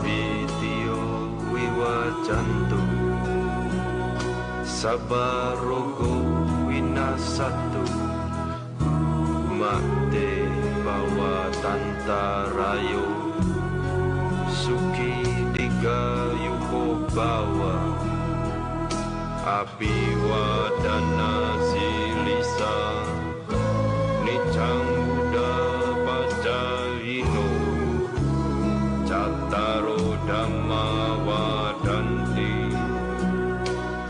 Pitio wiwajantu Sabarogo winasatu Mate bawa tantarayo Suki digayuko bawa Api wadana silisa Nicang Buddha Pacahino Cattaro Dhamma Wadanti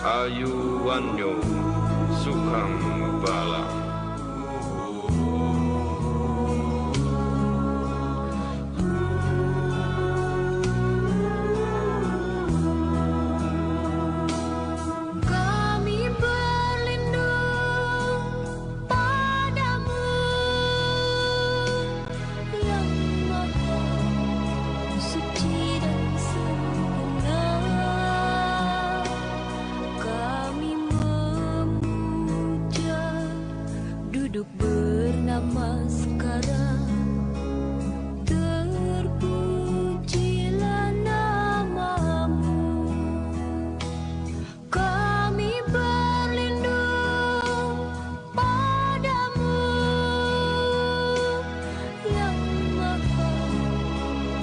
Ayu Wanyo Sukhang Bala. Duduk bernama sekarang, terpujilah namamu. Kami berlindung padamu yang maha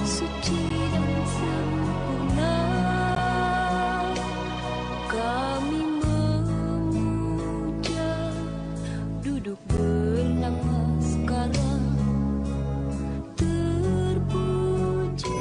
suci dan sempurna. Kami memuja, duduk bernama sekarang, terpuji.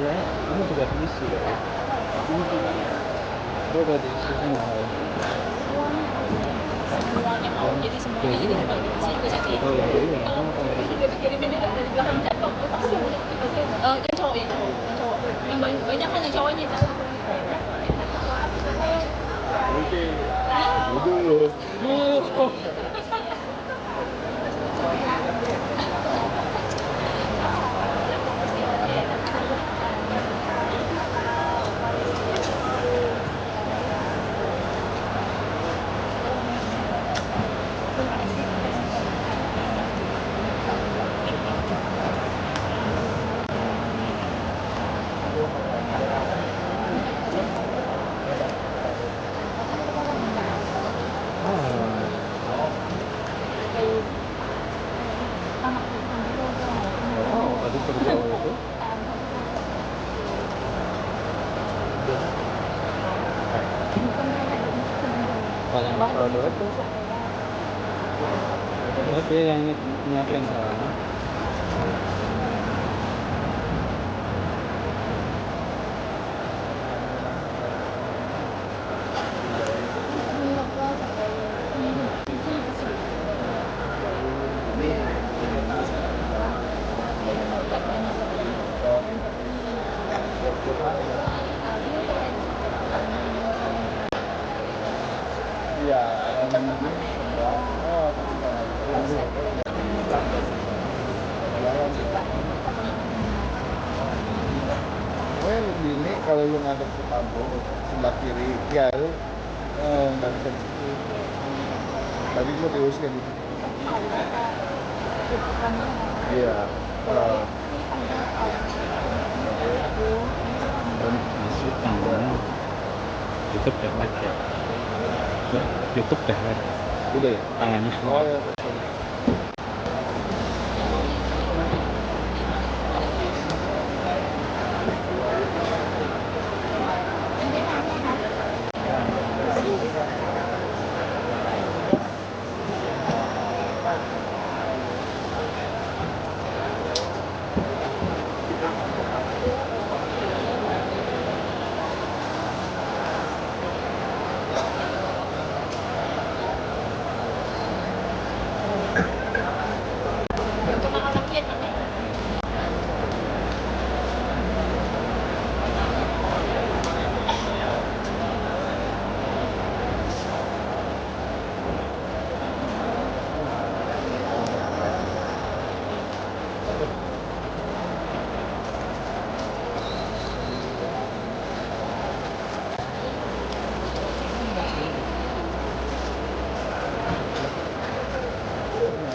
Ini juga diisi ya. Ini udah diisi semua. Semuanya mau, jadi semuanya jadi satu. Oh ya, ini kamu tahu dari Kirimin dari belakang jatuh. Yang cowok itu, yang cowok. Yang banyak kan yang cowoknya itu. dulu. Oh, ada terjauh itu. Paling produk itu. Tapi yang nyiapin sana. Iya. Well, ini kalau lu ngadep ke kampung sebelah kiri, ya lu nggak bisa di situ. Tadi gua diusir. Iya. Dan Masuk YouTube dah live ya. YouTube dah live. udah ya. Tangannya Oh semua. ya.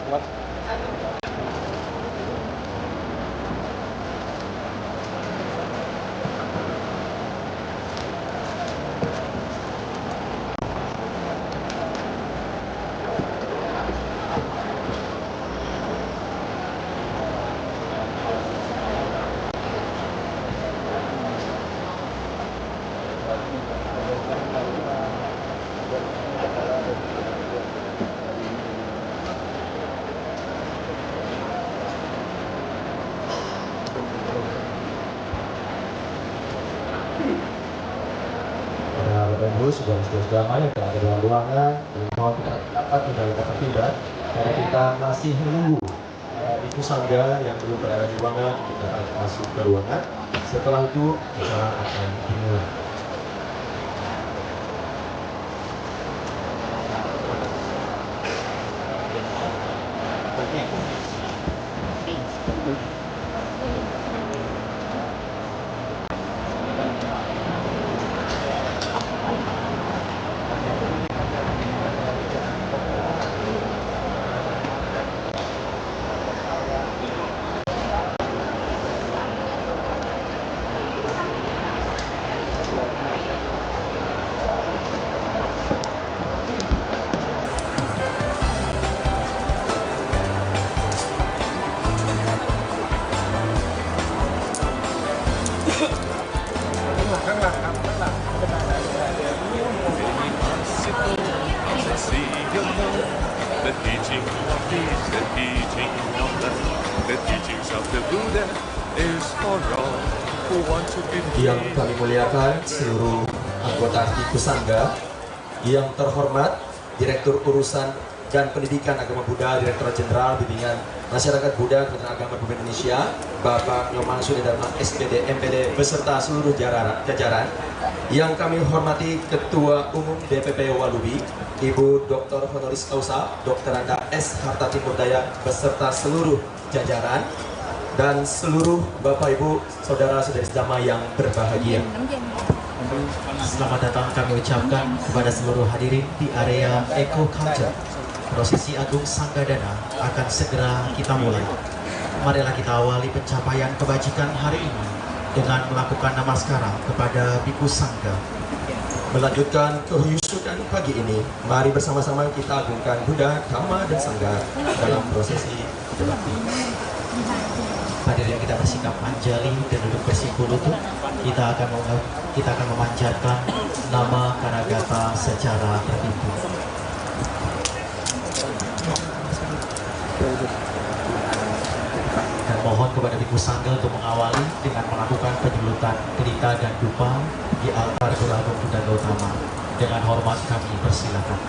kuat. Bapak Ibu, saudara-saudara yang berada dalam ruangan, mohon kita dapat kembali terpindah karena kita masih menunggu Ibu Sangga yang belum berada di ruangan, kita akan masuk ke ruangan. Setelah itu acara akan dimulai. The teaching of peace, the teaching of love, the teachings of the Buddha is for all who want to be Yang kami muliakan seluruh anggota Ibu Sangga, yang terhormat Direktur Urusan dan Pendidikan Agama Buddha, Direktur Jenderal Bimbingan Masyarakat Buddha Kementerian Agama Republik Indonesia, Bapak Nyoman Sudirman SPD MPD beserta seluruh jajaran. Yang kami hormati Ketua Umum DPP Walubi, Ibu Dr. Honoris Causa Dr. Anda S. Harta Timur Daya beserta seluruh jajaran, dan seluruh Bapak Ibu saudara-saudari sedama yang berbahagia. Selamat datang kami ucapkan kepada seluruh hadirin di area Eco Culture. Prosesi Agung Sanggadana akan segera kita mulai. Marilah kita awali pencapaian kebajikan hari ini dengan melakukan namaskara kepada Bhikkhu Sangga. Melanjutkan kehusudan pagi ini, mari bersama-sama kita agungkan Buddha, Dhamma, dan Sangha dalam prosesi berbakti. Hadirin, kita bersikap anjali dan duduk bersikup lutut. Kita akan memanjatkan nama Karagata secara terpimpin. Dan mohon kepada Bhikkhu Sangga untuk mengawali dengan melakukan penyelutan gelita dan dupa di altar Guru Agung Buddha Gautama. Dengan hormat kami persilakan.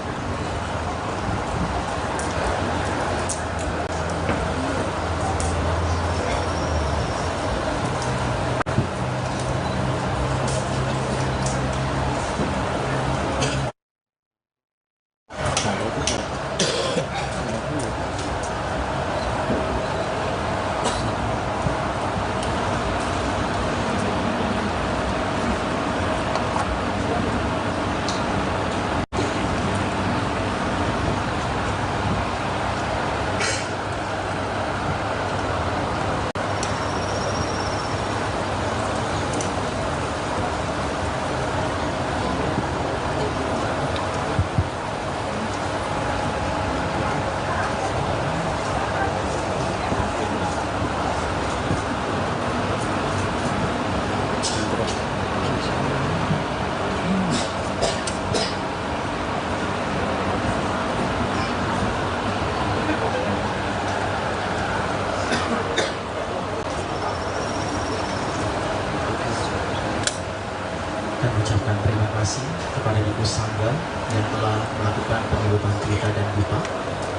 Dan ucapkan terima kasih kepada Bhikkhu Sangga yang telah melakukan penyelutan cerita dan dupa.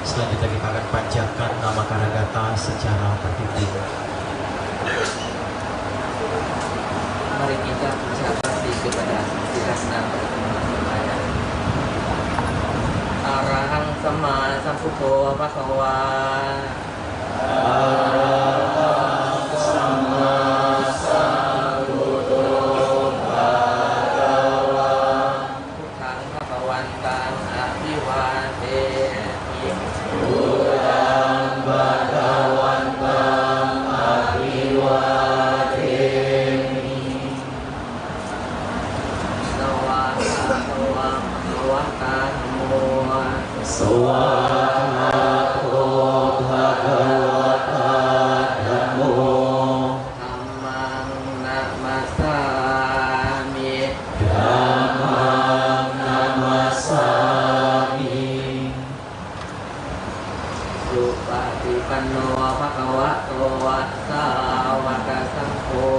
Selanjutnya kita akan panjatkan nama Karagata secara terpimpin. Mari kita ucapkan kepada Sirasna Arahang sama Sambuddho Bhagawa. Arahang sama Sambuddho Bhagawa. Buddhang Bhagawantan Abhiwademi. Buddhang Panno Bhagavato Sawaka Sangho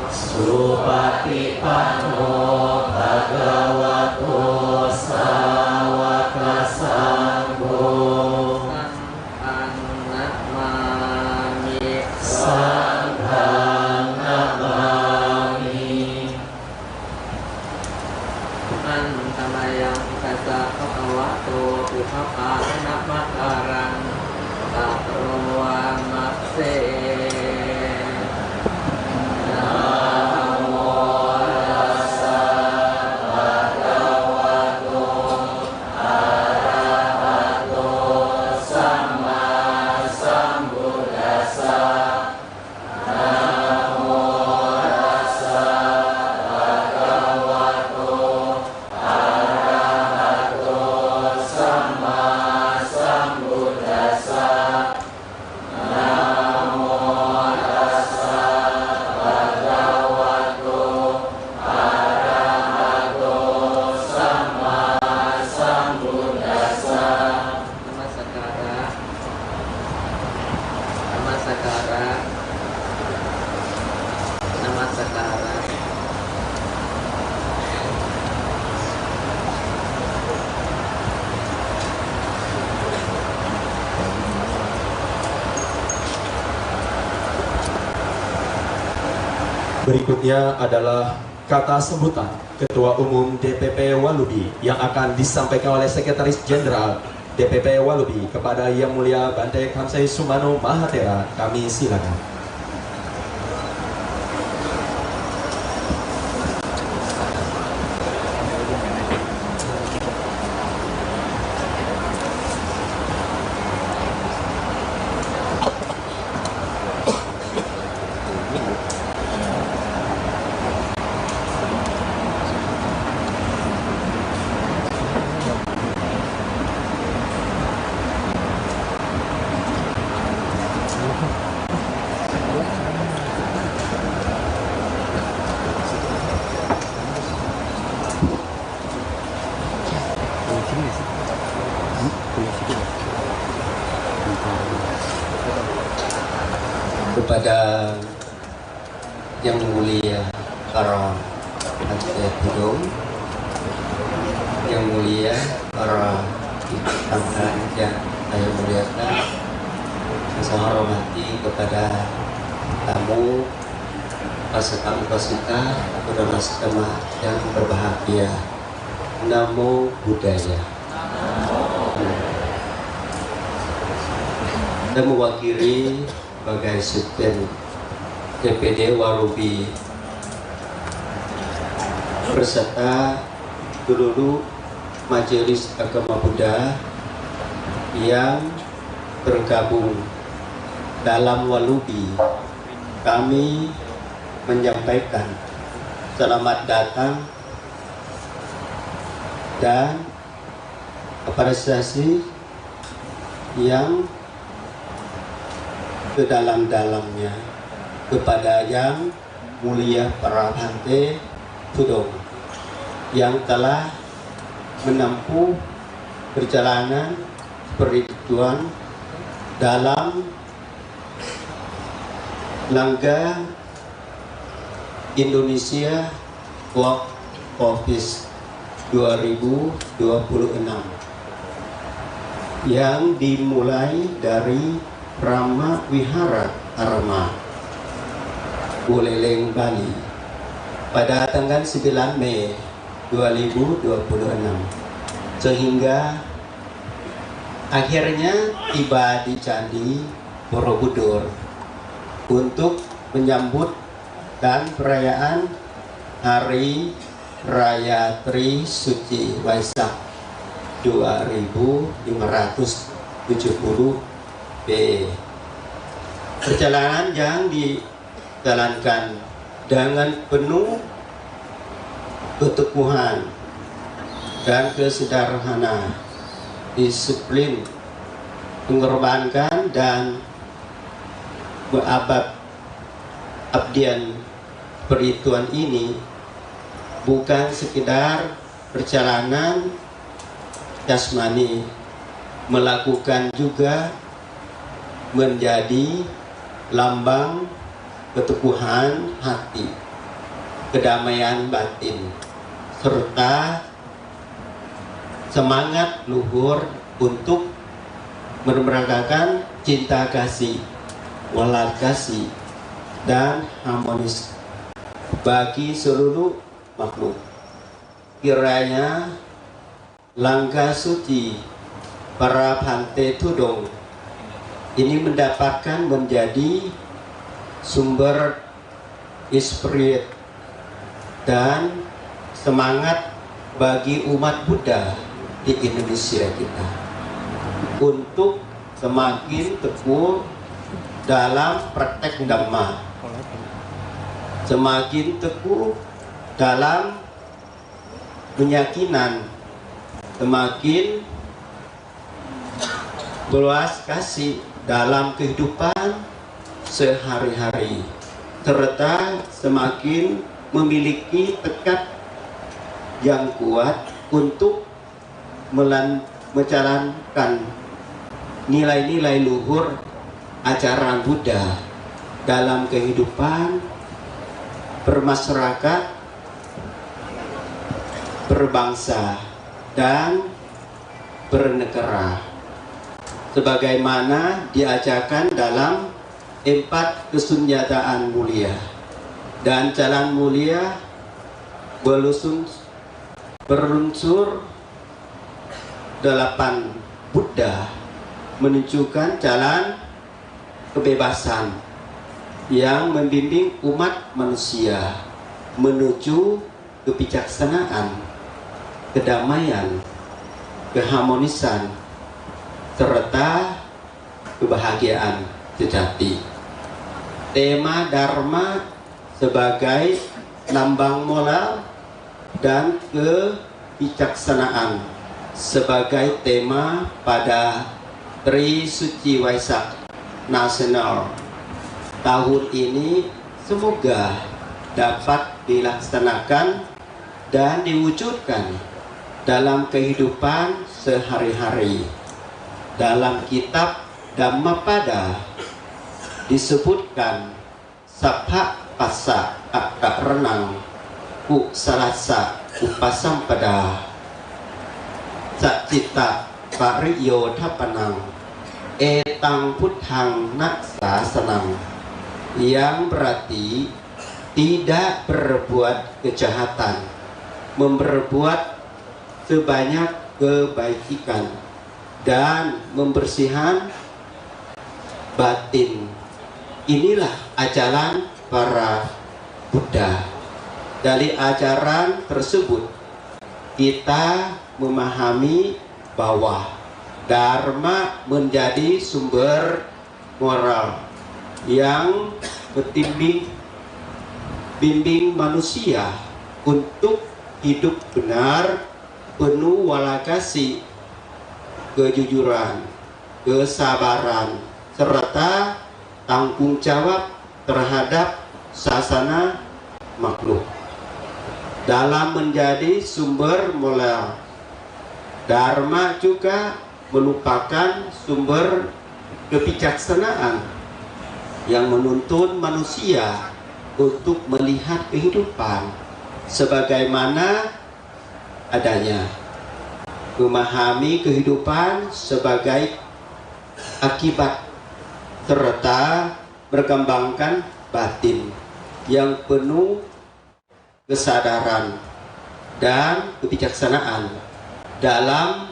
Supatipanno Bhagavato Sawaka Sangho Sanghang Namami Antamayang Kasa Bhagavato Upapana Makaran Takrowa Makse Namo Tassa Bhagavato Arahato Sama Sambuddhassa Namo Tassa Bhagavato Arahato Sama Sambuddhassa Namo Tassa Bhagavato Arahato Sama Sambuddhassa Namasakara Namasakara Berikutnya adalah kata sambutan Ketua Umum DPP Walubi yang akan disampaikan oleh Sekretaris Jenderal DPP Walubi kepada Yang Mulia Bante Kamsai Sumano Mahatera. Kami silakan. Kepada Yang Mulia para Hadirin Hidung, Yang Mulia para tamu yang saya muliakan, saya hormati kepada tamu pasita kepada nascama yang berbahagia. Namo Buddhaya. Saya mewakili sebagai Sekjen DPD Walubi berserta seluruh Majelis Agama Buddha yang tergabung dalam Walubi, kami menyampaikan selamat datang dan apresiasi yang sedalam-dalamnya kepada Yang Mulia para Bante Tudong yang telah menempuh perjalanan spiritual dalam Langkah Indonesia World Office 2026 yang dimulai dari Rama Wihara Arma Buleleng, Bali pada tanggal 9 Mei 2026 sehingga akhirnya tiba di Candi Borobudur untuk menyambut dan perayaan Hari Raya Tri Suci Waisak 2570 B. Perjalanan yang dijalankan dengan penuh keteguhan dan kesederhanaan, disiplin, mengorbankan dan berabad abdian perituan ini bukan sekedar perjalanan jasmani, melakukan juga menjadi lambang keteguhan hati, kedamaian batin, serta semangat luhur untuk memeragakan cinta kasih, welas kasih, dan harmonis bagi seluruh makhluk. Kiranya langkah suci para Bhante Tudong ini mendapatkan menjadi sumber inspirasi dan semangat bagi umat Buddha di Indonesia kita untuk semakin teguh dalam praktek Dhamma, semakin teguh dalam keyakinan, semakin berbelas kasih dalam kehidupan sehari-hari, serta semakin memiliki tekad yang kuat untuk menjalankan nilai-nilai luhur ajaran Buddha dalam kehidupan bermasyarakat, berbangsa, dan bernegara, sebagaimana diajarkan dalam 4 kesunyataan mulia dan jalan mulia berunsur 8 Buddha, menunjukkan jalan kebebasan yang membimbing umat manusia menuju kebijaksanaan, kedamaian, keharmonisan, serta kebahagiaan sejati. Tema Dharma sebagai lambang moral dan kebijaksanaan sebagai tema pada Tri Suci Waisak Nasional tahun ini semoga dapat dilaksanakan dan diwujudkan dalam kehidupan sehari-hari. Dalam kitab Dhammapada disebutkan Sabha Passa Akka Renang Ku Salasa Upasampada Sacita Pariyo Tapanang Etang Puthang Naksasanang, yang berarti tidak berbuat kejahatan, memperbuat sebanyak kebaikan, dan membersihkan batin. Inilah ajaran para Buddha. Dari ajaran tersebut kita memahami bahwa Dharma menjadi sumber moral yang bimbing manusia untuk hidup benar, penuh walas kasih, kejujuran, kesabaran, serta tanggung jawab terhadap sasana makhluk. Dalam menjadi sumber moral, Dharma juga merupakan sumber kebijaksanaan yang menuntun manusia untuk melihat kehidupan sebagaimana adanya, memahami kehidupan sebagai akibat, serta berkembangkan batin yang penuh kesadaran dan kebijaksanaan. Dalam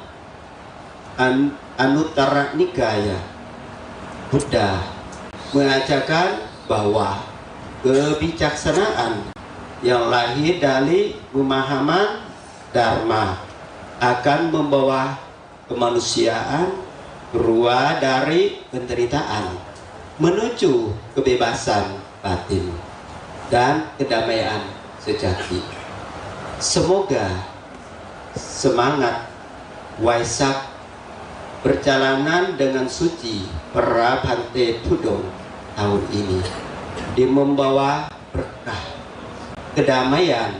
Anuttara Nikaya, Buddha mengajarkan bahwa kebijaksanaan yang lahir dari pemahaman Dharma akan membawa kemanusiaan keluar dari penderitaan menuju kebebasan batin dan kedamaian sejati. Semoga semangat Waisak perjalanan dengan suci para Bhante Tudong tahun ini membawa berkah, kedamaian,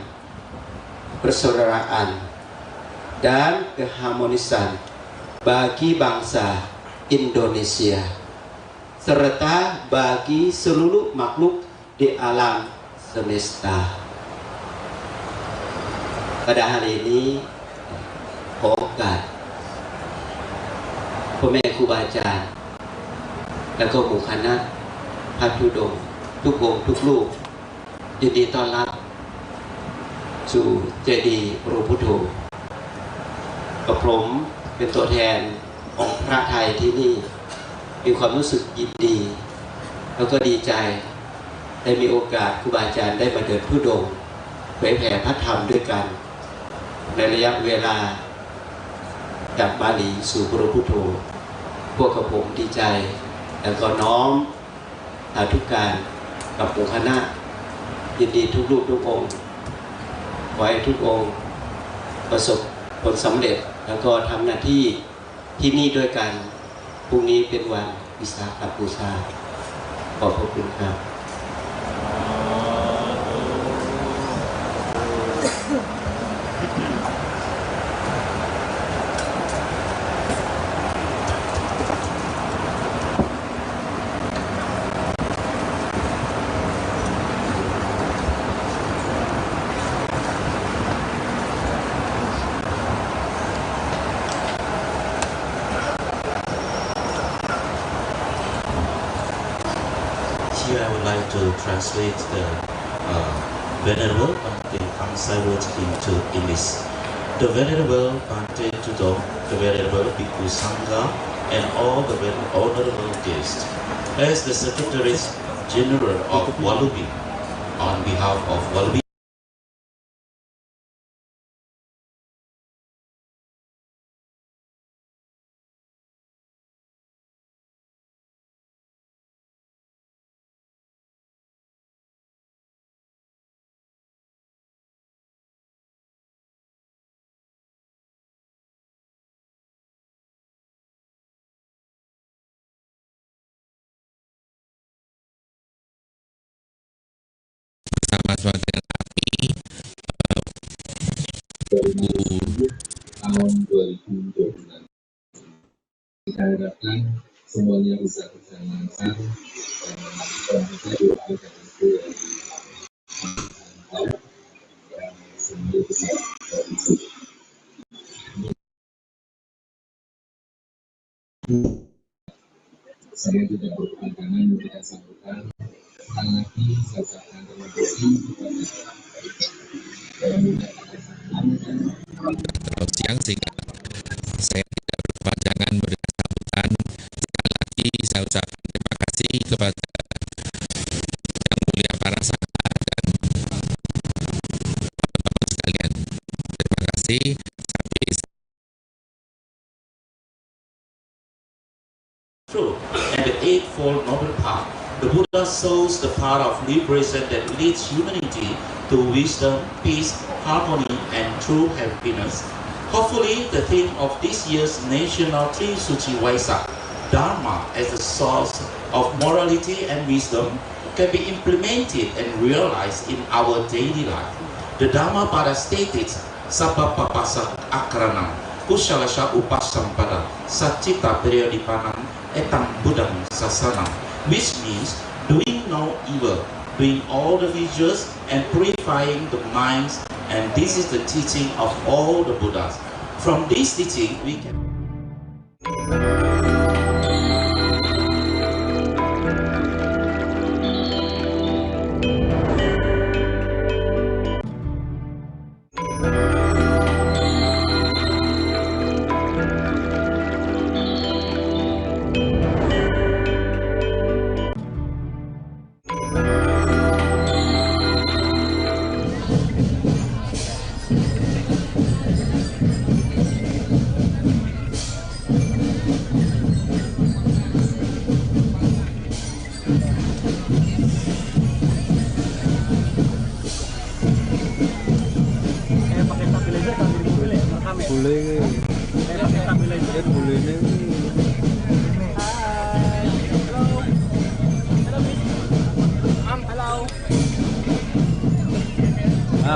persaudaraan, dan keharmonisan bagi bangsa Indonesia. serta bagi seluruh makhluk di alam semesta. Pada hari ini, okatพ่อแม่ครูบาอาจารย์แล้วก็หมู่คณะพระธุดงค์ทุกองค์ทุกรูปยินดีต้อนรับสู่เจดีย์พระพุทโธกับผมเป็นตัวแทนของพระไทยที่นี่มีความรู้สึกยินดีแล้วก็ดีใจได้มีโอกาสครูบาอาจารย์ได้มาเดินธุดงค์เผยแผ่พระธรรมด้วยกันในระยะเวลาจากบาลีสู่พระพุทโธพวกกับผมดีใจแล้วก็น้อมสาธุการกับหมู่คณะยินดีทุกรูปทุกองค์ขอให้ทุกองค์ประสบผลสำเร็จแล้วก็ทำหน้าที่ที่นี่ด้วยกันพรุ่งนี้เป็นวันวิสาขบูชาขอบพระคุณครับ Here I would like to translate the Venerable Bhante Kamsai word into English. The Venerable Bhante Tudong, the Venerable Bhikkhu Sangha, and all the very honorable guests. As the Secretary General of Walubi, on behalf of Walubi, sama sebagai api tahun 2020. Kita harapkan semuanya bisa berjalan lancar dan kita doakan itu dan semuanya bisa berjalan. Saya tidak berpandangan memberikan sambutan. Sekali lagi saya ucapkan terima kasih kepada siang sehingga saya tidak berpanjangan memberikan sambutan. Sekali lagi saya ucapkan terima kasih kepada yang mulia para sahabat dan teman-teman sekalian. Terima kasih. True, and the Eightfold Noble Path. The Buddha shows the path of liberation that leads humanity to wisdom, peace, harmony, and true happiness. Hopefully, the theme of this year's National Tri Suci Waisak, Dharma as a source of morality and wisdom, can be implemented and realized in our daily life. The Dhammapada stated, Sabba papasa akranam, kusalasya upasampada, satcita periodipanam, etang budang sasanam, which means doing no evil, doing all the virtues and purifying the minds, and this is the teaching of all the Buddhas. From this teaching we can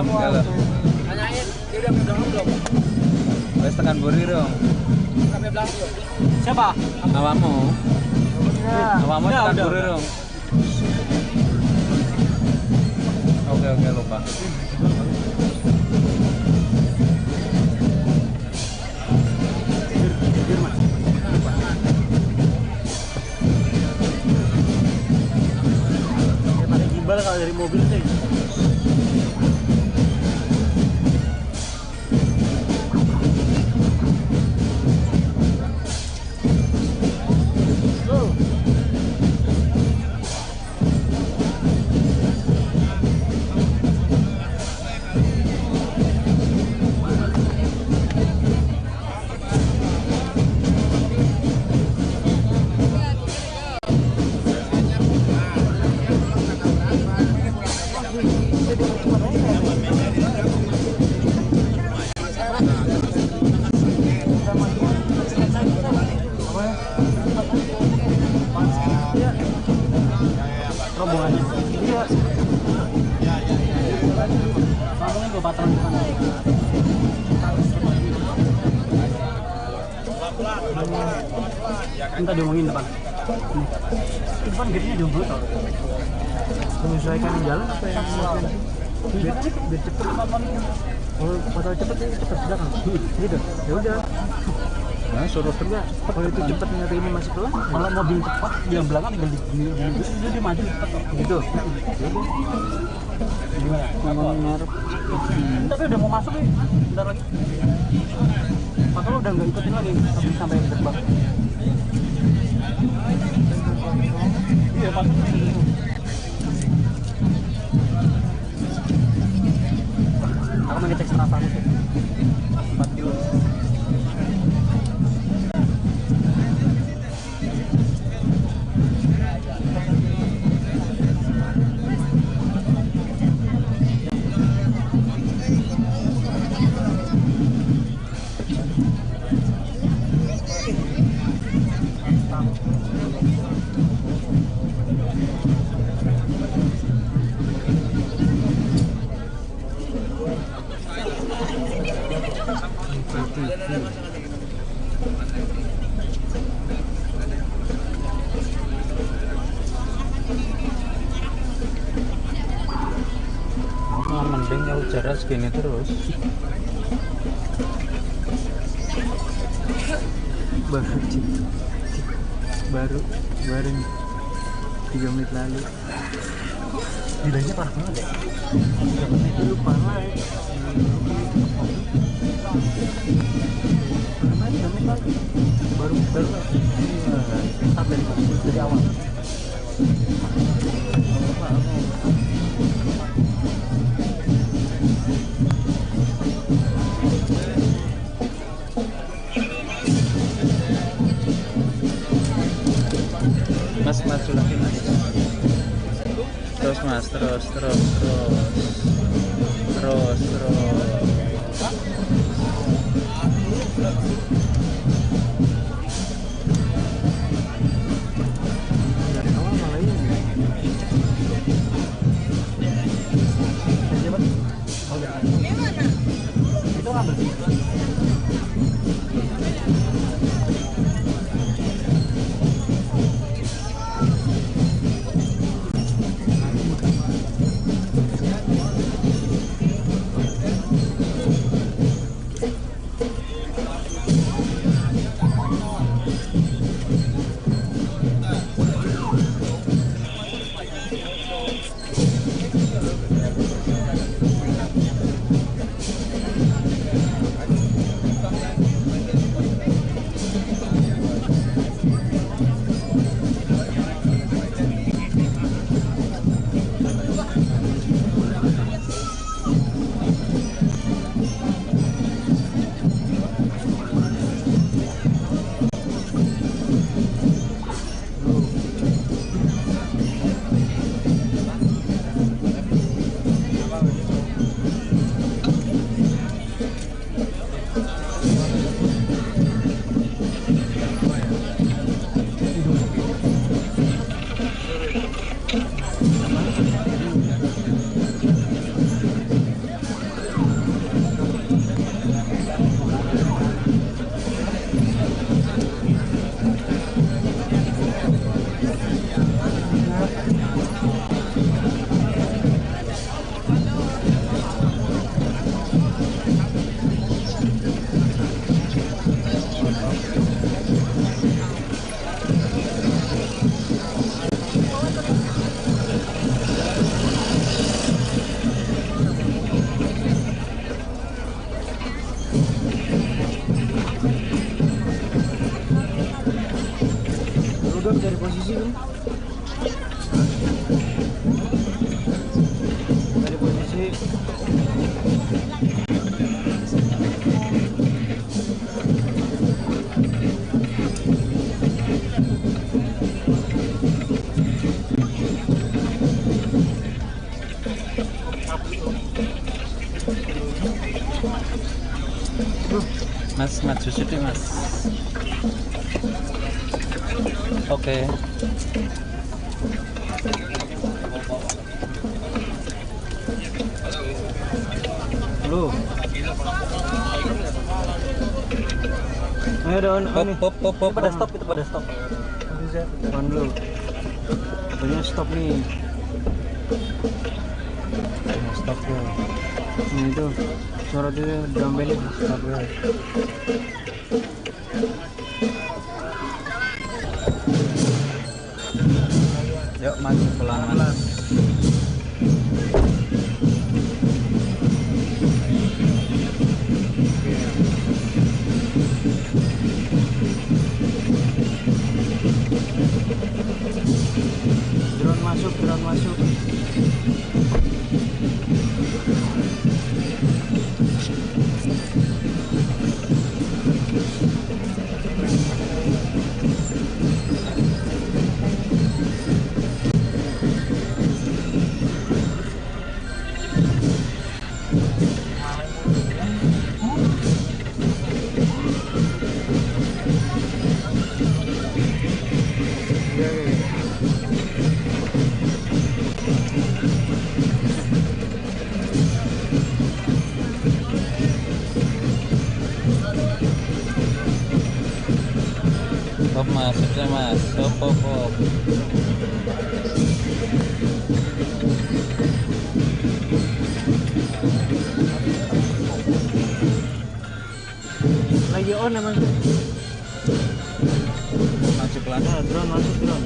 Kalau tanyain dia udah belakang belum? Wes tekan buri dong. Sampai belakang belum? Siapa? Awakmu. Apa-apa tekan kurir dong. Oke, lupa. Paling gimbal kalau dari mobil sih. Rombongannya. Iya. Ngomongin gue patron di mana? Minta diomongin depan. Depan gate-nya jomblo tau. Menyesuaikan jalan apa yang biar cepet. Kalau pasal cepet ya cepet sudah kan. Gitu. Ya udah. Nah, suruh kerja. Kalau itu cepat nyari ini masih pelan. Kalau mobil cepat dia belakang tinggal dia maju cepat gitu. Gimana? Ngomong merek. Tapi udah mau masuk nih. Bentar lagi. Maka lu udah nggak ikutin lagi sampai gerbang. Iya, Pak. Aku mau ngecek senapan sih. 4 kilo. Mending kalau jarak segini terus. Baru 3 menit lalu. Bilangnya parah banget ya. Lupa lah. Baru start dari awal. Mas maju lagi mas. Terus mas, terus. Dari awal malah ini. Gimana? Itu ngambil. Udah dari posisi kan? Dari posisi Mas, maju sedikit mas. Oke. Lu. Ayo daun ini. Pop. Pada stop itu pada stop. Tahan dulu. Katanya stop nih. Nah, stop ya. Nah itu suara dia drum band stop ya. Yuk maju pelan-pelan. Drone masuk. Pop mas, sudah mas. Pop. Lagi on emang. Maju pelan. Nah, drone masuk drone.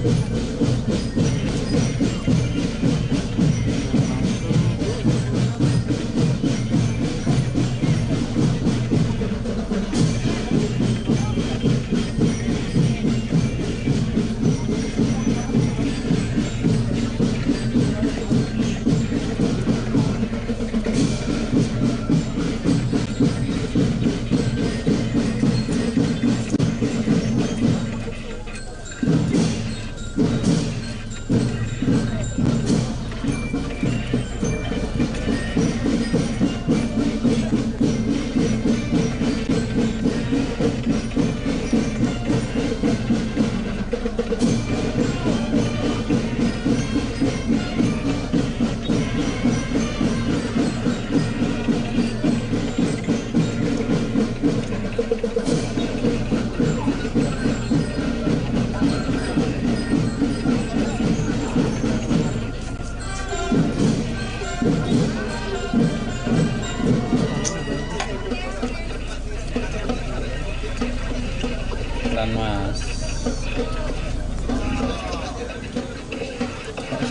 Pelan mas.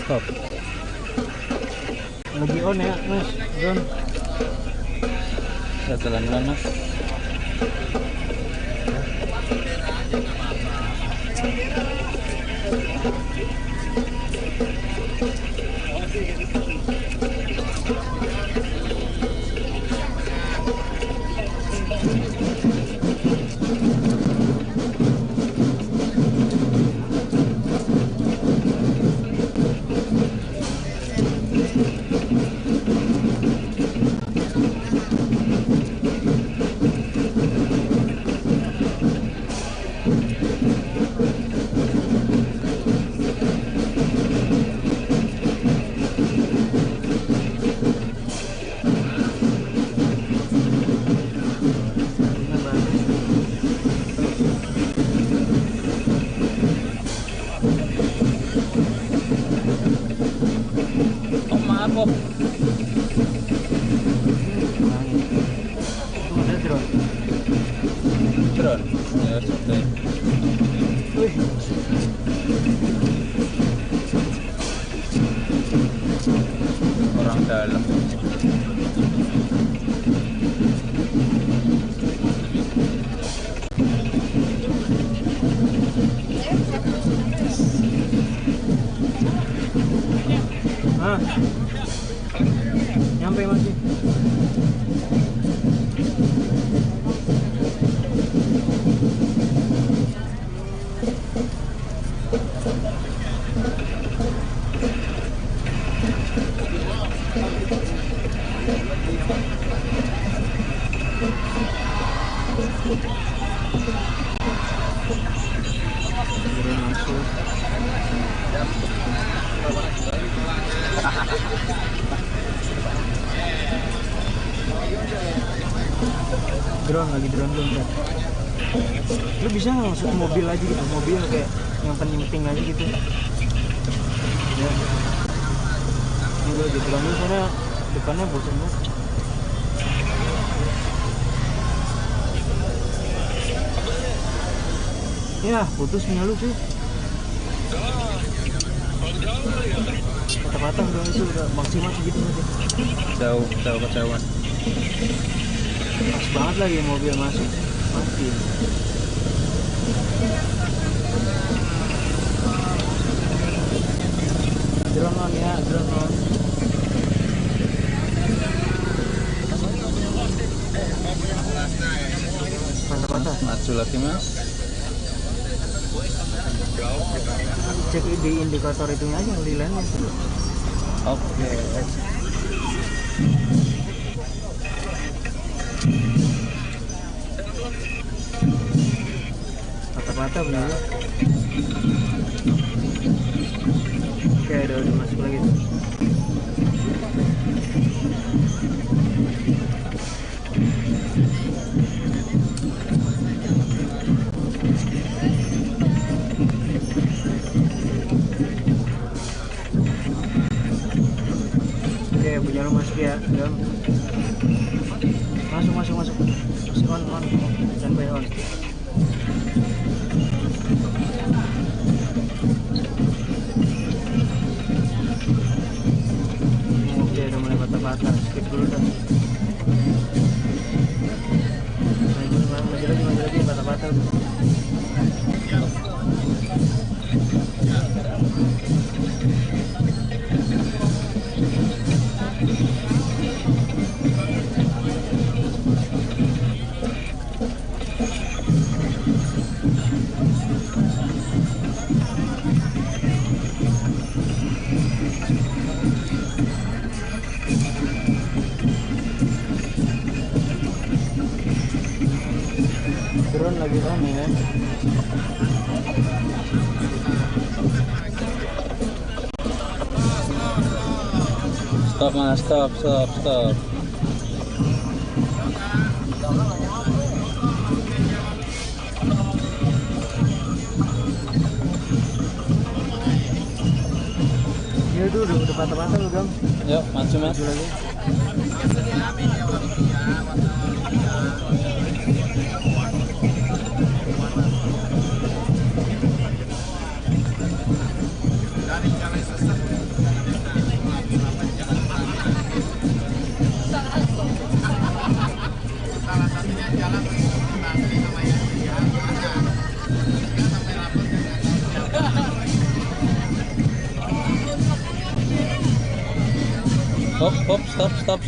Stop. Lagi on ya mas drone. Ya pelan-pelan mas. pop. Itu ada drone. Drone. Ya, sudah. Wih. Orang dalam. Ah. Nyampe masih. Drone lagi drone kan. Lu bisa nggak masuk mobil aja gitu, mobil kayak yang penting aja gitu. Ya. Ini gue di drone sana depannya bosan banget. Ya putusnya lu sih. Kata-kata udah itu udah maksimal segitu aja. Jauh kejauhan. Pas banget lagi mobil masuk mati. Drone on ya, drone on. Mantap. Maju lagi mas. Cek di indikator itunya aja, lilannya. Oke. Mata bener. Oke, udah masuk lagi. Oke, punya lu masuk ya. Masuk. Masih on. Standby on. Oke, udah mulai patah-patah. Skip dulu dah. Maju lagi patah-patah. Drone lagi rame ya. Stop mas, stop. Ya udah patah-patah lu Gam. Yuk maju mas. Maju lagi. Stop.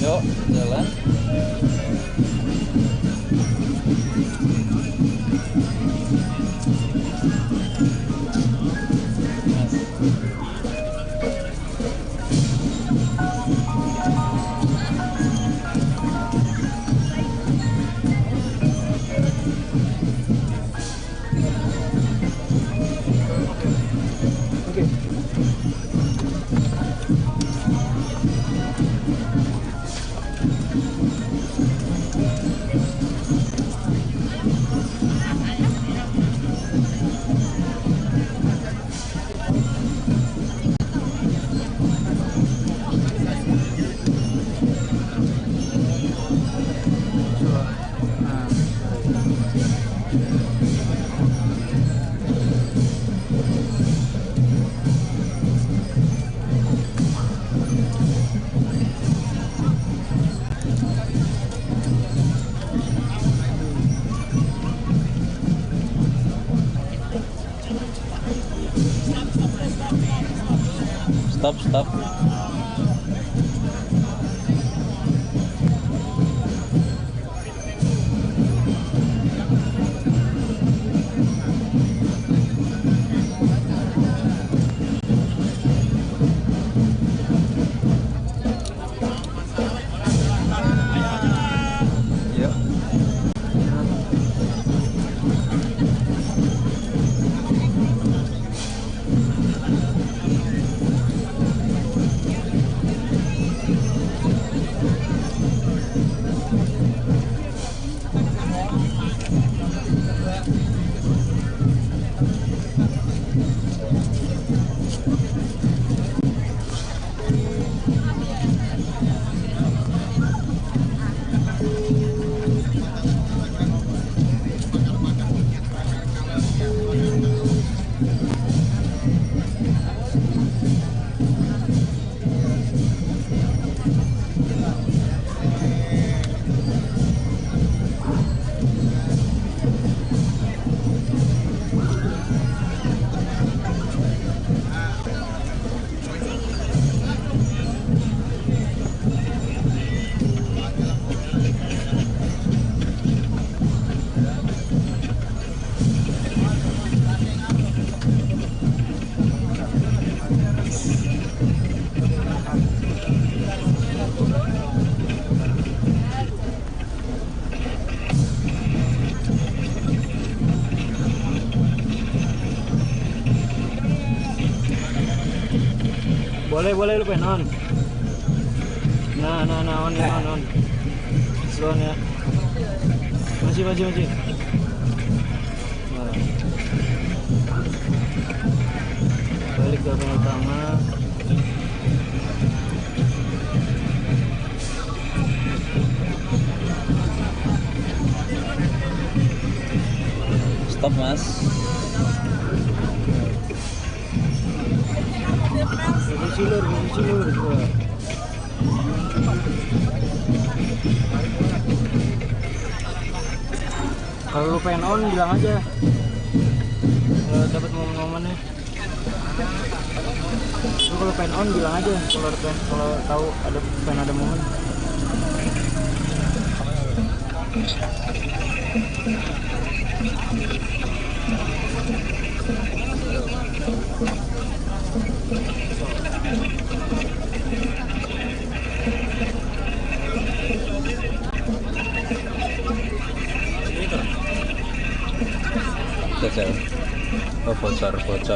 Yuk, jalan. Stop, stop. Boleh lu pengen on. Nah, on. Slow ya. Masih. Nah. Balik ke panel utama. Stop, Mas. Cilur. Kalau lu pengen on bilang aja. Kalau dapat momen-momennya. Lu kalau pengen on bilang aja. Kalau tahu ada momen. Kecil. Oh, bocor.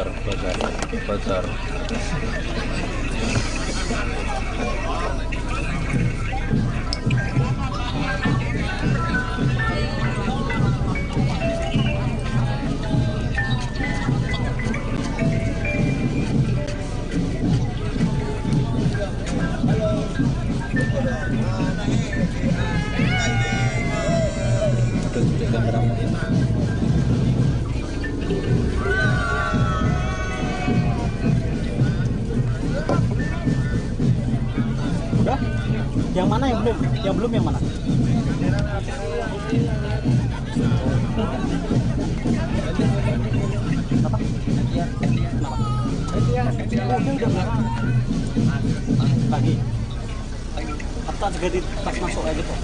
Udah? Yang mana yang belum? Yang belum yang mana? Apa? Iya. Kenapa? Udah pagi. Apa ganti pas masuk aja kok.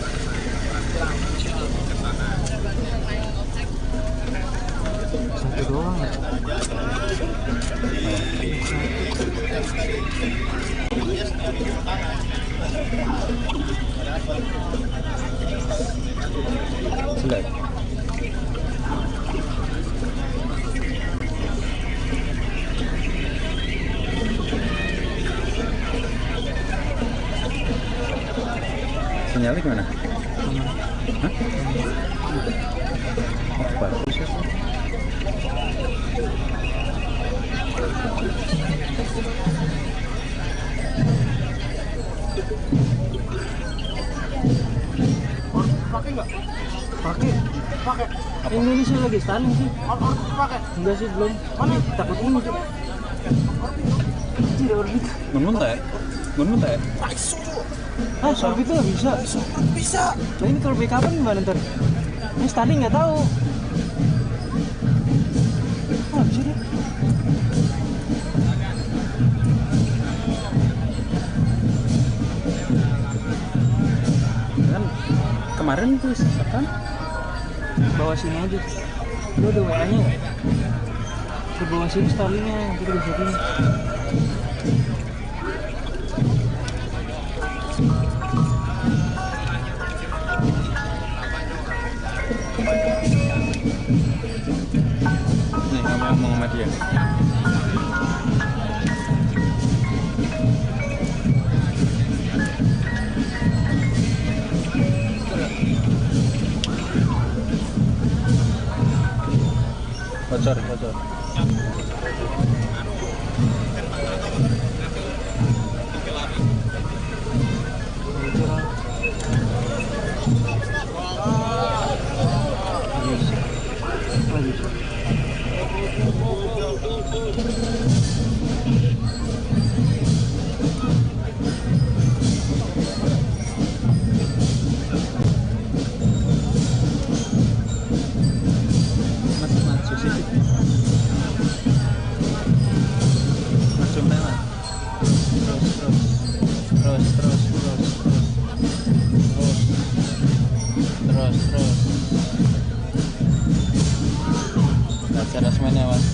Satu doang ya. Selesai. Sinyalnya gimana? Hah? Oh, bagus ya. Pakai nggak? Pakai. Indonesia lagi stunning sih. Pakai? Enggak sih, belum. Mana? Takut ini tuh. Tidak orbit. Menmuntah ya? Ah, orbit tuh bisa. Bisa. Nah ini kalau backup kan gimana ntar? Ini stunning nggak tahu. Oh, bisa deh. kemarin tuh kan bawa sini aja. Lu ada WA-nya nggak? Ke bawah sini story-nya, kita bisa sini. Nih ngomong sama dia. Bocor. Baca resmennya mas.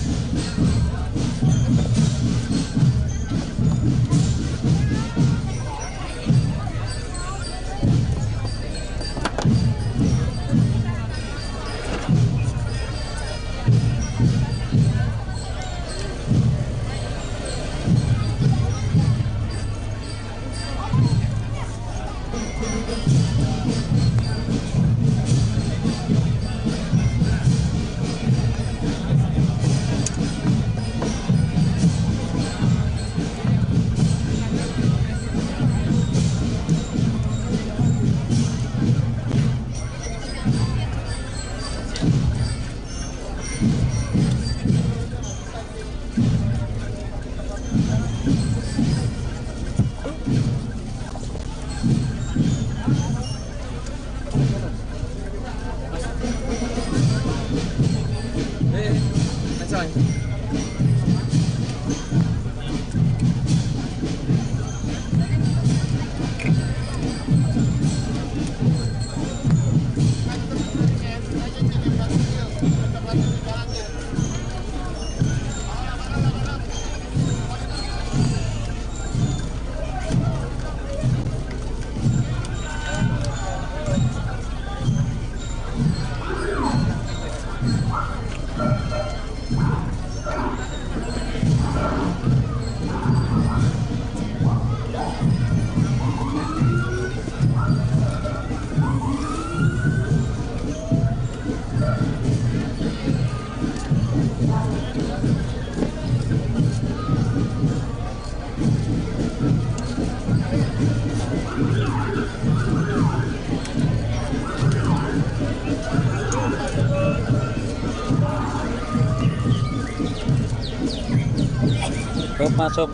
Masuk.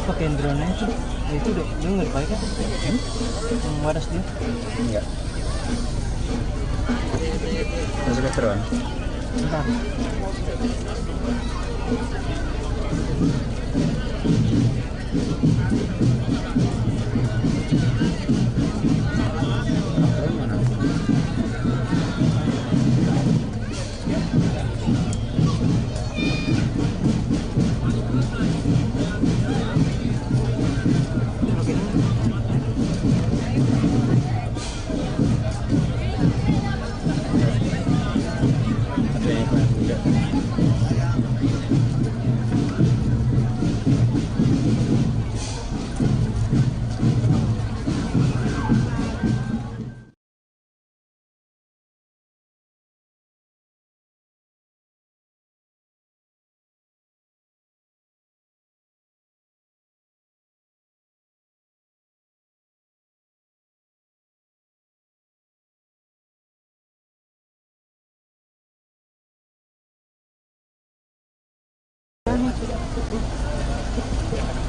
Pakai drone aja tuh. Itu udah denger baik kan? Waras dia? Enggak. Masuk ke drone. Bentar.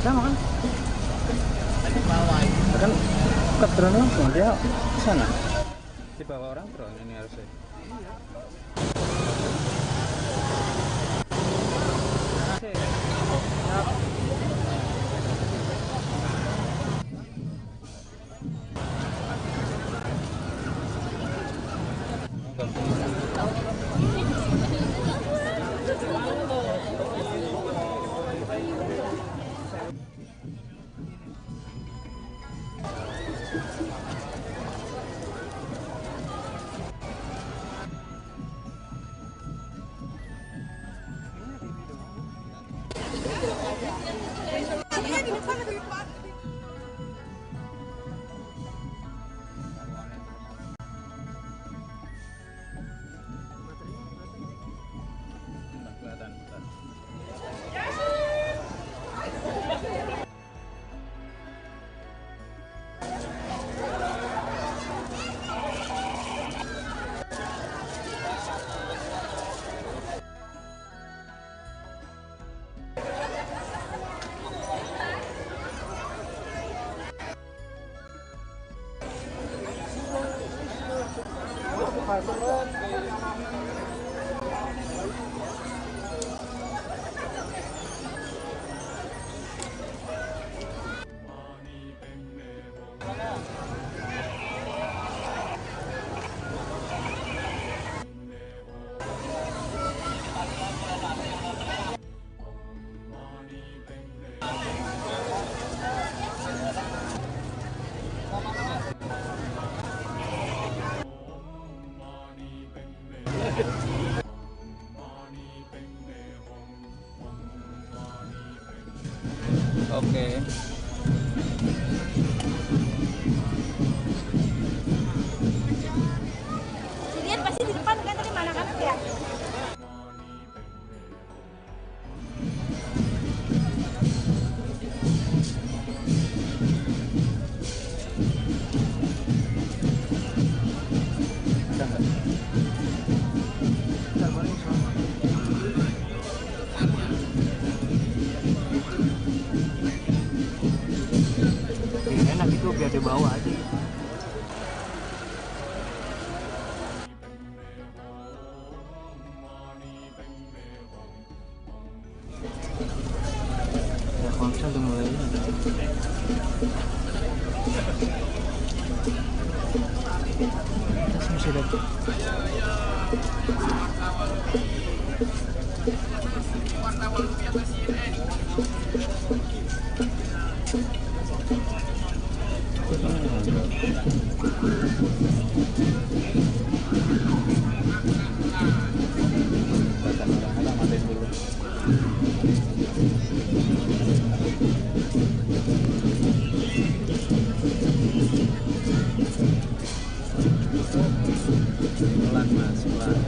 Sama kan? Kan ke drone langsung dia ke sana. Dibawa orang drone ini harusnya. Oke. Lihat pasti di depan kan tadi mana kan ya? Enak itu biar dibawa aja gitu. Ya, konser udah mulai masih ada. Pelan mas, pelan.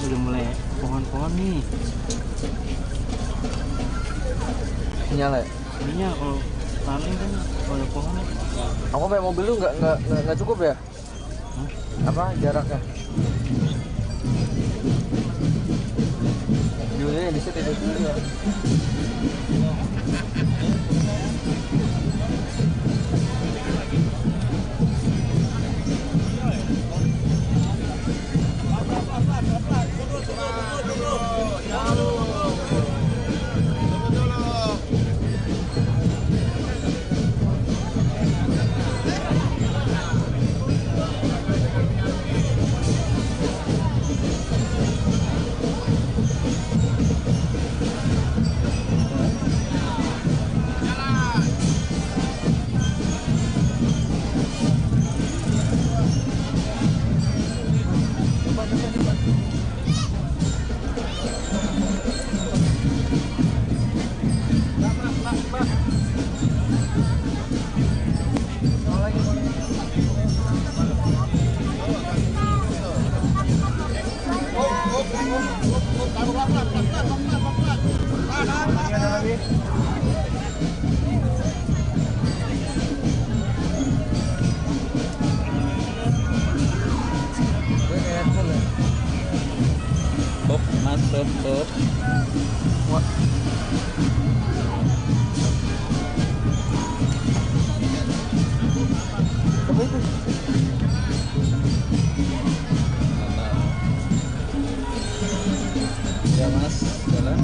Udah mulai pohon-pohon nih. Nyala ya? Iya, kalau paling kan kalau pohon. Aku pakai mobil lu nggak cukup ya? Apa jaraknya? Dulunya di situ dulu ya. Stop, mas, stop. Apa itu? Ya mas, jalan.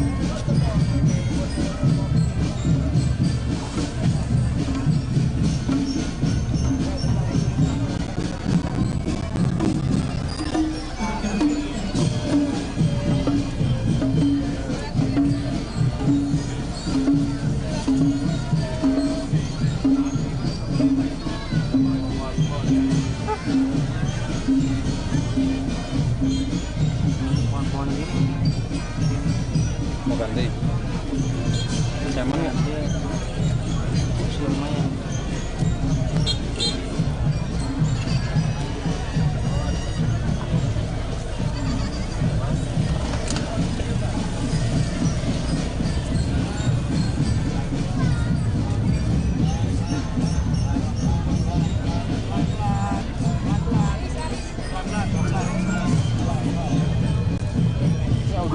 Pohon-pohon gini. Mau ganti? Zaman nggak dia? Masih lumayan.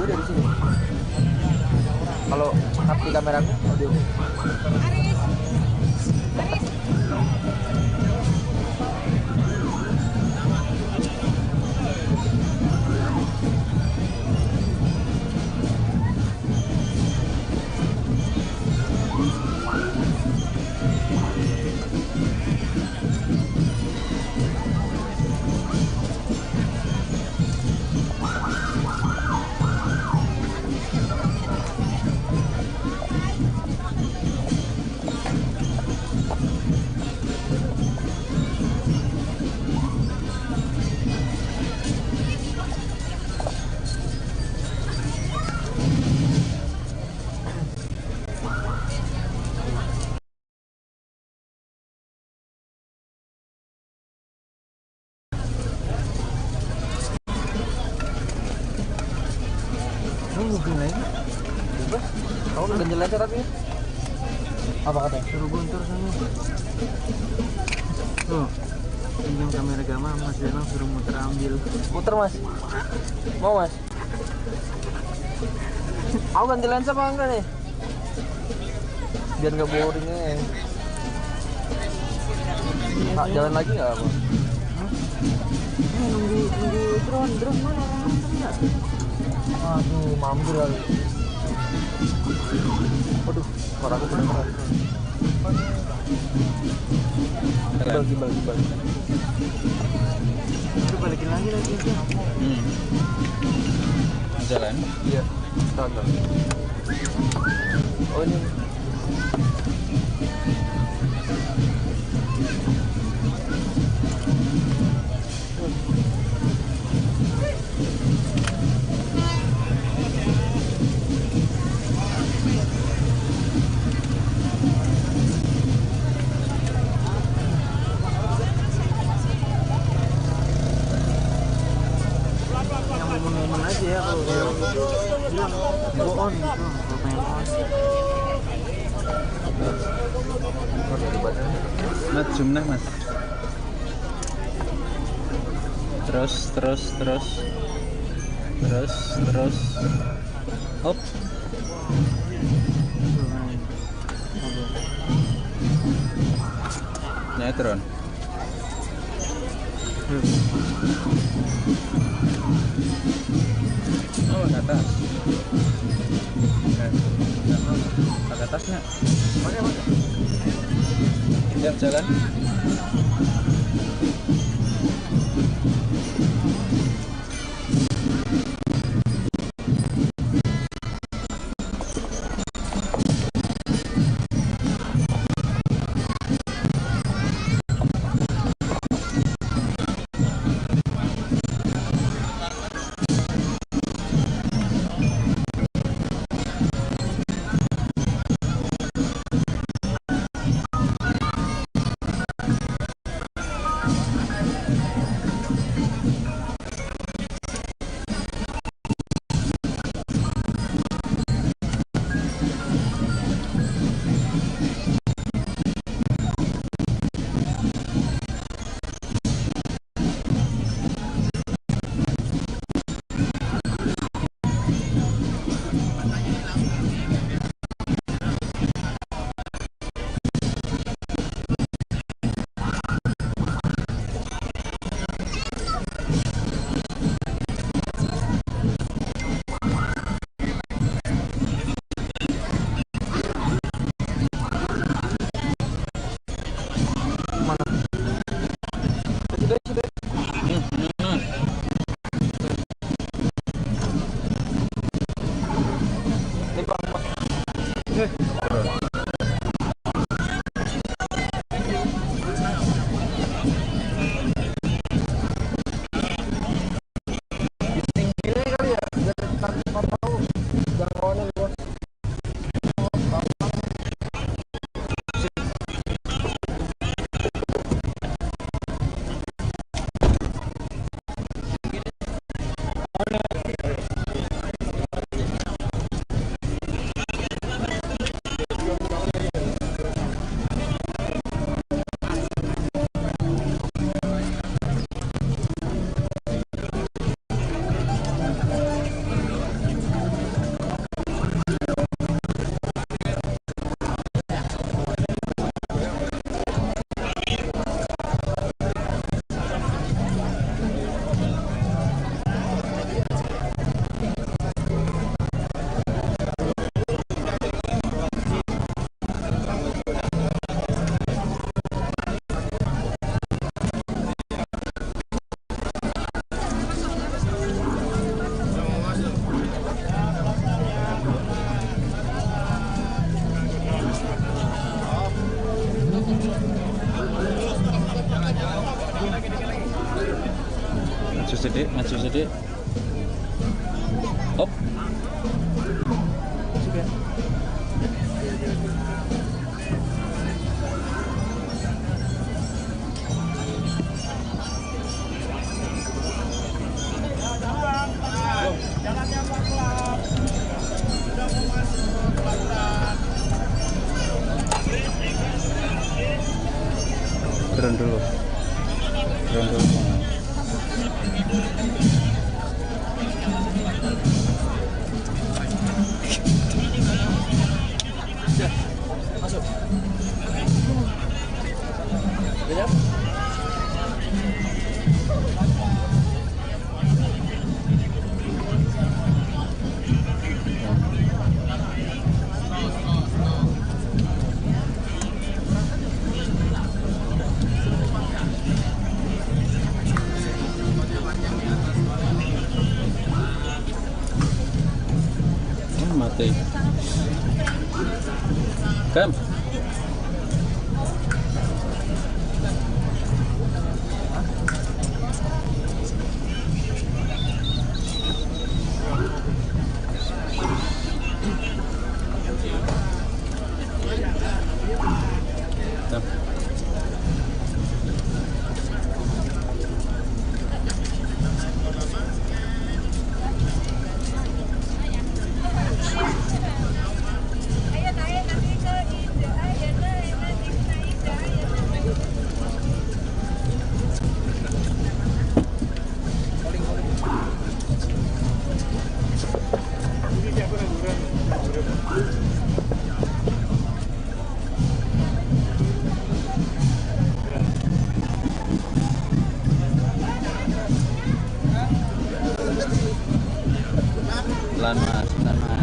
dari sini. Kalau di kameraku audio. Mobil lain bebas. Kamu udah ganjel aja tapi apa katanya? Suruh guntur sana. Tuh, pinjam kamera Gama, Mas Danang suruh muter ambil. Muter Mas? Mau Mas? Aku ganti lensa apa enggak nih? Biar nggak boring ya. Pak, jalan lagi nggak apa? Nunggu drone mana orang-orang? Aduh, mampir kali. Aduh, suara aku kedengeran. Gibal. Udah balikin lagi ya. Jalan? Iya, standar. Oh ini. Momen aja ya kalau bilang go on gitu, kalau pengen on. Mas zoom nah Mas. Terus. Hop. Netron. Oh, ke atas. Ke atasnya. Pakai. Siap jalan. Op. Turun dulu. Turun dulu. Masuk. Siap. Mati. Kam. Pelan mas, pelan mas.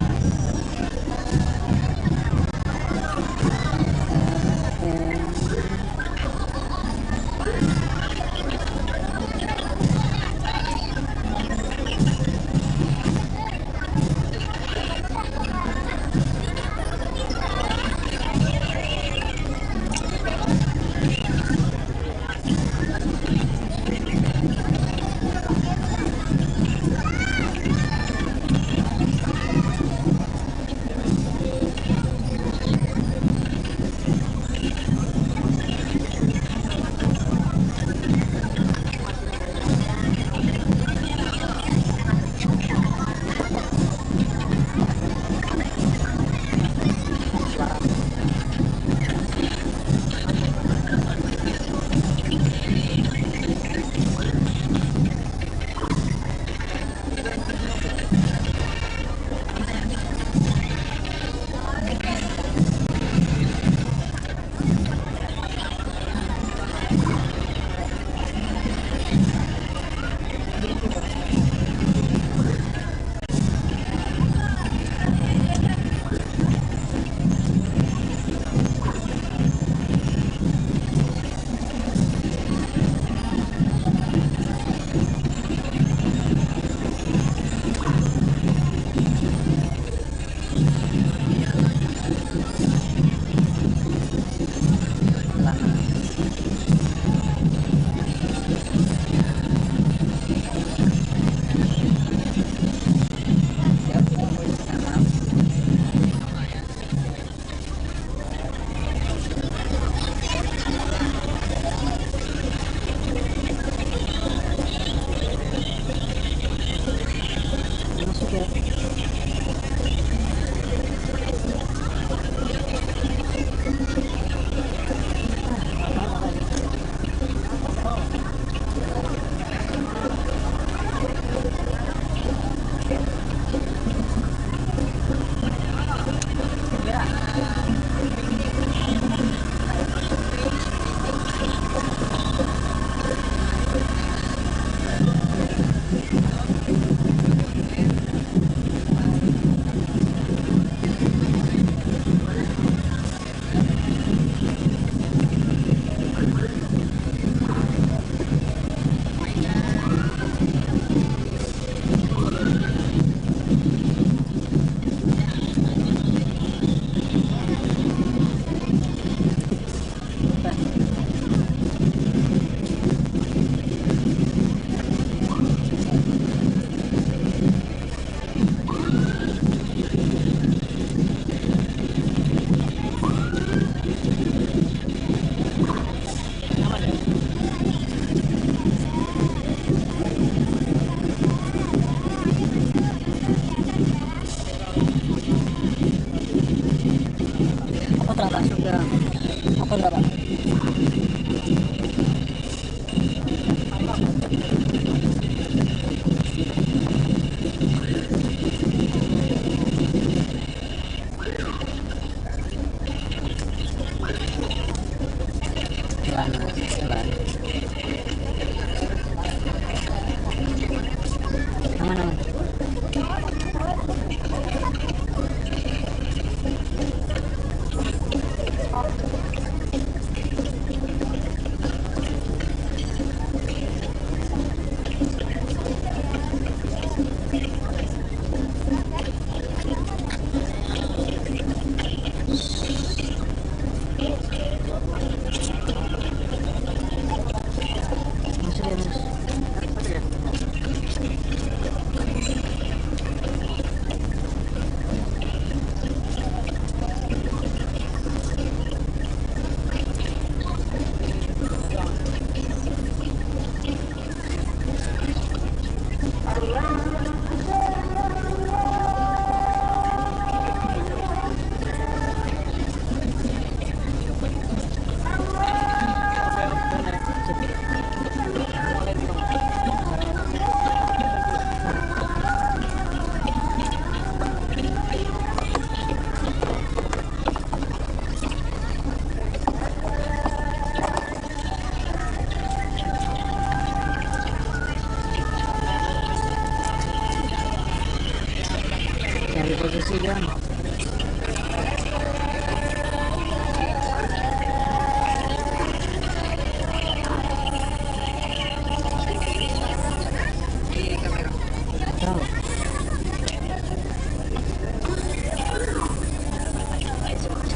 posisi kan.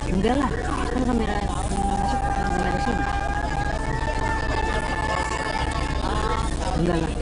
Enggak lah, kan kamera masuk kamera sini. Enggak lah.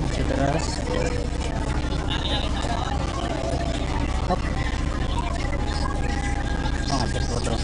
Maju terus. Hop. Oh, terus.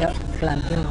Ya, pelan-pelan.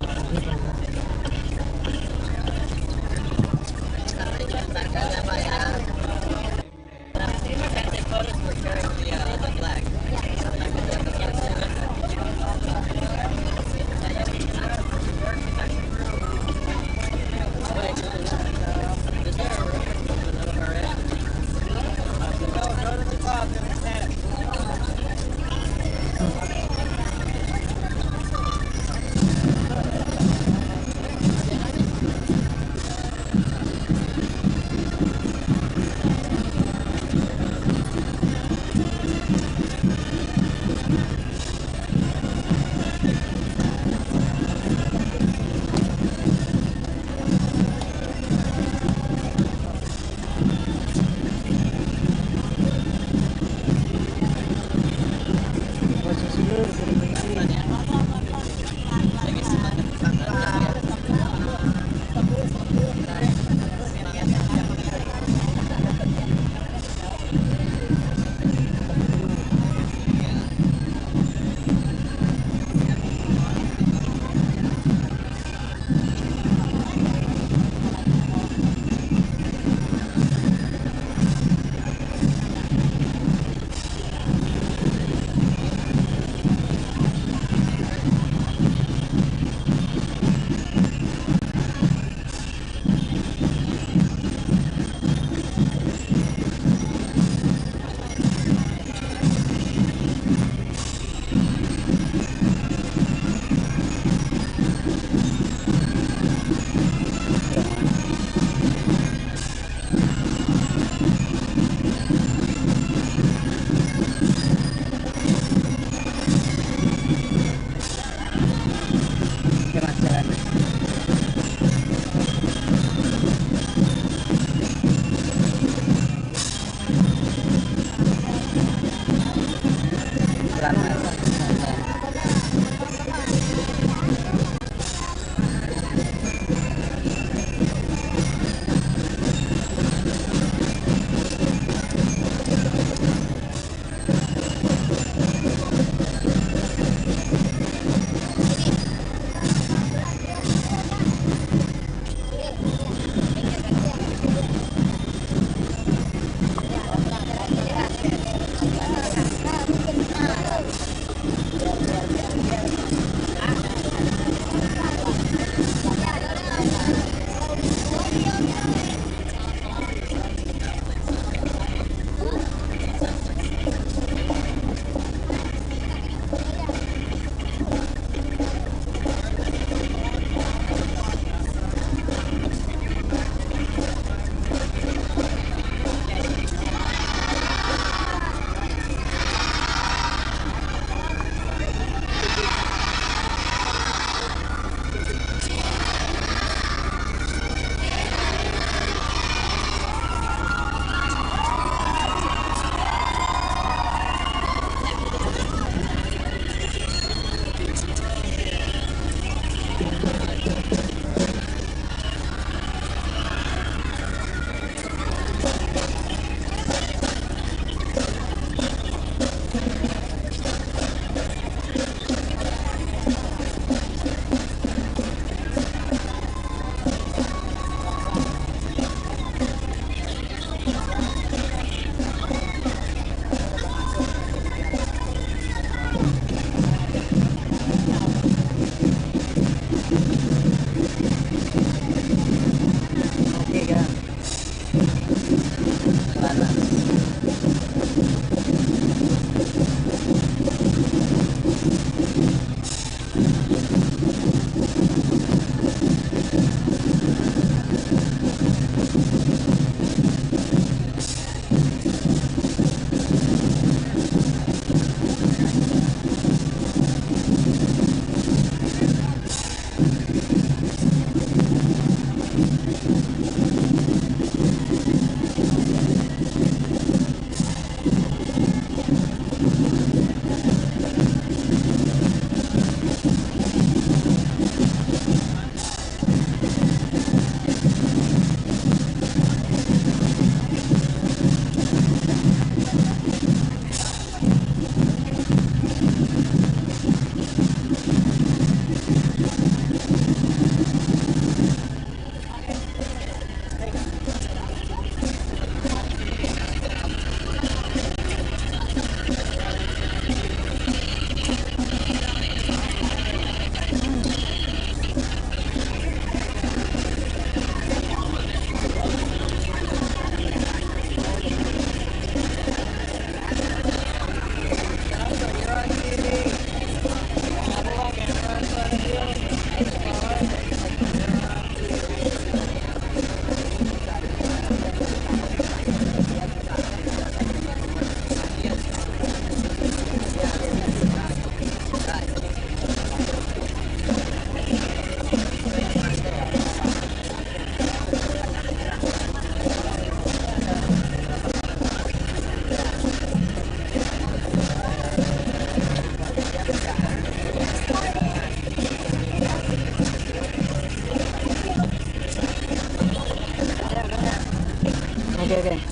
Oke.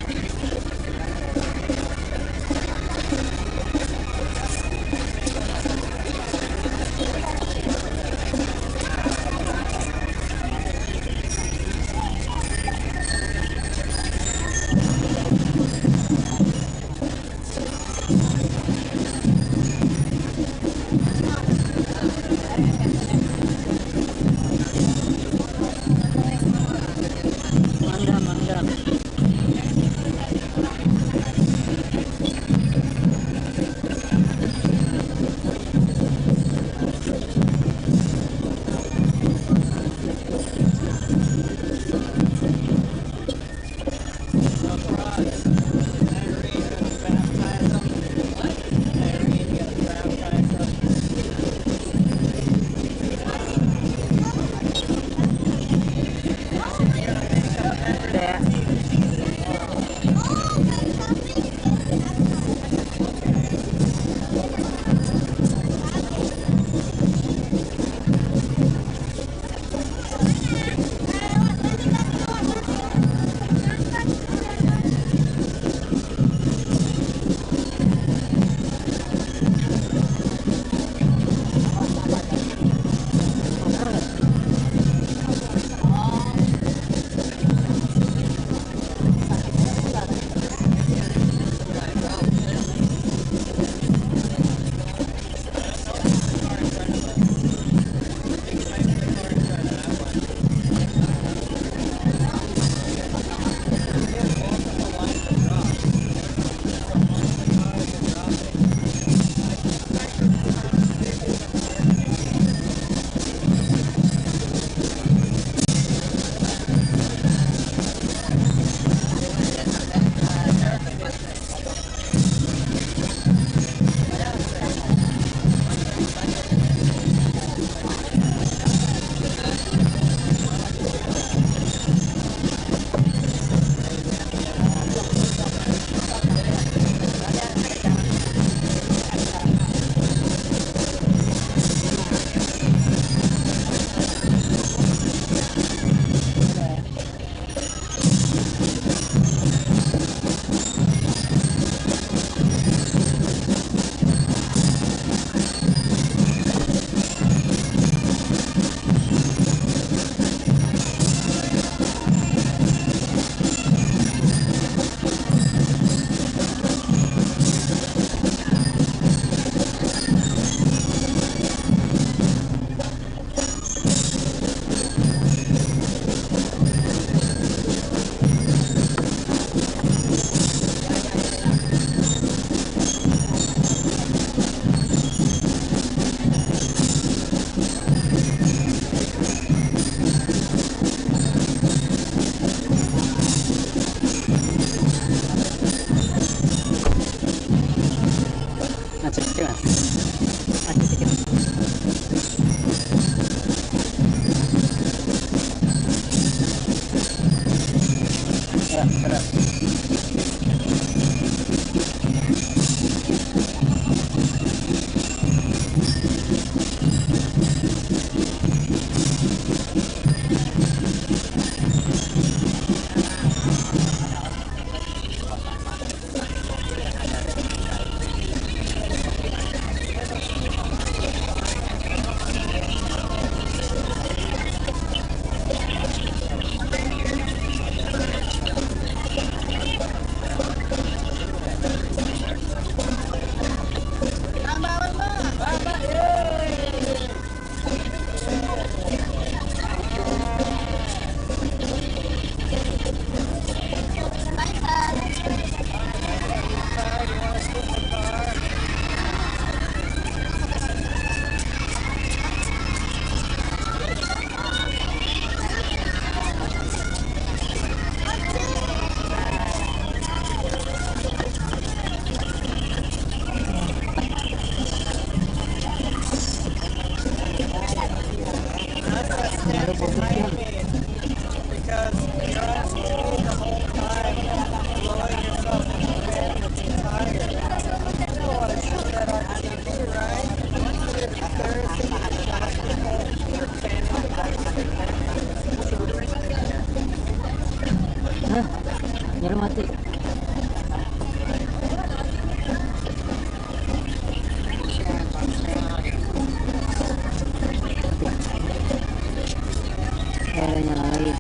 Coba nyalain.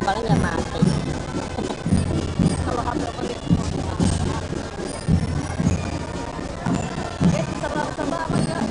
Paling nggak mati. Kalau HP apa gitu? Sama apa enggak?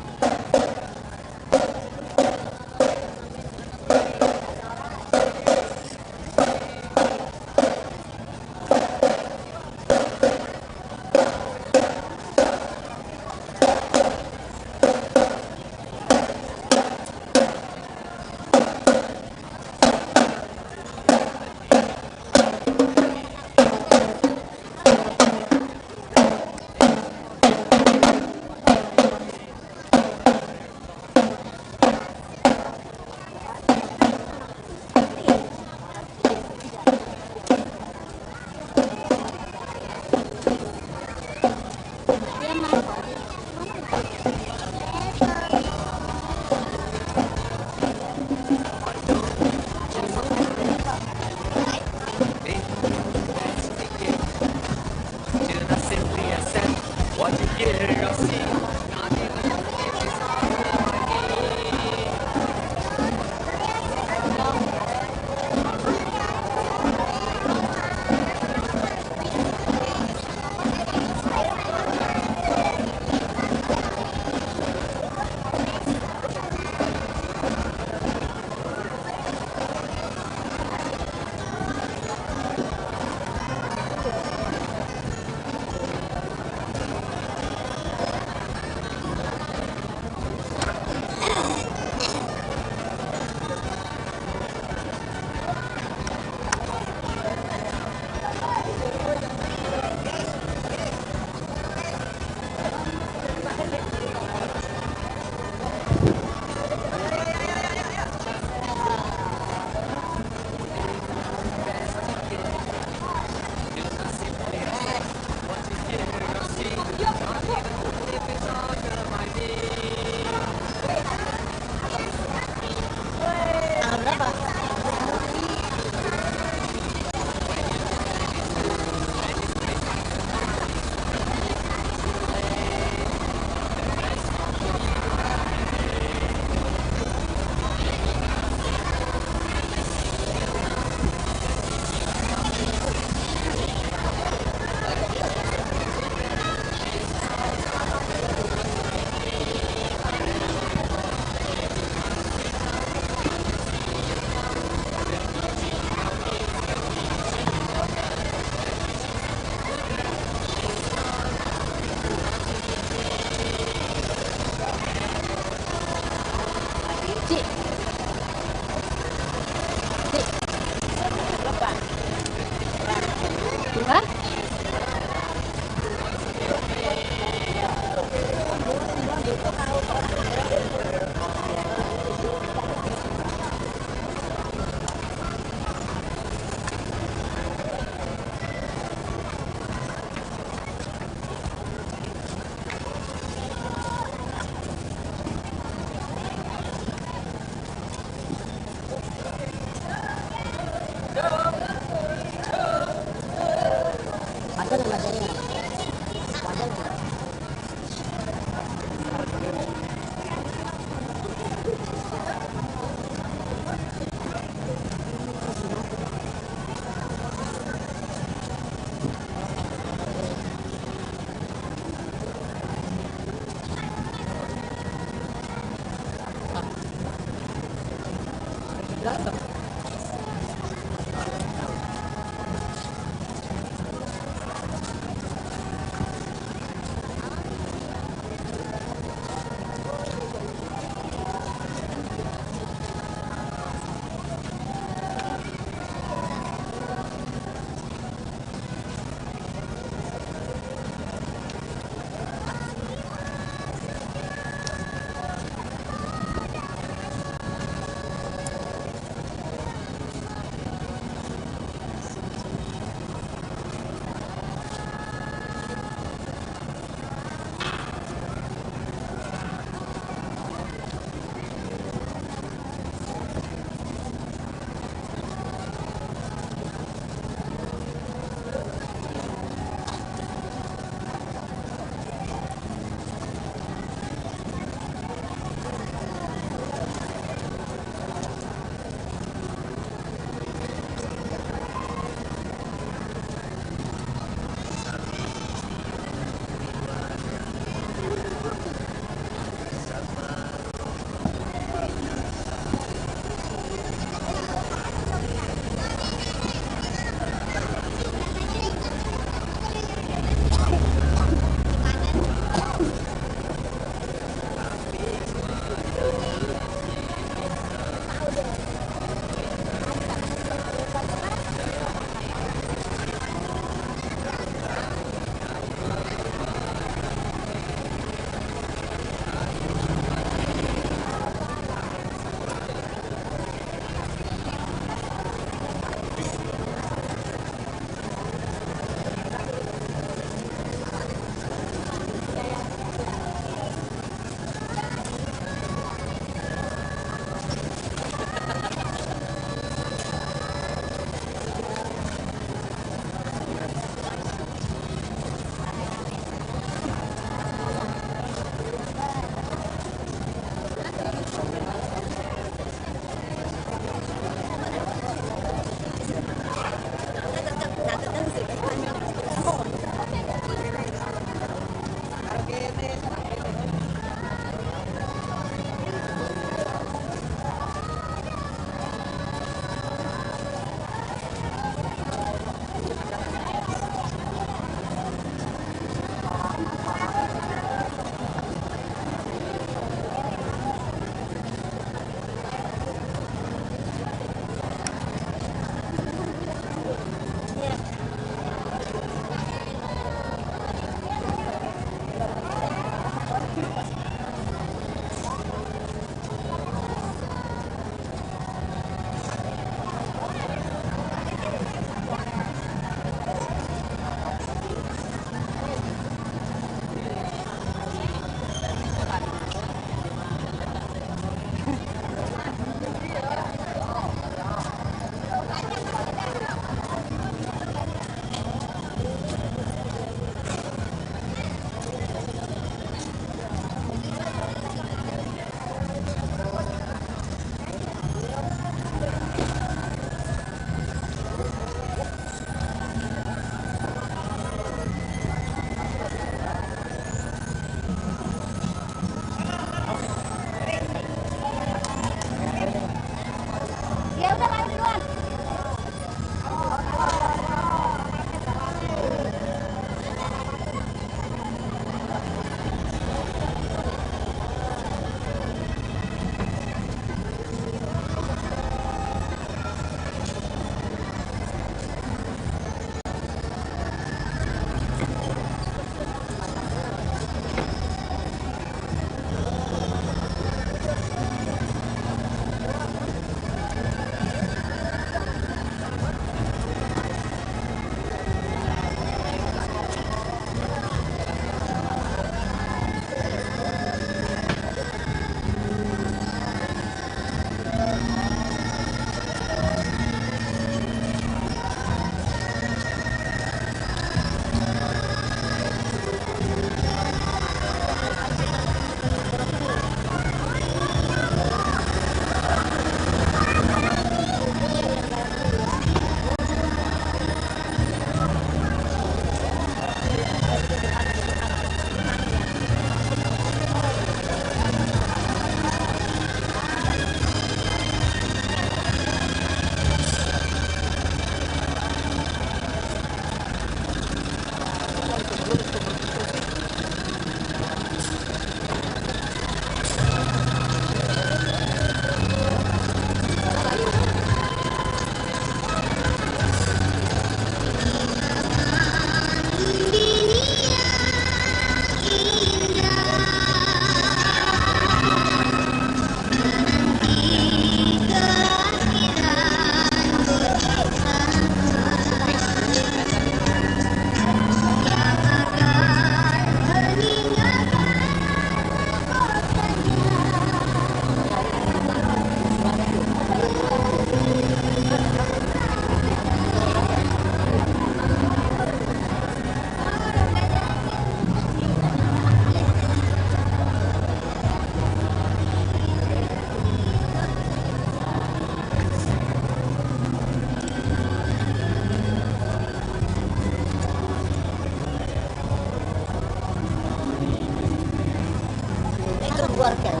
keluarga.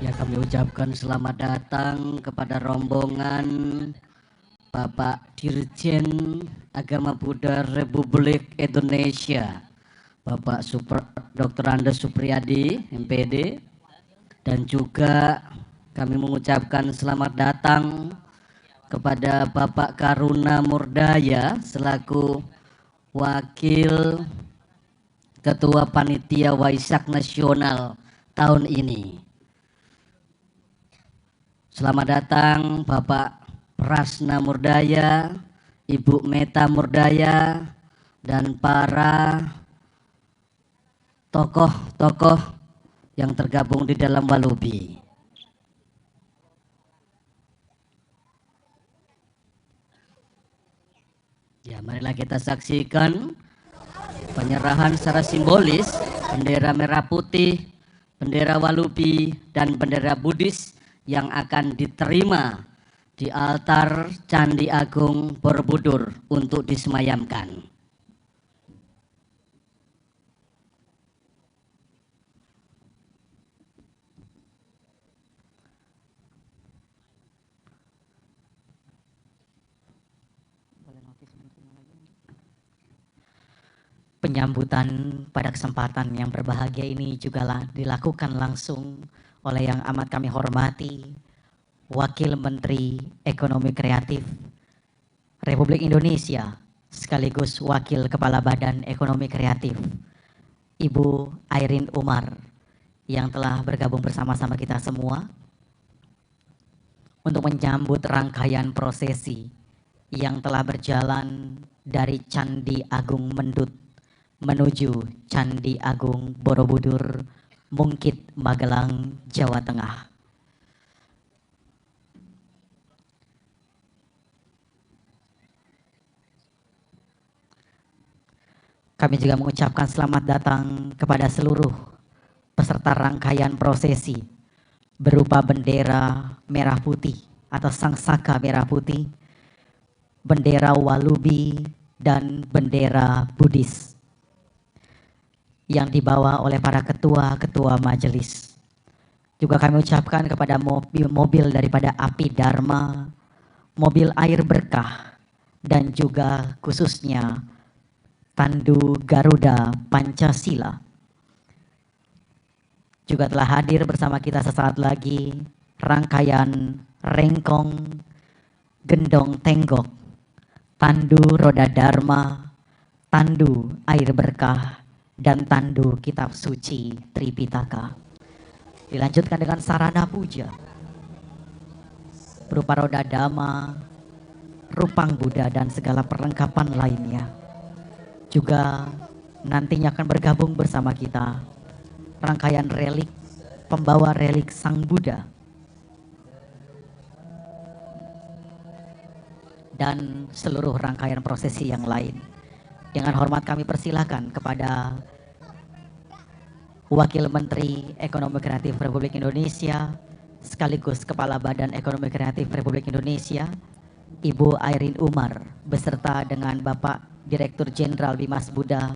Ya, kami ucapkan selamat datang kepada rombongan Bapak Dirjen Agama Buddha Republik Indonesia, Bapak Dr. Andes Supriyadi, MPD, dan juga kami mengucapkan selamat datang kepada Bapak Karuna Murdaya selaku Wakil Ketua Panitia Waisak Nasional tahun ini. Selamat datang Bapak Prasna Murdaya, Ibu Meta Murdaya, dan para tokoh-tokoh yang tergabung di dalam Walubi. Ya, marilah kita saksikan penyerahan secara simbolis bendera merah putih, bendera Walubi, dan bendera Buddhis yang akan diterima di altar Candi Agung Borobudur untuk disemayamkan. Penyambutan pada kesempatan yang berbahagia ini juga dilakukan langsung oleh yang amat kami hormati Wakil Menteri Ekonomi Kreatif Republik Indonesia sekaligus Wakil Kepala Badan Ekonomi Kreatif Ibu Airin Umar yang telah bergabung bersama-sama kita semua untuk menyambut rangkaian prosesi yang telah berjalan dari Candi Agung Mendut menuju Candi Agung Borobudur, Mungkit, Magelang, Jawa Tengah. Kami juga mengucapkan selamat datang kepada seluruh peserta rangkaian prosesi berupa bendera merah putih atau sangsaka merah putih, bendera Walubi, dan bendera Buddhis yang dibawa oleh para ketua-ketua majelis. Juga kami ucapkan kepada mobil-mobil daripada Api Dharma, mobil air berkah, dan juga khususnya Tandu Garuda Pancasila. Juga telah hadir bersama kita sesaat lagi rangkaian Rengkong, Gendong Tenggok, Tandu Roda Dharma, Tandu Air Berkah, dan Tandu Kitab Suci Tripitaka. Dilanjutkan dengan sarana puja berupa roda dhamma, rupang Buddha, dan segala perlengkapan lainnya. Juga nantinya akan bergabung bersama kita rangkaian relik, pembawa relik Sang Buddha, dan seluruh rangkaian prosesi yang lain. Dengan hormat kami persilakan kepada Wakil Menteri Ekonomi Kreatif Republik Indonesia sekaligus Kepala Badan Ekonomi Kreatif Republik Indonesia, Ibu Airin Umar, beserta dengan Bapak Direktur Jenderal Bimas Buddha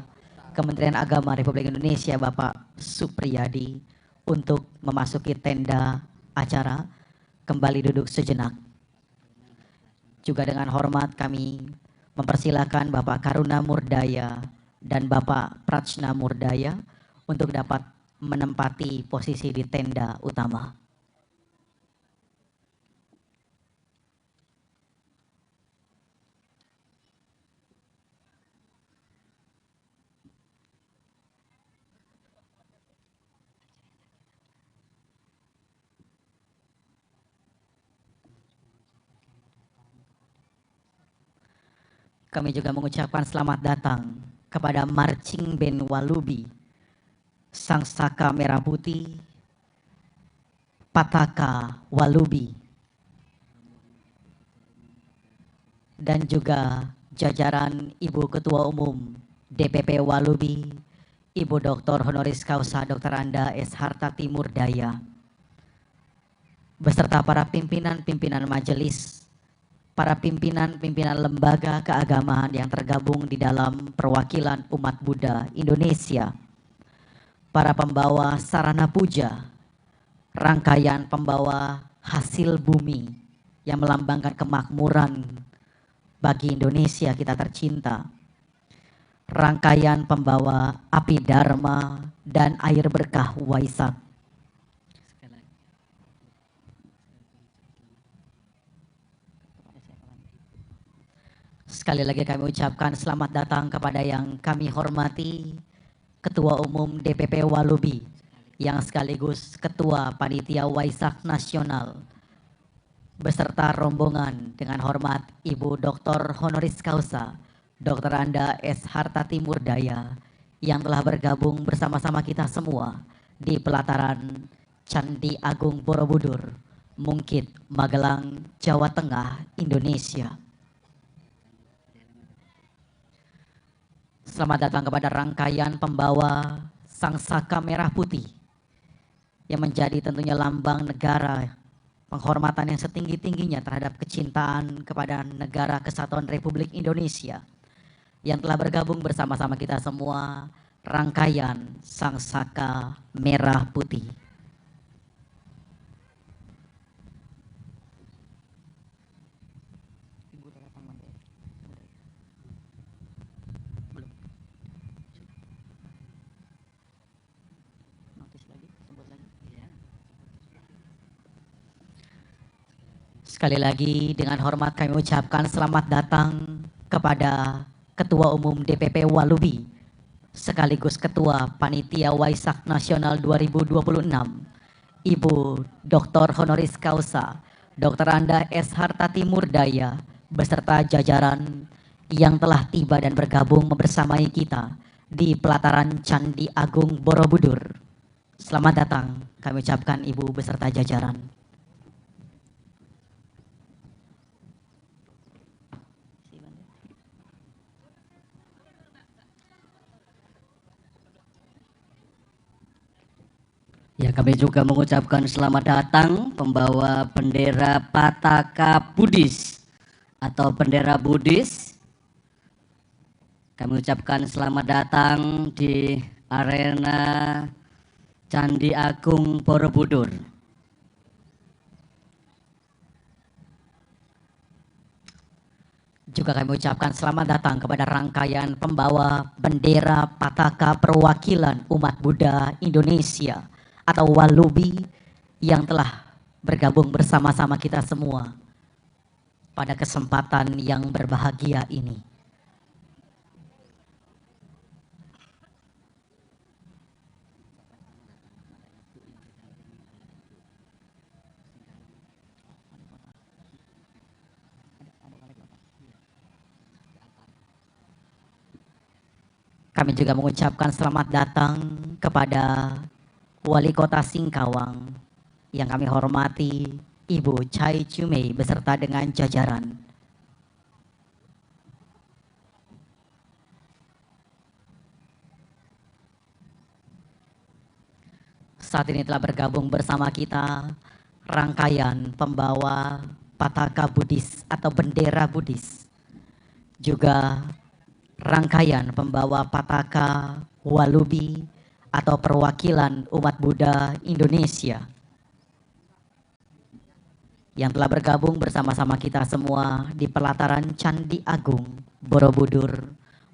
Kementerian Agama Republik Indonesia, Bapak Supriyadi, untuk memasuki tenda acara. Kembali duduk sejenak. Juga dengan hormat kami mempersilakan Bapak Karuna Murdaya dan Bapak Prachna Murdaya untuk dapat menempati posisi di tenda utama. Kami juga mengucapkan selamat datang kepada Marching Band Walubi, Sangsaka Merah Putih, Pataka Walubi, dan juga jajaran Ibu Ketua Umum DPP Walubi, Ibu Dr. Honoris Causa Dr. Anda S. Hartati Murdaya, beserta para pimpinan-pimpinan majelis, para pimpinan-pimpinan lembaga keagamaan yang tergabung di dalam perwakilan umat Buddha Indonesia, para pembawa sarana puja, rangkaian pembawa hasil bumi yang melambangkan kemakmuran bagi Indonesia kita tercinta, rangkaian pembawa api Dharma dan air berkah Waisak. Sekali lagi kami ucapkan selamat datang kepada yang kami hormati Ketua Umum DPP Walubi yang sekaligus Ketua Panitia Waisak Nasional beserta rombongan, dengan hormat Ibu Dr. Honoris Causa Dr. Anda S. Hartati Murdaya yang telah bergabung bersama-sama kita semua di pelataran Candi Agung Borobudur, Mungkit, Magelang, Jawa Tengah, Indonesia. Selamat datang kepada rangkaian pembawa Sangsaka Merah Putih yang menjadi tentunya lambang negara, penghormatan yang setinggi-tingginya terhadap kecintaan kepada negara kesatuan Republik Indonesia yang telah bergabung bersama-sama kita semua, rangkaian Sangsaka Merah Putih. Sekali lagi dengan hormat kami ucapkan selamat datang kepada Ketua Umum DPP Walubi sekaligus Ketua Panitia Waisak Nasional 2026, Ibu Dr. Honoris Causa Dr. Anda S. Hartati Murdaya beserta jajaran yang telah tiba dan bergabung membersamai kita di pelataran Candi Agung Borobudur. Selamat datang kami ucapkan Ibu beserta jajaran. Ya, kami juga mengucapkan selamat datang pembawa bendera Pataka Buddhis atau bendera Buddhis. Kami ucapkan selamat datang di arena Candi Agung Borobudur. Juga kami ucapkan selamat datang kepada rangkaian pembawa bendera Pataka Perwakilan Umat Buddha Indonesia atau Walubi yang telah bergabung bersama-sama kita semua pada kesempatan yang berbahagia ini. Kami juga mengucapkan selamat datang kepada Wali Kota Singkawang yang kami hormati, Ibu Chai Chumei beserta dengan jajaran. Saat ini telah bergabung bersama kita rangkaian pembawa Pataka Buddhis atau bendera Buddhis. Juga rangkaian pembawa Pataka Walubi atau perwakilan umat Buddha Indonesia yang telah bergabung bersama-sama kita semua di pelataran Candi Agung Borobudur,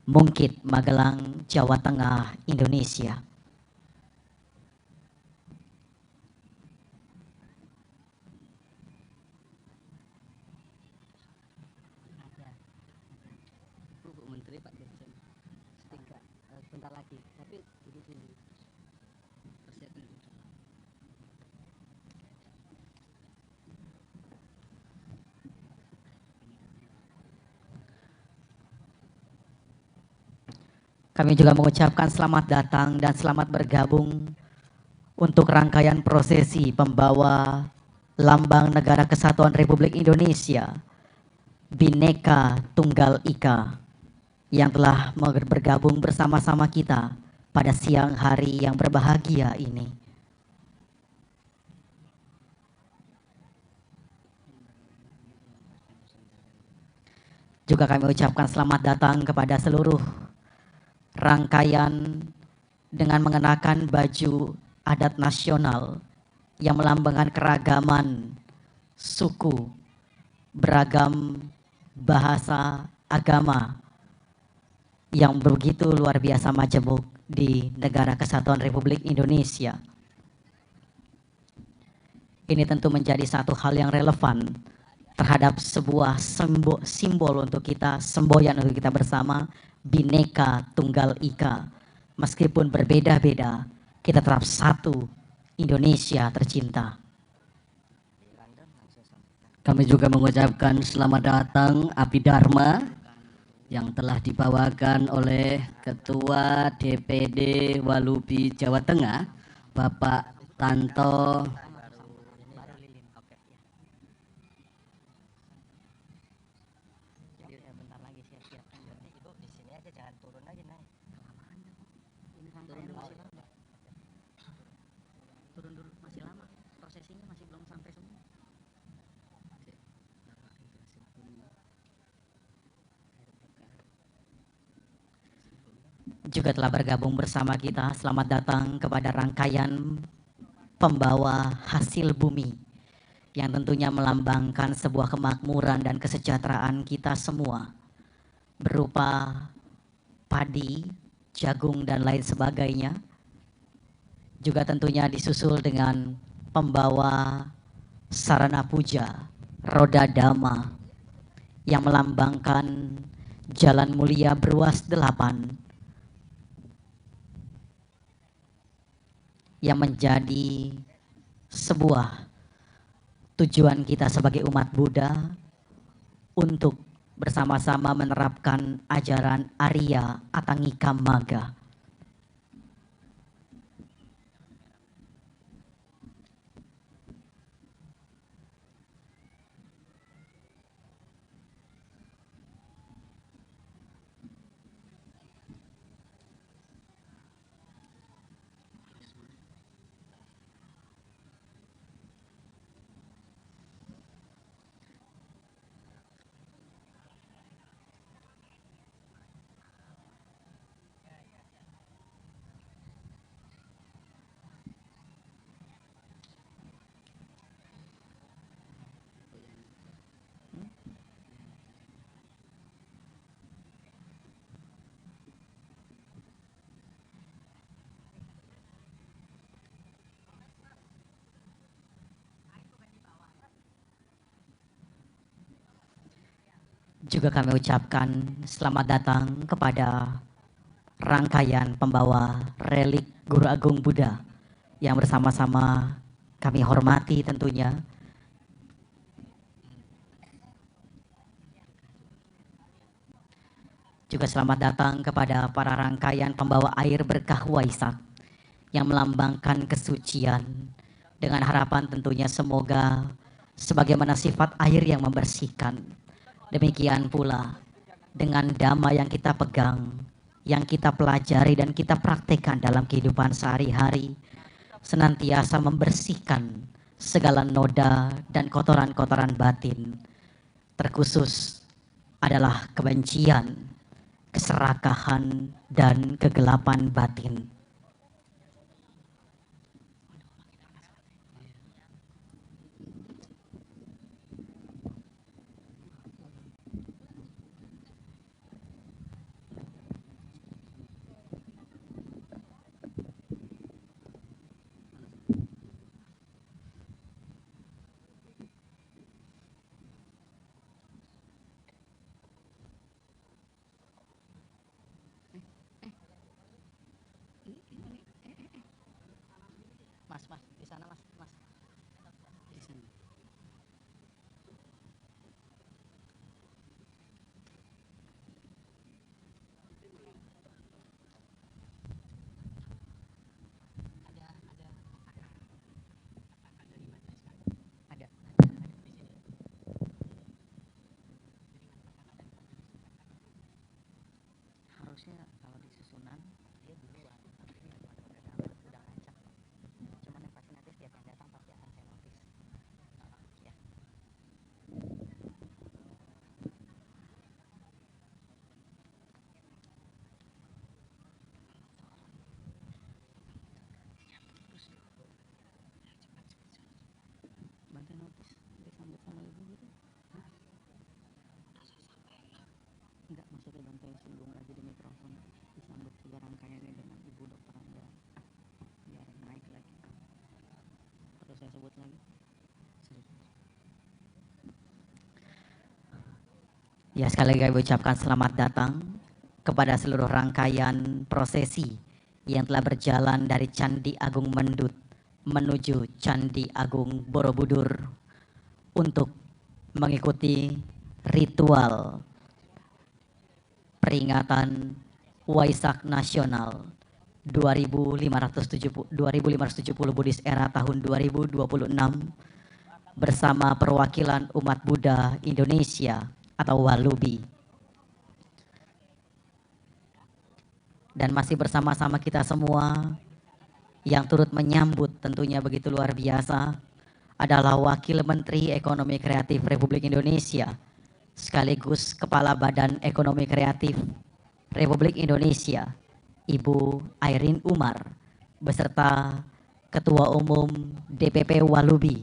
Mungkit, Magelang, Jawa Tengah, Indonesia. Kami juga mengucapkan selamat datang dan selamat bergabung untuk rangkaian prosesi pembawa Lambang Negara Kesatuan Republik Indonesia Bhinneka Tunggal Ika yang telah bergabung bersama-sama kita pada siang hari yang berbahagia ini. Juga kami ucapkan selamat datang kepada seluruh rangkaian dengan mengenakan baju adat nasional yang melambangkan keragaman suku, beragam bahasa, agama yang begitu luar biasa majemuk di Negara Kesatuan Republik Indonesia. Ini tentu menjadi satu hal yang relevan terhadap sebuah simbol untuk kita, semboyan untuk kita bersama, Bhinneka Tunggal Ika. Meskipun berbeda-beda, kita tetap satu, Indonesia tercinta. Kami juga mengucapkan selamat datang Abhidharma yang telah dibawakan oleh Ketua DPD Walubi Jawa Tengah, Bapak Tanto juga telah bergabung bersama kita. Selamat datang kepada rangkaian pembawa hasil bumi yang tentunya melambangkan sebuah kemakmuran dan kesejahteraan kita semua berupa padi, jagung dan lain sebagainya. Juga tentunya disusul dengan pembawa sarana puja, roda dhamma yang melambangkan jalan mulia beruas 8 yang menjadi sebuah tujuan kita sebagai umat Buddha untuk bersama-sama menerapkan ajaran Arya Atangika Magga. Juga kami ucapkan selamat datang kepada rangkaian pembawa relik Guru Agung Buddha yang bersama-sama kami hormati tentunya. Juga selamat datang kepada para rangkaian pembawa air berkah Waisak yang melambangkan kesucian, dengan harapan tentunya semoga sebagaimana sifat air yang membersihkan, demikian pula dengan dhamma yang kita pegang, yang kita pelajari dan kita praktekkan dalam kehidupan sehari-hari, senantiasa membersihkan segala noda dan kotoran-kotoran batin, terkhusus adalah kebencian, keserakahan, dan kegelapan batin. Mas, di sana mas. Di sini. Harusnya kalau di susunan dia duluan, tapi ini udah ngacak. Cuman yang pasti nanti setiap yang datang pasti akan saya notice. Ya. Bantu notice, disambut sama ibu gitu. Enggak, maksudnya bantuin singgung lagi di mikrofon, disambut tiga rangkaiannya dengan ibu dokter Anda, biar naik lagi. Perlu saya sebut lagi? Ya, sekali lagi kami ucapkan selamat datang kepada seluruh rangkaian prosesi yang telah berjalan dari Candi Agung Mendut menuju Candi Agung Borobudur untuk mengikuti ritual peringatan Waisak Nasional 2570 Buddhist Era tahun 2026 bersama perwakilan umat Buddha Indonesia atau Walubi. Dan masih bersama-sama kita semua yang turut menyambut tentunya begitu luar biasa adalah Wakil Menteri Ekonomi Kreatif Republik Indonesia sekaligus Kepala Badan Ekonomi Kreatif Republik Indonesia, Ibu Airin Umar, beserta Ketua Umum DPP Walubi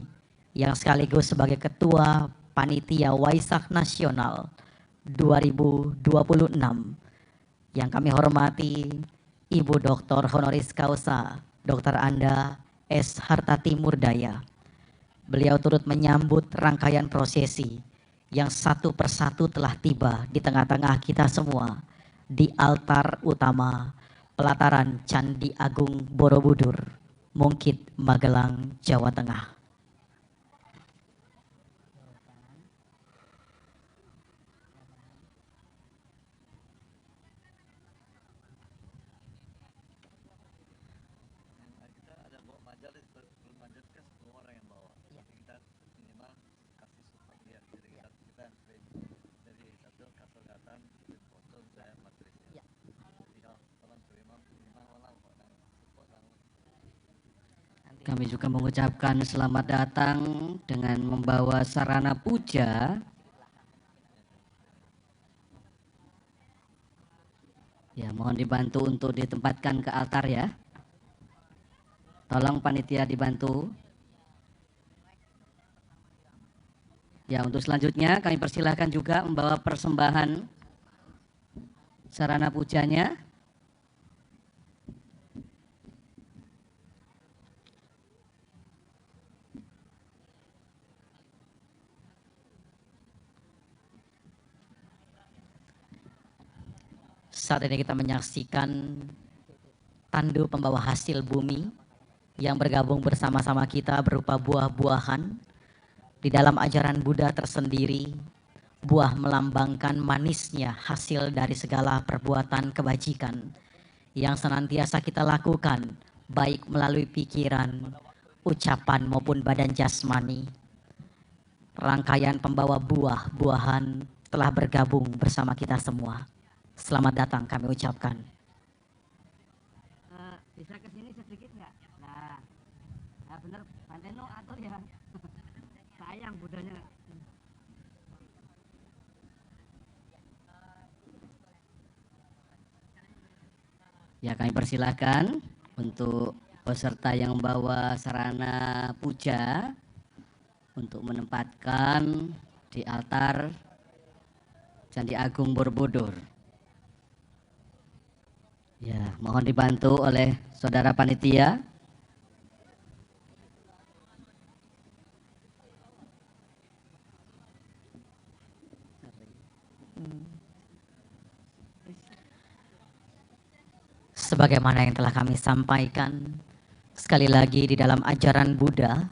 yang sekaligus sebagai Ketua Panitia Waisak Nasional 2026 yang kami hormati Ibu Dr. Honoris Causa Dr. Anda S. Hartati Murdaya. Beliau turut menyambut rangkaian prosesi yang satu persatu telah tiba di tengah-tengah kita semua di altar utama pelataran Candi Agung Borobudur, Mungkit, Magelang, Jawa Tengah. Kami juga mengucapkan selamat datang dengan membawa sarana puja. Ya, mohon dibantu untuk ditempatkan ke altar ya. Tolong panitia dibantu. Ya, untuk selanjutnya kami persilahkan juga membawa persembahan sarana pujanya. Saat ini kita menyaksikan tandu pembawa hasil bumi yang bergabung bersama-sama kita berupa buah-buahan. Di dalam ajaran Buddha tersendiri, buah melambangkan manisnya hasil dari segala perbuatan kebajikan yang senantiasa kita lakukan, baik melalui pikiran, ucapan maupun badan jasmani. Rangkaian pembawa buah-buahan telah bergabung bersama kita semua. Selamat datang kami ucapkan. Bisa ke sini sedikit nggak? Nah bener, Panteno atur ya. Sayang Budanya. Ya, kami persilahkan untuk peserta yang membawa sarana puja untuk menempatkan di altar Candi Agung Borobudur. Ya, mohon dibantu oleh saudara panitia. Sebagaimana yang telah kami sampaikan, sekali lagi di dalam ajaran Buddha,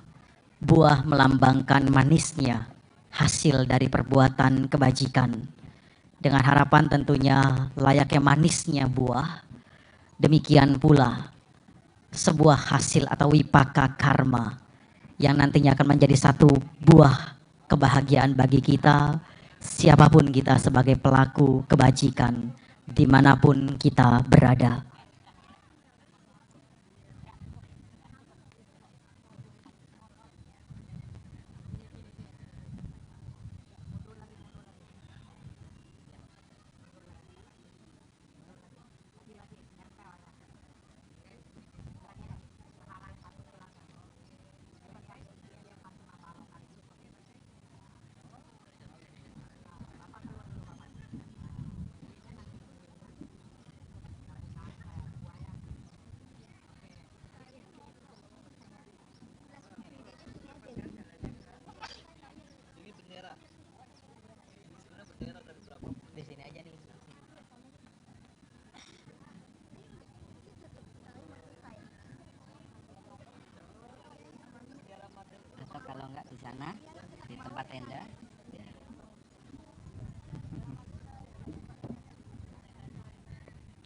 buah melambangkan manisnya hasil dari perbuatan kebajikan. Dengan harapan tentunya layaknya manisnya buah, demikian pula sebuah hasil atau wipaka karma yang nantinya akan menjadi satu buah kebahagiaan bagi kita, siapapun kita sebagai pelaku kebajikan, dimanapun kita berada. Kalau enggak di sana, di tempat tenda.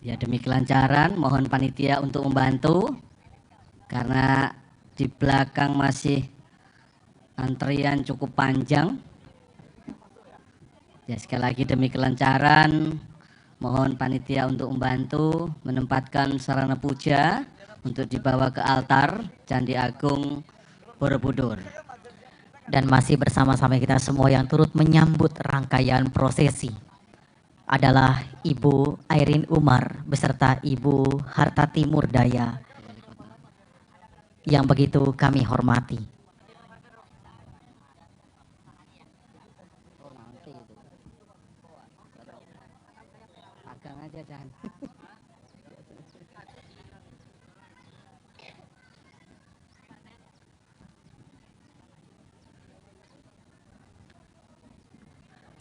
Ya, demi kelancaran mohon panitia untuk membantu karena di belakang masih antrian cukup panjang. Ya, sekali lagi demi kelancaran mohon panitia untuk membantu menempatkan sarana puja untuk dibawa ke altar Candi Agung Borobudur. Dan masih bersama-sama kita semua yang turut menyambut rangkaian prosesi adalah Ibu Airin Umar beserta Ibu Hartati Murdaya yang begitu kami hormati. Pegang aja jangan.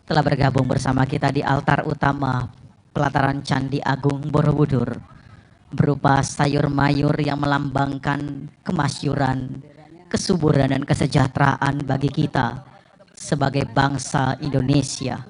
Telah bergabung bersama kita di altar utama pelataran Candi Agung Borobudur berupa sayur mayur yang melambangkan kemasyuran, kesuburan dan kesejahteraan bagi kita sebagai bangsa Indonesia.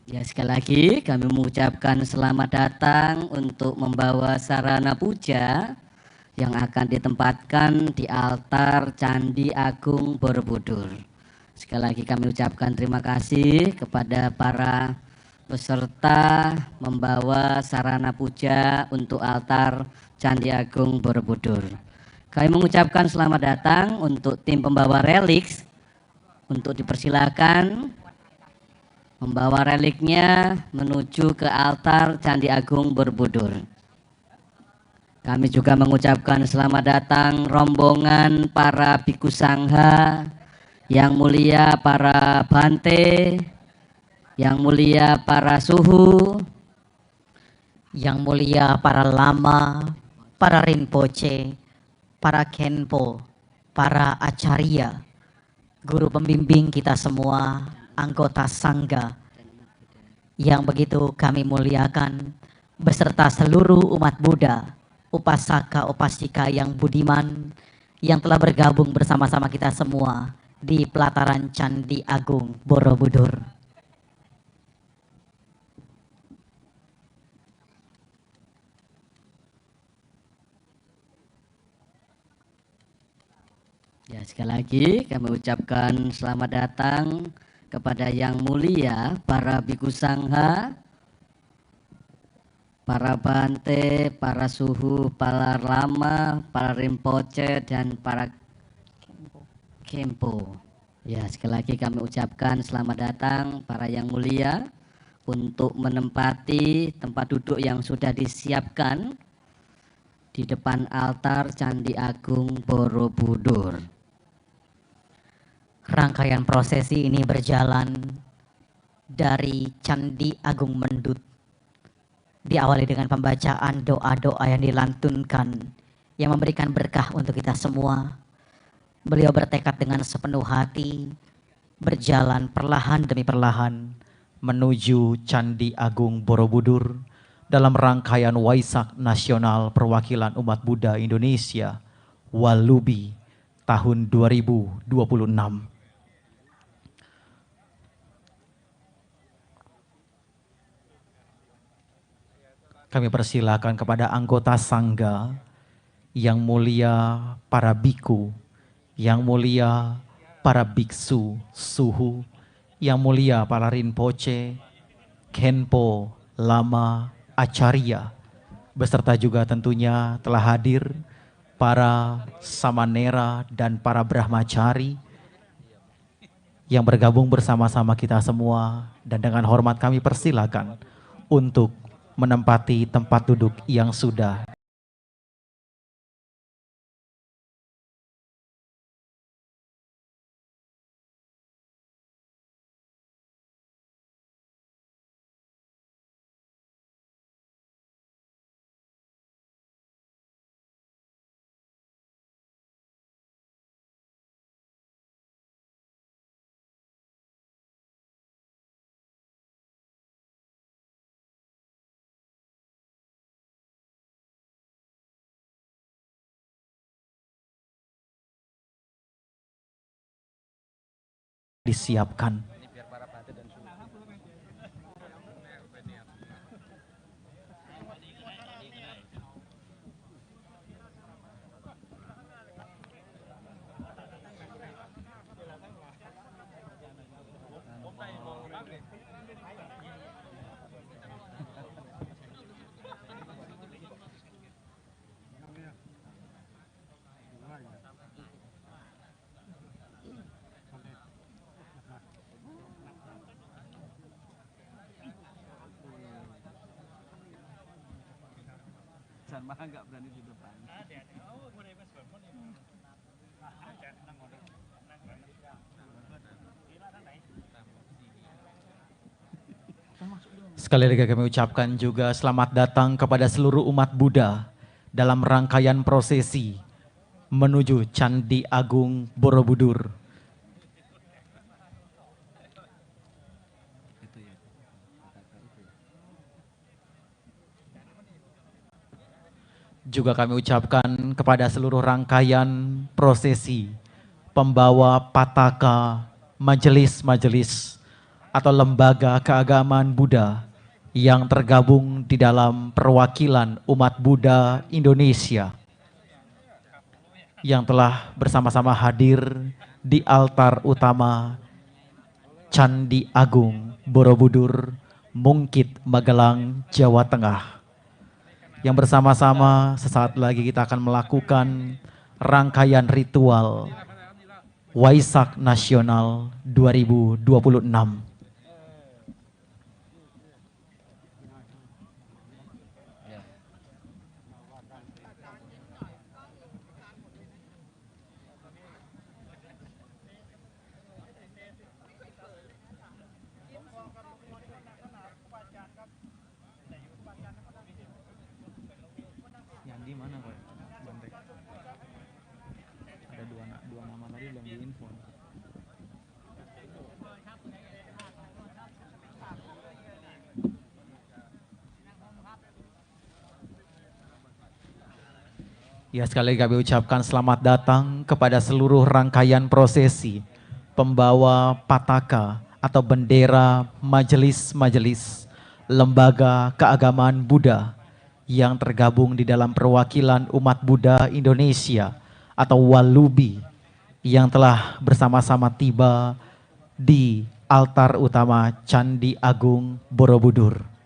Ya, sekali lagi kami mengucapkan selamat datang untuk membawa sarana puja yang akan ditempatkan di altar Candi Agung Borobudur. Sekali lagi kami ucapkan terima kasih kepada para peserta membawa sarana puja untuk altar Candi Agung Borobudur. Kami mengucapkan selamat datang untuk tim pembawa relik, untuk dipersilakan membawa reliknya menuju ke altar Candi Agung Borobudur. Kami juga mengucapkan selamat datang rombongan para biku sangha, yang mulia para bante, yang mulia para suhu, yang mulia para lama, para rinpoche, para kenpo, para acarya, guru pembimbing kita semua, anggota sangga yang begitu kami muliakan, beserta seluruh umat Buddha, upasaka upasika yang budiman, yang telah bergabung bersama-sama kita semua di pelataran Candi Agung Borobudur. Ya, sekali lagi kami ucapkan selamat datang kepada yang mulia para biku sangha, para bante, para suhu, para lama, para rinpoche, dan para kempo. Ya, sekali lagi kami ucapkan selamat datang para yang mulia untuk menempati tempat duduk yang sudah disiapkan di depan altar Candi Agung Borobudur. Rangkaian prosesi ini berjalan dari Candi Agung Mendut, diawali dengan pembacaan doa-doa yang dilantunkan yang memberikan berkah untuk kita semua. Beliau bertekad dengan sepenuh hati berjalan perlahan demi perlahan menuju Candi Agung Borobudur dalam rangkaian Waisak Nasional Perwakilan Umat Buddha Indonesia Walubi tahun 2026. Kami persilakan kepada anggota sangga, yang mulia para biku, yang mulia para biksu, suhu, yang mulia para rinpoche, kenpo, lama, acarya, beserta juga tentunya telah hadir para samanera dan para brahmacari yang bergabung bersama-sama kita semua, dan dengan hormat kami persilakan untuk menempati tempat duduk yang sudah disiapkan. Mah nggak berani di depan. Sekali lagi kami ucapkan juga selamat datang kepada seluruh umat Buddha dalam rangkaian prosesi menuju Candi Agung Borobudur. Juga kami ucapkan kepada seluruh rangkaian prosesi pembawa pataka majelis-majelis atau lembaga keagamaan Buddha yang tergabung di dalam perwakilan umat Buddha Indonesia yang telah bersama-sama hadir di altar utama Candi Agung Borobudur, Mungkit, Magelang, Jawa Tengah. yang bersama-sama sesaat lagi kita akan melakukan rangkaian ritual Waisak Nasional 2026. Yang di mana Pak? Banteng. Ada dua nama tadi belum diinfo. Ya, sekali lagi kami ucapkan selamat datang kepada seluruh rangkaian prosesi pembawa pataka atau bendera majelis-majelis lembaga keagamaan Buddha yang tergabung di dalam perwakilan umat Buddha Indonesia atau Walubi yang telah bersama-sama tiba di altar utama Candi Agung Borobudur.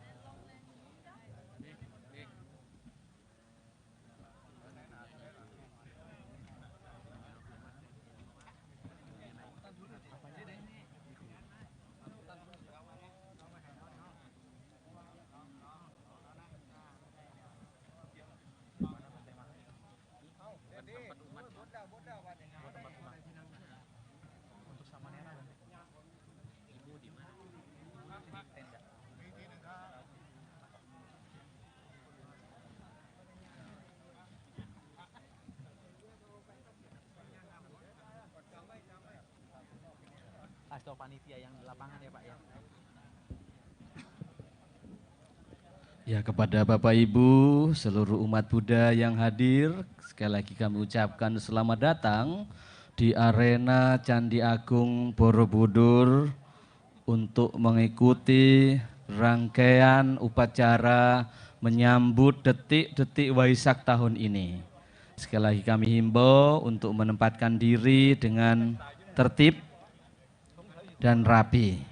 Atau panitia yang di lapangan ya Pak ya. Ya, kepada Bapak Ibu, seluruh umat Buddha yang hadir, sekali lagi kami ucapkan selamat datang di arena Candi Agung Borobudur untuk mengikuti rangkaian upacara menyambut detik-detik Waisak tahun ini. Sekali lagi kami himbau untuk menempatkan diri dengan tertib dan rapi.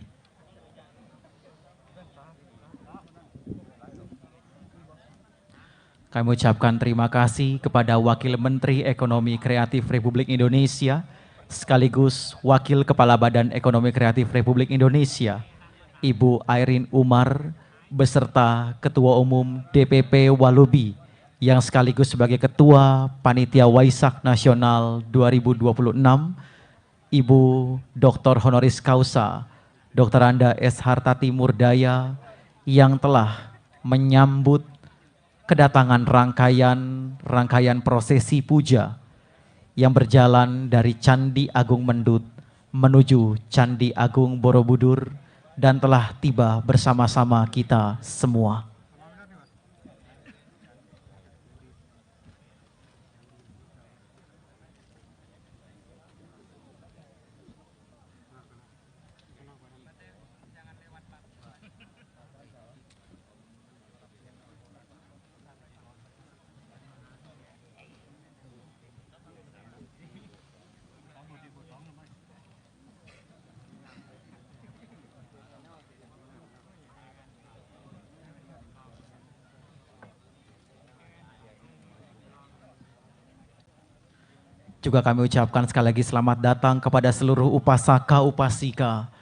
Kami ucapkan terima kasih kepada Wakil Menteri Ekonomi Kreatif Republik Indonesia, sekaligus Wakil Kepala Badan Ekonomi Kreatif Republik Indonesia, Ibu Airin Umar, beserta Ketua Umum DPP Walubi, yang sekaligus sebagai Ketua Panitia Waisak Nasional 2026, Ibu Dr. Honoris Causa, Dr. Anda S. Hartati Murdaya, yang telah menyambut kedatangan rangkaian prosesi puja yang berjalan dari Candi Agung Mendut menuju Candi Agung Borobudur dan telah tiba bersama-sama kita semua. Juga kami ucapkan sekali lagi selamat datang kepada seluruh upasaka upasika,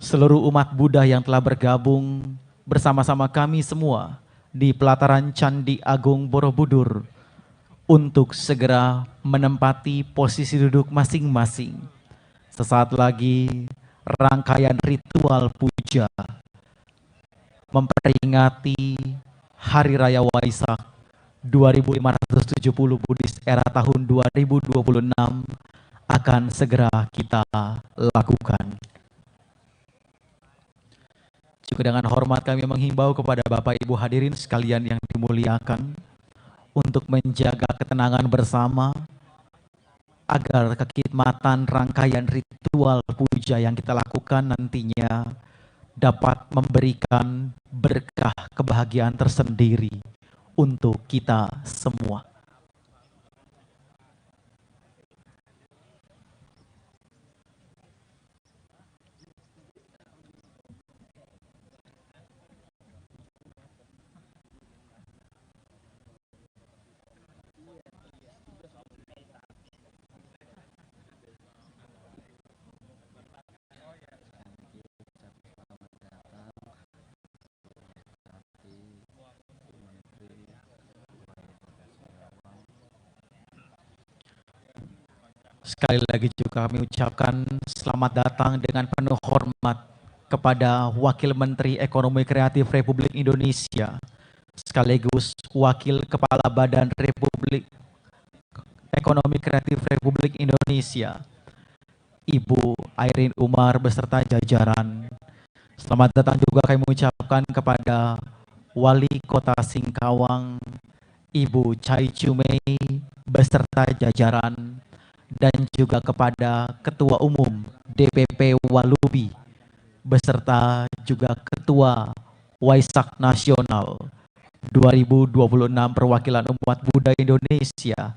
seluruh umat Buddha yang telah bergabung bersama-sama kami semua di pelataran Candi Agung Borobudur untuk segera menempati posisi duduk masing-masing. Sesaat lagi rangkaian ritual puja memperingati Hari Raya Waisak 2570 Buddhis era tahun 2026 akan segera kita lakukan. Juga dengan hormat kami menghimbau kepada Bapak Ibu hadirin sekalian yang dimuliakan untuk menjaga ketenangan bersama agar kekhidmatan rangkaian ritual puja yang kita lakukan nantinya dapat memberikan berkah kebahagiaan tersendiri untuk kita semua. Sekali lagi juga kami ucapkan selamat datang dengan penuh hormat kepada Wakil Menteri Ekonomi Kreatif Republik Indonesia, sekaligus Wakil Kepala Badan Republik Ekonomi Kreatif Republik Indonesia, Ibu Airin Umar beserta jajaran. Selamat datang juga kami mengucapkan kepada Wali Kota Singkawang, Ibu Chai Chumei beserta jajaran, dan juga kepada Ketua Umum DPP Walubi beserta juga Ketua Waisak Nasional 2026 Perwakilan Umat Buddha Indonesia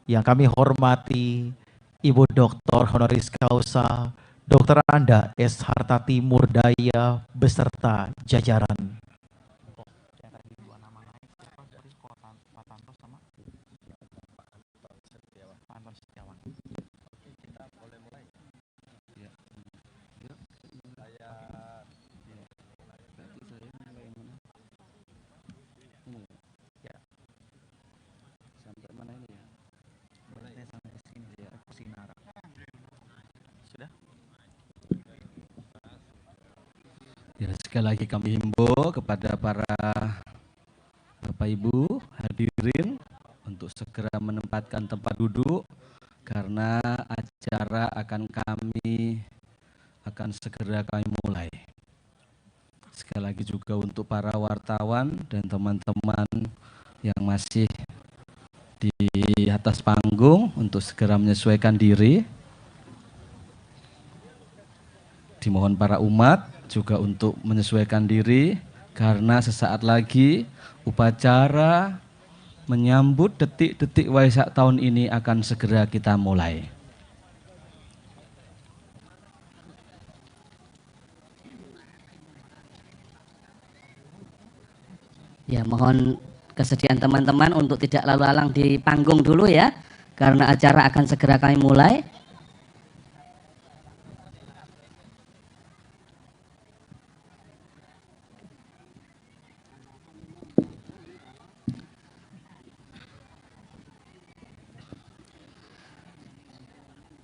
yang kami hormati Ibu Dr. Honoris Causa Dr. Anda S. Hartati Murdaya beserta jajaran. Ya, sekali lagi kami himbau kepada para Bapak Ibu hadirin untuk segera menempatkan tempat duduk karena acara akan segera kami mulai. Sekali lagi juga untuk para wartawan dan teman-teman yang masih di atas panggung untuk segera menyesuaikan diri. Dimohon para umat juga untuk menyesuaikan diri karena sesaat lagi upacara menyambut detik-detik Waisak tahun ini akan segera kita mulai. Ya, mohon kesediaan teman-teman untuk tidak lalu lalang di panggung dulu ya, karena acara akan segera kami mulai.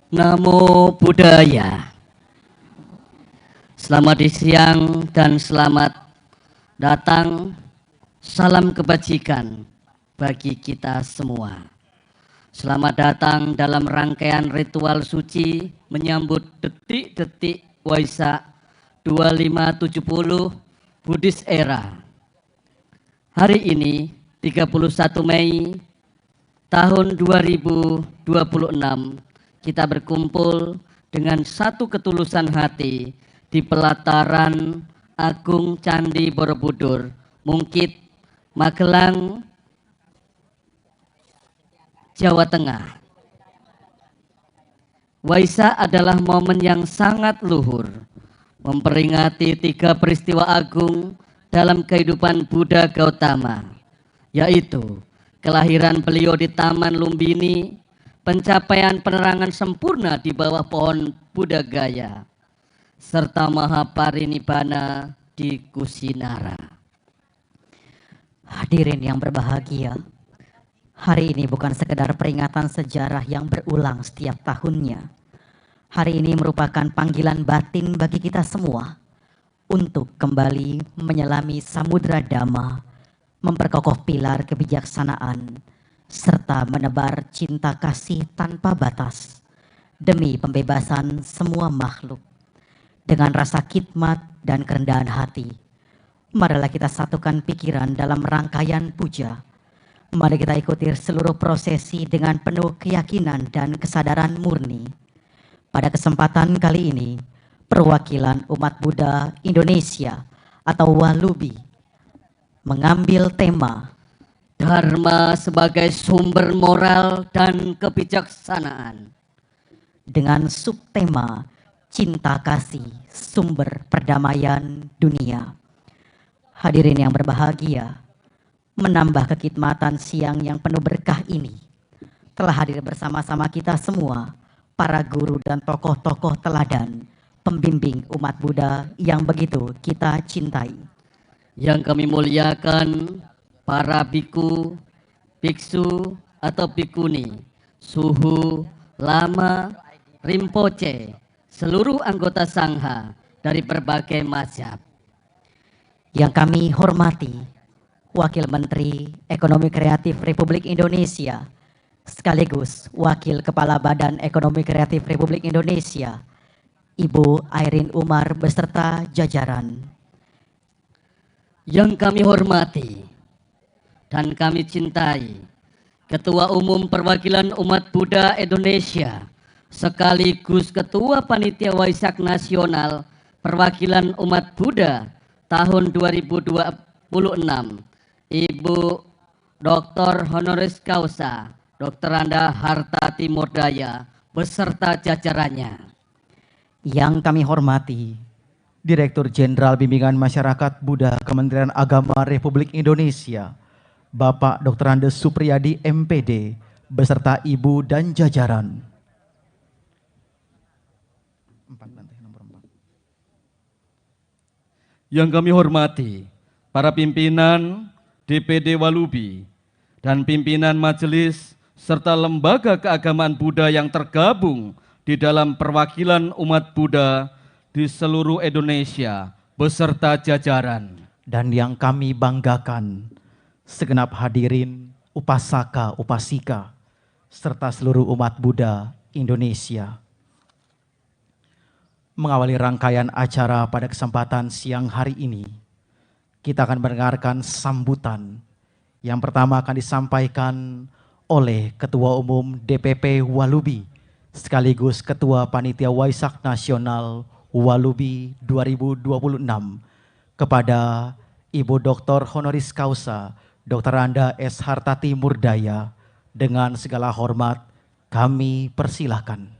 Namo Buddhaya. Selamat siang dan selamat datang. Salam kebajikan bagi kita semua. Selamat datang dalam rangkaian ritual suci menyambut detik-detik Waisak 2570 Buddhist Era. Hari ini 31 Mei tahun 2026 kita berkumpul dengan satu ketulusan hati di pelataran Agung Candi Borobudur, Mungkit, Magelang, Jawa Tengah. Waisak adalah momen yang sangat luhur, memperingati 3 peristiwa agung dalam kehidupan Buddha Gautama, yaitu kelahiran beliau di Taman Lumbini, pencapaian penerangan sempurna di bawah pohon Buddha Gaya, serta Mahaparinibbana di Kusinara. Hadirin yang berbahagia, hari ini bukan sekedar peringatan sejarah yang berulang setiap tahunnya. Hari ini merupakan panggilan batin bagi kita semua untuk kembali menyelami samudra dhamma, memperkokoh pilar kebijaksanaan, serta menebar cinta kasih tanpa batas demi pembebasan semua makhluk. Dengan rasa khidmat dan kerendahan hati, marilah kita satukan pikiran dalam rangkaian puja. Mari kita ikuti seluruh prosesi dengan penuh keyakinan dan kesadaran murni. Pada kesempatan kali ini, perwakilan umat Buddha Indonesia atau Walubi mengambil tema Dharma sebagai sumber moral dan kebijaksanaan dengan subtema cinta kasih sumber perdamaian dunia. Hadirin yang berbahagia, menambah kekhidmatan siang yang penuh berkah ini, telah hadir bersama-sama kita semua, para guru dan tokoh-tokoh teladan, pembimbing umat Buddha yang begitu kita cintai. Yang kami muliakan, para biku, biksu atau bikuni, suhu, Lama, Rinpoche, seluruh anggota Sangha dari berbagai mazhab. Yang kami hormati Wakil Menteri Ekonomi Kreatif Republik Indonesia sekaligus Wakil Kepala Badan Ekonomi Kreatif Republik Indonesia, Ibu Airin Umar beserta jajaran. Yang kami hormati dan kami cintai Ketua Umum Perwakilan Umat Buddha Indonesia sekaligus Ketua Panitia Waisak Nasional Perwakilan Umat Buddha tahun 2026, Ibu Dr. Honoris Causa Dr. Anda Harta Timurdaya beserta jajarannya. Yang kami hormati Direktur Jenderal Bimbingan Masyarakat Buddha Kementerian Agama Republik Indonesia, Bapak Dr. Andes Supriyadi MPD beserta Ibu dan jajaran. Yang kami hormati para pimpinan DPD Walubi dan pimpinan majelis serta lembaga keagamaan Buddha yang tergabung di dalam perwakilan umat Buddha di seluruh Indonesia beserta jajaran. Dan yang kami banggakan, segenap hadirin upasaka, upasika, serta seluruh umat Buddha Indonesia. Mengawali rangkaian acara pada kesempatan siang hari ini, kita akan mendengarkan sambutan. Yang pertama akan disampaikan oleh Ketua Umum DPP Walubi, sekaligus Ketua Panitia Waisak Nasional Walubi 2026, kepada Ibu Dr. Honoris Causa Dr. Anda S. Harta Timurdaya. Dengan segala hormat kami persilahkan.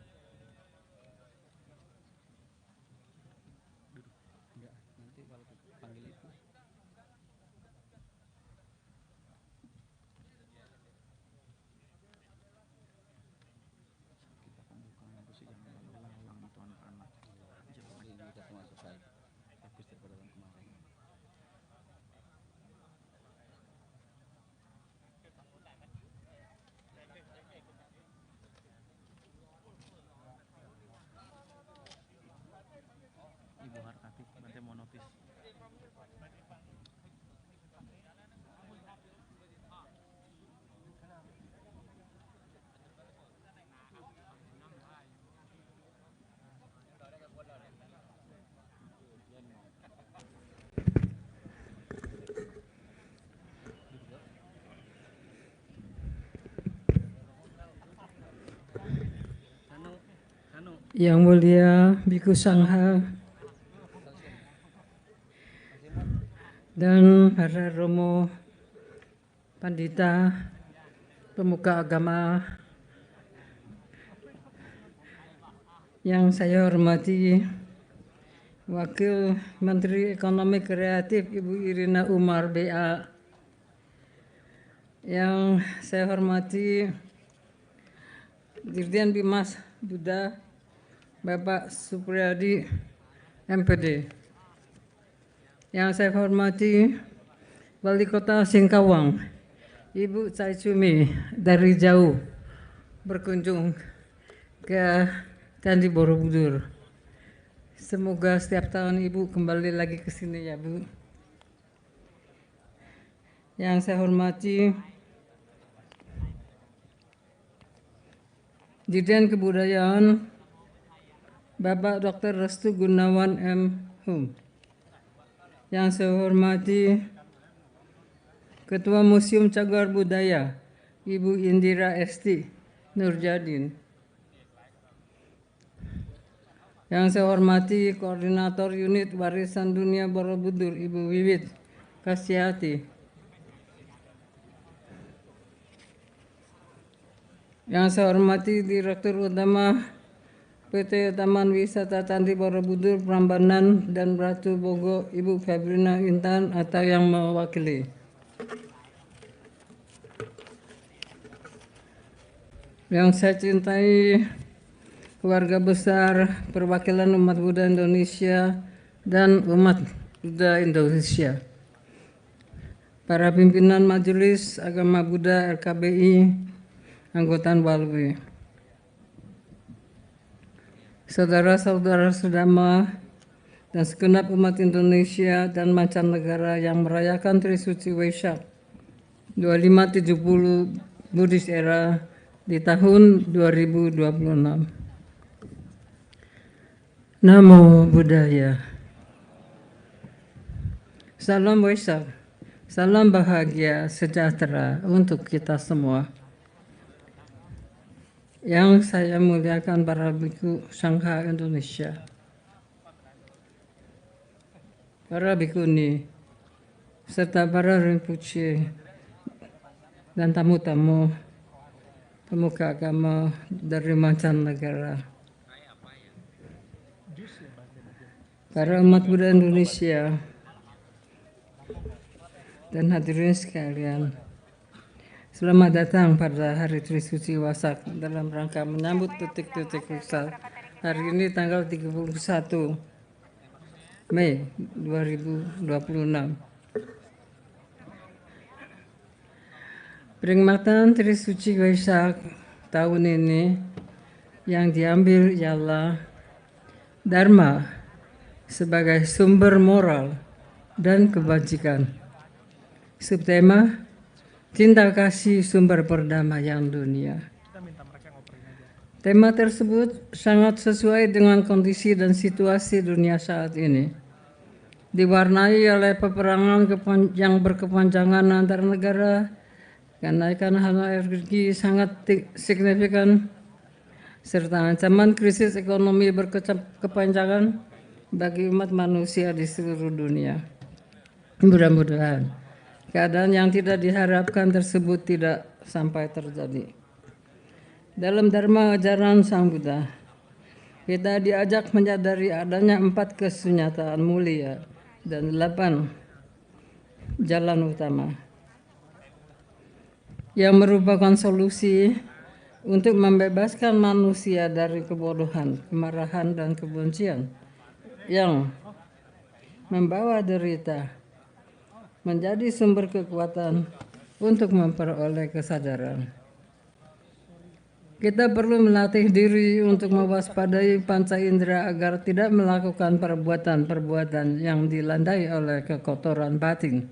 Yang mulia Biku Sangha dan para Romo Pandita, pemuka agama yang saya hormati, Wakil Menteri Ekonomi Kreatif Ibu Irina Umar BA, yang saya hormati Dirjen Bimas Buddha Bapak Supriyadi MPD, yang saya hormati Wali Kota Singkawang Ibu Cai Cumi dari jauh berkunjung ke Candi Borobudur. Semoga setiap tahun Ibu kembali lagi ke sini ya Bu. Yang saya hormati Dirjen Kebudayaan Bapak Dr. Restu Gunawan M. Hum. Yang saya hormati Ketua Museum Cagar Budaya Ibu Indira Esti Nurjadin. Yang saya hormati Koordinator Unit Warisan Dunia Borobudur Ibu Wiwit Kasyati. Yang saya hormati Direktur Utama PT Taman Wisata Candi Borobudur Prambanan dan Ratu Bogo Ibu Febrina Intan atau yang mewakili. Yang saya cintai keluarga besar perwakilan umat Buddha Indonesia dan umat Buddha Indonesia, para pimpinan Majelis Agama Buddha RKBI, anggota Walubi. saudara-saudara sedama, dan segenap umat Indonesia dan mancanegara yang merayakan Trisuci Waisak 2570 Buddhist Era di tahun 2026. Namo Buddhaya. Salam Waisak, salam bahagia sejahtera untuk kita semua. Yang saya muliakan para biku Sangha Indonesia, para bikuni, serta para rinpoche dan tamu-tamu pemuka agama dari mancanegara. Para umat Buddha Indonesia dan hadirin sekalian, selamat datang pada hari Trisuci Waisak dalam rangka menyambut detik-detik Waisak hari ini tanggal 31 Mei 2026. Peringatan Trisuci Waisak tahun ini yang diambil ialah Dharma sebagai sumber moral dan kebajikan. Subtema, cinta kasih sumber perdamaian dunia. Tema tersebut sangat sesuai dengan kondisi dan situasi dunia saat ini. Diwarnai oleh peperangan yang berkepanjangan antar negara, kenaikan harga energi sangat signifikan, serta ancaman krisis ekonomi berkepanjangan bagi umat manusia di seluruh dunia. Mudah-mudahan keadaan yang tidak diharapkan tersebut tidak sampai terjadi. Dalam Dharma ajaran Sang Buddha, kita diajak menyadari adanya 4 kesunyataan mulia dan 8 jalan utama yang merupakan solusi untuk membebaskan manusia dari kebodohan, kemarahan, dan kebencian yang membawa derita, menjadi sumber kekuatan untuk memperoleh kesadaran. Kita perlu melatih diri untuk mewaspadai panca indera agar tidak melakukan perbuatan-perbuatan yang dilandai oleh kekotoran batin.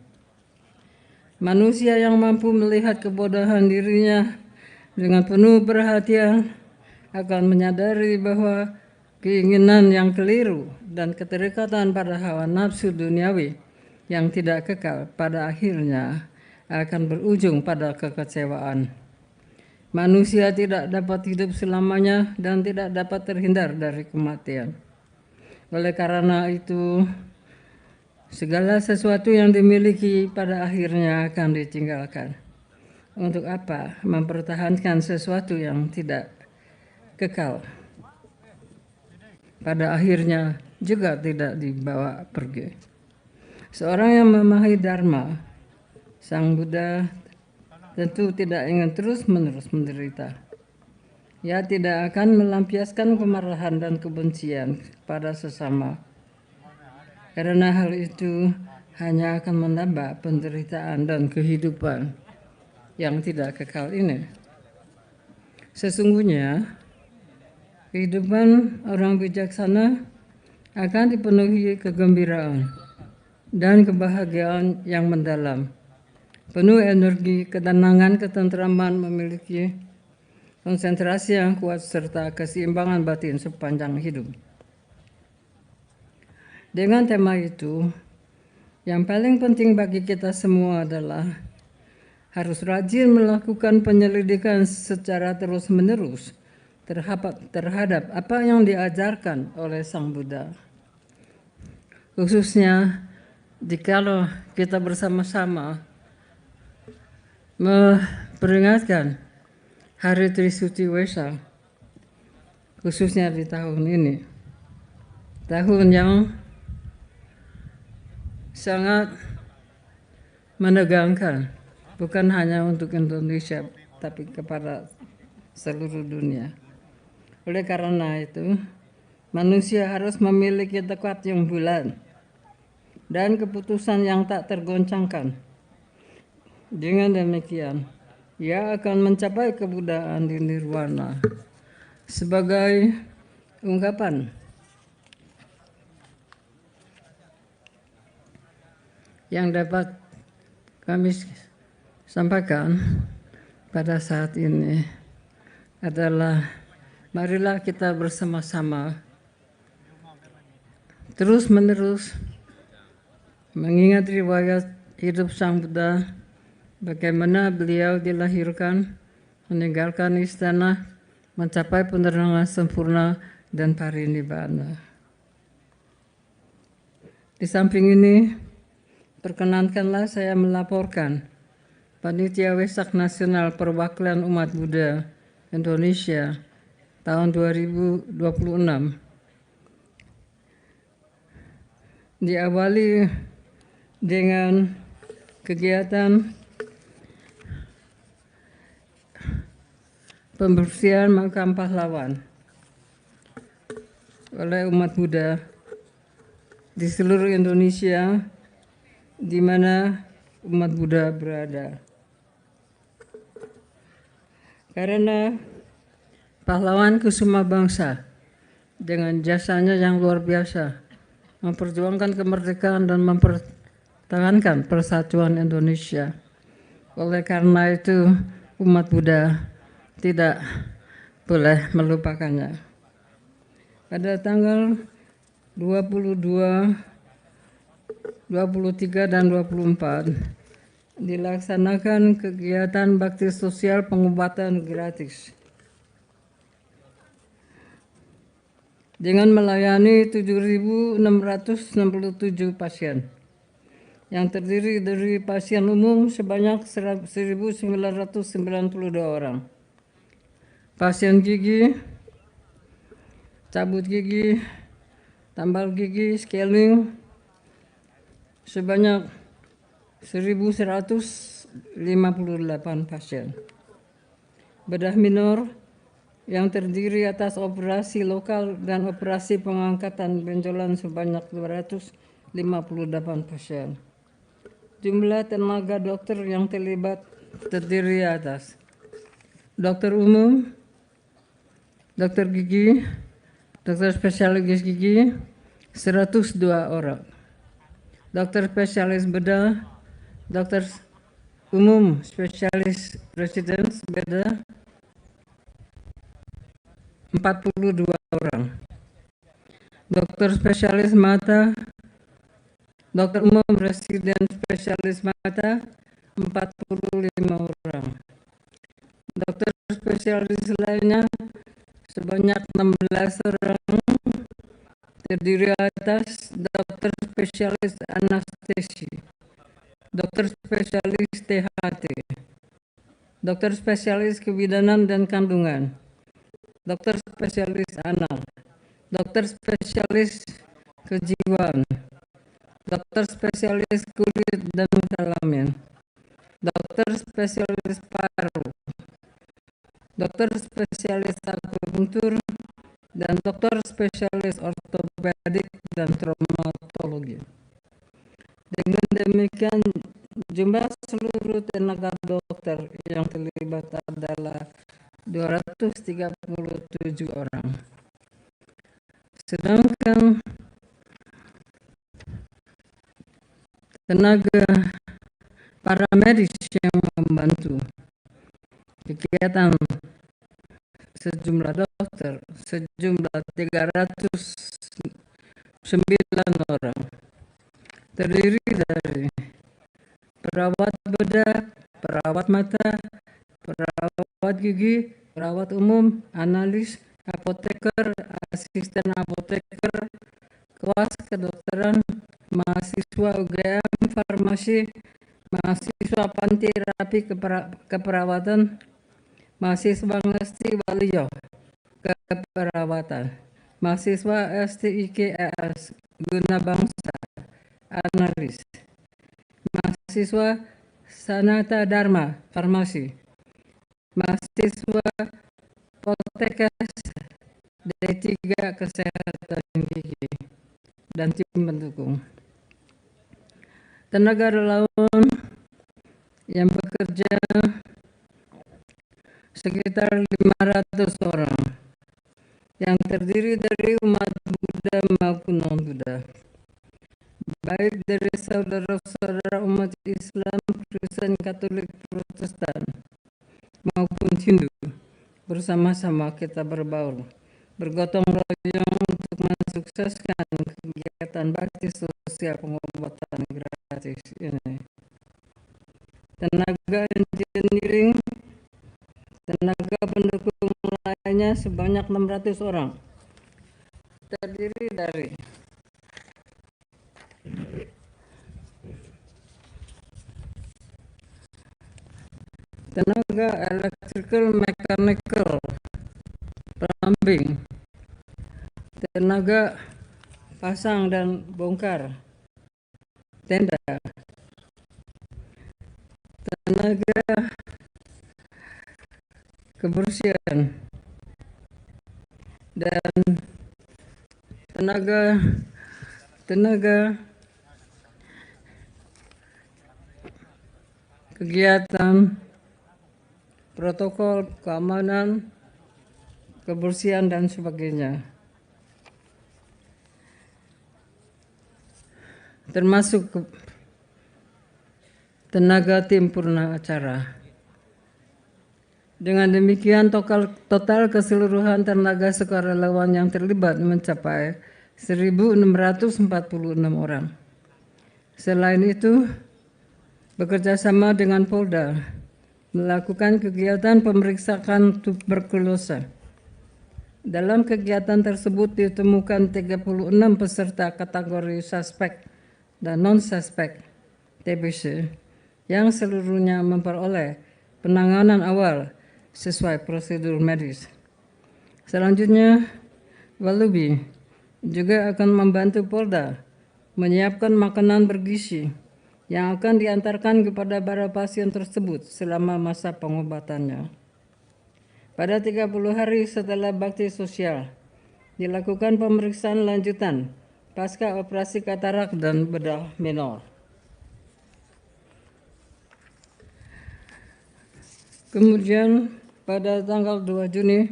Manusia yang mampu melihat kebodohan dirinya dengan penuh perhatian akan menyadari bahwa keinginan yang keliru dan keterikatan pada hawa nafsu duniawi yang tidak kekal pada akhirnya akan berujung pada kekecewaan. Manusia tidak dapat hidup selamanya dan tidak dapat terhindar dari kematian. Oleh karena itu, segala sesuatu yang dimiliki pada akhirnya akan ditinggalkan. Untuk apa mempertahankan sesuatu yang tidak kekal? Pada akhirnya juga tidak dibawa pergi. Seorang yang memahami Dharma, Sang Buddha tentu tidak ingin terus-menerus menderita. Ia tidak akan melampiaskan kemarahan dan kebencian pada sesama. Karena hal itu hanya akan menambah penderitaan dan kehidupan yang tidak kekal ini. Sesungguhnya, kehidupan orang bijaksana akan dipenuhi kegembiraan dan kebahagiaan yang mendalam, penuh energi, ketenangan, ketentraman, memiliki konsentrasi yang kuat serta keseimbangan batin sepanjang hidup. Dengan tema itu, yang paling penting bagi kita semua adalah harus rajin melakukan penyelidikan secara terus-menerus terhadap apa yang diajarkan oleh Sang Buddha. Khususnya jikalau kita bersama-sama memperingatkan Hari Trisuci Waisak, khususnya di tahun ini, tahun yang sangat menegangkan, bukan hanya untuk Indonesia, tapi kepada seluruh dunia. Oleh karena itu, manusia harus memiliki tekad yang bulat dan keputusan yang tak tergoncangkan. Dengan demikian, ia akan mencapai kebuddhaan di nirwana sebagai ungkapan yang dapat kami sampaikan pada saat ini adalah marilah kita bersama-sama terus-menerus mengingat riwayat hidup Sang Buddha, bagaimana beliau dilahirkan, meninggalkan istana, mencapai penerangan sempurna dan parinibbana. Di samping ini, perkenankanlah saya melaporkan Panitia Wesak Nasional Perwakilan Umat Buddha Indonesia tahun 2026 diawali dengan kegiatan pembersihan makam pahlawan oleh umat Buddha di seluruh Indonesia di mana umat Buddha berada. Karena pahlawan Kusuma Bangsa dengan jasanya yang luar biasa memperjuangkan kemerdekaan dan mempertahankan persatuan Indonesia. Oleh karena itu umat Buddha tidak boleh melupakannya. Pada tanggal 22, 23 dan 24 dilaksanakan kegiatan bakti sosial pengobatan gratis dengan melayani 7.667 pasien yang terdiri dari pasien umum sebanyak 1.992 orang, pasien gigi, cabut gigi, tambal gigi, scaling sebanyak 1.158 pasien. Bedah minor yang terdiri atas operasi lokal dan operasi pengangkatan benjolan sebanyak 258 pasien. Jumlah tenaga dokter yang terlibat terdiri atas dokter umum, dokter gigi, dokter spesialis gigi 102 orang, dokter spesialis bedah, dokter umum spesialis residence bedah 42 orang, dokter spesialis mata, dokter umum residen spesialis mata 45 orang, dokter spesialis lainnya sebanyak 16 orang, terdiri atas dokter spesialis anestesi, dokter spesialis THT, dokter spesialis kebidanan dan kandungan, dokter spesialis anak, dokter spesialis kejiwaan, dokter spesialis kulit dan kelamin, dokter spesialis paru, dokter spesialis akupunktur, dan dokter spesialis ortopedik dan traumatologi. Dengan demikian, jumlah seluruh tenaga dokter yang terlibat adalah 237 orang. Sedangkan tenaga paramedis yang membantu kegiatan sejumlah dokter sejumlah 309 orang, terdiri dari perawat bedah, perawat mata, perawat gigi, perawat umum, analis, apoteker, asisten apoteker, kelas kedokteran, mahasiswa UGM, farmasi, mahasiswa panti rapi keperawatan, mahasiswa ngesti waliyo keperawatan, mahasiswa STIKS guna bangsa analis, mahasiswa Sanata Dharma farmasi, mahasiswa Poltekkes D3 kesehatan gigi, dan tim pendukung. Tenaga relawan yang bekerja sekitar 500 orang yang terdiri terdiri dari umat Buddha maupun non-Buddha, baik dari saudara-saudara umat Islam, Kristen, Katolik, Protestan, maupun Hindu. Bersama-sama kita berbaur, bergotong royong untuk mensukseskan kegiatan bakti sosial pengobatan gratis ini. Tenaga engineering, tenaga pendukung lainnya sebanyak 600 orang. Terdiri dari tenaga electrical, mechanical, plumbing, tenaga pasang dan bongkar tenda, tenaga kebersihan, dan tenaga kegiatan protokol keamanan, kebersihan, dan sebagainya. Termasuk tenaga tim purna acara. Dengan demikian total keseluruhan tenaga sukarelawan yang terlibat mencapai 1.646 orang. Selain itu, bekerjasama dengan Polda melakukan kegiatan pemeriksaan tuberkulosa. Dalam kegiatan tersebut ditemukan 36 peserta kategori suspek dan non-suspek TBC yang seluruhnya memperoleh penanganan awal sesuai prosedur medis. Selanjutnya, Walubi juga akan membantu Polda menyiapkan makanan bergizi yang akan diantarkan kepada para pasien tersebut selama masa pengobatannya. Pada 30 hari setelah bakti sosial, dilakukan pemeriksaan lanjutan pasca operasi katarak dan bedah minor. Kemudian pada tanggal 2 Juni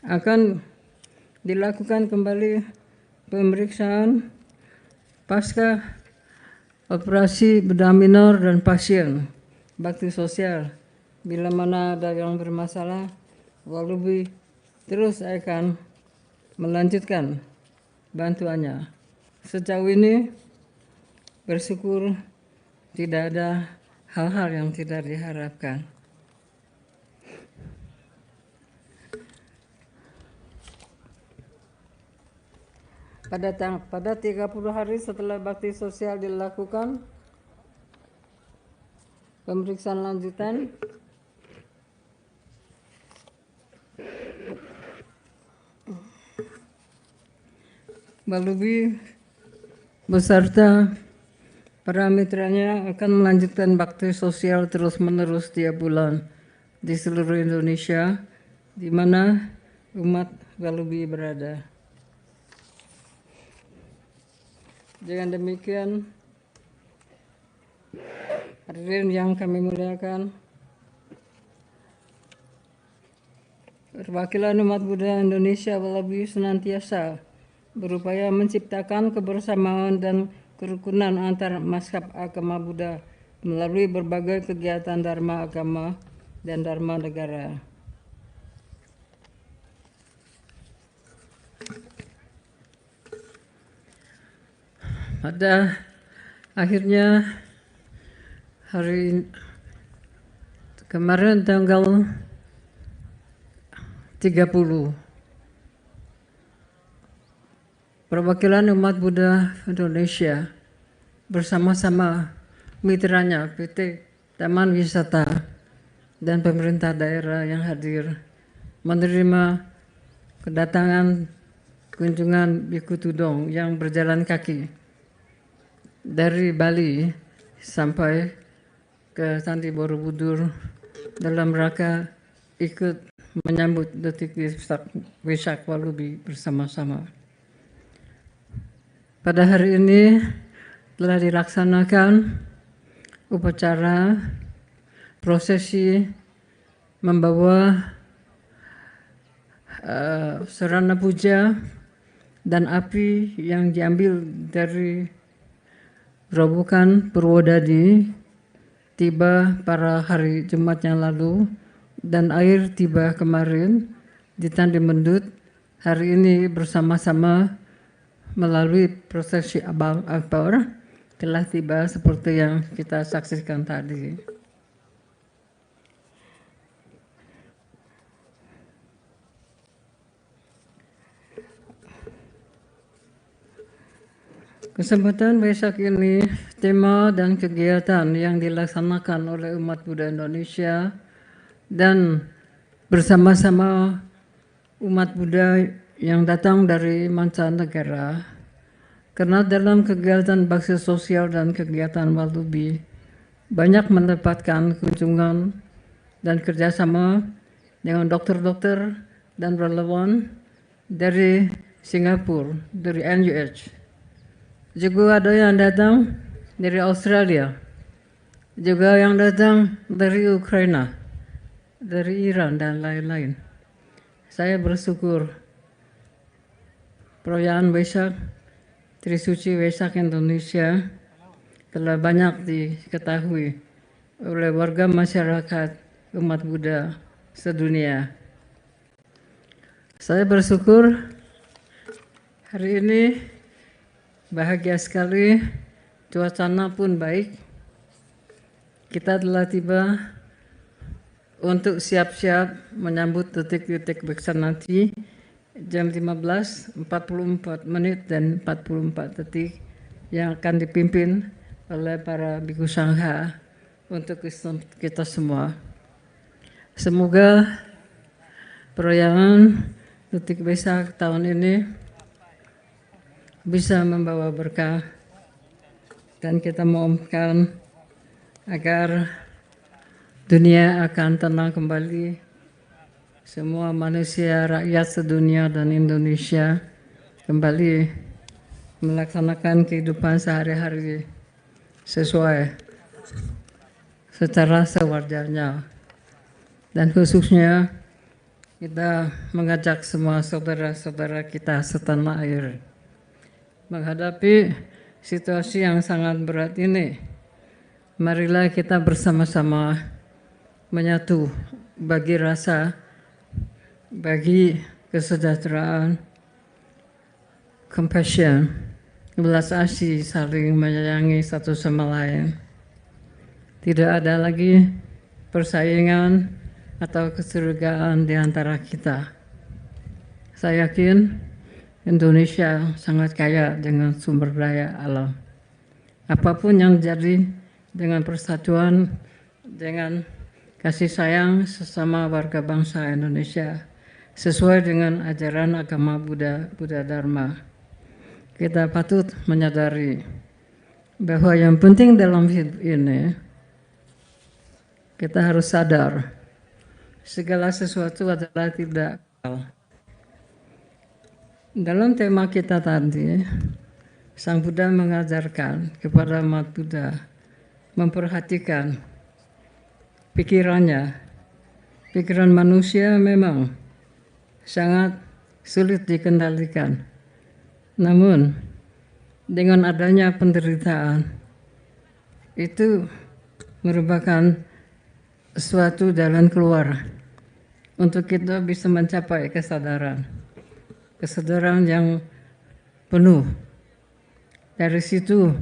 akan dilakukan kembali pemeriksaan pasca operasi bedah minor dan pasien bakti sosial. Bila mana ada yang bermasalah, Walubi terus akan melanjutkan bantuannya. Sejauh ini bersyukur tidak ada hal-hal yang tidak diharapkan. Pada 30 hari setelah bakti sosial dilakukan pemeriksaan lanjutan, Walubi beserta para mitranya akan melanjutkan bakti sosial terus-menerus tiap bulan di seluruh Indonesia, di mana umat Walubi berada. Dengan demikian, hadirin yang kami muliakan, perwakilan umat Buddha Indonesia Walubi senantiasa berupaya menciptakan kebersamaan dan kerukunan antar mazhab agama Buddha melalui berbagai kegiatan dharma agama dan dharma negara. Pada akhirnya hari kemarin tanggal 30, perwakilan umat Buddha Indonesia bersama-sama mitranya PT Taman Wisata dan pemerintah daerah yang hadir menerima kedatangan kunjungan Biku Tudong yang berjalan kaki dari Bali sampai ke Candi Borobudur dalam rangka ikut menyambut detik Waisak Walubi bersama-sama. Pada hari ini telah dilaksanakan upacara prosesi membawa sarana puja dan api yang diambil dari Robokan Purwodadi tiba pada hari Jumat yang lalu dan air tiba kemarin di Candi Mendut. Hari ini bersama-sama melalui prosesi akbar telah tiba seperti yang kita saksikan tadi. Kesempatan Waisak ini, tema dan kegiatan yang dilaksanakan oleh umat Buddha Indonesia dan bersama-sama umat Buddha yang datang dari mancanegara, karena dalam kegiatan bakti sosial dan kegiatan walubi banyak mendapatkan kunjungan dan kerjasama dengan dokter-dokter dan relawan dari Singapura, dari NUH. Juga ada yang datang dari Australia, juga yang datang dari Ukraina, dari Iran dan lain-lain. Saya bersyukur perayaan Waisak, Trisuci Waisak Indonesia telah banyak diketahui oleh warga masyarakat umat Buddha sedunia. Saya bersyukur hari ini bahagia sekali, cuacanya pun baik. Kita telah tiba untuk siap-siap menyambut detik-detik Beksan nanti jam 15.44 menit dan 44 detik yang akan dipimpin oleh para Bhikkhu Sangha untuk kita semua. Semoga perayaan detik Waisak tahun ini bisa membawa berkah dan kita mohonkan agar dunia akan tenang kembali, semua manusia, rakyat sedunia dan Indonesia kembali melaksanakan kehidupan sehari-hari sesuai secara sewajarnya. Dan khususnya kita mengajak semua saudara-saudara kita setanah air menghadapi situasi yang sangat berat ini. Marilah kita bersama-sama menyatu bagi rasa, bagi kesejahteraan, compassion, belas asih, saling menyayangi satu sama lain. Tidak ada lagi persaingan atau kecurigaan di antara kita. Saya yakin Indonesia sangat kaya dengan sumber daya alam. Apapun yang jadi dengan persatuan, dengan kasih sayang sesama warga bangsa Indonesia, sesuai dengan ajaran agama Buddha, Buddha Dharma. Kita patut menyadari bahwa yang penting dalam hidup ini, kita harus sadar segala sesuatu adalah tidak kekal. Dalam tema kita tadi, Sang Buddha mengajarkan kepada umat Buddha memperhatikan pikirannya. Pikiran manusia memang sangat sulit dikendalikan. Namun, dengan adanya penderitaan, itu merupakan suatu jalan keluar untuk kita bisa mencapai kesadaran yang penuh. Dari situ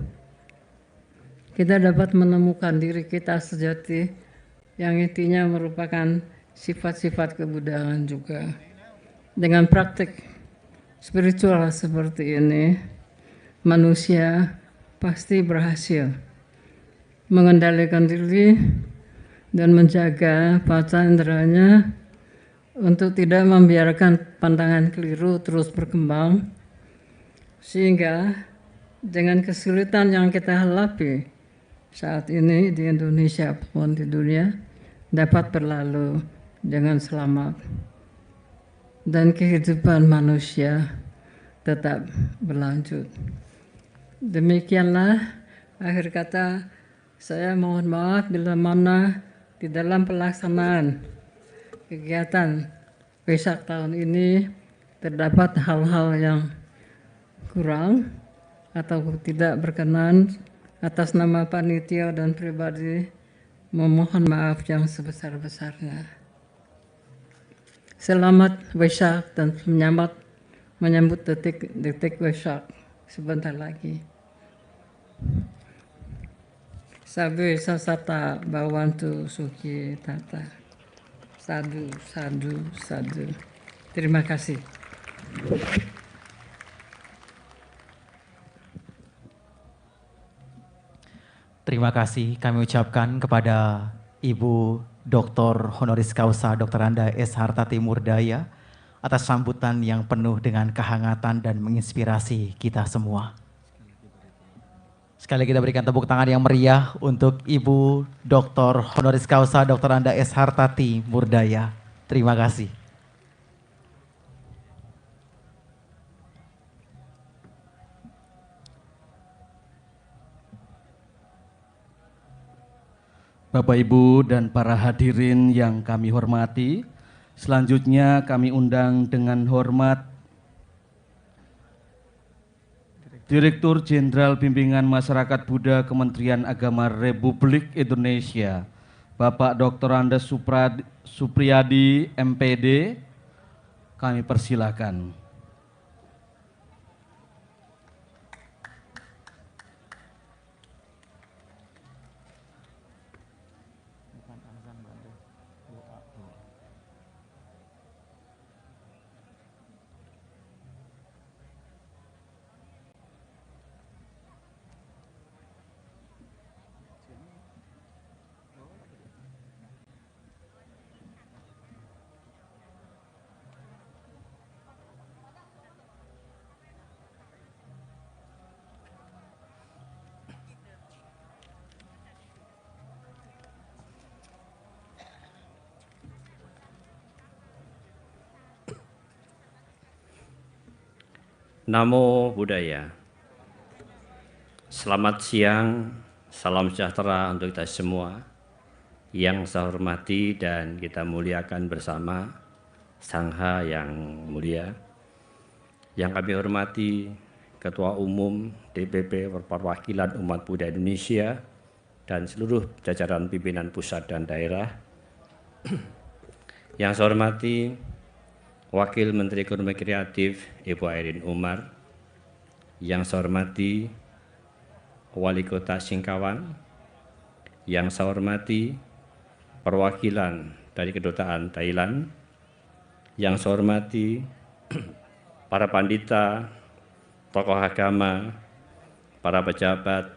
kita dapat menemukan diri kita sejati yang intinya merupakan sifat-sifat kebudayaan juga. Dengan praktik spiritual seperti ini, manusia pasti berhasil mengendalikan diri dan menjaga panca inderanya untuk tidak membiarkan pandangan keliru terus berkembang, sehingga dengan kesulitan yang kita hadapi saat ini di Indonesia maupun di dunia dapat berlalu dengan selamat dan kehidupan manusia tetap berlanjut. Demikianlah akhir kata. Saya mohon maaf bila mana di dalam pelaksanaan kegiatan Waisak tahun ini terdapat hal-hal yang kurang atau tidak berkenan, atas nama panitia dan pribadi memohon maaf yang sebesar-besarnya. Selamat Waisak dan menyambut detik Waisak sebentar lagi. Sabe sasata bawantu suki tata. Sadu, sadu, sadu. Terima kasih. Terima kasih kami ucapkan kepada Ibu Dr. Honoris Causa Dr. Anda S. Hartati Murdaya atas sambutan yang penuh dengan kehangatan dan menginspirasi kita semua. Sekali kita berikan tepuk tangan yang meriah untuk Ibu Dr. Honoris Causa Dr. Anda S. Hartati Murdaya. Terima kasih. Bapak, Ibu, dan para hadirin yang kami hormati, selanjutnya kami undang dengan hormat Direktur Jenderal Bimbingan Masyarakat Buddha Kementerian Agama Republik Indonesia, Bapak Dr. Andes Supriyadi, MPD, kami persilakan. Namo Buddhaya. Selamat siang, salam sejahtera untuk kita semua. Yang saya hormati dan kita muliakan bersama Sangha yang mulia. Yang kami hormati Ketua Umum DPP Perwakilan Umat Buddha Indonesia dan seluruh jajaran pimpinan pusat dan daerah. Yang saya hormati Wakil Menteri Ekonomi Kreatif Ibu Airin Umar, yang saya hormati Wali Kota Singkawang, yang saya hormati perwakilan dari Kedutaan Thailand, yang saya hormati para pandita, tokoh agama, para pejabat,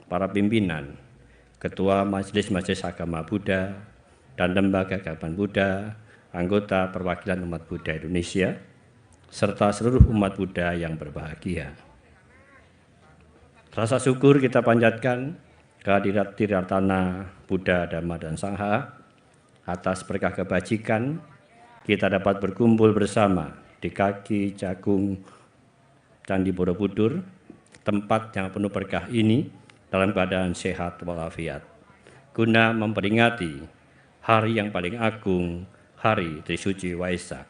para pimpinan, Ketua Majelis Agama Buddha dan Lembaga Agama Buddha, anggota perwakilan umat Buddha Indonesia, serta seluruh umat Buddha yang berbahagia. Rasa syukur kita panjatkan kehadirat Tiratana Buddha, Dhamma, dan Sangha atas berkah kebajikan kita dapat berkumpul bersama di kaki Jagung Candi Borobudur, tempat yang penuh berkah ini dalam keadaan sehat walafiat, guna memperingati hari yang paling agung, Hari Trisuci Waisak.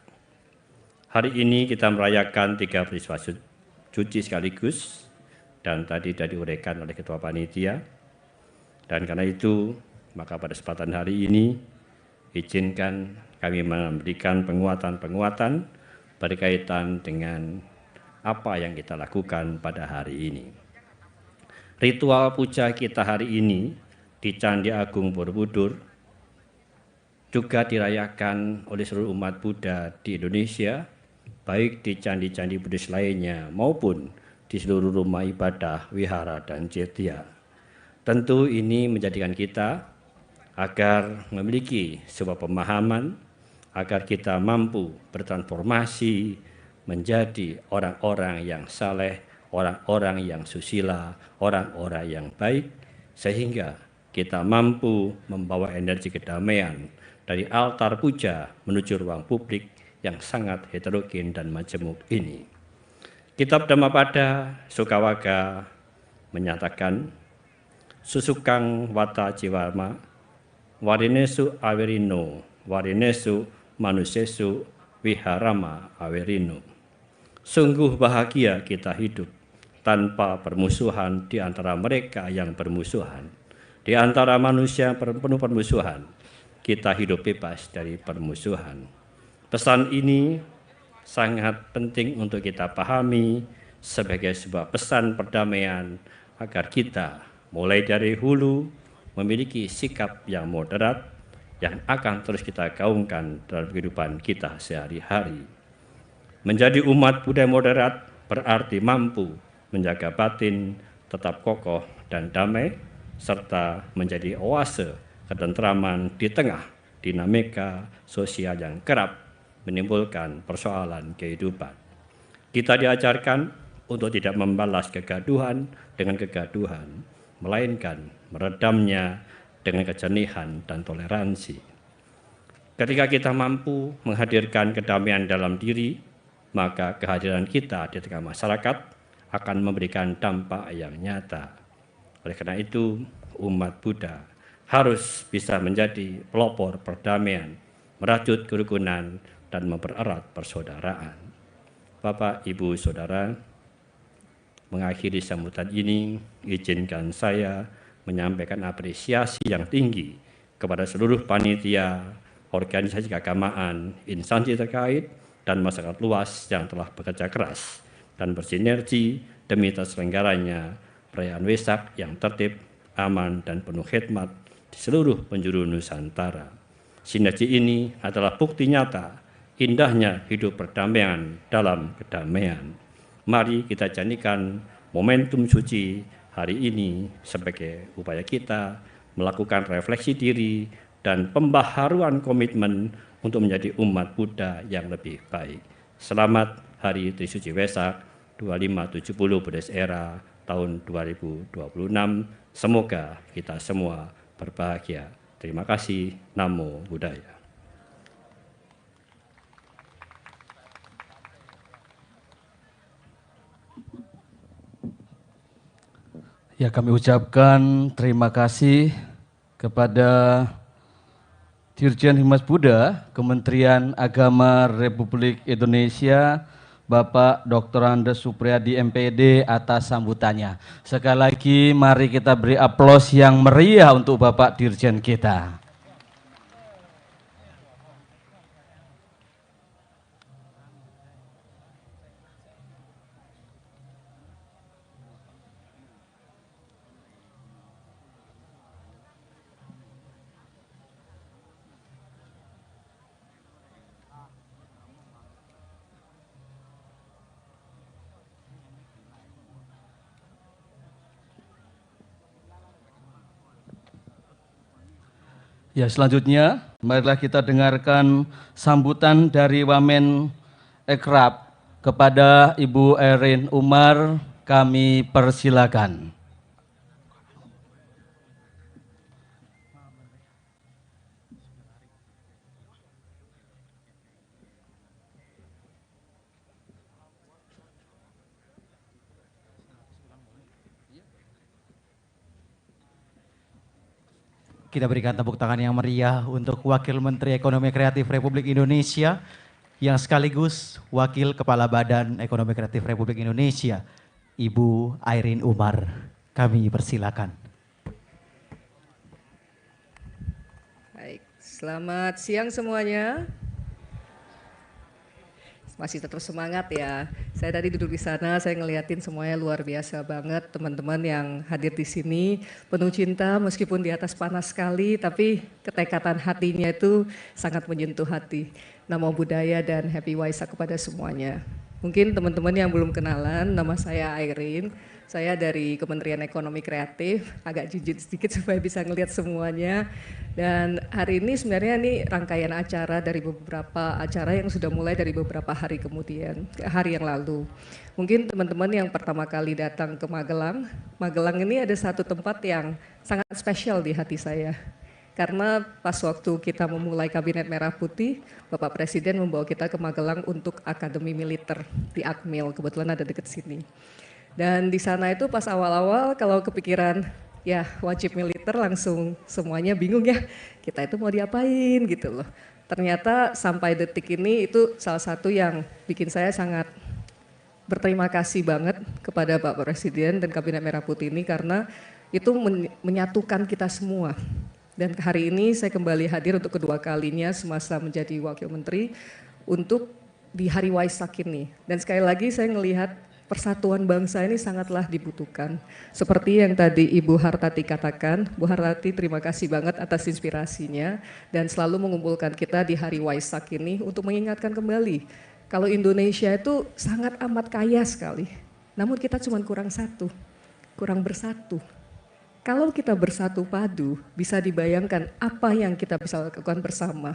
Hari ini kita merayakan 3 peristiwa suci sekaligus dan tadi sudah diuraikan oleh Ketua Panitia. Dan karena itu, maka pada kesempatan hari ini izinkan kami memberikan penguatan-penguatan berkaitan dengan apa yang kita lakukan pada hari ini. Ritual puja kita hari ini di Candi Agung Borobudur juga dirayakan oleh seluruh umat Buddha di Indonesia, baik di candi-candi Buddhis lainnya maupun di seluruh rumah ibadah, wihara, dan cetya. Tentu ini menjadikan kita agar memiliki sebuah pemahaman, agar kita mampu bertransformasi menjadi orang-orang yang saleh, orang-orang yang susila, orang-orang yang baik, sehingga kita mampu membawa energi kedamaian dari altar puja menuju ruang publik yang sangat heterogen dan majemuk ini. Kitab Dhammapada Sukawaka menyatakan, Susukang wata jiwama, warinesu awirino, warinesu manusesu Wiharama Awerino. Sungguh bahagia kita hidup tanpa permusuhan di antara mereka yang bermusuhan. Di antara manusia penuh permusuhan, kita hidup bebas dari permusuhan. Pesan ini sangat penting untuk kita pahami sebagai sebuah pesan perdamaian agar kita mulai dari hulu memiliki sikap yang moderat yang akan terus kita gaungkan dalam kehidupan kita sehari-hari. Menjadi umat Buddha moderat berarti mampu menjaga batin tetap kokoh dan damai, serta menjadi oase ketentraman di tengah dinamika sosial yang kerap menimbulkan persoalan kehidupan. Kita diajarkan untuk tidak membalas kegaduhan dengan kegaduhan, melainkan meredamnya dengan kejernihan dan toleransi. Ketika kita mampu menghadirkan kedamaian dalam diri, maka kehadiran kita di tengah masyarakat akan memberikan dampak yang nyata. Oleh karena itu, umat Buddha harus bisa menjadi pelopor perdamaian, merajut kerukunan, dan mempererat persaudaraan. Bapak, Ibu, Saudara, mengakhiri sambutan ini, izinkan saya menyampaikan apresiasi yang tinggi kepada seluruh panitia, organisasi keagamaan, instansi terkait, dan masyarakat luas yang telah bekerja keras dan bersinergi demi terselenggaranya perayaan Wesak yang tertib, aman, dan penuh khidmat di seluruh penjuru Nusantara. Sinergi ini adalah bukti nyata indahnya hidup perdamaian dalam kedamaian. Mari kita jadikan momentum suci hari ini sebagai upaya kita melakukan refleksi diri dan pembaharuan komitmen untuk menjadi umat Buddha yang lebih baik. Selamat Hari Trisuci Wesak 2570 Buddhist Era tahun 2026. Semoga kita semua berbahagia. Terima kasih. Namo Buddhaya. Ya, kami ucapkan terima kasih kepada Dirjen Humas Buddha, Kementerian Agama Republik Indonesia, Bapak Dr. Andes Supriyadi MPD atas sambutannya. Sekali lagi mari kita beri aplaus yang meriah untuk Bapak Dirjen kita. Ya, selanjutnya marilah kita dengarkan sambutan dari Wamen Ekrab kepada Ibu Erin Umar. Kami persilakan. Kita berikan tepuk tangan yang meriah untuk Wakil Menteri Ekonomi Kreatif Republik Indonesia yang sekaligus Wakil Kepala Badan Ekonomi Kreatif Republik Indonesia, Ibu Erin Umar. Kami persilakan. Baik, selamat siang semuanya. Masih tetap semangat ya. Saya tadi duduk di sana, saya ngeliatin semuanya luar biasa banget, teman-teman yang hadir di sini penuh cinta meskipun di atas panas sekali, tapi ketekatan hatinya itu sangat menyentuh hati. Namo Buddhaya dan Happy Waisak kepada semuanya. Mungkin teman-teman yang belum kenalan, nama saya Erin. Saya dari Kementerian Ekonomi Kreatif, agak jujur sedikit supaya bisa ngelihat semuanya. Dan hari ini sebenarnya ini rangkaian acara dari beberapa acara yang sudah mulai dari beberapa hari kemudian, hari yang lalu. Mungkin teman-teman yang pertama kali datang ke Magelang, Magelang ini ada satu tempat yang sangat spesial di hati saya. Karena pas waktu kita memulai Kabinet Merah Putih, Bapak Presiden membawa kita ke Magelang untuk Akademi Militer di Akmil, kebetulan ada dekat sini. Dan di sana itu pas awal-awal kalau kepikiran ya wajib militer langsung semuanya bingung ya, kita itu mau diapain gitu loh. ternyata sampai detik ini itu salah satu yang bikin saya sangat berterima kasih banget kepada Bapak Presiden dan Kabinet Merah Putih ini karena itu menyatukan kita semua. Dan hari ini saya kembali hadir untuk kedua kalinya semasa menjadi Wakil Menteri untuk di Hari Waisak ini. Dan sekali lagi saya melihat persatuan bangsa ini sangatlah dibutuhkan. Seperti yang tadi Ibu Hartati katakan, Bu Hartati terima kasih banget atas inspirasinya dan selalu mengumpulkan kita di Hari Waisak ini untuk mengingatkan kembali kalau Indonesia itu sangat amat kaya sekali. Namun kita cuma kurang satu, kurang bersatu. Kalau kita bersatu padu, bisa dibayangkan apa yang kita bisa lakukan bersama.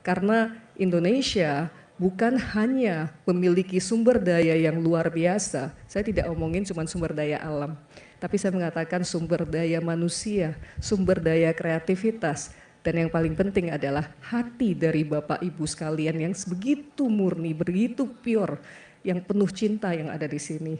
Karena Indonesia bukan hanya memiliki sumber daya yang luar biasa, saya tidak omongin cuma sumber daya alam, tapi saya mengatakan sumber daya manusia, sumber daya kreativitas, dan yang paling penting adalah hati dari Bapak Ibu sekalian yang begitu murni, begitu pure, yang penuh cinta yang ada di sini.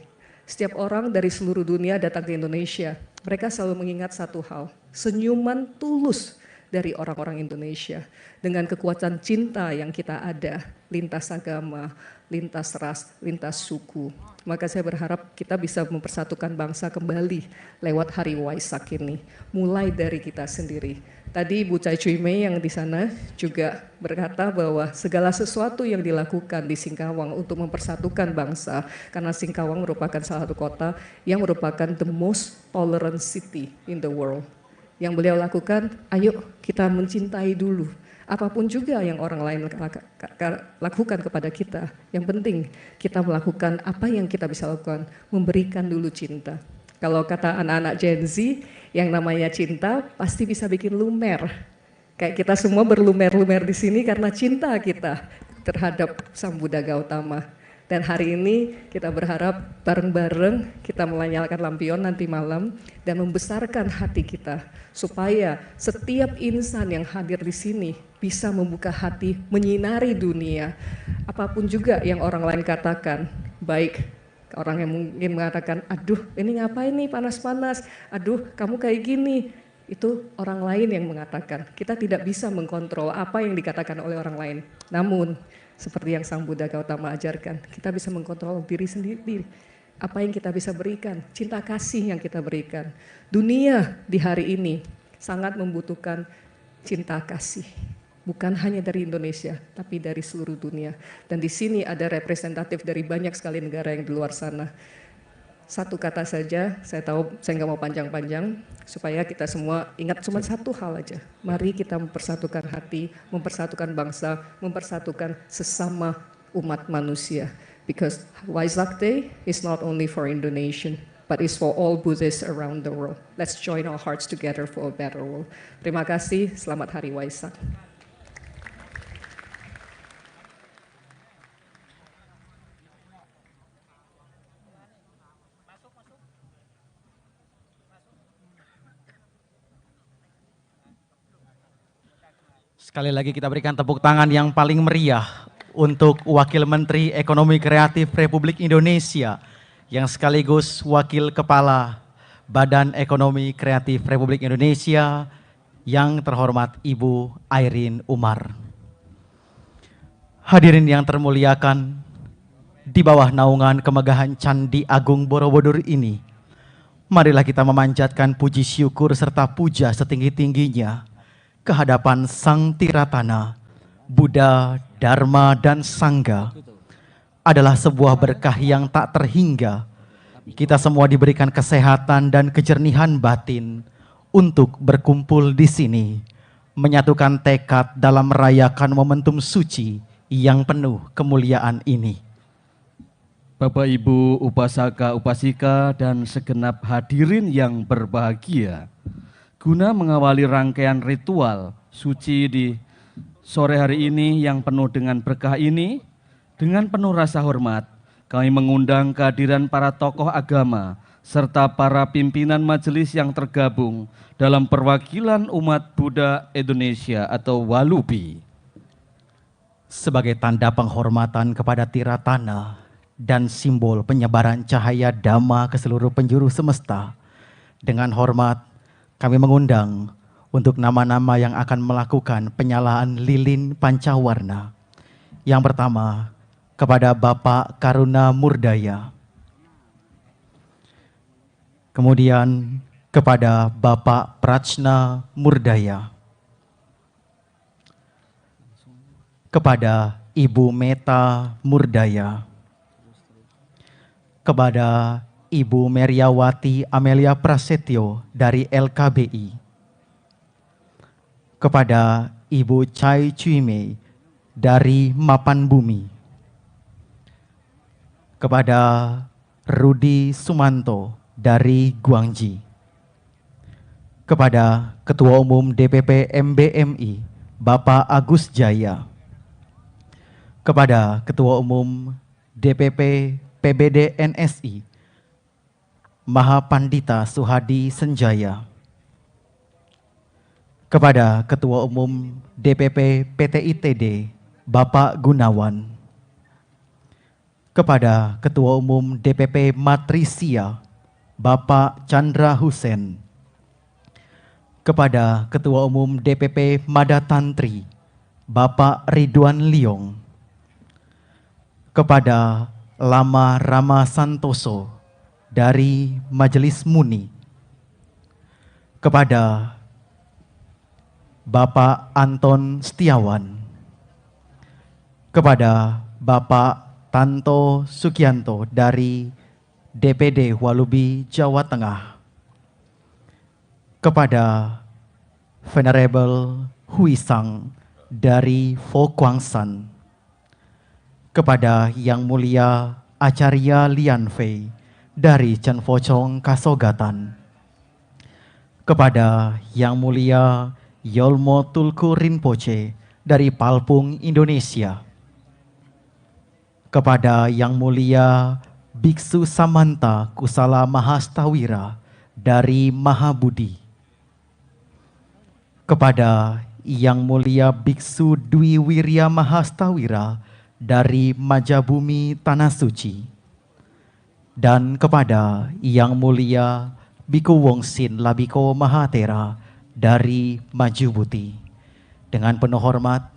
Setiap orang dari seluruh dunia datang ke Indonesia, mereka selalu mengingat satu hal, senyuman tulus dari orang-orang Indonesia. Dengan kekuatan cinta yang kita ada, lintas agama, lintas ras, lintas suku. Maka saya berharap kita bisa mempersatukan bangsa kembali lewat Hari Waisak ini, mulai dari kita sendiri. Tadi Bu Chai Cui Mei yang di sana juga berkata bahwa segala sesuatu yang dilakukan di Singkawang untuk mempersatukan bangsa, karena Singkawang merupakan salah satu kota yang merupakan the most tolerant city in the world. Yang beliau lakukan, ayo kita mencintai dulu. Apapun juga yang orang lain lakukan kepada kita, yang penting kita melakukan apa yang kita bisa lakukan, memberikan dulu cinta. Kalau kata anak-anak Gen Z, yang namanya cinta pasti bisa bikin lumer. Kayak kita semua berlumer-lumer di sini karena cinta kita terhadap Sang Buddha Gautama. Dan hari ini kita berharap bareng-bareng kita menyalakan lampion nanti malam dan membesarkan hati kita supaya setiap insan yang hadir di sini bisa membuka hati, menyinari dunia. Apapun juga yang orang lain katakan, baik orang yang mungkin mengatakan, aduh ini ngapain nih panas-panas, aduh kamu kayak gini. Itu orang lain yang mengatakan, kita tidak bisa mengkontrol apa yang dikatakan oleh orang lain. Namun seperti yang Sang Buddha Gautama ajarkan, kita bisa mengkontrol diri sendiri. Apa yang kita bisa berikan, cinta kasih yang kita berikan. Dunia di hari ini sangat membutuhkan cinta kasih. Bukan hanya dari Indonesia, tapi dari seluruh dunia. Dan di sini ada representatif dari banyak sekali negara yang di luar sana. Satu kata saja, saya tahu saya nggak mau panjang-panjang, supaya kita semua ingat cuma satu hal aja. Mari kita mempersatukan hati, mempersatukan bangsa, mempersatukan sesama umat manusia. Because Waisak Day is not only for Indonesian, but it's for all Buddhists around the world. Let's join our hearts together for a better world. Terima kasih, selamat Hari Waisak. Sekali lagi kita berikan tepuk tangan yang paling meriah untuk Wakil Menteri Ekonomi Kreatif Republik Indonesia yang sekaligus Wakil Kepala Badan Ekonomi Kreatif Republik Indonesia yang terhormat Ibu Airin Umar. Hadirin yang termuliakan, di bawah naungan kemegahan Candi Agung Borobudur ini, marilah kita memanjatkan puji syukur serta puja setinggi-tingginya kehadapan Sang Tiratana, Buddha, Dharma, dan Sangha. Adalah sebuah berkah yang tak terhingga. Kita semua diberikan kesehatan dan kejernihan batin untuk berkumpul di sini, menyatukan tekad dalam merayakan momentum suci yang penuh kemuliaan ini. Bapak Ibu Upasaka Upasika dan segenap hadirin yang berbahagia, guna mengawali rangkaian ritual suci di sore hari ini yang penuh dengan berkah ini, dengan penuh rasa hormat, kami mengundang kehadiran para tokoh agama serta para pimpinan majelis yang tergabung dalam perwakilan umat Buddha Indonesia atau Walubi. Sebagai tanda penghormatan kepada Tiratana dan simbol penyebaran cahaya Dhamma ke seluruh penjuru semesta, dengan hormat kami mengundang untuk nama-nama yang akan melakukan penyalaan lilin pancawarna. Yang pertama, kepada Bapak Karuna Murdaya. Kemudian kepada Bapak Prachna Murdaya. Kepada Ibu Meta Murdaya. Kepada Ibu Meriawati Amelia Prasetyo dari LKBI. Kepada Ibu Chai Chuime dari Mapan Bumi. Kepada Rudi Sumanto dari Guangji. Kepada Ketua Umum DPP MBMI, Bapak Agus Jaya. Kepada Ketua Umum DPP PBD NSI, Mahapandita Suhadi Senjaya. Kepada Ketua Umum DPP PTITD, Bapak Gunawan. Kepada Ketua Umum DPP Matrisia, Bapak Chandra Hussein. Kepada Ketua Umum DPP Madatantri, Bapak Ridwan Liong. Kepada Lama Rama Santoso dari Majelis Muni. Kepada Bapak Anton Setiawan. Kepada Bapak Tanto Sukianto dari DPD Walubi Jawa Tengah. Kepada Venerable Huisang dari Fo Guangsan. Kepada Yang Mulia Acarya Lian Fei dari Chen Fochong Kasogatan. Kepada Yang Mulia Yolmo Tulku Rinpoche dari Palpung, Indonesia. Kepada Yang Mulia Biksu Samanta Kusala Mahastawira dari Mahabudi. Kepada Yang Mulia Biksu Dwi Wirya Mahastawira dari Majabumi Tanah Suci. Dan kepada Yang Mulia Biku Wongsin Labiko Mahatera dari Majubuti. Dengan penuh hormat,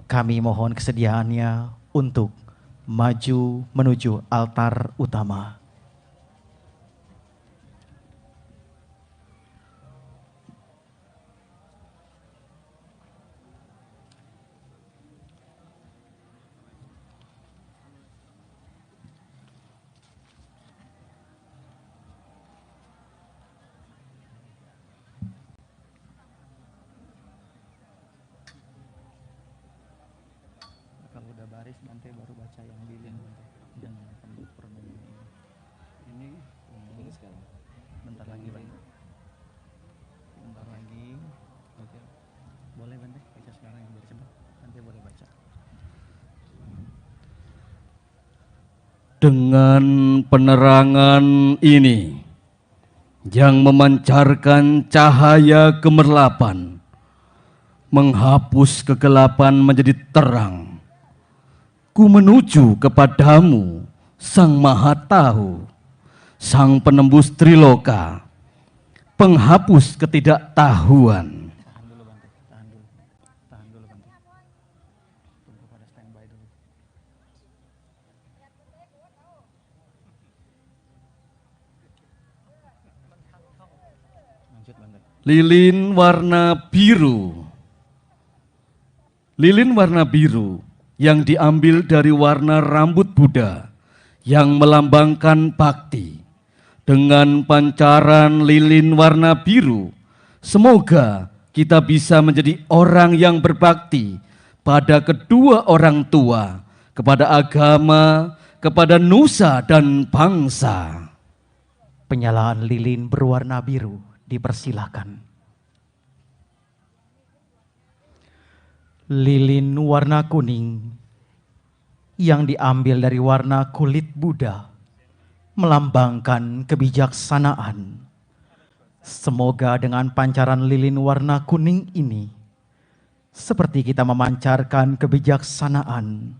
kami mohon kesediaannya untuk maju menuju altar utama. Kalau udah baris nanti baru baca yang lilin, jangan penduk permen ini sekarang. Bentar lagi Bang. Bentar lagi. Oke. Boleh Bante baca sekarang yang biar cepat. Nanti boleh baca. Dengan penerangan ini yang memancarkan cahaya gemerlapan, menghapus kegelapan menjadi terang. Ku menuju kepadamu, Sang Maha Tahu, Sang Penembus Triloka, penghapus ketidaktahuan. Tahan dulu Bante. Tunggu pada standby dulu. Lanjut Bante. Lilin warna biru. Lilin warna biru yang diambil dari warna rambut Buddha yang melambangkan bakti. Dengan pancaran lilin warna biru, semoga kita bisa menjadi orang yang berbakti pada kedua orang tua, kepada agama, kepada nusa dan bangsa. Penyalaan lilin berwarna biru dipersilakan. Lilin warna kuning yang diambil dari warna kulit Buddha melambangkan kebijaksanaan. Semoga dengan pancaran lilin warna kuning ini, seperti kita memancarkan kebijaksanaan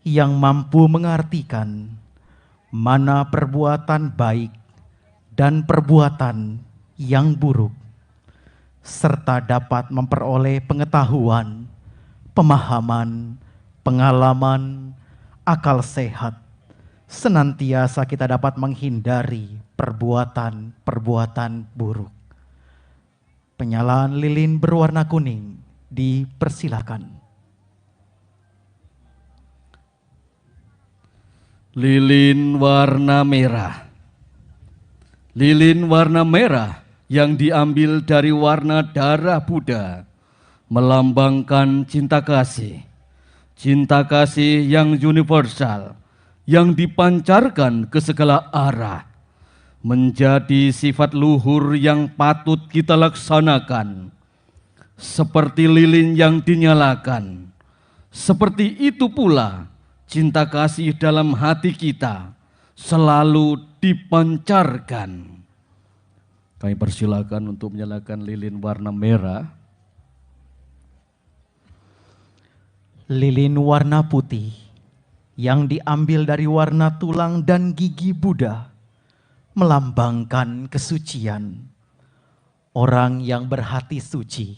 yang mampu mengartikan mana perbuatan baik dan perbuatan yang buruk, serta dapat memperoleh pengetahuan, pemahaman, pengalaman, akal sehat, senantiasa kita dapat menghindari perbuatan-perbuatan buruk. Penyalaan lilin berwarna kuning dipersilakan. Lilin warna merah. Lilin warna merah yang diambil dari warna darah Buddha melambangkan cinta kasih. Cinta kasih yang universal, yang dipancarkan ke segala arah, menjadi sifat luhur yang patut kita laksanakan. Seperti lilin yang dinyalakan, seperti itu pula cinta kasih dalam hati kita selalu dipancarkan. Kami persilakan untuk menyalakan lilin warna merah. Lilin warna putih yang diambil dari warna tulang dan gigi Buddha melambangkan kesucian. Orang yang berhati suci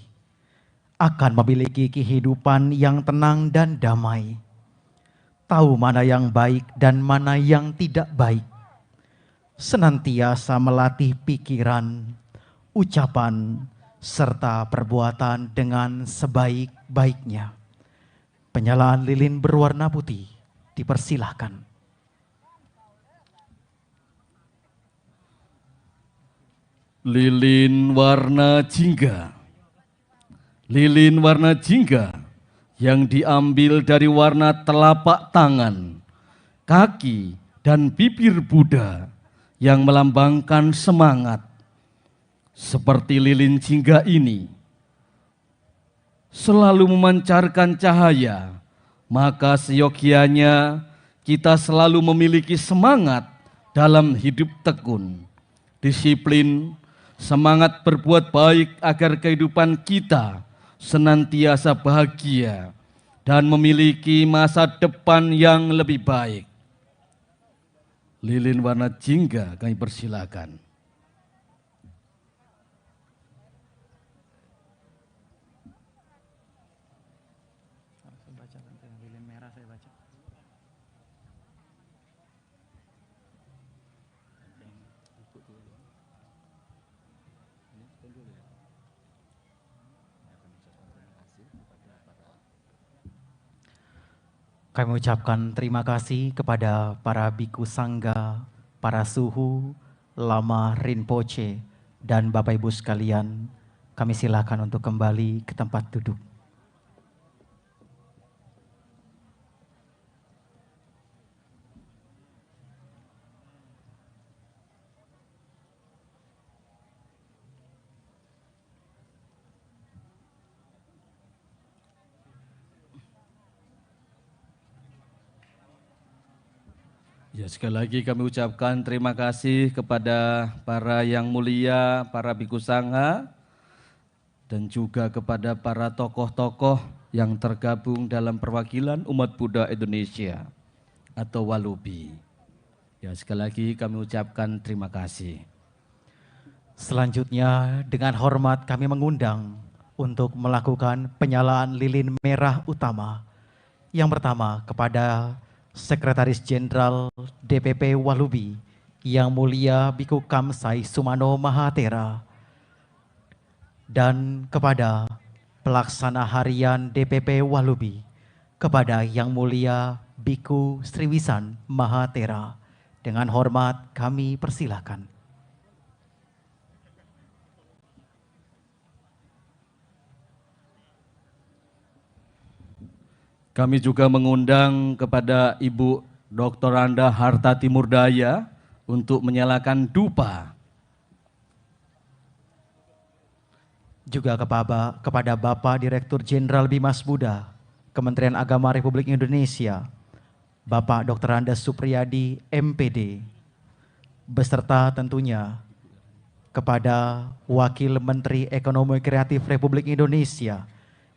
akan memiliki kehidupan yang tenang dan damai. Tahu mana yang baik dan mana yang tidak baik. Senantiasa melatih pikiran, ucapan, serta perbuatan dengan sebaik-baiknya. Penyalaan lilin berwarna putih dipersilahkan. Lilin warna jingga. Lilin warna jingga yang diambil dari warna telapak tangan, kaki, dan bibir Buddha yang melambangkan semangat. Seperti lilin jingga ini selalu memancarkan cahaya, maka seyogianya kita selalu memiliki semangat dalam hidup tekun, disiplin, semangat berbuat baik agar kehidupan kita senantiasa bahagia dan memiliki masa depan yang lebih baik. Lilin warna jingga kami persilakan. Kami mengucapkan terima kasih kepada para biku sangga, para suhu, lama Rinpoche, dan Bapak Ibu sekalian. Kami silakan untuk kembali ke tempat duduk. Ya, sekali lagi kami ucapkan terima kasih kepada para yang mulia, para biku sangha, dan juga kepada para tokoh-tokoh yang tergabung dalam perwakilan umat Buddha Indonesia atau Walubi. Ya, sekali lagi kami ucapkan terima kasih. Selanjutnya dengan hormat kami mengundang untuk melakukan penyalaan lilin merah utama. Yang pertama kepada Sekretaris Jenderal DPP Walubi, Yang Mulia Biku Kamsai Sumano Mahatera, dan kepada Pelaksana Harian DPP Walubi, kepada Yang Mulia Biku Sriwisan Mahatera. Dengan hormat kami persilakan. Kami juga mengundang kepada Ibu Dr. Anda Harta Timurdaya untuk menyalakan dupa. Juga kepada Bapak Direktur Jenderal Bimas Buddha, Kementerian Agama Republik Indonesia, Bapak Dr. Andes Supriyadi, MPD, beserta tentunya kepada Wakil Menteri Ekonomi Kreatif Republik Indonesia,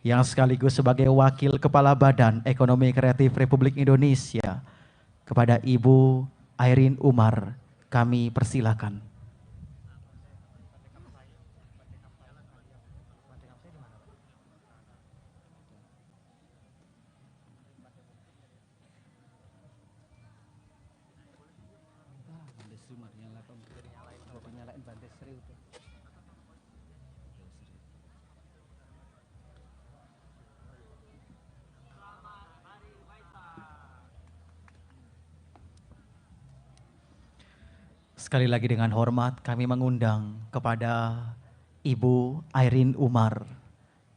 yang sekaligus sebagai Wakil Kepala Badan Ekonomi Kreatif Republik Indonesia, kepada Ibu Airin Umar, kami persilakan. Nyalain bantes serius tuh. Sekali lagi dengan hormat kami mengundang kepada Ibu Airin Umar,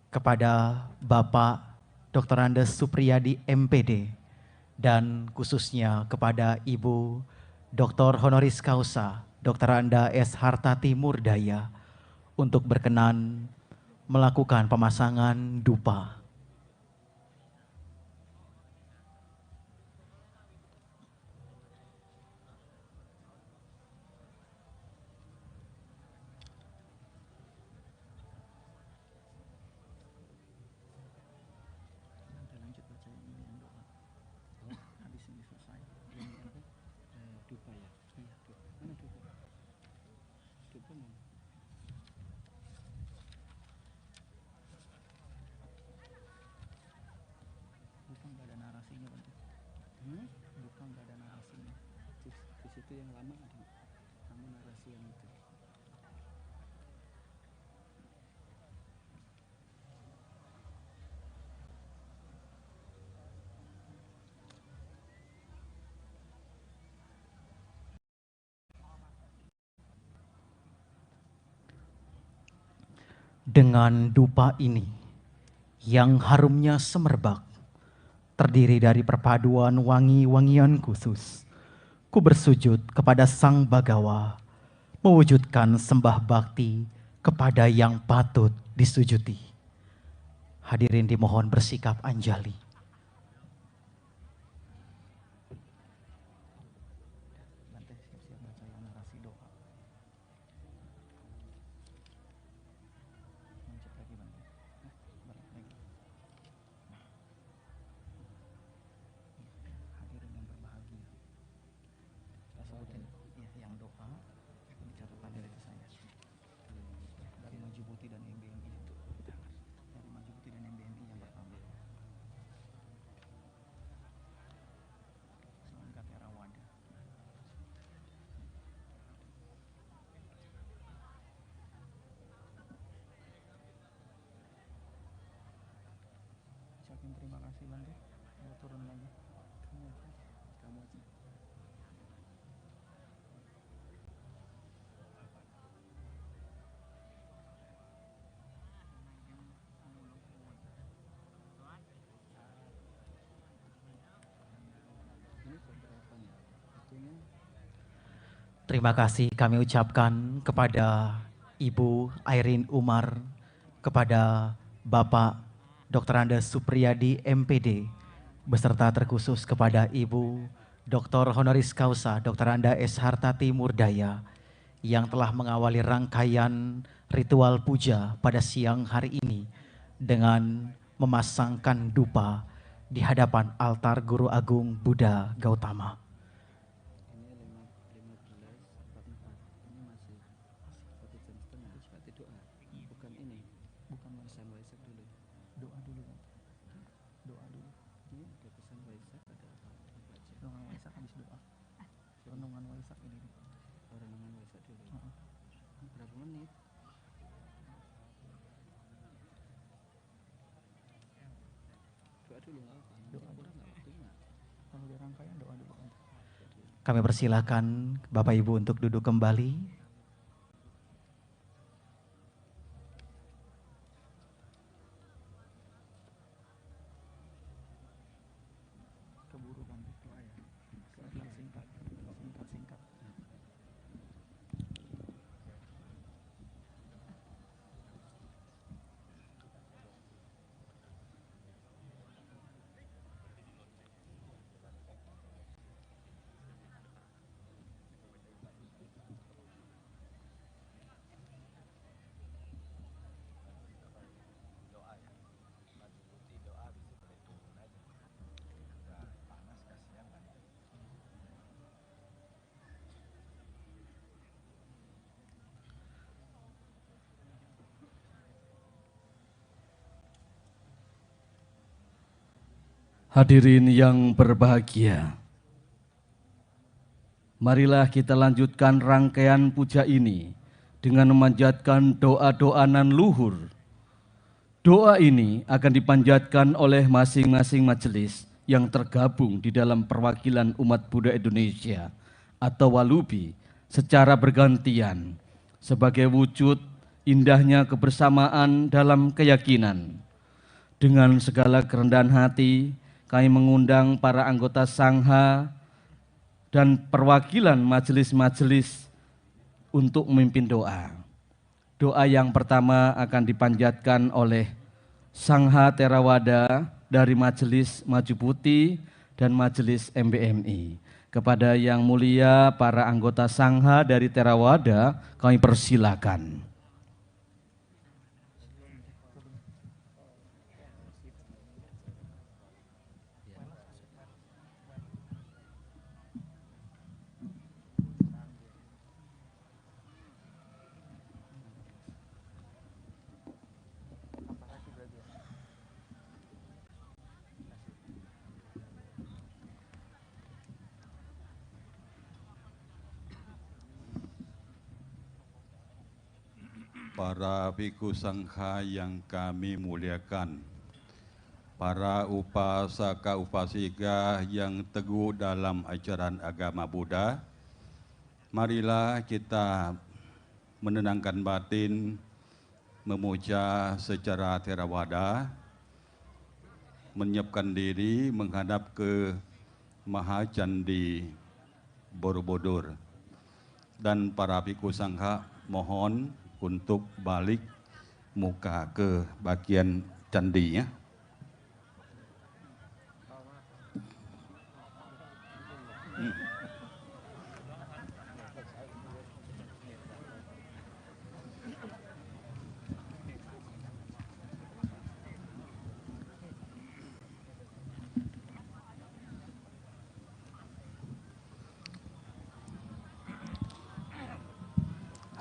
kepada Bapak Dr. Andes Supriyadi MPD, dan khususnya kepada Ibu Dr. Honoris Causa Dr. Anda S. Hartati Murdaya untuk berkenan melakukan pemasangan dupa. Bukan nggak ada narasinya. Di situ yang lama ada, sama narasi yang itu. Dengan dupa ini yang harumnya semerbak, terdiri dari perpaduan wangi-wangian khusus, ku bersujud kepada Sang Bagawa, mewujudkan sembah bakti kepada yang patut disujudi. Hadirin dimohon bersikap anjali. Yang doa dicatatkan dari saya dari Majubuti dan MBMI itu, dari Majubuti dan MBMI yang pertama. Semoga Terawada. Ucapin terima kasih Bante. Mau turun lagi. Kamu aja. Terima kasih kami ucapkan kepada Ibu Airin Umar, kepada Bapak Dr. Andes Supriyadi MPD, beserta terkhusus kepada Ibu Dr. Honoris Causa Dr. Anda S. Hartati Murdaya yang telah mengawali rangkaian ritual puja pada siang hari ini dengan memasangkan dupa di hadapan altar Guru Agung Buddha Gautama. Bukan Waisak dulu. Doa dulu. Doa dulu. Ini ada pesan Waisak, ada apa? Renungan Waisak habis doa. Renungan Waisak ini. Renungan Waisak dulu. Berapa menit? Doa dulu nggak apa? Doa dulu nggak waktunya. Kalau di rangkaian doa dulu. Kami persilakan Bapak Ibu untuk duduk kembali. Keburu kan doa ya. Singkat. Hadirin yang berbahagia, Marilah kita lanjutkan rangkaian puja ini dengan memanjatkan doa-doa nan luhur. Doa ini akan dipanjatkan oleh masing-masing majelis yang tergabung di dalam perwakilan umat Buddha Indonesia atau Walubi secara bergantian sebagai wujud indahnya kebersamaan dalam keyakinan. Dengan segala kerendahan hati, kami mengundang para anggota Sangha dan perwakilan majelis-majelis untuk memimpin doa. Doa yang pertama akan dipanjatkan oleh Sangha Theravada dari Majelis Maju Putih dan Majelis MBMI. Kepada yang mulia para anggota Sangha dari Theravada, kami persilakan. Para bhikkhu sangha yang kami muliakan, para upasaka upasika yang teguh dalam ajaran agama Buddha, marilah kita menenangkan batin, memuja secara Theravada, menyiapkan diri menghadap ke Maha Candi Borobudur. Dan para bhikkhu sangha mohon untuk balik muka ke bagian candinya.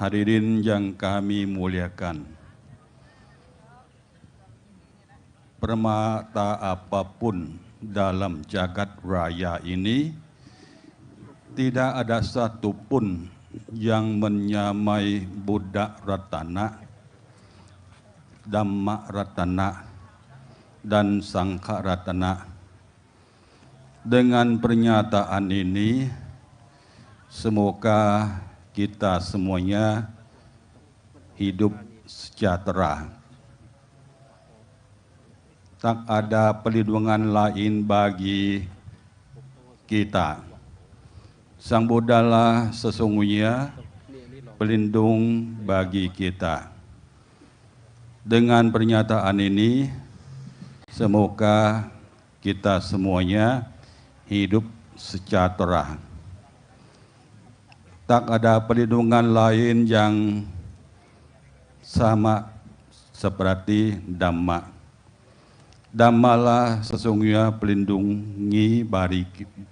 Hadirin yang kami muliakan, permata apapun dalam jagat raya ini, tidak ada satupun yang menyamai Buddha Ratana, Dhamma Ratana, dan Sangha Ratana. Dengan pernyataan ini, semoga kita semuanya hidup sejahtera. Tak ada perlindungan lain bagi kita. Sang Buddha lah sesungguhnya pelindung bagi kita. Dengan pernyataan ini, semoga kita semuanya hidup sejahtera. Tak ada perlindungan lain yang sama seperti Dhamma. Dhammalah sesungguhnya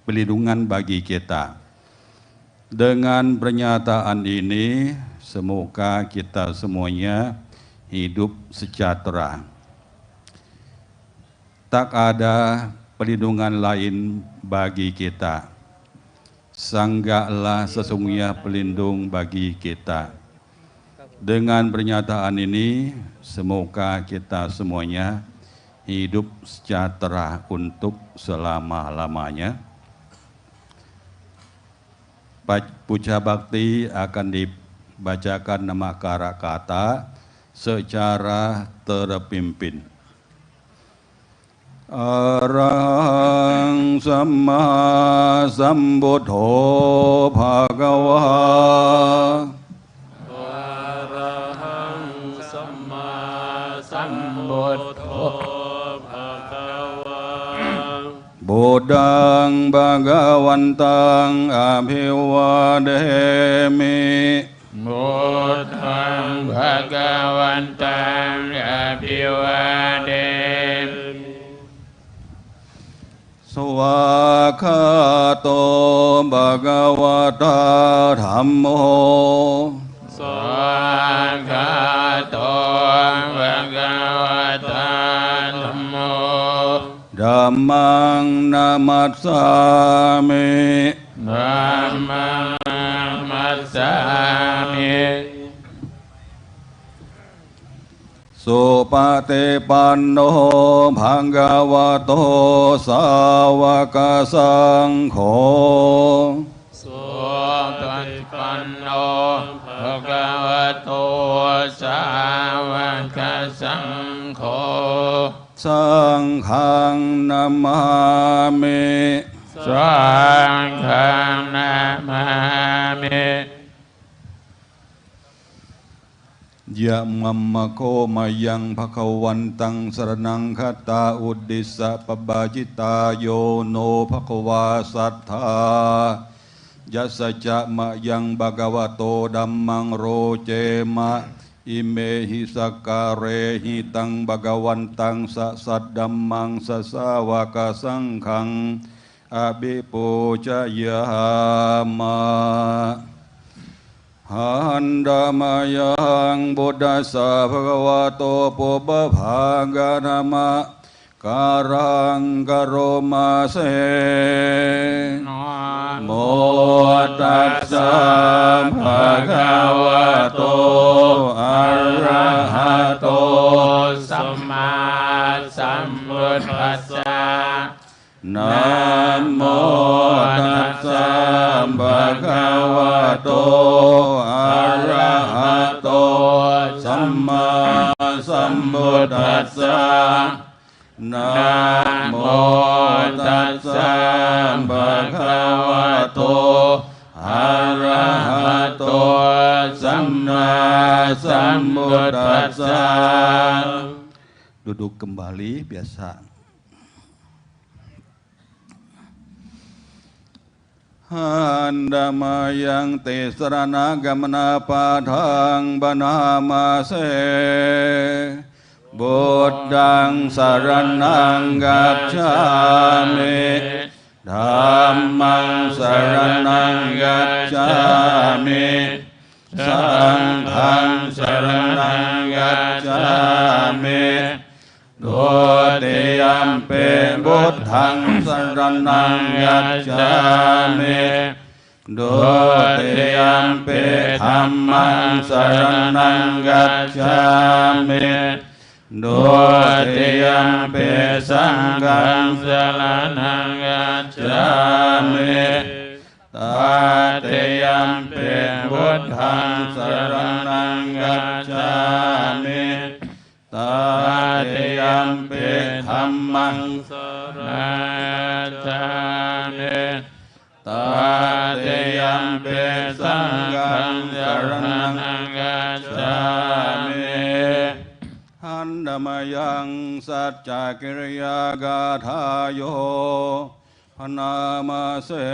pelindungan bagi kita. Dengan pernyataan ini, semoga kita semuanya hidup sejahtera. Tak ada perlindungan lain bagi kita. Sangga lah sesungguhnya pelindung bagi kita. Dengan pernyataan ini, semoga kita semuanya hidup sejahtera untuk selama-lamanya. Puja Bakti akan dibacakan nama kata secara terpimpin. Arahang Samma Sambuddho Bhagava. Arahang Samma Sambuddho Bhagava. Buddhang Bhagavantang Abhivademi. Buddhang Bhagavantang Abhivademi. Swakato Bhagavata Dhammo. Swakato Bhagavata Dhammo. Dhammang namassami. ธัมมังนัมมัสสามิสุปฏิปันโนภะคะวะโตสาวกสังโฆสุปฏิปันโนภะคะวะโตสาวกสังโฆสังฆังนามามิสังฆังนามามิยะมัมมะโคมายังภคะวันตังสรณังคัตตาอุดดิสสะปบาจิตาโยโนภคะวาสัทธายัสสะจะมะยังภะคะวะโตธัมมังโรเจมะอิเมหิสักการเรหิตังภะคะวันตังสะสัดธัมมังสะสาวกสังฆังอภิปูชยามะหันดามายังบุตตัสสะภะคะวะโตปุพพากะนะมะการังกโรมาเสโมตัสสะภะคะวะโตอะระหะโตสัมมาสัมพุทธัสสะนะโมตัสสะภะคะวะโตอะระหะโตสัมมาสัมพุทธัสสะนะโมตัสสะภะคะวะโตอะระหะโตสัมมาสัมพุทธัสสะ Duduk kembali biasa. Handama yang te sarana gamana padhang banama se Buddhang saranang gacchami Dhammang saranang gacchami Sanghang saranang gacchami Dutiyampi Buddhang saranang gacchami Dutiyampi Dhammang saranang gacchami Dutiyampi Sanghang saranang gacchami Tatiyampi Buddhang saranang gacchami Tatiyampi Dhammang saranang gacchami Tatiyampi Sanghang saranang gacchami Handamayang Satya Kiriya Gathayo Panamase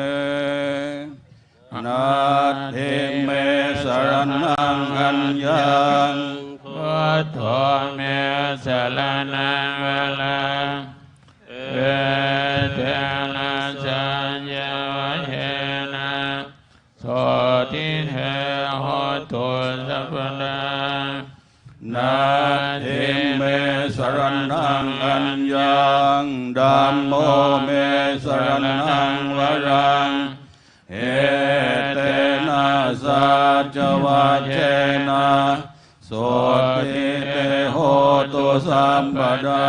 Nati me saranang anyang Buddha me saranang valang Vedana sanya vahena Soti he hotu sapana Nati me saranang anyang Dhammo me saranang varang Etena saja vajena Soti te hotu sampada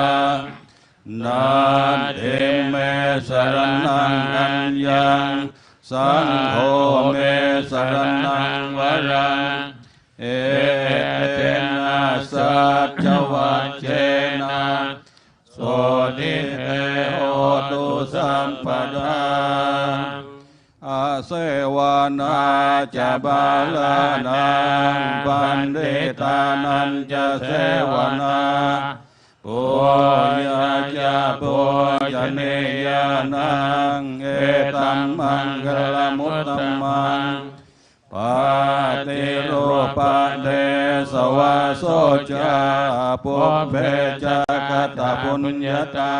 Nati me saranang anyang Sangho me saranang varang Etena saja vajena Soti te hotu sampada Asewana ca balanang panditanan ca sewana Puya ca pujaneyanang etam manggalamutamang Patirupa desa wasoja pubeja kata punyata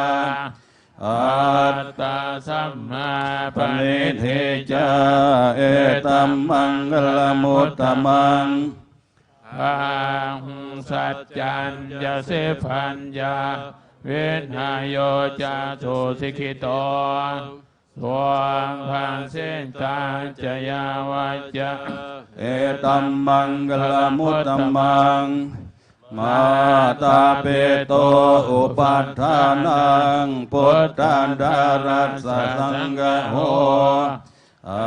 Atta samma panidheja etam manggalamutamang Ahung satyan jase panja Vinhayo ja susikhito สวงพันสิตาจยาวัจจะเอตัมมังกลมุตตมังมาตาเปโตอุปัฏฐานังพุทธันดารัสสะสังฆโหอา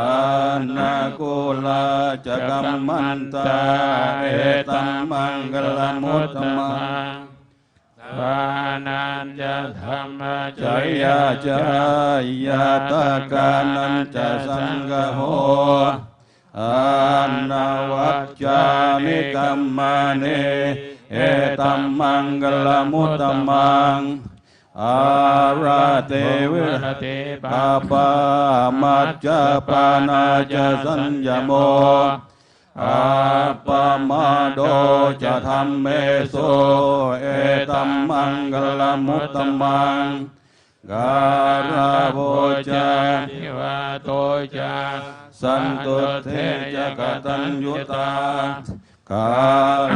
นาคุลาจักกัมมันตาเอตัมมังกลมุตตมังปานันจะธรรมจ จยาจายาตากานันจะสังฆโหอานาวัจจามิกัมมาเนเอตัมมังกลมุตตมังอาราเตวิรติปาปามัจจปานาจะสัญญโมอาปามาโดจะธรรมเมโสเอตัมมังกลมุตตมังการาโภจาทิวาโตจาสันตุเทจะกตัญญุตากา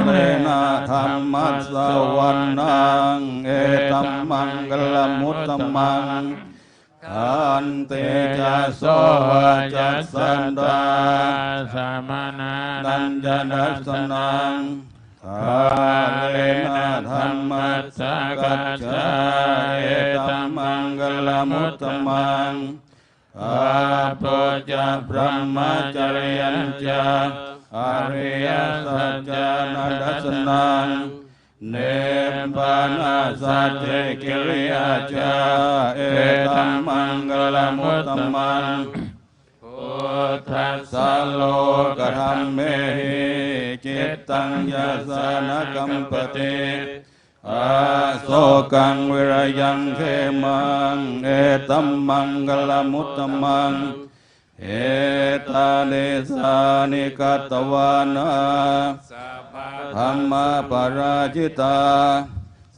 เลนะธรรมัสสวรรณังเอตัมมังกลมุตตมังขันเตจะโสจัสสันดาสามนานันจนัสนังกาเลนะธรรมัสสกัจจาเอตัมมังกลมุตตมังอาโปจะพระมจริยัญจาอริยสัจจานัสสนังเนปานาสัจเจกิริยาจาเอตัมมังกลมุตตมังพุทธัสสะโลกธรรมเมหิจิตตังยาสานกัมปติอาโศกังวิรยังเขมังเอตัมมังกลมุตตมังเอตาเนสานิกัตวานาธรรมปราจิตา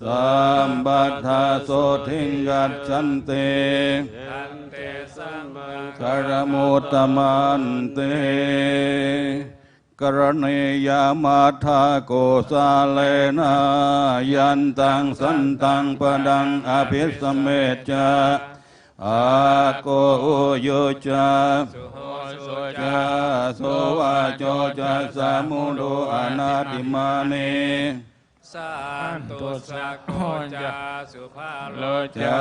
สัมบัทธาโสทิงกัจฉันเตกรมุตตมันเตกรณียามาทาโกสาเลนะยันตังสันตังปดังอภิสเมจาอาโกโยจาจาโสวาโจจาสามุโดอนาติมาเนสันตุสักโคจาสุภาโลจา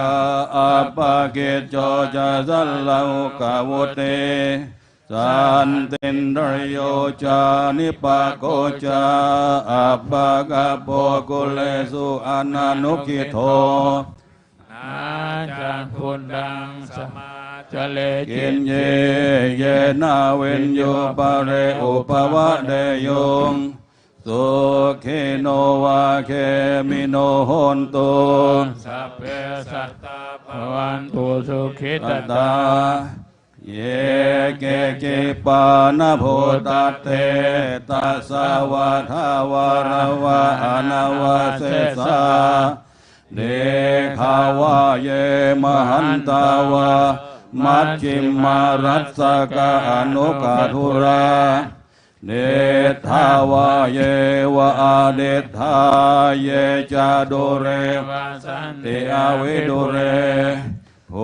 อัปปะเกจโจจาสัลลาหุกาวุเตสันตินรโยจานิปะโกจาอัปปะกะโปกุเลสุอนานุกิโทอาจารย์คุณดังสมาจเลกินเยเยนาเวนโยปะเรอุปวะเดโยงสุขิโนวาเคมิโนโหนตุสัพเพสัตตาภวันตุสุขิตตาเยเกกิปานะโพตัตเตตัสสะวะทาวะระวะอนาวะเสสะเดขาวะเยมหันตาวะมัชฌิมารัสสะกะอนุกาธุราเดทาวะเยวะอาเดทาเยจาโดเรติอาวิโดเรโพ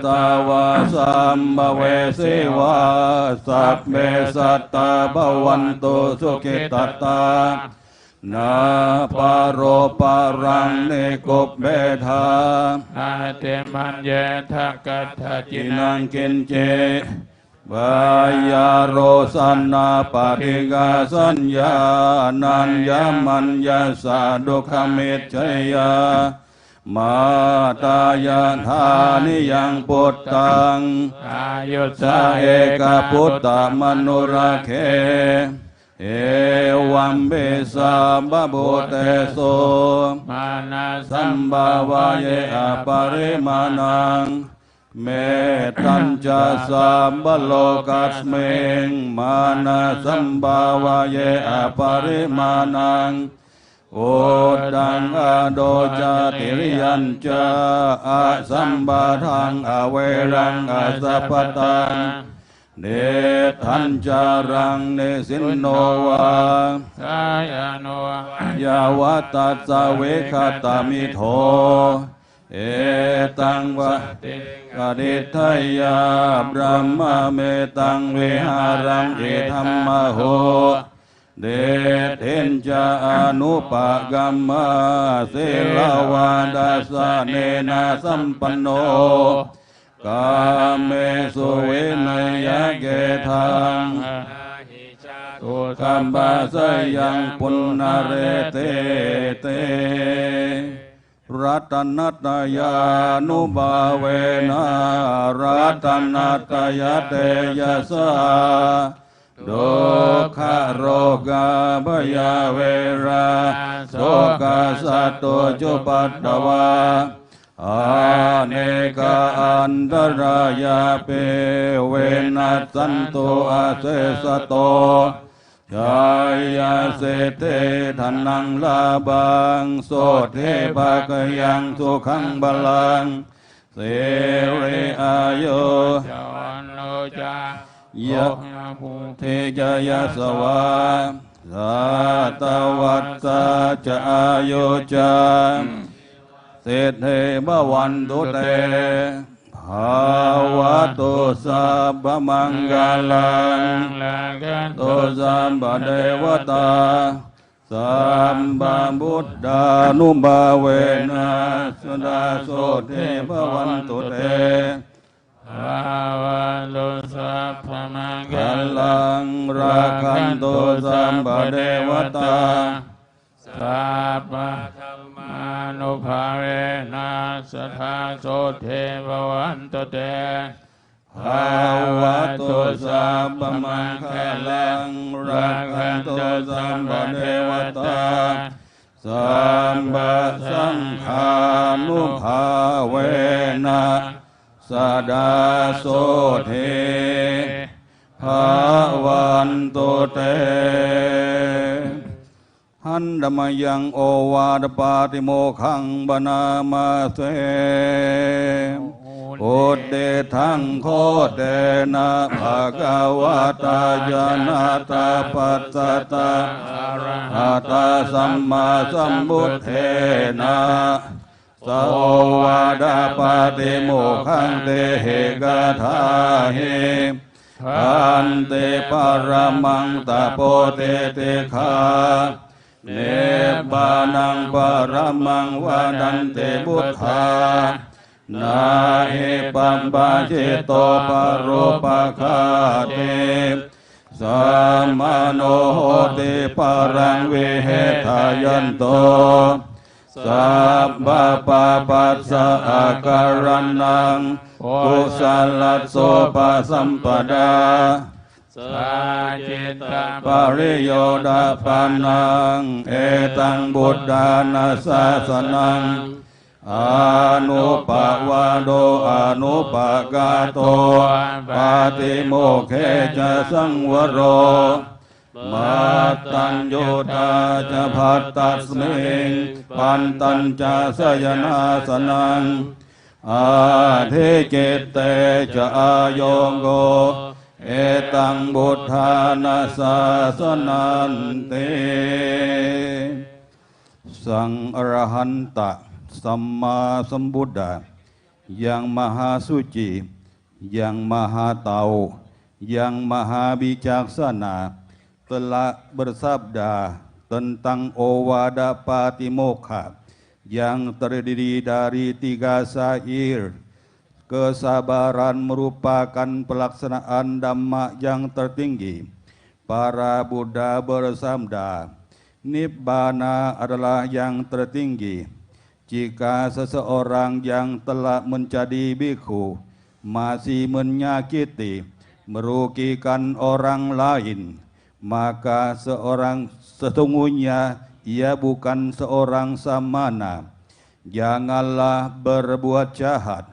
ตาวาสัมภเวสีวาสัพเพสัตตาภวันตุสุขิตตานาปารโรปารังเนกบเบธาอาเตมันเยทักกัตจิจินันังกินเจบายาโรสันนาปะริกาสัญญานัญญมัญญาสาดุขมิจฉยามาตายาธานิยังพุทธังอายุสาเอกพุทธมนุราเคเอวัมเบสัมบโบเตโสมานาสัมบาวะเยอปาริมานังเมตัญจะสัมบโลกัสเมงมานาสัมบาวะเยอปาริมานังโอดังอโดจาติริยัญจาอาสัมบาทังอเวรังอสัพพตังเนทัญจารังเนสินโนวาสายโนยาวัตตาสเวคตามิโทเ เอตังวะกดิทายาบรมเมตังวิหารังเอธัมมโหเดเทนจาอนุปกัมมาเสลาวาดัสสะเนนะสัมปันโนกาเมสุเวนยะเกทังตุสัมปะสยังปุณณเรเตเตรัตนัตยานุบาเวนะรัตนัตยเตยะสาโดคะโรกาภยาเวราโสกาสัตโตจุปัตตวาอาเนกาอันตรายาเปเวนัสสันโตอาเสสโตชายาเสเทธนังลาบังโสเทภะกยังสุขังบาลังเสเรอายุจวันโนจายะเทจายาสวาสาตวัตตาจะอายุจาเศรษฐีบวันตุเตภาวะตุสัพพมังคลังตุสัมปเทวตาสัมมาบุตตานุบาเวนะสดาโสเทภวันตุเตภาวะตุสัพพมังคลังราคันตุสัมปเทวตาสัพพะธัมมานุภาเวนะสัทธาโสเทภวันตุเตภาวะตุสัพพมังคลังรักขันตุสัมปเทวตาสัมปะสังฆานุภาเวนะสดาโสเทภวันตุเตหันดมยังโอวาทปาติโมขังบนามาเสโอเดทังโคเตนะภะคะวะตายานาตาปัสสะตาอะตาสัมมาสัมพุทเทนะสวาดาปาติโมขังเตเหกะทาเหขันเตปรมังตะโพเตเตคาเนปานังปรมังวาดันเตบุทธานาเหปัมปะเจโตปโรปะคาเตสัมมาโนโหติปรังเวเหทายันโตสัพพะปะปัสสะอาการนังกุศลโสปะสัมปดาสัจจิตาปริโยดาปานังเอตังบุตตานาสาสนังอนุปวาโดอนุปกาโตปาติโมกเขจะสังวโรมาตัญโยตาจะภัตตัสมิงปันตัญจะสยนาสนังอาเทเจเตจะอายงโกเอตังบุทธานาสาสนันเตสังอรหันตะสัมมาสัมพุทธะyang maha suci yang maha tahu yang maha bijaksana telah bersabda tentang Owada Patimokkha yang terdiri dari 3 syair. Kesabaran merupakan pelaksanaan Dhamma yang tertinggi. Para Buddha bersabda, Nibbana adalah yang tertinggi. Jika seseorang yang telah menjadi bikhu masih menyakiti, merugikan orang lain, maka sesungguhnya ia bukan seorang samana. Janganlah berbuat jahat,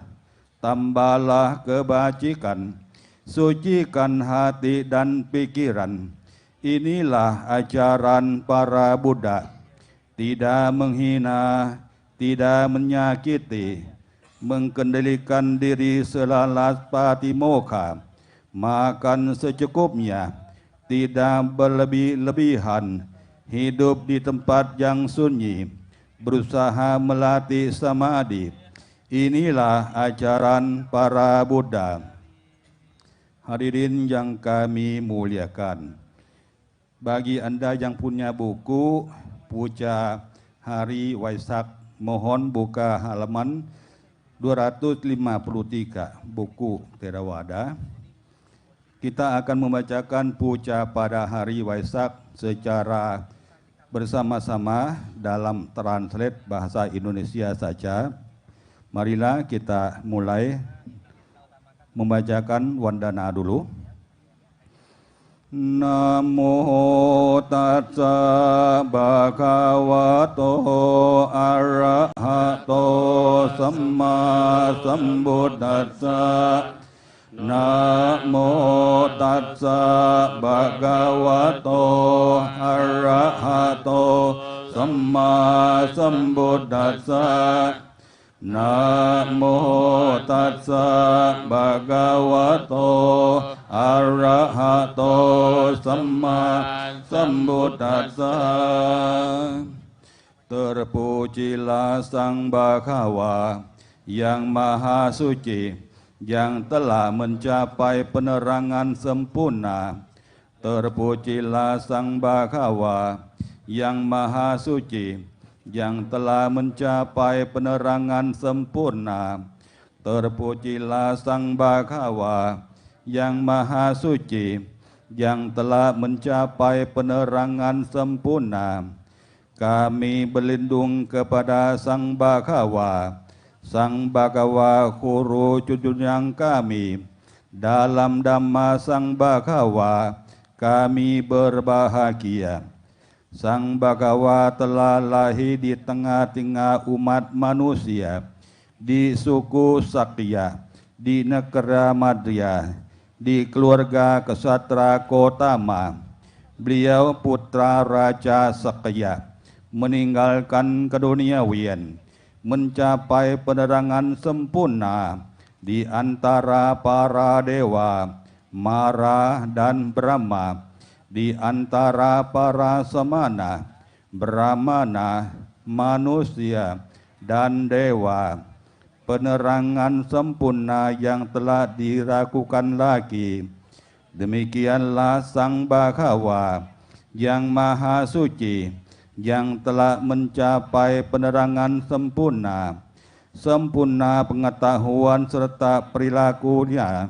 tambahlah kebajikan, sucikan hati dan pikiran. Inilah ajaran para Buddha. Tidak menghina, tidak menyakiti, mengendalikan diri selalas patimokkha, makan secukupnya, tidak berlebih-lebihan, hidup di tempat yang sunyi, berusaha melatih samadhi, Inilah ajaran para Buddha. Hadirin yang kami muliakan, bagi Anda yang punya buku Puja Hari Waisak, mohon buka halaman 253, buku Theravada. Kita akan membacakan puja pada hari Waisak secara bersama-sama dalam translate bahasa Indonesia saja. Marilah kita mulai membacakan wandana dulu. Namo tassa bhagavato arahato samma sambuddhassa. Namo tassa bhagavato arahato samma sambuddhassa. Namo tassa bhagavato arahato samma sambuddhassa. Terpujilah Sang Bhagawa yang Maha Suci, yang telah mencapai penerangan sempurna. Terpujilah Sang Bhagawa yang Maha Suci, yang telah mencapai penerangan sempurna. Terpujilah Sang Bhagawa yang Maha Suci, yang telah mencapai penerangan sempurna. Kami berlindung kepada Sang Bhagawa, Sang Bhagawa Guru junjungan kami. Dalam Dhamma Sang Bhagawa kami berbahagia. Sang Bhagawa telah lahir di tengah-tengah umat manusia, di suku Sakya, di negara Madhya, di keluarga Ksatra Gotama. Beliau putra Raja Sakya, meninggalkan keduniawian, mencapai penerangan sempurna di antara para dewa, Mara dan Brahma, di antara para semana, Brahmana, manusia, dan dewa. Penerangan sempurna yang telah diragukan lagi. Demikianlah Sang Bhagawa yang Maha Suci, yang telah mencapai penerangan sempurna, sempurna pengetahuan serta perilakunya,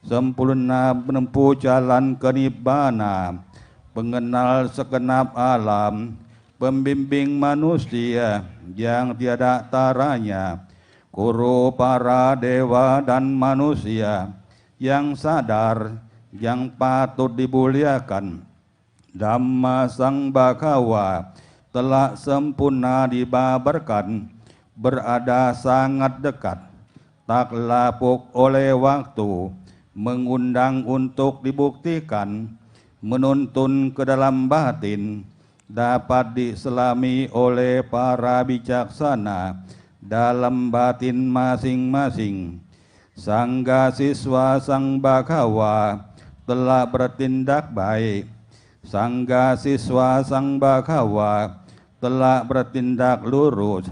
sempurna menempuh jalan ke Nibbana, pengenal segenap alam, pembimbing manusia yang tiada taranya, guru para dewa dan manusia, yang sadar, yang patut dimuliakan. Dhamma Sang Bhagawa telah sempurna dibabarkan, berada sangat dekat, tak lapuk oleh waktu, mengundang untuk dibuktikan, menuntun ke dalam batin, dapat diselami oleh para bijaksana dalam batin masing-masing. Sangga siswa Sang Bhagawa telah bertindak baik. Sangga siswa Sang Bhagawa telah bertindak lurus.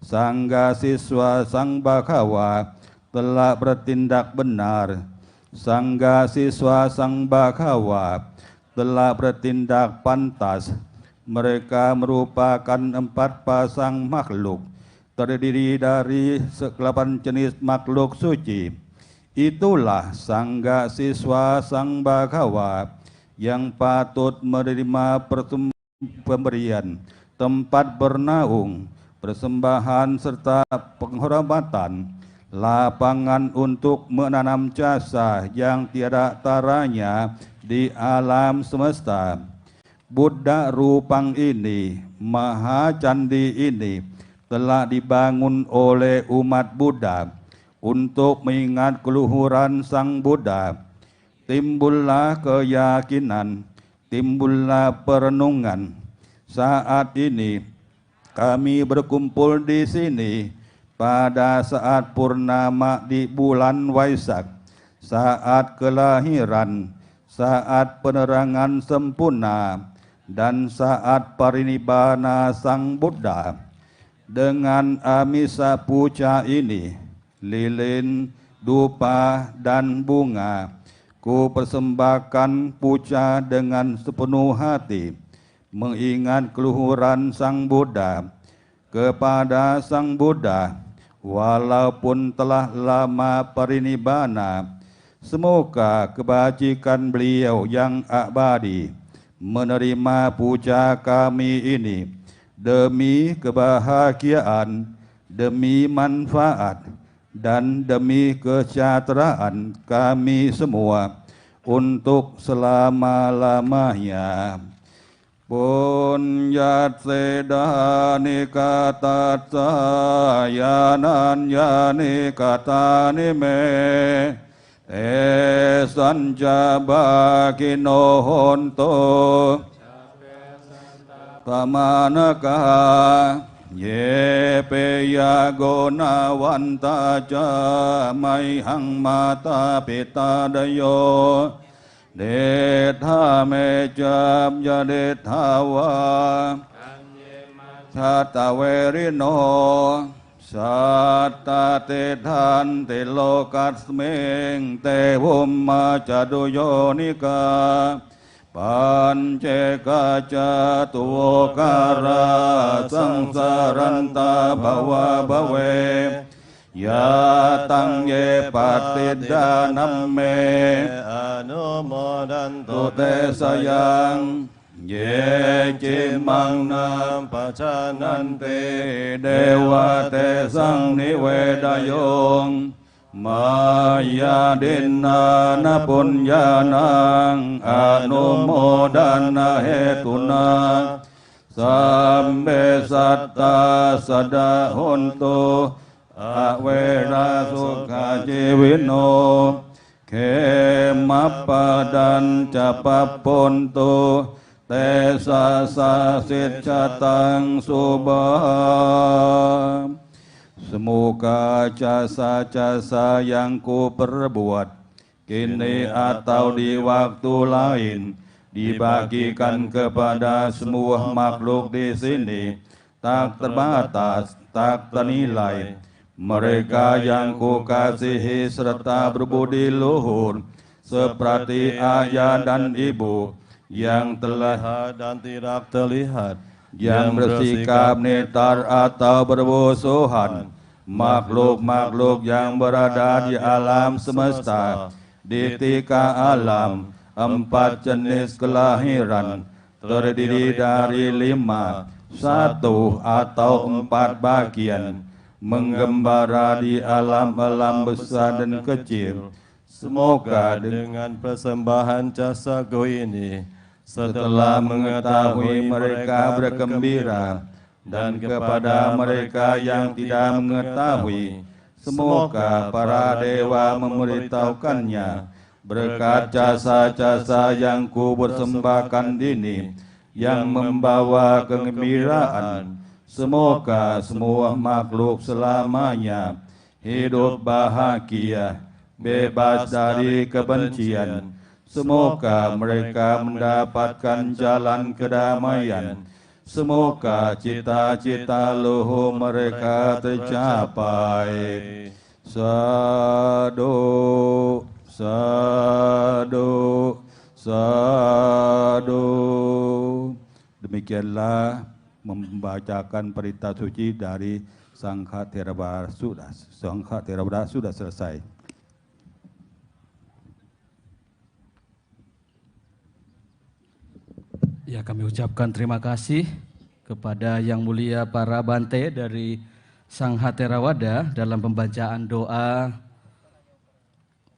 Sangga siswa Sang Bhagawa telah bertindak benar. Sangga siswa Sang Bhagawa telah bertindak pantas. Mereka merupakan 4 pasang makhluk, terdiri dari 8 jenis makhluk suci. Itulah sangga siswa Sang Bhagawa yang patut menerima pemberian, tempat bernaung, persembahan serta penghormatan, lapangan untuk menanam jasa yang tiada taranya di alam semesta. Buddha Rupang ini, Maha Candi ini, telah dibangun oleh umat Buddha untuk mengingat keluhuran Sang Buddha. Timbullah keyakinan, timbullah perenungan. Saat ini kami berkumpul di sini pada saat purnama di bulan Waisak, saat kelahiran, saat penerangan sempurna, dan saat parinibbana Sang Buddha. Dengan amisa puja ini, lilin, dupa, dan bunga, ku persembahkan puja dengan sepenuh hati, mengingat keluhuran Sang Buddha. Kepada Sang Buddha, walaupun telah lama parinibbana, semoga kebajikan beliau yang abadi menerima puja kami ini demi kebahagiaan, demi manfaat, dan demi kesejahteraan kami semua untuk selama-lamanya. Punyat sedani kata sayanan yani kata nime sanja bagino honto pamanaka ye peya gona wanta jamai hang mata pita dayo Detha me jam ya detha wa Sata verino Sata te than te lokasmeng te humma jaduyonika Pance kaca tuokara sangsaranta bhawa bhave Ya tang ye patiddanam me anumodantu te sayang ye cimang nam pacanante dewa te sang nivedayong maya dinana punyanang anumodana hetuna sambe satta sada honto awera sukha jiwino kemapadan capaponto tesa sasit catang subah. Semoga jasa-jasa yang ku perbuat kini atau di waktu lain dibagikan kepada semua makhluk di sini tak terbatas, tak ternilai. Mereka yang ku kasihi serta berbudi luhur seperti ayah dan ibu yang telah dan tidak terlihat, yang bersikap netar atau bermusuhan, makhluk-makhluk yang berada di alam semesta, di tiga alam, 4 jenis kelahiran, terdiri dari 5, 1 atau 4 bagian, menggembara di alam-alam besar dan kecil. Semoga dengan persembahan jasaku ini, setelah mengetahui mereka bergembira, dan kepada mereka yang tidak mengetahui, semoga para dewa memberitahukannya berkat jasa-jasa yang ku persembahkan ini, yang membawa kegembiraan. Semoga semua makhluk selamanya hidup bahagia, bebas dari kebencian. Semoga mereka mendapatkan jalan kedamaian. Semoga cita-cita luhur mereka tercapai. Sadu, sadu, sadu. Demikianlah membacakan perintah suci dari Sangha Theravada sudah selesai. Ya, kami ucapkan terima kasih kepada Yang Mulia para Bante dari Sangha Theravada dalam pembacaan doa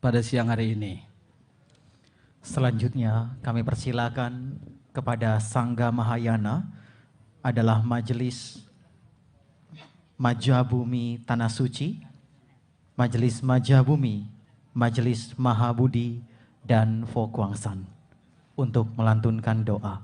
pada siang hari ini. Selanjutnya kami persilakan kepada Sangga Mahayana adalah Majelis Majabumi Tanah Suci, Majelis Majabumi, Majelis Mahabudi, dan Fokwangsan untuk melantunkan doa.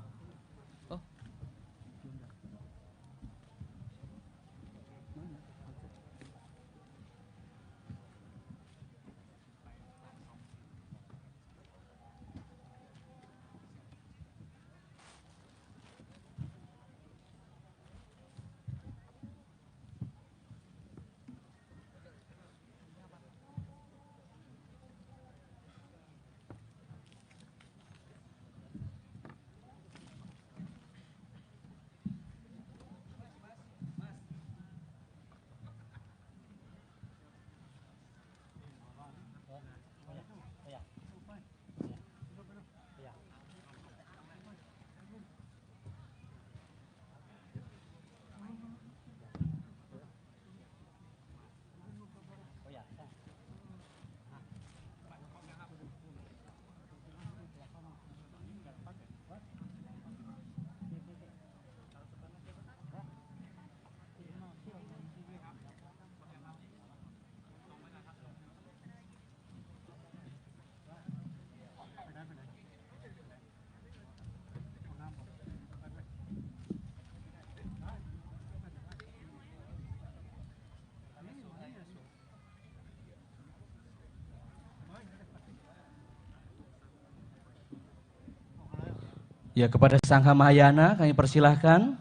Ya, kepada Sangha Mahayana kami persilahkan.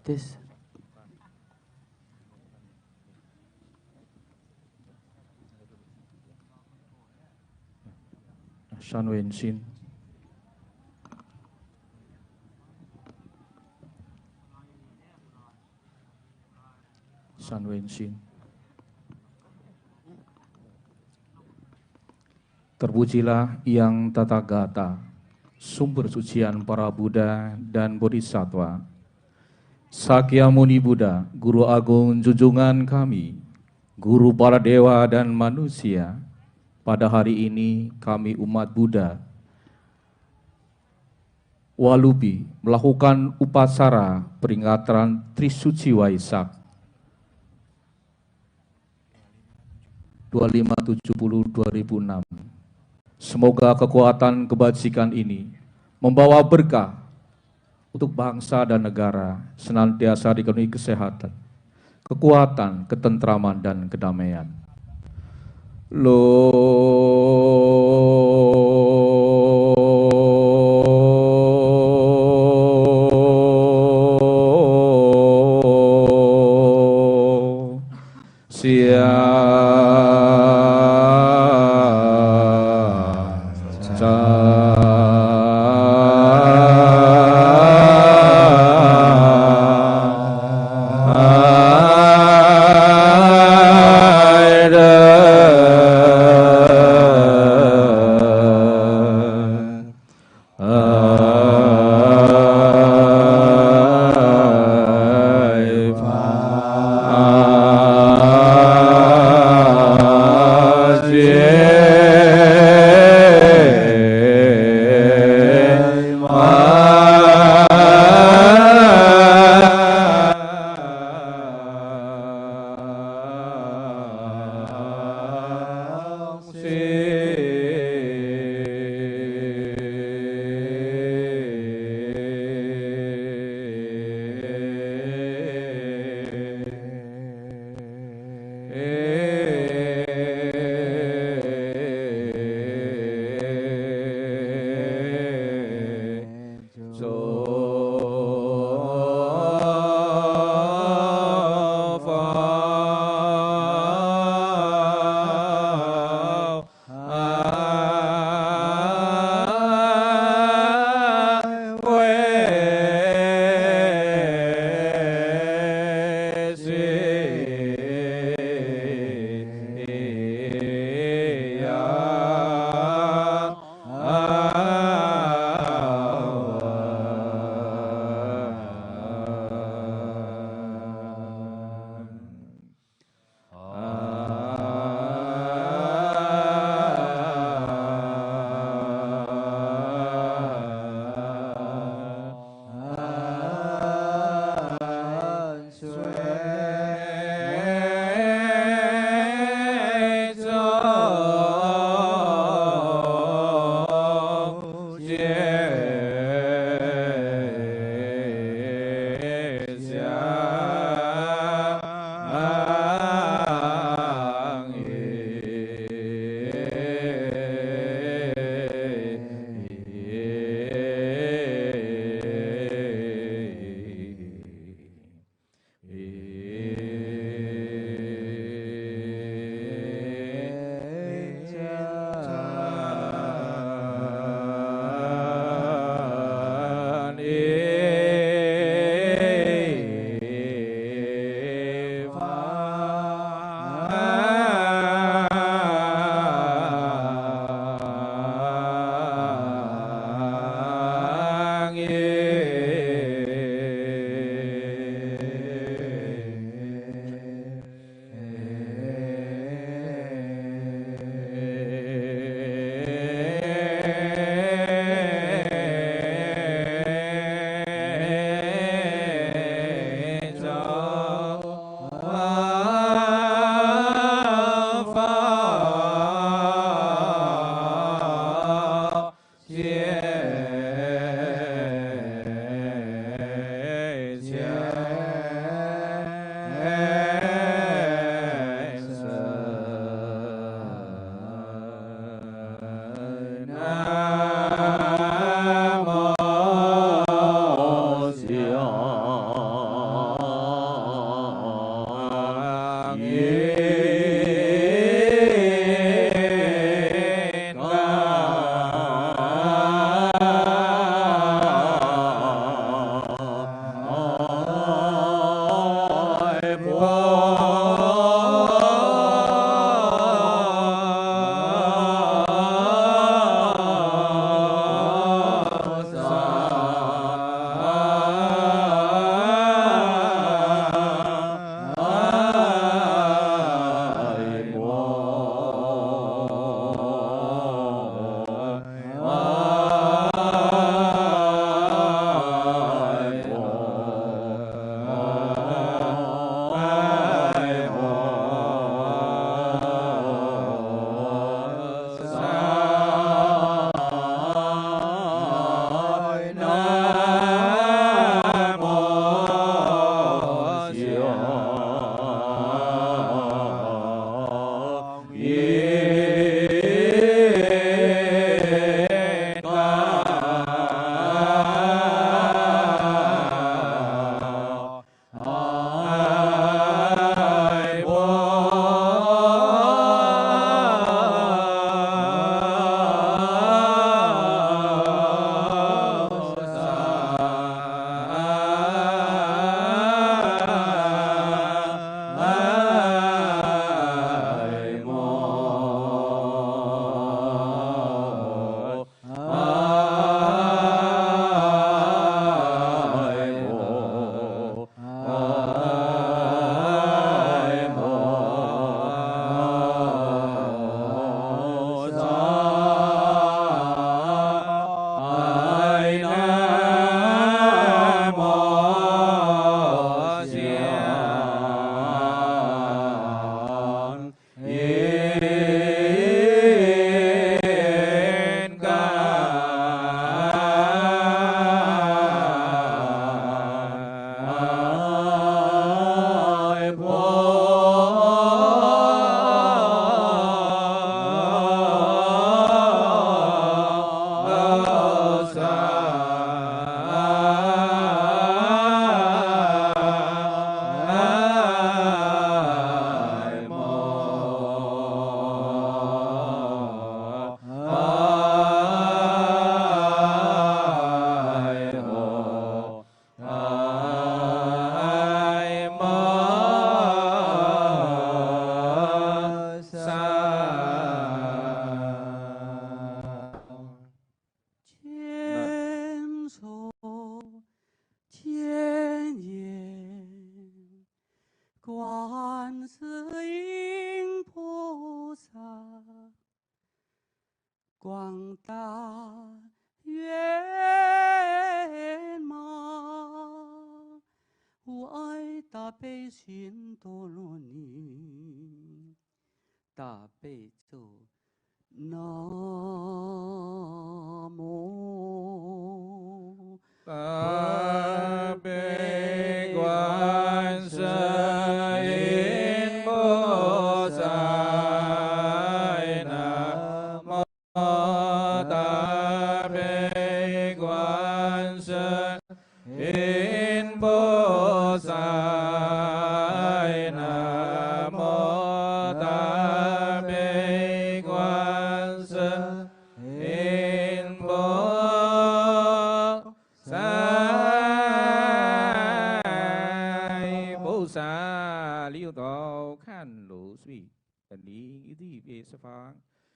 Tes. Shan Wen Shin. Shan Wen Shin. Terpujilah yang Tathagata, sumber sucian para Buddha dan Bodhisattva. Sakyamuni Buddha, Guru Agung junjungan kami, Guru para dewa dan manusia. Pada hari ini kami umat Buddha Walubi melakukan upacara peringatan Trisuci Waisak 2570-2006. Semoga kekuatan kebajikan ini membawa berkah untuk bangsa dan negara, senantiasa dipenuhi kesehatan, kekuatan, ketentraman, dan kedamaian.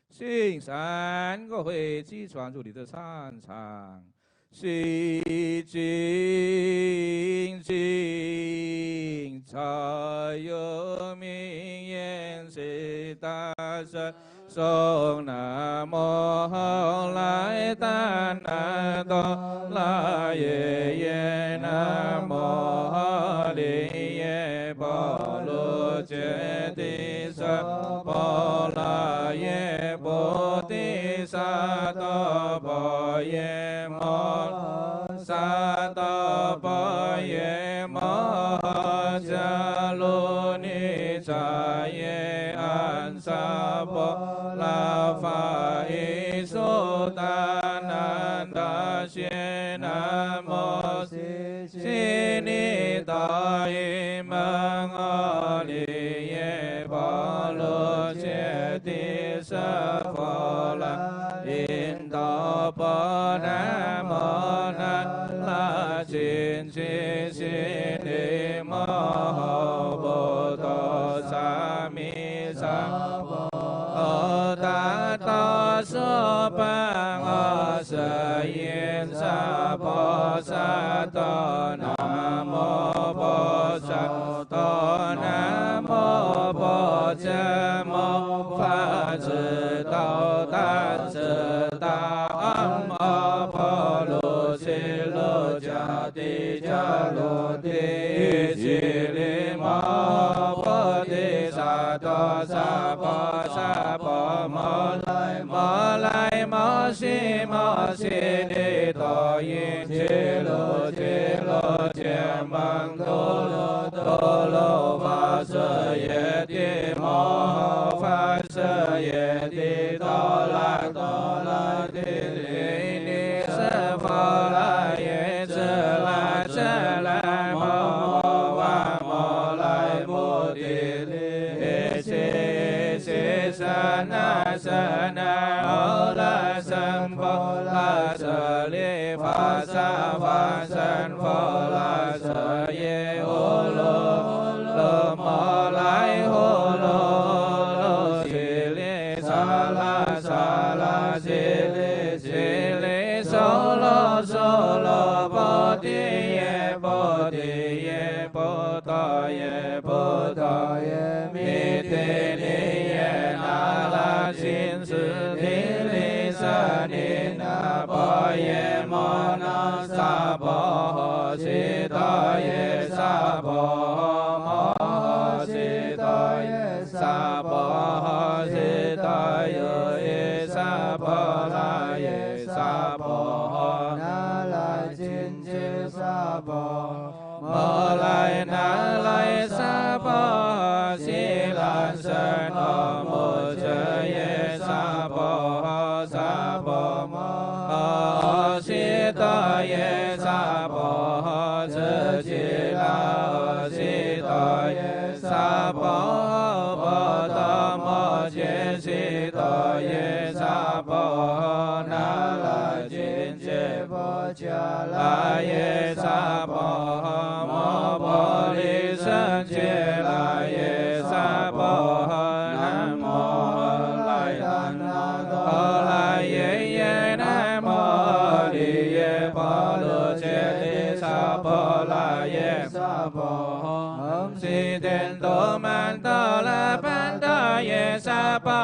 sinh sản có huệ chi truyền chủ的山场，虚静静才有明眼是大神。颂南无后来丹那多拉耶耶南无利耶波罗揭谛萨波拉耶波提萨多波耶摩萨多波耶摩迦卢尼迦耶安萨波。La Pha Y So Ta Nan Da Xie Nam Mô Xi Ni Ta Y Mang A Li Ye Ba Lo Che Ti Sa Pho La In Ta Pa Nam Mô Nan La Chin Chi Xi Ni Ma Ho Bo To Sa Mi Sa Ta ta so pa a sa yin sa pa sa ta nam mô pa sa ta nam mô pa cha mô pha chư tao ta chư ta âm a pa lo se lo cha ti cha lo ti chi li ma pa ti sa ta sa pa ma lai ma si ni ta yin che lo che mang do lo va sa ye ti ma mô Phật sư ye ti tô la ti li ni sư phô la ye sư la mô wa mô lai mô ti li si sa na ô la san phô la sa li pha san phô la sa ye ô lô mô lai ô lô si li sa la si li so lo bồ đề ye bồ tát ye mi te ni ye na la sin sư thi li sa ni na bo ye mo na sa bo si ta ye sa bo mo si ta ye sa bo si ta ye sa bo la ye sa bo na la chin chi sa bo mơ lại na lại sa bo si lan sơn o mô chơ ye sa bo mơ si ta ye sa bo chơ chi la si ta ye sa bo bo ta mô che si ta ye sa bo na la chin che bo cha la ye sa bo mô bồ đề sơn che la ye sa bo nam mô lai đan na tô la ye nam mô đi ye bồ lô che đi sa bo la ye sa bo si ten tô man tô la ban tô ye sa bo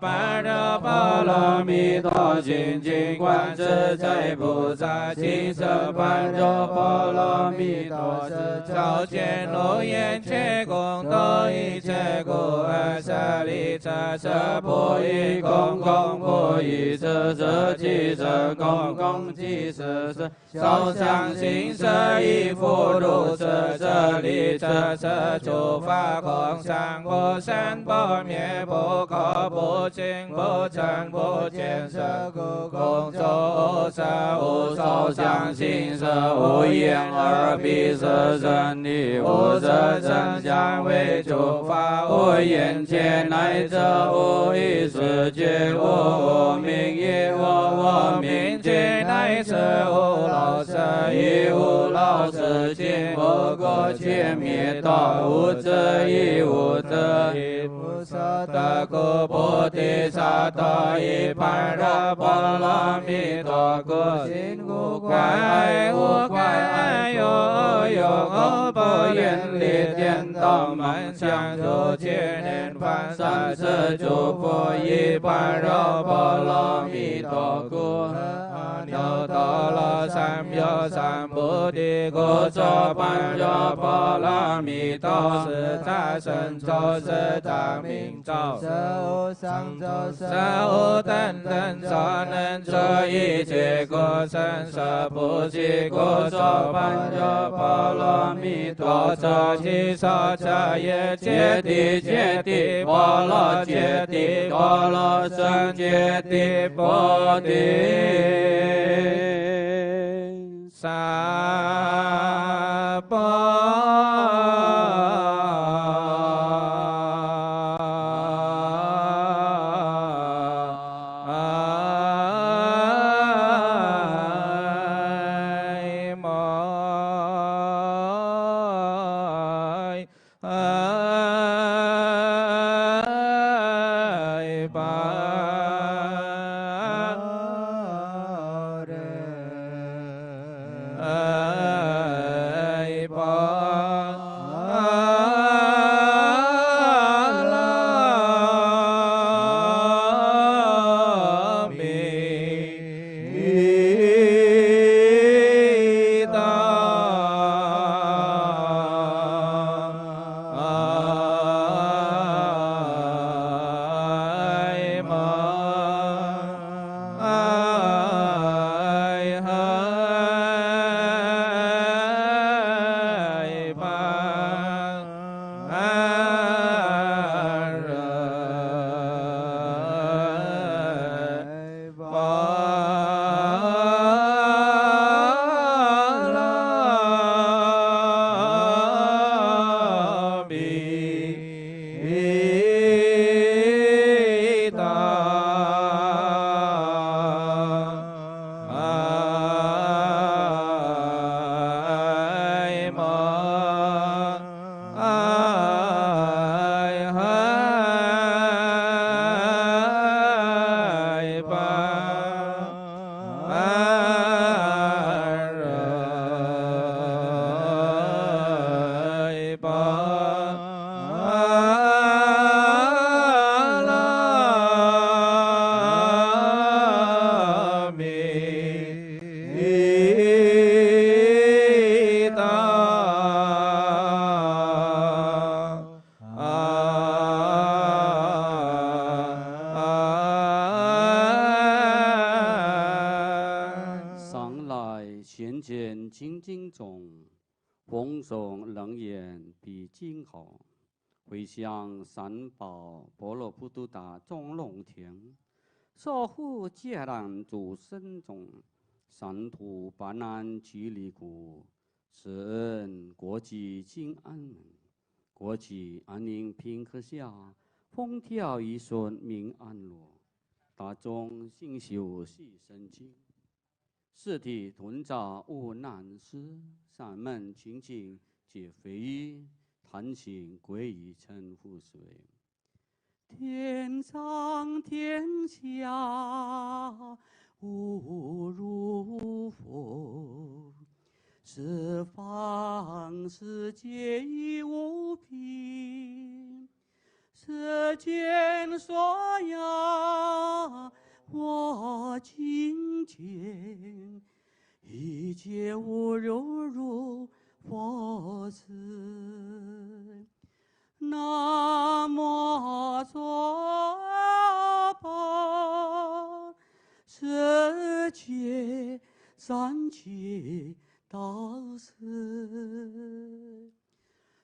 ban đô bồ lô mi tô chính chính quan自在菩萨亲舍般若波罗蜜多时，照见罗眼切功德一切故安舍利者舍不异空空不异者舍即者空空即是舍，受想行识亦复如是，舍利者舍诸法空相不生不灭不可不净不增不减舍故空周舍无受想行识无眼耳鼻舌身意无色声香味触法无眼界乃至无意识界无名业无名界乃至无老舍亦无老舍界无过界灭道无遮亦无得亦菩萨得故菩提萨埵依般若波罗蜜多故心无怪无怪有不愿力颠倒满相诸千年凡三世诸佛依般若波罗蜜多故有多罗三藐三菩提故作般若波罗蜜多是大神咒是大明咒舍无上咒舍无等等所能作一切故生舍不弃故作般若波罗蜜多者其所者也揭谛波罗揭谛波罗僧揭谛波提萨婆ม人间清净中，风颂楞严比今好。回向三宝波罗布度达中龙天，守护戒然诸生中，三途八难俱离苦，施恩国际静安，国际安宁平和下，风调雨顺民安乐，大众信修细生经，四体吞杂无难事，三门清净皆非议。弹琴归于尘覆水，天上天下无如佛，十方世界亦无边，世间所有我今见，一切无如佛慈。南无娑婆世界三界道师，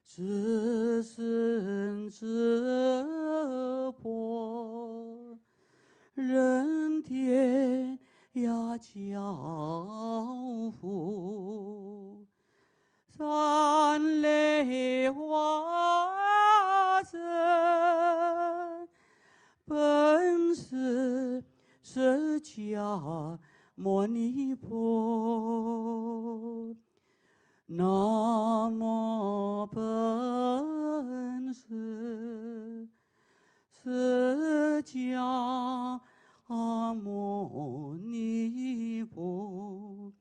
自生自婆，人天呀教父，三类化身，本是释迦牟尼佛。南无本师释迦牟尼佛。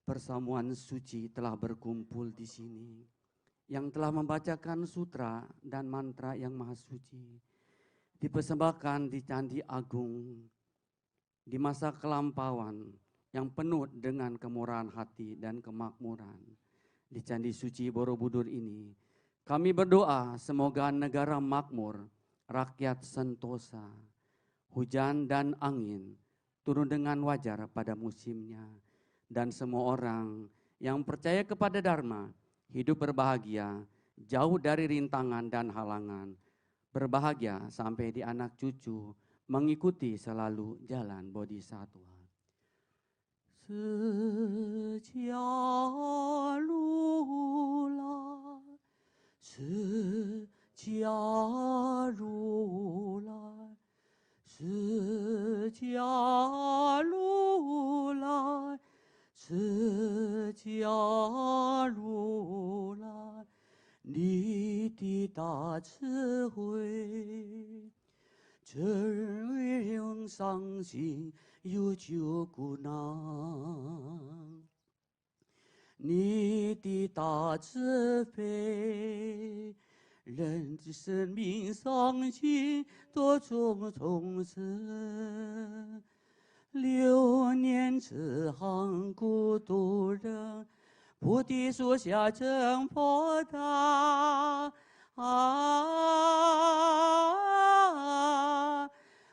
Persamuan suci telah berkumpul di sini, yang telah membacakan sutra dan mantra yang maha suci, dipersembahkan di Candi Agung, di masa kelampauan yang penuh dengan kemurahan hati dan kemakmuran. Di Candi Suci Borobudur ini, kami berdoa semoga negara makmur, rakyat sentosa, hujan dan angin turun dengan wajar pada musimnya, dan semua orang yang percaya kepada Dharma hidup berbahagia, jauh dari rintangan dan halangan, berbahagia sampai di anak cucu, mengikuti selalu jalan bodhisattva. Sejak lula, sejak lula, sejak lula, sejak lula，你的大智慧，真人伤心有救苦难。你的大慈悲，人之生命伤心多种众生。6年之行孤独人，菩提树下真佛道。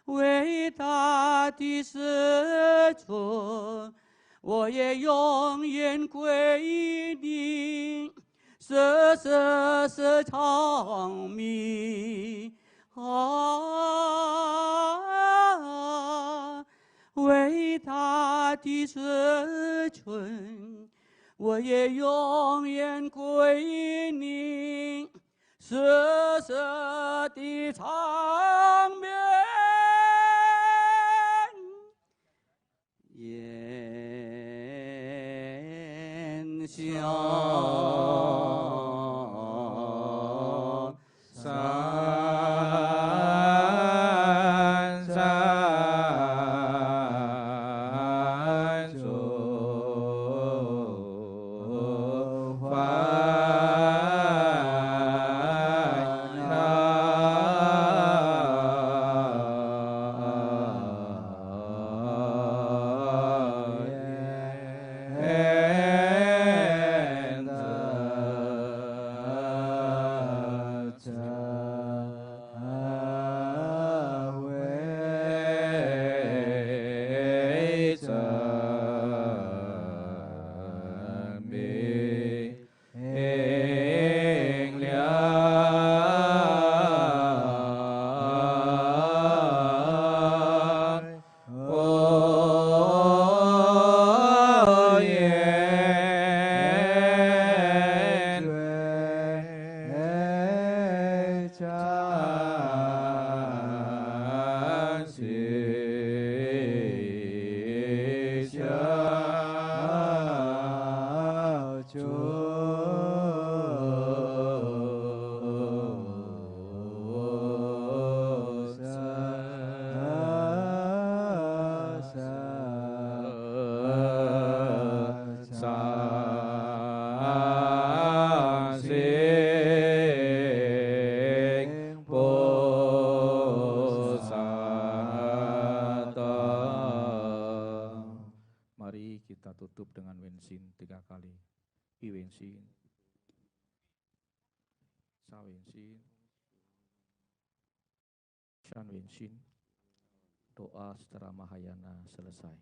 伟大的世尊，我也永远归于你，世世世长弥。伟大的世尊，我也永远归于你，世世的长眠。言笑 bensin. Doa secara Mahayana selesai.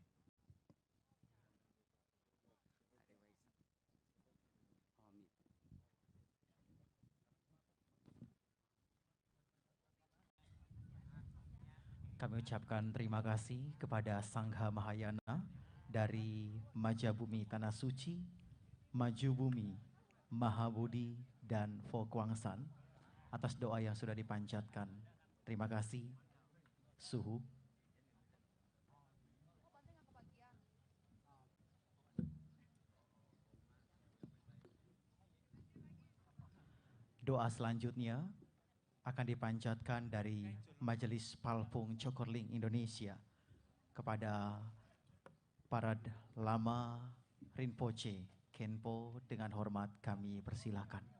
Kami ucapkan terima kasih kepada Sangha Mahayana dari Majabumi Tanah Suci, Majubumi, Mahabudi, dan Fokwangsan atas doa yang sudah dipanjatkan. Terima kasih. Suhu. Doa selanjutnya akan dipanjatkan dari Majelis Palpung Cokorling Indonesia kepada para Lama Rinpoche Kenpo. Dengan hormat kami persilakan.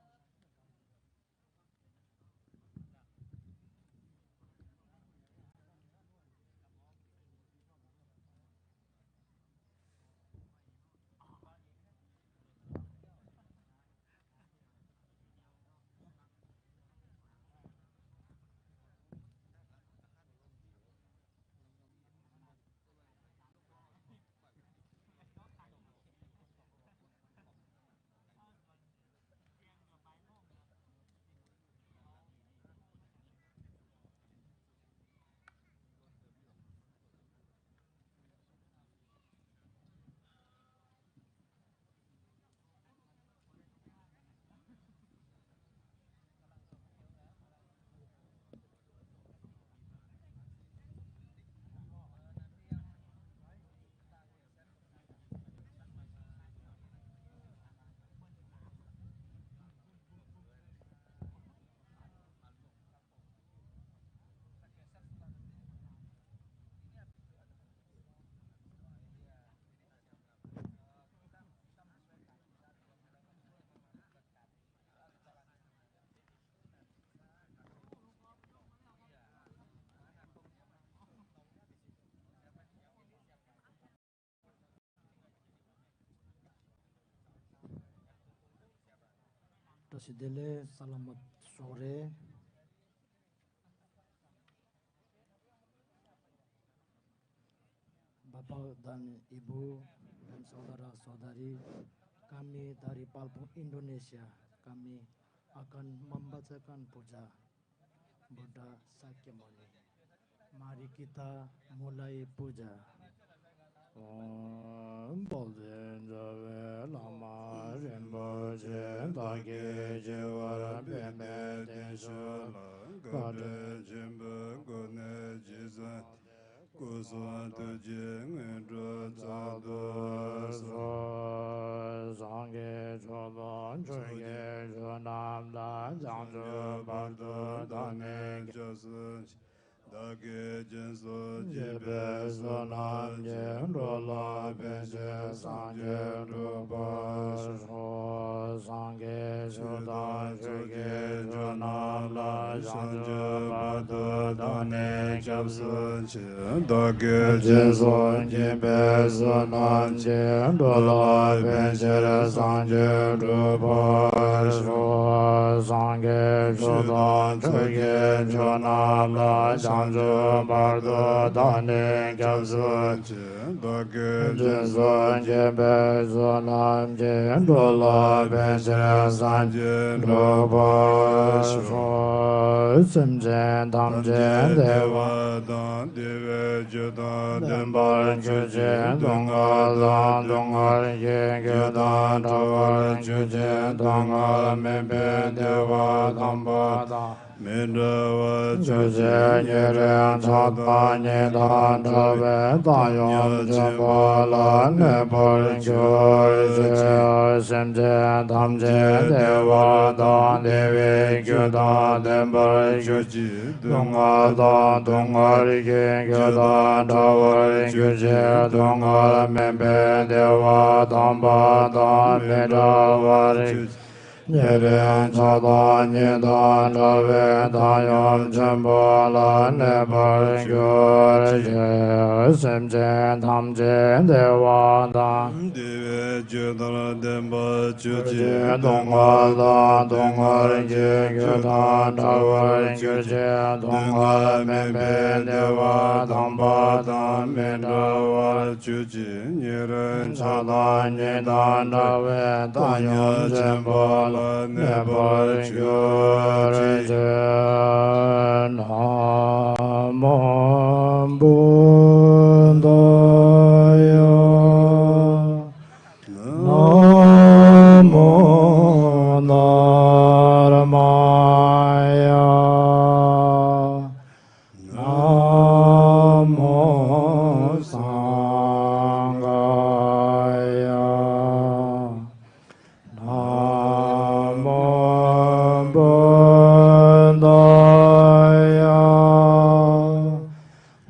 Sidele selamat sore. Bapak dan Ibu dan saudara-saudari kami dari Palpung Indonesia, kami akan membacakan puja Buddha Sakyamuni. Mari kita mulai puja. Om Bodhin Jave Lama Rinpoche Dage Jewara Peme Tenshu Kade Jimbe Gune Jizan Kusuan Tuje Ngedro Zadu So Sangye Choban Choge Chonam Da Jangju Bardu Dane Josun Dage Jinsu Jibe Sunam Jendrola Benje Sanje Rupa Sho Sangye Shudan Chuge Junam La Sanje Badu Dane Chapsun Dage Jinsu Jibe Sunam Jendrola Benje Sanje Rupa Sho Sangye Shudan Chuge Junam La Sanje Bardo Dane Kapsun Dage Jinsun Jebe Sunam Jendrola Benjere Sanje Rupa Sho Simjen Tamjen Deva Dan Deve Judan Dembar Chujen Dongal Dan Dongal Ye Gyudan Tavar Chujen Dongal Mebe Deva Damba Mindrava Chujen Yeren Chatpa Nidan Tabe Tayom Chimbola Nepal Chur Simjen Tamjen Deva Dan Devi Gyudan Dembar Chuji Dongal Dan Dongal Ye Gyudan Tavar Chujen Dongal Mebe Deva Damba Dan Mindrava Nirin Chada Nidan Rave Dayam Chambala Nepal Gyur Je Simchen Tamchen Dewa Dan Deve Judara Demba Chuchi Dongala Dongar Je Gyudan Davar Gyurje Dongar Membe Dewa Damba Dan Medavar Chuchi Nirin Chada Nidan Rave Dayam Chambala Nepal Gyur Je Namo Buddhaya Namo Dharmaya Namo Sanghaya Namo Buddhaya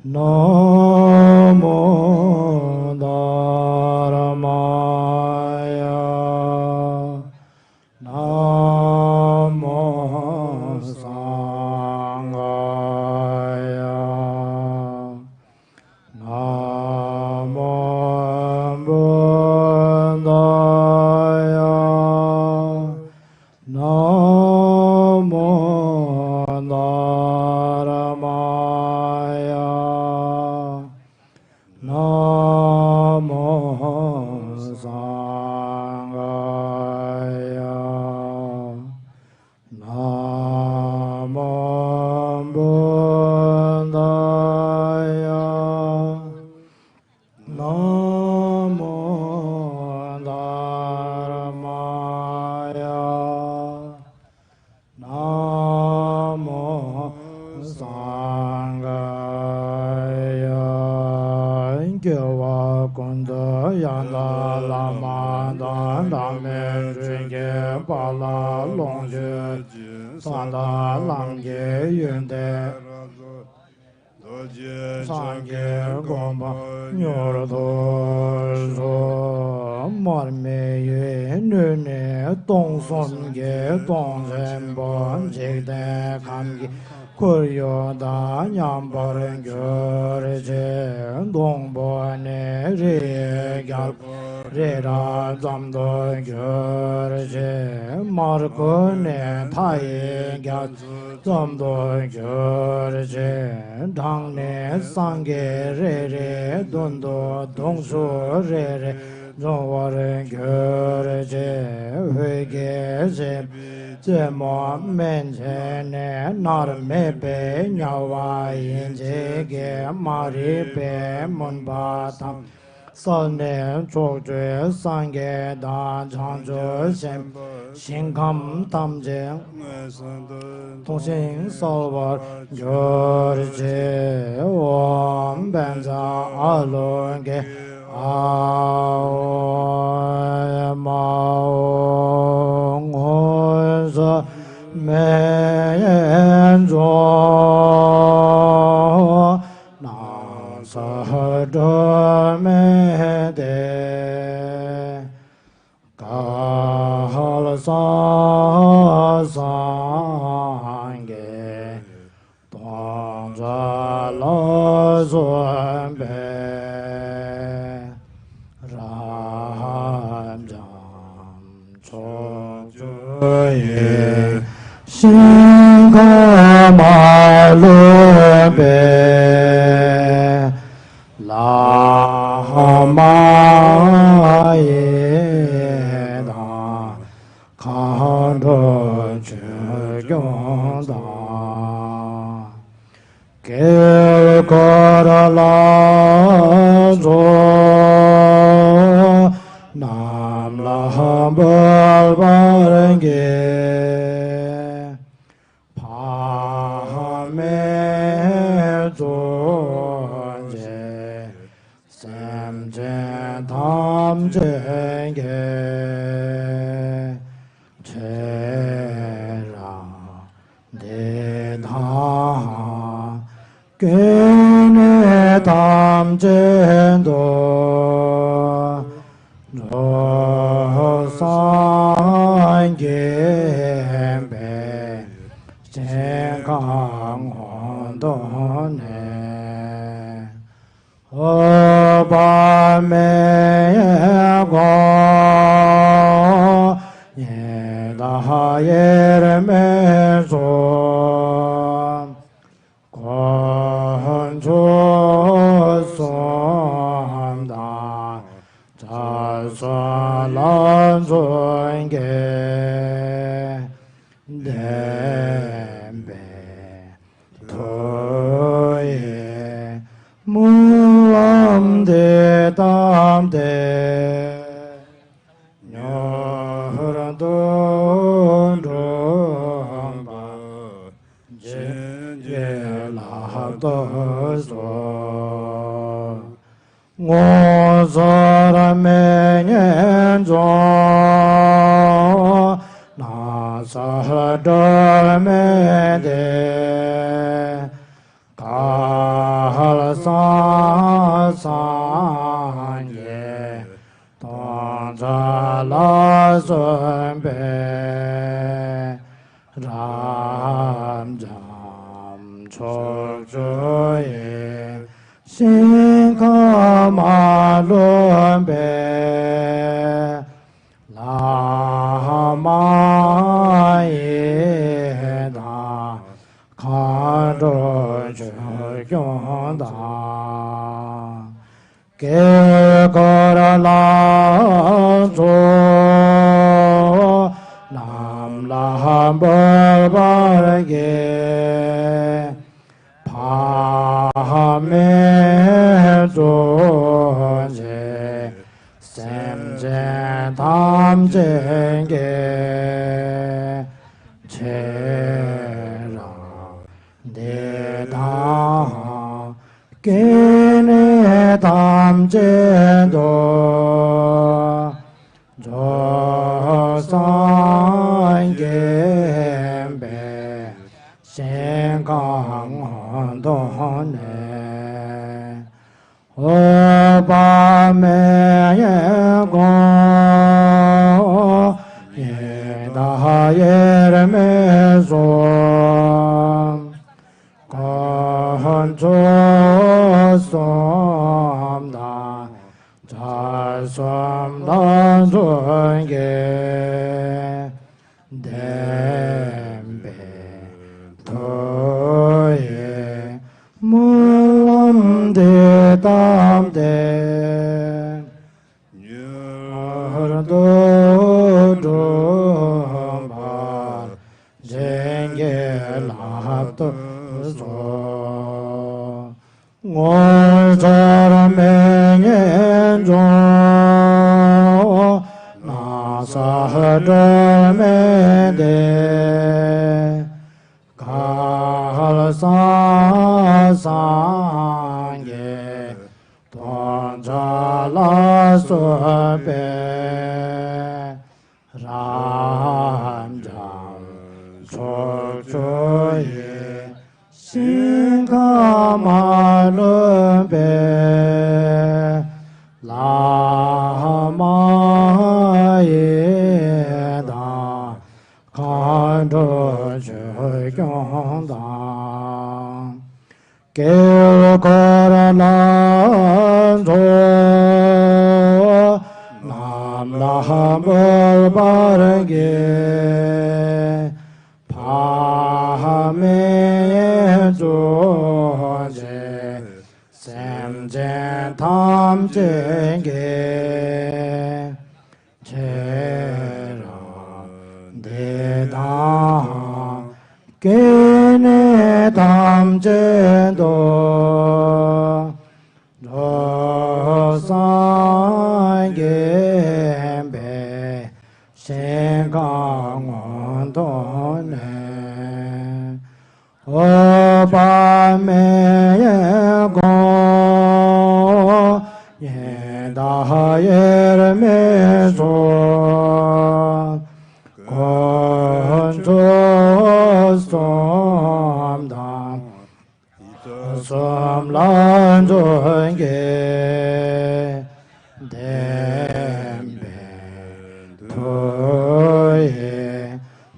Namo Dharmaya Namo Sanghaya Namo Buddhaya Namo Dharmaya Namo Sanghaya Namo Buddhaya Namo Dharmaya Namo Sanghaya Gyawa Kunda Yanda Lama Dan Dame Jige Pala Longje Sanda Langye Yunde Sangye Gomba Nyordo So Marme Ye Nune Tong Son Ge Tong Zembo Jigde Kamgi Kuryo Da Nyambar Gyur Je Dongbo Ne Re Gyal Re Ra Zamdo Gyur Je Marko Ne Thaye Gyal Zamdo Gyur Je Dang Ne Sangye Re Re Dondo Dongsu Re Re Zongwar Gyur Je Huege Je Zemo menje ne nar me be nyawa inje ge mari be mun ba tam san ne chok jue sang ge da chang ju shen xin kam tam je tong xin so war gyur je wam ben za a lo ge a ma men zo na sa do me de ka hal sa sa ge tong za la zo be ram jam cho ju ye Singha Lobe Lama Yeda Kando Chegyonda Kelkora Lazo Nam Lahambal Barenge Tamjenge Chera De Dha Kene Tamjendo No Sangye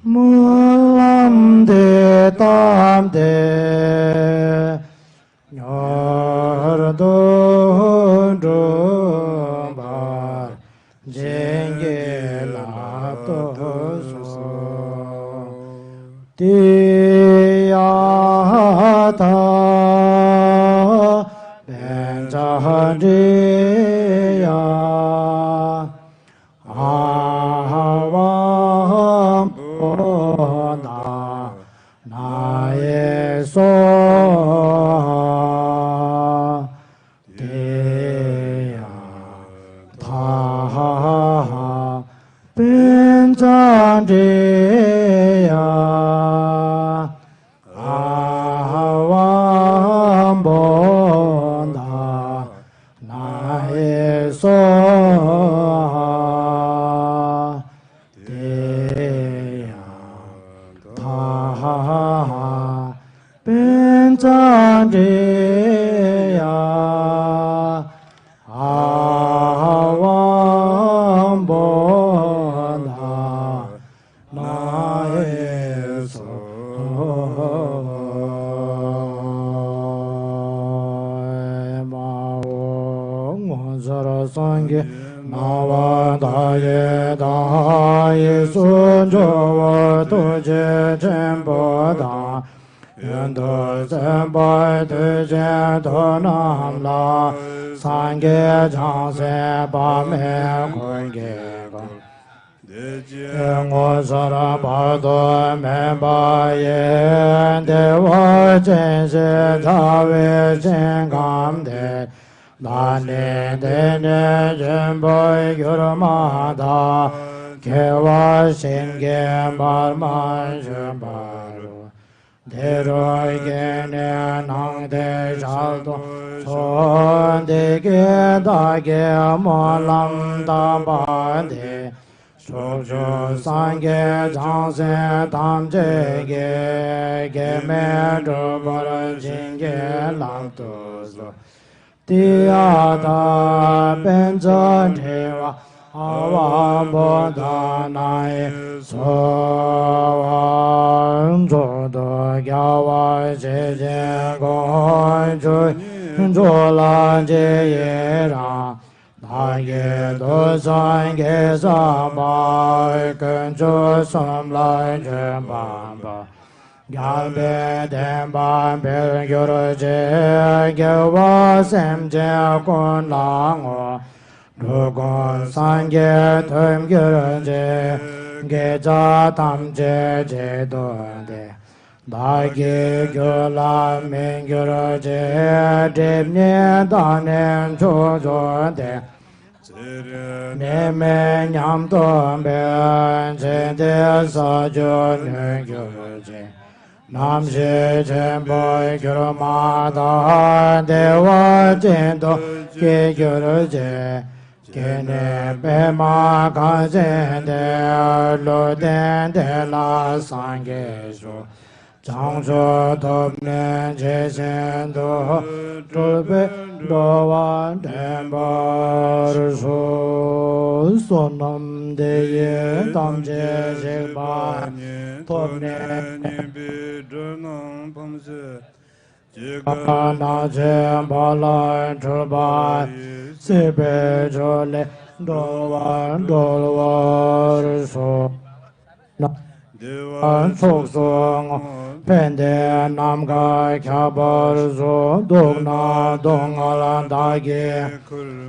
Mulam de tam de Jahariya Avam Bodha Naye So Deya Thaha Pinjandeya Avam Bodha Naye So Deya Thaha Pinjandeya Avam Bodha Naye So Sangye Nava Daye Daye Sunjava Tuje Chenpo Da Yendo Senpai Tuje Tonam La Sangye Changse Pame Kongye Ngo Sara Pado Memba Yen Dewa Chense Tawe Chenkam De Dane Dene Jemboy Gyurmada Kewa Shinge Barman Jembaru Deroi Gene Nang De Shaldo Son De Ge Da Ge Molam Da Ba De Shokjo Sangye Changse Tam Je Ge Ge Me Do Bar Jinge Lam Tu So Tiyata Benjan Tewa Avam Bodha Naye Sovan Jodo Gyawa Je Je Goi Jui Jola Je Ye Ra Daye Do San Ge Samba Ken Jo Som Lai Jen Bamba Gyalbe Demba Bel Gyoroje Gyawa Sem Je Kun Lango Dugon Sangye Tum Gyoroje Geja Tam Je Je Donde Dagi Gyola Min Gyoroje Debne Danen Chojo De Neme Nyam Tombe Jende Sajo Ne Gyoroje Namje Jemboy Gyurmada Dewa Jendo Ge Gyurje Gene Bema Kajende Loden De La Sangesho Changso Topne Jesendo Tulbe Dowan Dembar So Sonam Deye Tamje Jekba Topne Ana Jembala Tulba Sebe Jole Dowan Dolwar So An Sok Song Pende Namga Kyabar Zo Dogna Dongal Dage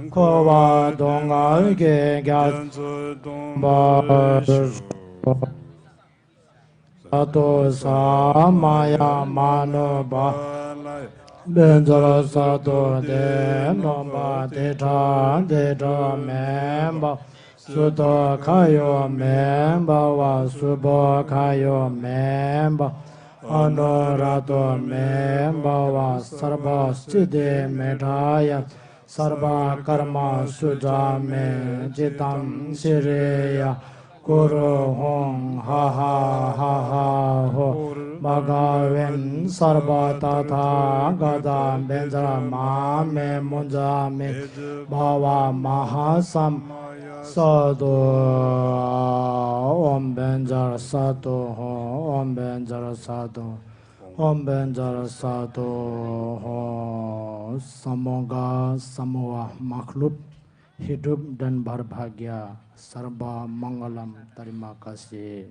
Kova Dongal Ge Gyat Bar Sato Samaya Manoba Benzara Sato De Nomba Deta Deta Memba Suto Kayo Memba Wa Subo Kayo Memba Anorato Memba Wa Sarva Siddhi Medaya Sarva Karma Sujame Jitam Siriya Guru Hong Ha Ha Ha Ha Ho Bhagaven Sarva Tata Gada Benzara Mame Munjame Bhava Mahasam Sadhu Om Benjara Sadhu Om Benjara Sadhu Om Benjara Sadhu Semoga semua makhluk hidup dan berbahagia serba mangalam. Terima kasih.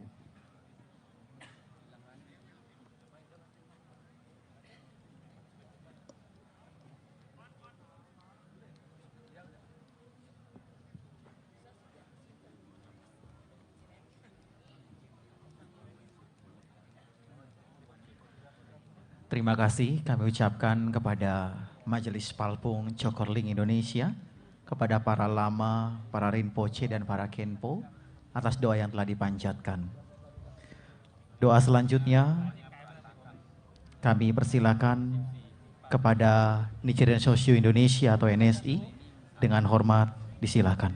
Terima kasih kami ucapkan kepada Majelis Palpung Cokorling Indonesia, kepada para lama, para rinpoche dan para kenpo atas doa yang telah dipanjatkan. Doa selanjutnya kami persilakan kepada Nichiren Shoshu Indonesia atau NSI, dengan hormat disilakan.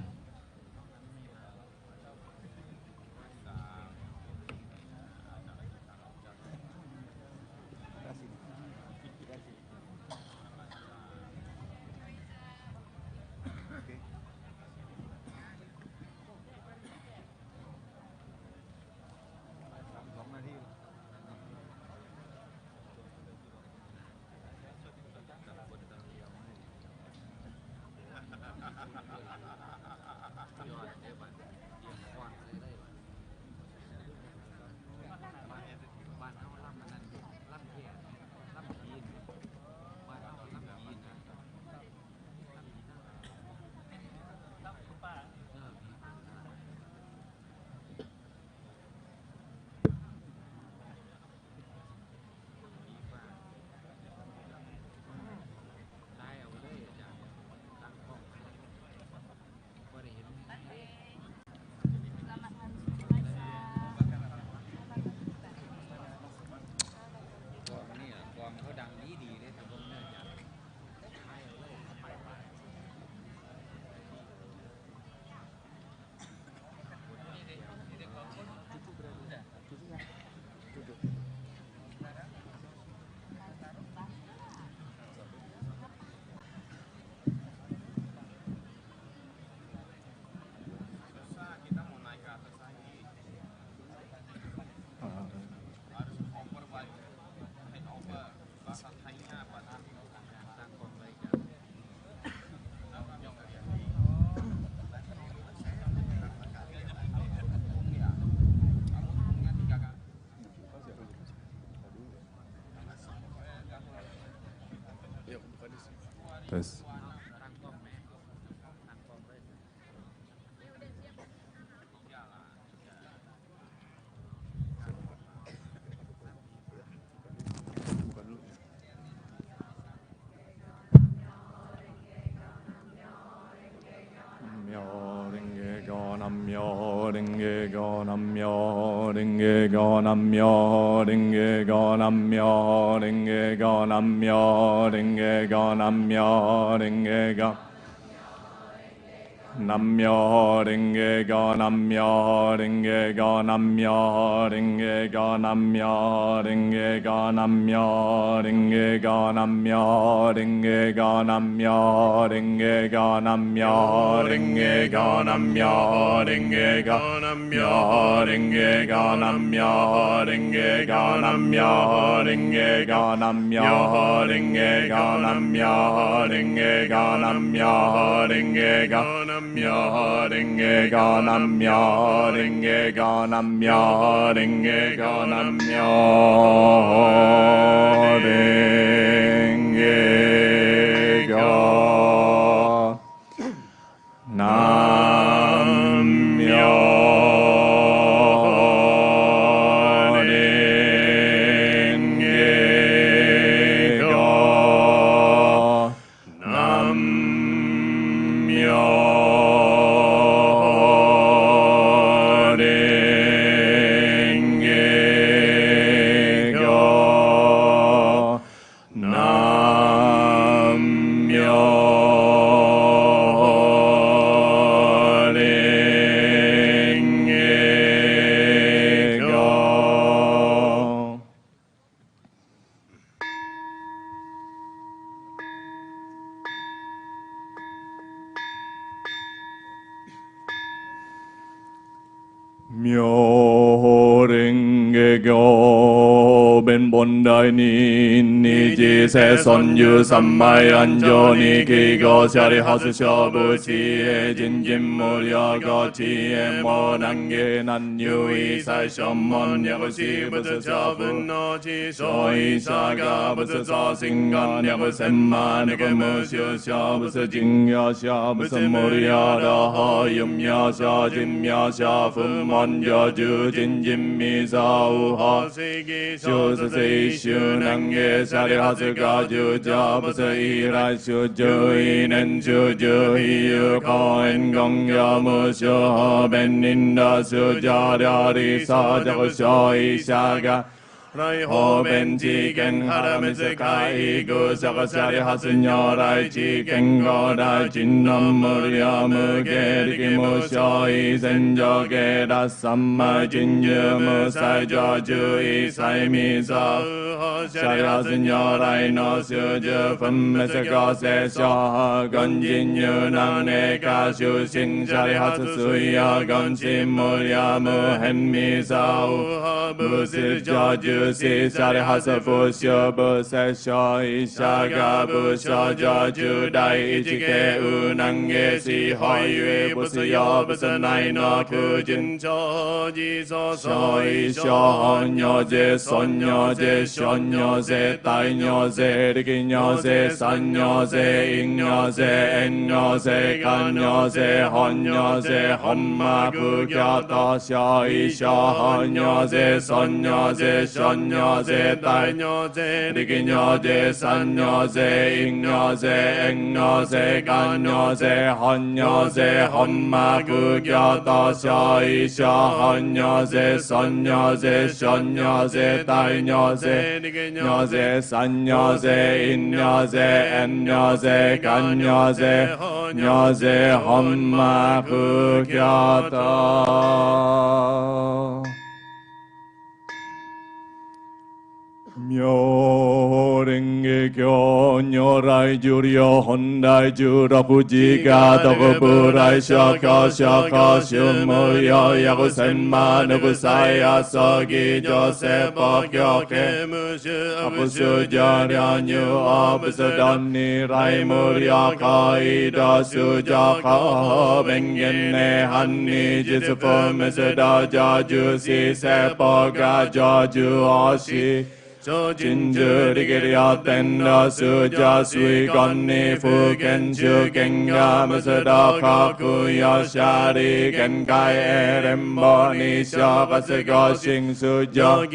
Tes. Namyo Renge Go Namyo Renge Go Namyo Renge Go Namyo Renge Go Namyo Renge Go Namyo Renge Go Namyo Renge Go Namyo Renge Go Namyo Renge Go Namyo Renge Go Namyo Renge Go Namyo Renge Go Namyo Renge Go Namyo Renge Go Namyo Renge Go Namyo Renge Go Namyo Renge Go Namyo Renge Go Namyo Renge Go Namyo bên bồn đời ni ni ji se son yu sammai anjo ni ki go shari hasu shobu chi e jin jin mo ya go chi e mo nang ge nan yu i sai shom mon ya bu si bu sa cha bu no chi so i sa ga bu sa sa sing gan ya bu sen ma ne ko mo xiu xia bu sa jing ya xia bu sa mo ya da ha yum ya xia jin ya xia fu mon ya ju jin jin mi sa u ha si gi so sa 是一宿能给沙里哈斯嘎就加不是一来修就一能修就一有高恩公要么修好本领的修加的里沙这个小一下个。Ho ben chi ken haram se kai go sa sa ri has nyo rai chi ken go da chin nam murya mu ge ri mo shoi sen jo ge da samma chin yu mu sai jo ju i sai mi sa sa ri has nyo rai no su ju phum me se go se sha gon jin yu nang ne ka shu sing sa ri has su ya gon sim murya mu hen mi sa bu si jo ju si sa ri ha sa fu syo bu sa sho i sha ga bu sha ja ju dai i chi ke u nang ge si hoi yue bu si yo bu sa nai no ku jin cho ji so so i sho hon nyo je son nyo je shon nyo je tai nyo je ri ki nyo je san nyo je ing nyo je en nyo je kan nyo je hon nyo je hom ma ku kya ta sha i sha hon nyo je son nyo je shon nyo je tai nyo je ri ki nyo je san nyo je ing nyo je en nyo je kan nyo je hon nyo je hom ma ku kya ta sha i sha hon nyo je son nyo je shon nyo je tai nyo je ri ki nyo je san nyo je ing nyo je en nyo je kan nyo je hom ma ku kya ta Myo renge kyo nyorai juryo hondai jurakujiga tokuburai shaka shaka shumuryo yaku senma nukusai asogi josepo kyoke apusu jaryanyu apusu dani rai murya kaida sujaka bengenne hanni jisufu meseda jaju si sepo ga jaju ashi So jinju rigirya tenda suja sui konni fu kenshu kenga masada kaku yashari kenkai erembo nisha kasega shing suja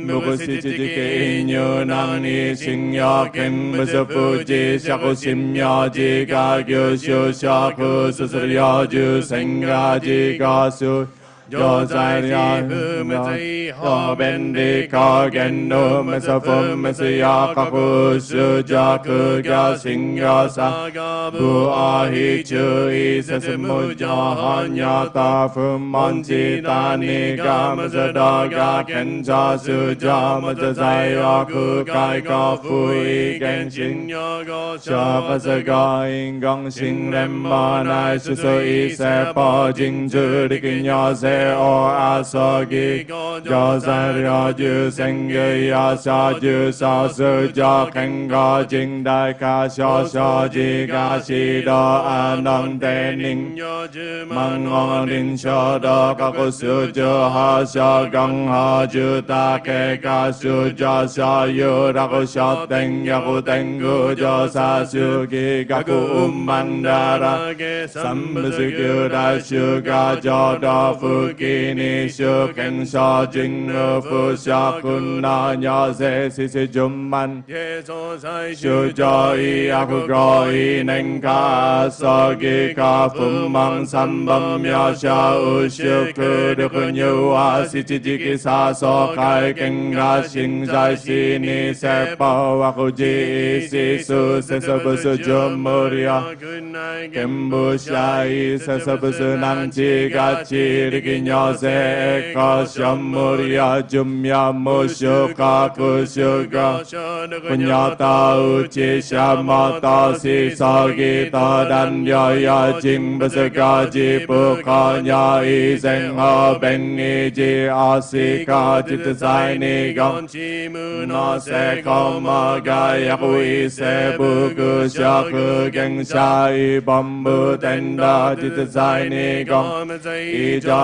mukusi chijike inyu nang ni shingya ken masafuji shaku shimya jiga gyushu shaku susurya ju senga jiga su Yo zai ya me ho ben di ka gen no me sa fum me si ya ka ku su ja ku ga sing ya sa bu a hi chu i sa sa mu ja han ya ta fum man chi ta ni ga me sa da ga ken cha su ja me sa zai ya ku kai ka fu i gen shin ya ga sha pa sa ga ing gang sing lem ma nai su so i se pa jing chu ri kin ya se o asogi jo sa ryo ju seng ge ya sa ju sa su jo keng ga jing dai ka sho sho ji ga si do anong te ning mang ngong rin sho do ka ku su ju ha sho gang ha ju ta ke ka su jo sa yu ra ku sho teng ya ku teng gu jo sa su gi ga ku man da ra sam su gyu da su ga jo do fu ki ni shu ken sha jing no fu sha kun na nya se si si jum man shu jo i a ku gro i neng ka so gi ka phum mang sam bam ya sha u shu ku de ku nyu a si chi ji ki sa so kai ken ga sing zai si ni se pa wa ku ji si su se sa bu su jum murya kem bu sha i se sa bu su nang chi ga chi ri ki nyo se ka sham murya jum ya mu shu ka ku shu ga punya ta u chi sha ma ta si sa gi ta dan ya ya jing ba sa ga ji pu ka nya i zeng ha ben ni ji a si ka ji ta sai ni gam na se ka ma ga ya ku i se bu ku sha ku geng sha i bam bu ten da ji ta sai ni gam i ja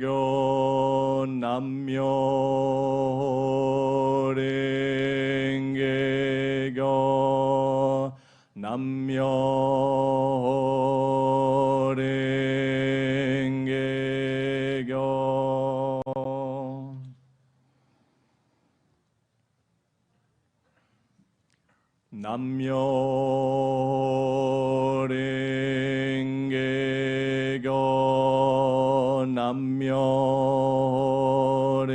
go Nam-myo Renge go Nam-myo Renge go Nam-myo Renge go Nam-myo Renge go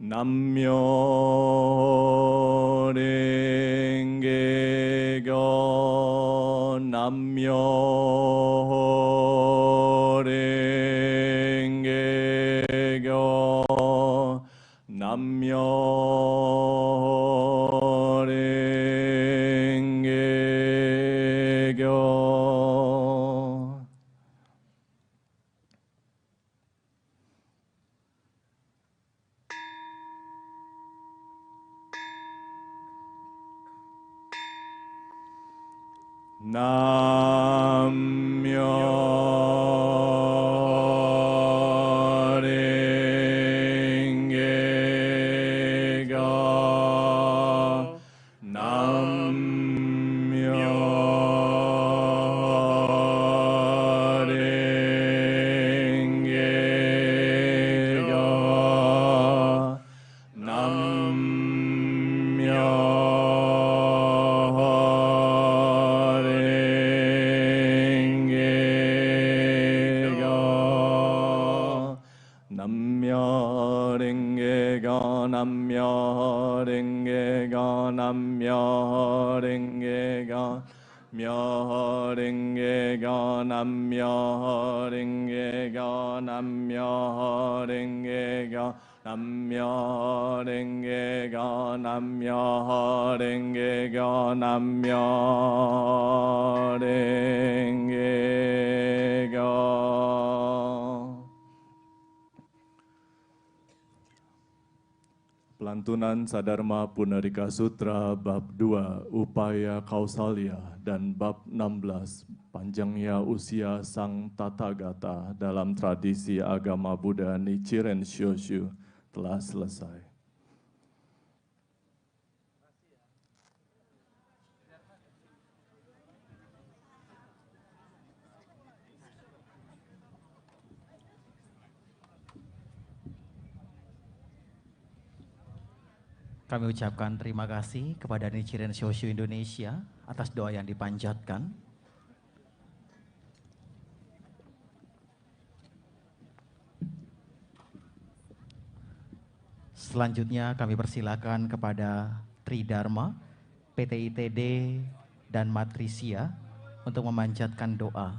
Nam-myo Renge go Nam-myo Renge go Nam-myo Renge go Nam-myo Renge go Nam-myo Renge go Nam-myo Renge go Nam-myo Renge go Nam-myo Renge go Nam-myo Renge go Myo Renge go Nam-myo Renge go Nam-myo Renge go Nam-myo Renge go Nam-myo Renge go Nam-myo Renge go Pelantunan Sadharma Punarika Sutra Bab 2 Upaya Kausalya dan Bab 16 Panjangnya Usia Sang Tathagata dalam tradisi agama Buddha Nichiren Shoshu telah selesai. Kami ucapkan terima kasih kepada Nichiren Shoshu Indonesia atas doa yang dipanjatkan. Selanjutnya kami persilakan kepada Tridharma, PT ITD, dan Matrisia untuk memanjatkan doa.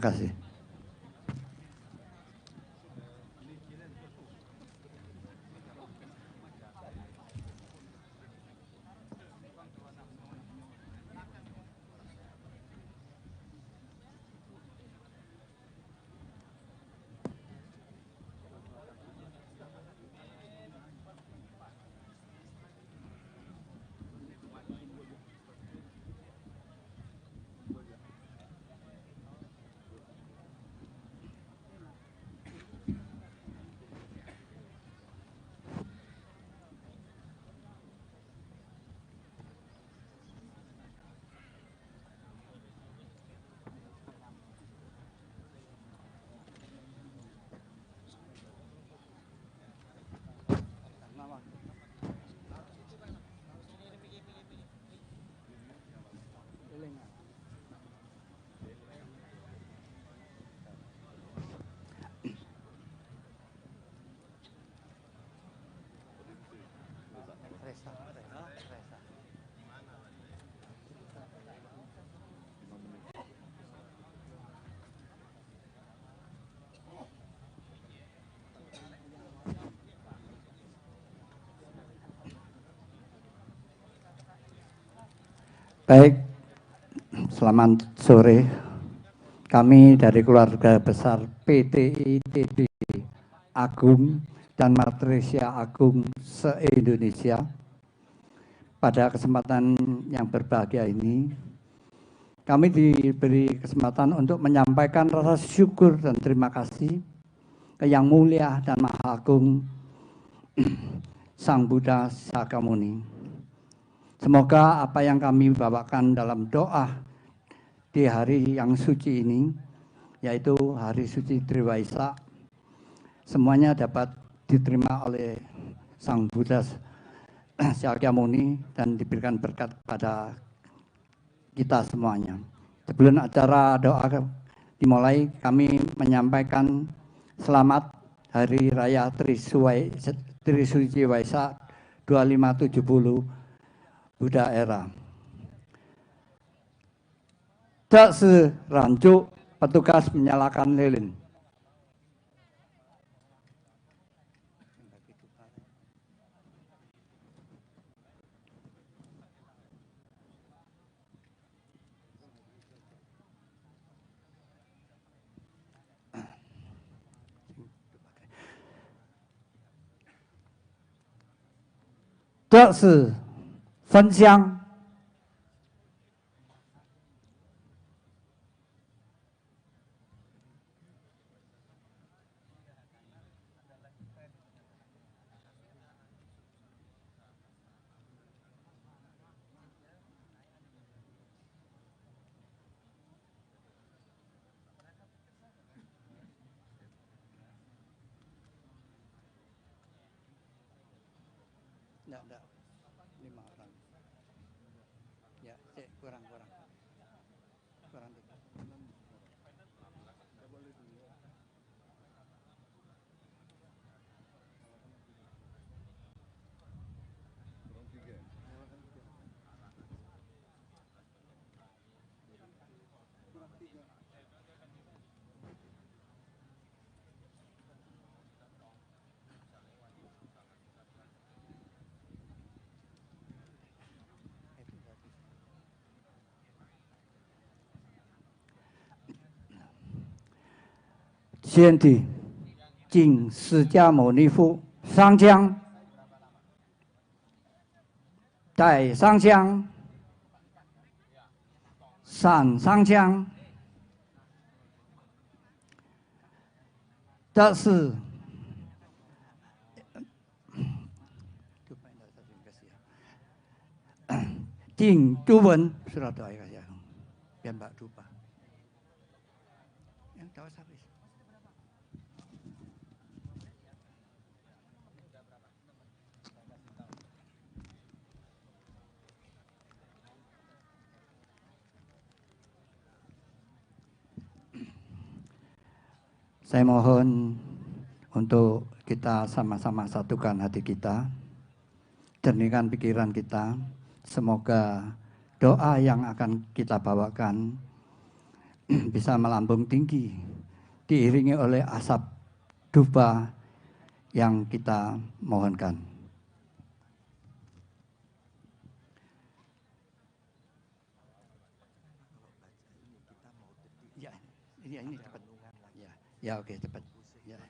Makasih. Baik, selamat sore. Kami dari keluarga besar PTITB Agung dan Matricia Agung se-Indonesia, pada kesempatan yang berbahagia ini, kami diberi kesempatan untuk menyampaikan rasa syukur dan terima kasih ke Yang Mulia dan Maha Agung Sang Buddha Sakyamuni. Semoga apa yang kami bawakan dalam doa di hari yang suci ini, yaitu hari suci Triwaisak, semuanya dapat diterima oleh Sang Buddha Sakyamuni dan diberikan berkat pada kita semuanya. Sebelum acara doa dimulai, kami menyampaikan selamat Hari Raya Trisuci Waisak 2570 Buddha Era. Tak seranjuk, petugas menyalakan lilin. Tak se分香，先帝敬释迦牟尼佛上香，带上香，上上香，这是敬诸文surat doa ya, biar Mbak lupa. Yang tahu siapa? Saya mohon untuk kita sama-sama satukan hati kita, jernihkan pikiran kita. Semoga doa yang akan kita bawakan bisa melambung tinggi, diiringi oleh asap dupa yang kita mohonkan. Ya, ini cepat. Ya, oke, cepat. Ya.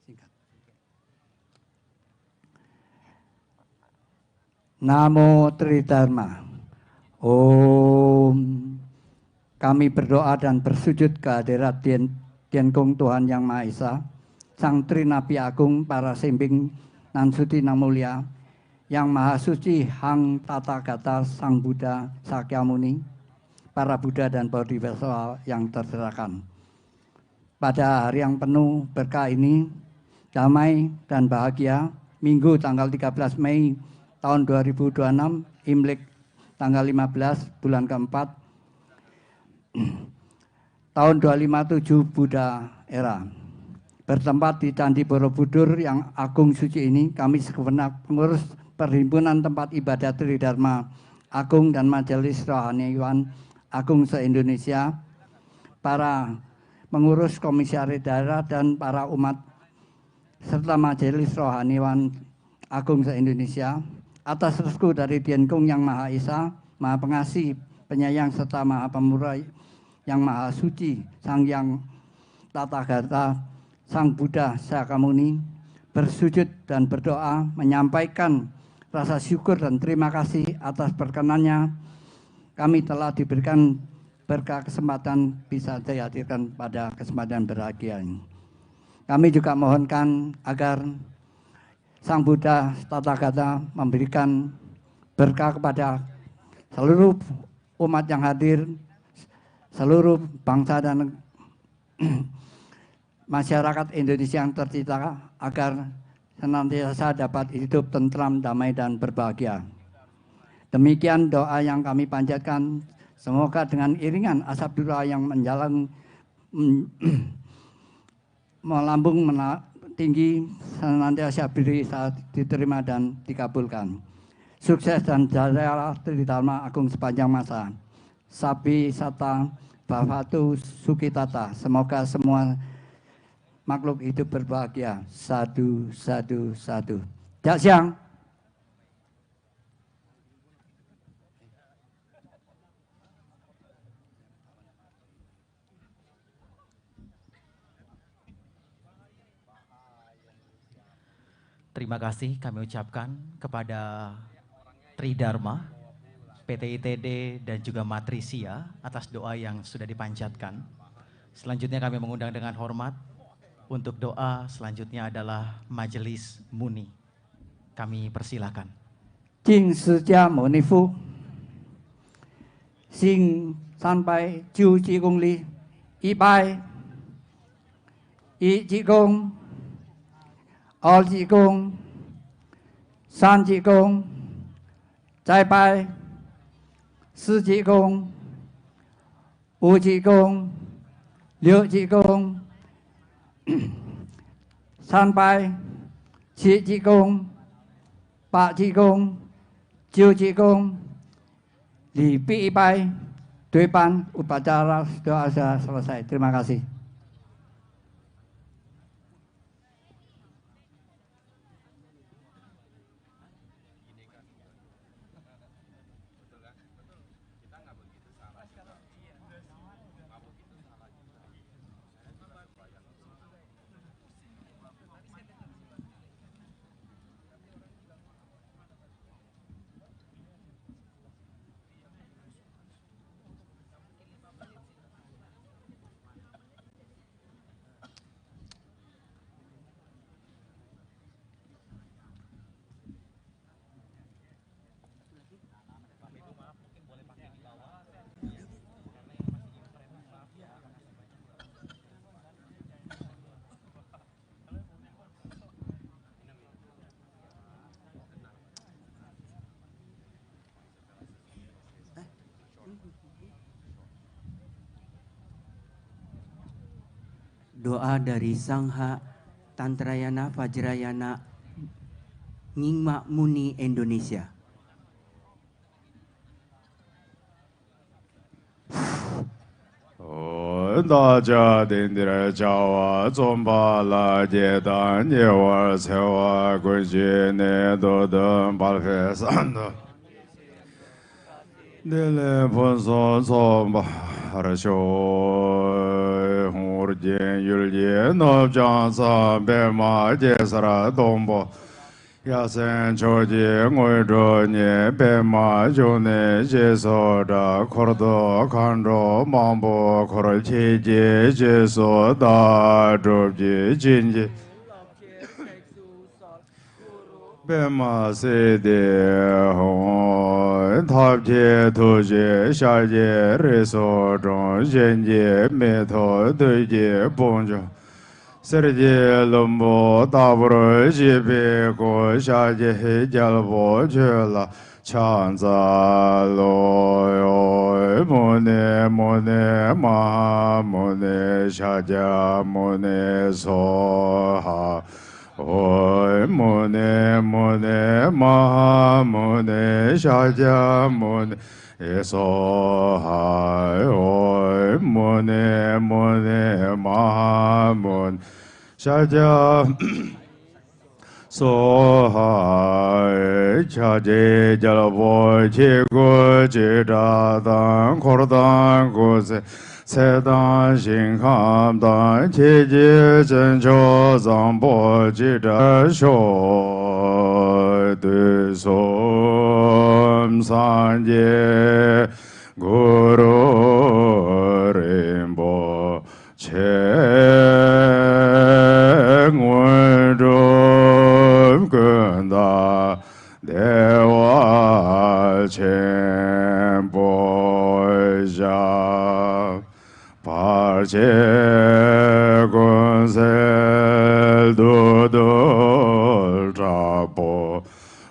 Singkat. Namo Tridharma. Om. Kami berdoa dan bersujud ke hadirat Tien Kung Tuhan Yang Maha Esa, Sang Tri Nabi Agung, para simbing nan suci nang mulia, Yang Maha Suci Hang Tata Gata Sang Buddha Sakyamuni, para Buddha dan Bodhisattva yang tercerahkan. Pada hari yang penuh berkah ini, damai dan bahagia, Minggu tanggal 13 Mei tahun 2026, Imlek tanggal 15 bulan keempat, tahun 257 Buddha Era. Bertempat di Candi Borobudur yang agung suci ini, kami segenap pengurus Perhimpunan Tempat Ibadah Tridharma Agung dan Majelis Rohaniawan Agung se-Indonesia, para pengurus komisaris daerah dan para umat serta Majelis Rohaniwan Agung se-Indonesia, atas restu dari Tian-Kung Yang Maha Esa, Maha Pengasih, Penyayang, serta Maha Pemurah yang Maha Suci, Sang Yang Tathagata, Sang Buddha Sakyamuni, bersujud dan berdoa menyampaikan rasa syukur dan terima kasih atas perkenannya kami telah diberikan berkah kesempatan bisa dihadirkan pada kesempatan berbahagia ini. Kami juga mohonkan agar Sang Buddha Tathagata memberikan berkah kepada seluruh umat yang hadir, seluruh bangsa dan masyarakat Indonesia yang tercipta agar senantiasa dapat hidup tentram, damai, dan berbahagia. Demikian doa yang kami panjatkan. Semoga dengan iringan asap doa yang melambung tinggi senantiasa bisa diterima dan dikabulkan. Sukses dan jaya Tridharma Agung sepanjang masa. Sabi Sata Bhavatu Sukitata. Semoga semua makhluk hidup berbahagia. Sadu, sadu, sadu. Jak siang. Terima kasih kami ucapkan kepada Tridharma, PT ITD, dan juga Matrisia atas doa yang sudah dipanjatkan. Selanjutnya kami mengundang dengan hormat untuk doa selanjutnya adalah Majelis Muni. Kami persilakan. Jing Sijia Muni Fu, Sing Sanpai Jiu Ji Gong Li, Yi Bai, Yi Ji Gong, All Ji Gong, San Ji Gong, Zai Bai, Si Ji Gong, Wu Ji Gong, Liu Ji Gong, San Bai, Qi Ji Gong, Ba Ji Gong, Jiu Ji Gong, Li Bi Bai, Depan upacara doa sudah selesai. Terima kasih. Doa dari Sangha Tantrayana Vajrayana Nyingma Muni Indonesia. Đại gia đình địa chào hòa tôn ba la địa đàn địa hòa theo hòa quân chế nê đô đơn ba phê sản đô địa lê phun son son ba hà sô hùng điên yul điên nộp trang sa bê ma chế sa ra đông bò ya sen cho ji ngồi ro nye bê ma jo ne je so da khor do khan ro mang bo khor chi je je so da ro ji jin ji bê ma se de hong thap je thu je sha je re so zhong yen je me tho de je bong jo Serje lombo tabro jibe go shaje he jalbo jela chanza lo yo mone mone ma mone shaja mone soha oi mone mone ma mone shaja mone soha oi mone mone ma mone Shaja 소하이 차제 잘보 제고 제다단 코르단 고세 세단 신함단 제제 전조 zambo 지다 쇼드솜 산제 구루 림보 책원좀 근다 대화 챔보자 발제군셀 두들 잡고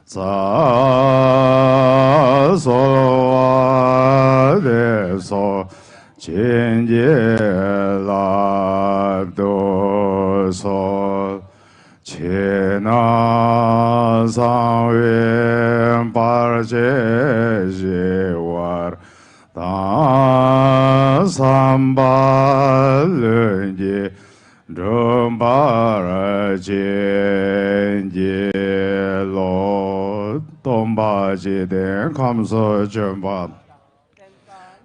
사소와대소 진제라도소 진나상윈 발제시왈 다삼발른지 름바라진지로 돈바지된 감소전반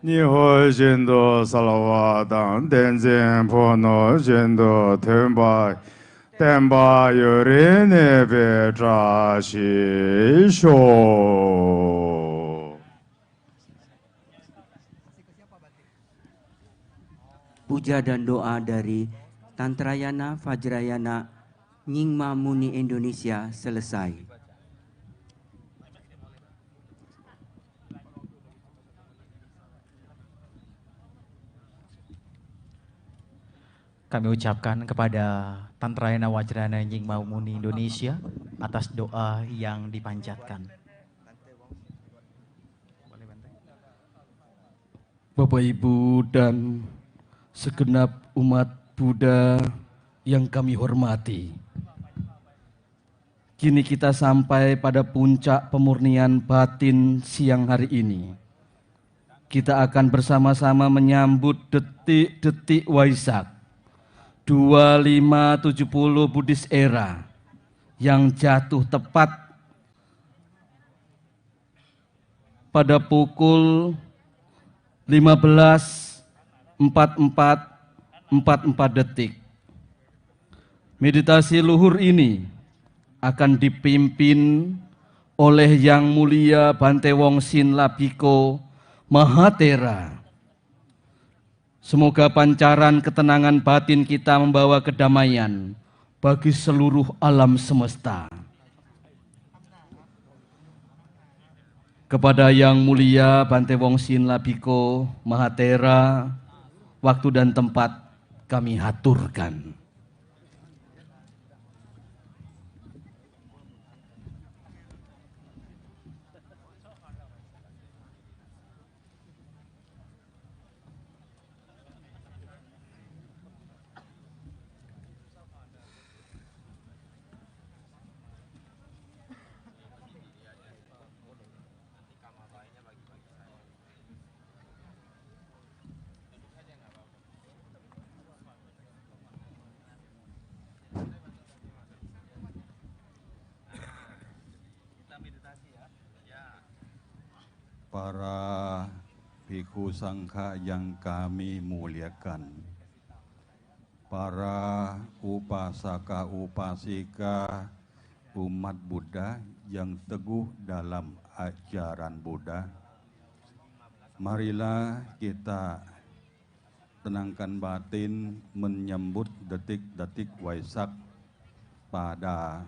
니호진도 살라와당 덴진 포노진도 템바 템바 유리네 베자시쇼 Puja dan doa dari Tantrayana Vajrayana Nyingma Muni Indonesia selesai. Kami ucapkan kepada Tantrayana Vajrayana Nyingma Muni Indonesia atas doa yang dipanjatkan. Bapak Ibu dan segenap umat Buddha yang kami hormati. Kini kita sampai pada puncak pemurnian batin siang hari ini. Kita akan bersama-sama menyambut detik-detik Waisak 2570 Buddhis Era yang jatuh tepat pada pukul 15.44 detik. Meditasi luhur ini akan dipimpin oleh Yang Mulia Bante Wongsin Labiko Mahatera. Semoga pancaran ketenangan batin kita membawa kedamaian bagi seluruh alam semesta. Kepada Yang Mulia Bante Wongsin Labiko Mahatera, waktu dan tempat kami haturkan. Para bhikkhu sangha yang kami muliakan, para upasaka upasika umat Buddha yang teguh dalam ajaran Buddha, marilah kita tenangkan batin menyambut detik-detik Waisak pada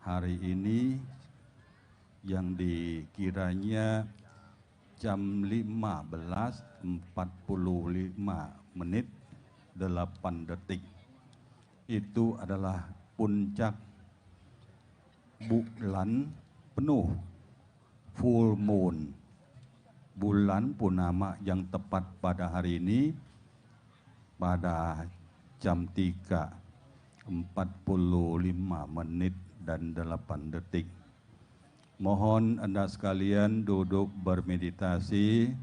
hari ini yang dikiranya jam 15.45 menit 8 detik. Itu adalah puncak bulan penuh, full moon, bulan purnama yang tepat pada hari ini pada jam 3.45 menit dan 8 detik. Mohon Anda sekalian duduk bermeditasi.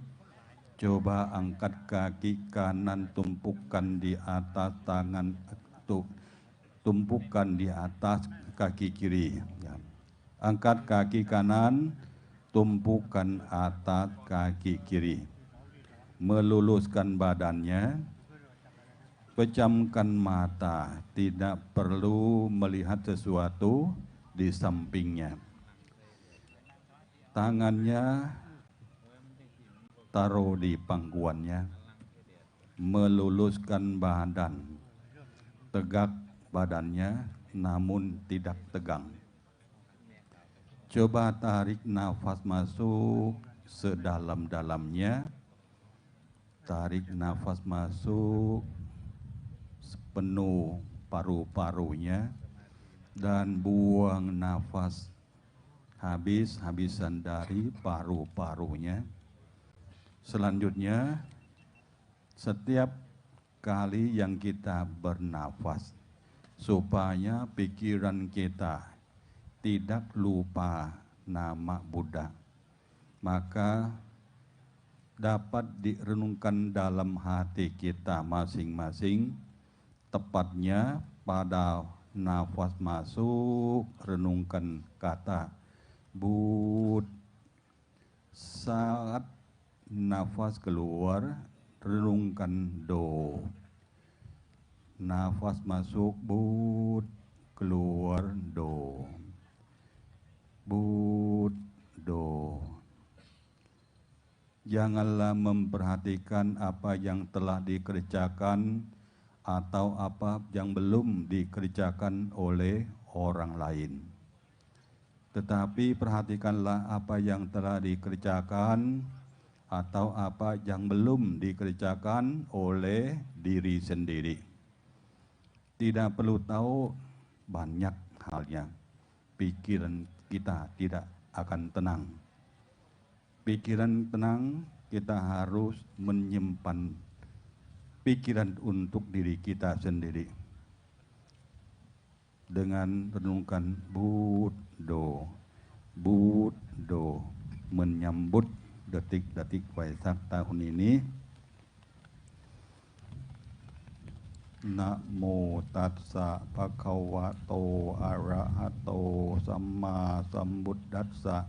Coba angkat kaki kanan, tumpukan di atas tangan tumpukan di atas kaki kiri. Ya. Angkat kaki kanan, tumpukan atas kaki kiri. Meluluskan badannya, pejamkan mata, tidak perlu melihat sesuatu di sampingnya. Tangannya taruh di pangkuannya, meluluskan badan, tegak badannya namun tidak tegang. Coba tarik nafas masuk sedalam-dalamnya, tarik nafas masuk sepenuh paru-parunya dan buang nafas habis-habisan dari paru-parunya. Selanjutnya, setiap kali yang kita bernafas, supaya pikiran kita tidak lupa nama Buddha, maka dapat direnungkan dalam hati kita masing-masing, tepatnya pada nafas masuk, renungkan kata Bud. Saat nafas keluar, renungkan Do. Nafas masuk Bud, keluar Do. Bud, Do. Janganlah memperhatikan apa yang telah dikerjakan atau apa yang belum dikerjakan oleh orang lain. Tetapi perhatikanlah apa yang telah dikerjakan atau apa yang belum dikerjakan oleh diri sendiri. Tidak perlu tahu banyak halnya, pikiran kita tidak akan tenang. Pikiran tenang, kita harus menyimpan pikiran untuk diri kita sendiri. Dengan renungkan Buddho, Buddho, menyambut detik-detik Waisak tahun ini. Namo tassa bhagavato arahato samma sambuddhassa.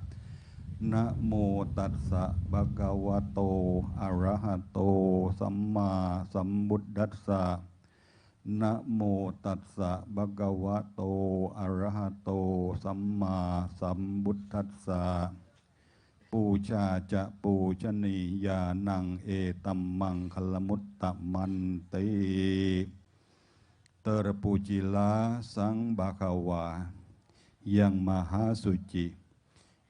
Namo tassa bhagavato arahato samma sambuddhassa. Namo tassa bhagavato arahato samma sambuddhassa. Puja ja pujani yanang etamang kalamuttamante. Terpujilah Sang Bhagawa yang Maha Suci,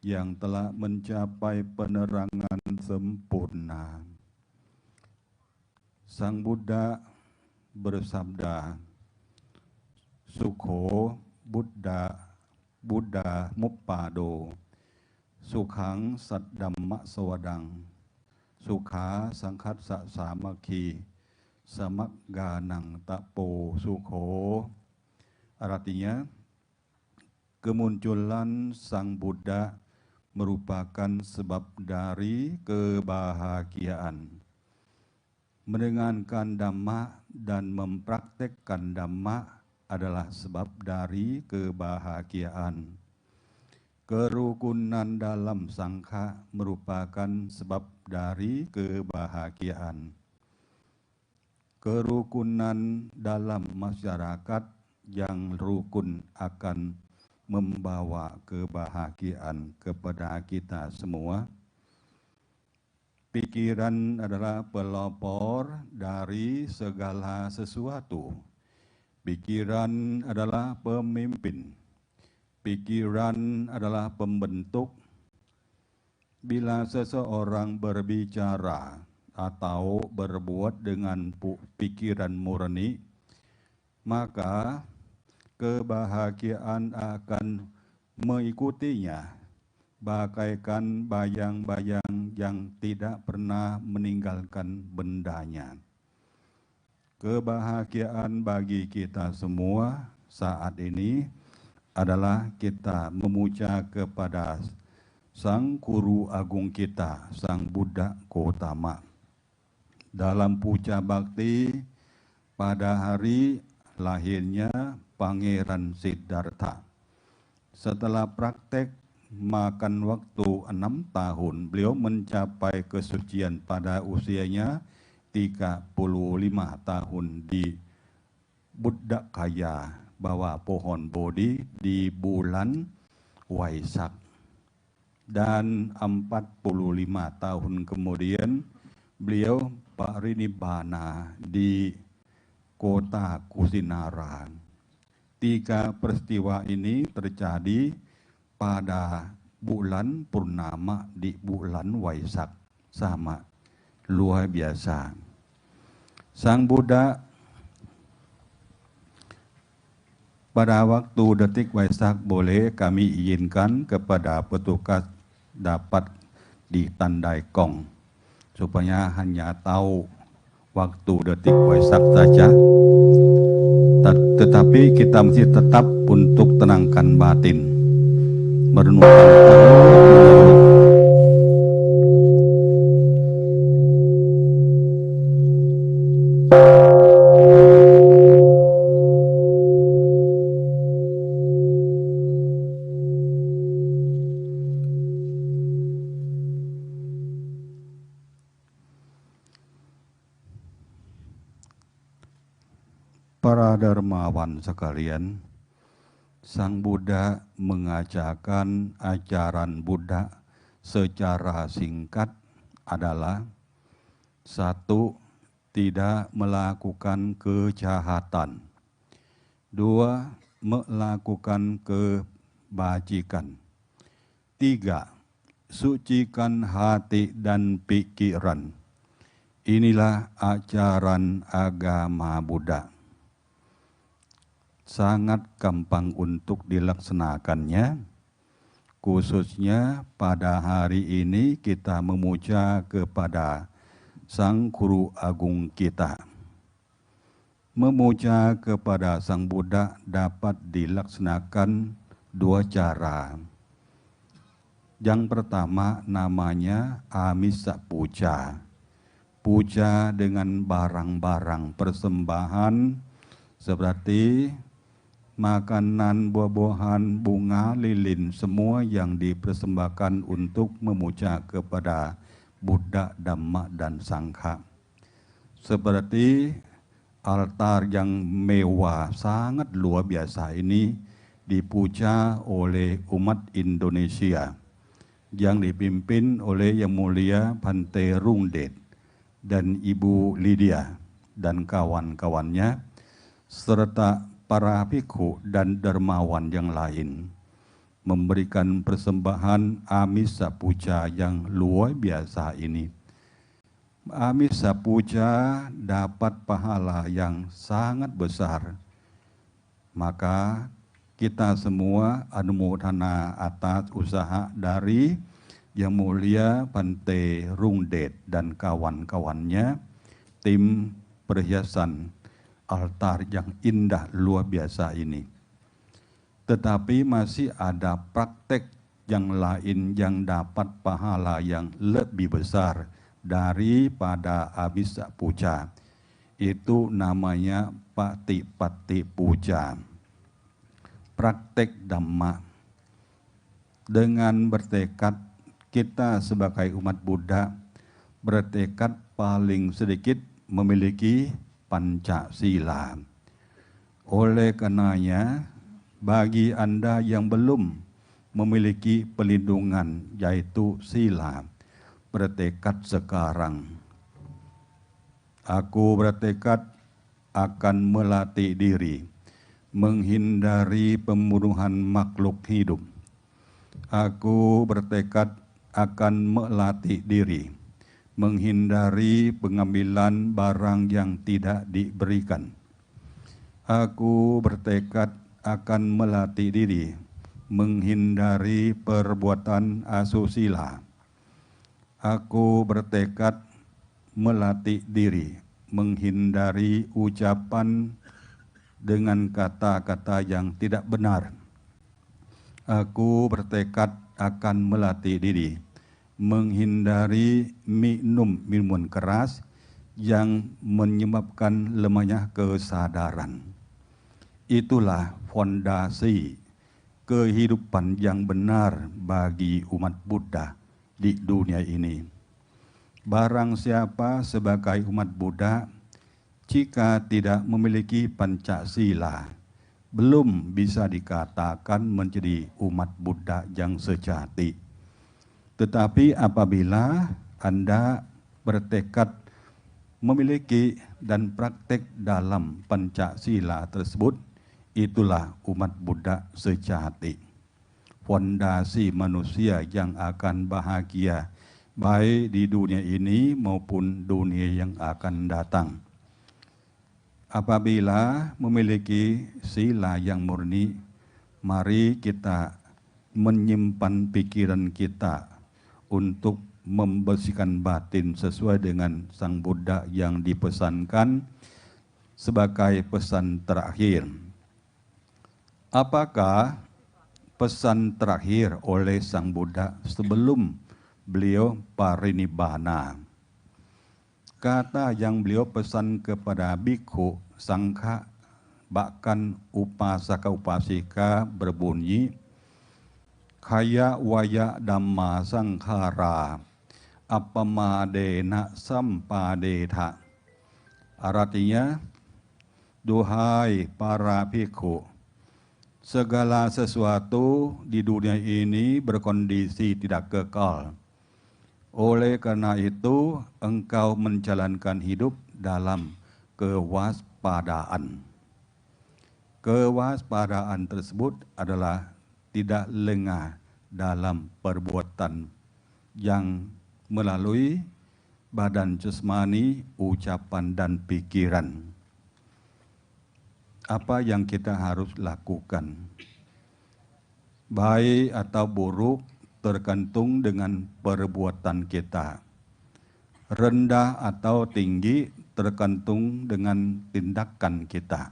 yang telah mencapai penerangan sempurna. Sang Buddha bersabda, Sukho Buddha Buddha Muppado, Sukhang Saddhamma Sawadang, Sukha Sangkhatsa Samaki, Samagganang Tapo Sukho. Artinya, kemunculan Sang Buddha merupakan sebab dari kebahagiaan. Mendengarkan Dhamma dan mempraktekkan Dhamma adalah sebab dari kebahagiaan. Kerukunan dalam sangha merupakan sebab dari kebahagiaan. Kerukunan dalam masyarakat yang rukun akan membawa kebahagiaan kepada kita semua. Pikiran adalah pelopor dari segala sesuatu. Pikiran adalah pemimpin. Pikiran adalah pembentuk. Bila seseorang berbicara atau berbuat dengan pikiran murni, maka kebahagiaan akan mengikutinya, bagaikan bayang-bayang yang tidak pernah meninggalkan bendanya. Kebahagiaan bagi kita semua saat ini adalah kita memuja kepada Sang Guru Agung kita, Sang Buddha Gautama. Dalam puja bakti pada hari lahirnya Pangeran Siddhartha. Setelah praktek makan waktu 6 tahun, beliau mencapai kesucian pada usianya 35 tahun di Buddhakaya, bawah pohon Bodhi di bulan Waisak. Dan 45 tahun kemudian beliau parinibbana di kota Kusinara. 3 peristiwa ini terjadi pada bulan purnama di bulan Waisak. Sama, luar biasa. Sang Buddha pada waktu detik Waisak boleh kami izinkan kepada petugas dapat ditandai kong supaya hanya tahu waktu detik Waisak saja. Tetapi kita mesti tetap untuk tenangkan batin, merenungkan para dermawan sekalian. Sang Buddha mengajarkan ajaran Buddha secara singkat adalah 1. Tidak melakukan kejahatan. 2. Melakukan kebajikan. 3. Sucikan hati dan pikiran. Inilah ajaran agama Buddha. Sangat gampang untuk dilaksanakannya, khususnya pada hari ini kita memuja kepada Sang Guru Agung kita. Memuja kepada Sang Buddha dapat dilaksanakan 2 cara. Yang pertama namanya Amisa Puja. Puja dengan barang-barang persembahan seperti makanan, buah-buahan, bunga, lilin, semua yang dipersembahkan untuk memuja kepada Buddha, Dhamma, dan Sangha. Seperti altar yang mewah, sangat luar biasa ini dipuja oleh umat Indonesia yang dipimpin oleh Yang Mulia Bhante Rungdet dan Ibu Lydia dan kawan-kawannya, serta para bhikkhu dan dermawan yang lain, memberikan persembahan Amisa Puja yang luar biasa ini. Amisa Puja dapat pahala yang sangat besar. Maka kita semua anumodana atas usaha dari Yang Mulia Bhante Rungdet dan kawan-kawannya, tim perhiasan altar yang indah luar biasa ini. Tetapi masih ada praktek yang lain yang dapat pahala yang lebih besar daripada Amisa Puja. Itu namanya Pati-Pati Puja. Praktek Dhamma. Dengan bertekad, kita sebagai umat Buddha bertekad paling sedikit memiliki Pancasila. Oleh karenanya, bagi Anda yang belum memiliki pelindungan yaitu sila, bertekad sekarang. Aku bertekad akan melatih diri, menghindari pembunuhan makhluk hidup. Aku bertekad akan melatih diri, menghindari pengambilan barang yang tidak diberikan. Aku bertekad akan melatih diri, menghindari perbuatan asusila. Aku bertekad melatih diri, menghindari ucapan dengan kata-kata yang tidak benar. Aku bertekad akan melatih diri, menghindari minum minuman keras yang menyebabkan lemahnya kesadaran. itulah fondasi kehidupan yang benar bagi umat Buddha di dunia ini. Barang siapa sebagai umat Buddha, jika tidak memiliki Pancasila, belum bisa dikatakan menjadi umat Buddha yang sejati. Tetapi apabila Anda bertekad memiliki dan praktek dalam Pancasila tersebut, itulah umat Buddha sejati. Fondasi manusia yang akan bahagia, baik di dunia ini maupun dunia yang akan datang. Apabila memiliki sila yang murni, mari kita menyimpan pikiran kita untuk membersihkan batin sesuai dengan Sang Buddha yang dipesankan sebagai pesan terakhir. Apakah pesan terakhir oleh Sang Buddha sebelum beliau parinibbana? Kata yang beliau pesan kepada bikhu, sangha, bahkan upasaka upasika berbunyi, kaya waya dhamma sangkhara appamadena sampadetha. Artinya, duhai para bikhu, segala sesuatu di dunia ini berkondisi tidak kekal. Oleh karena itu, engkau menjalankan hidup dalam kewaspadaan. Kewaspadaan tersebut adalah tidak lengah dalam perbuatan yang melalui badan jasmani, ucapan, dan pikiran. Apa yang kita harus lakukan? Baik atau buruk tergantung dengan perbuatan kita. Rendah atau tinggi tergantung dengan tindakan kita.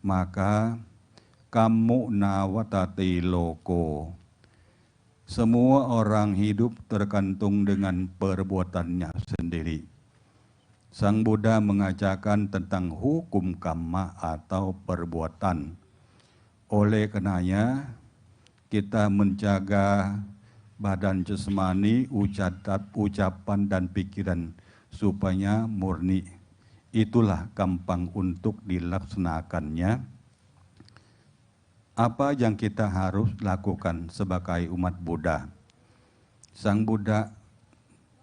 Maka kamu nawatati loko. Semua orang hidup tergantung dengan perbuatannya sendiri. Sang Buddha mengajarkan tentang hukum kamma atau perbuatan. Oleh karenanya, kita menjaga badan jasmani, ucapan dan pikiran supaya murni. Itulah gampang untuk dilaksanakannya. Apa yang kita harus lakukan sebagai umat Buddha? Sang Buddha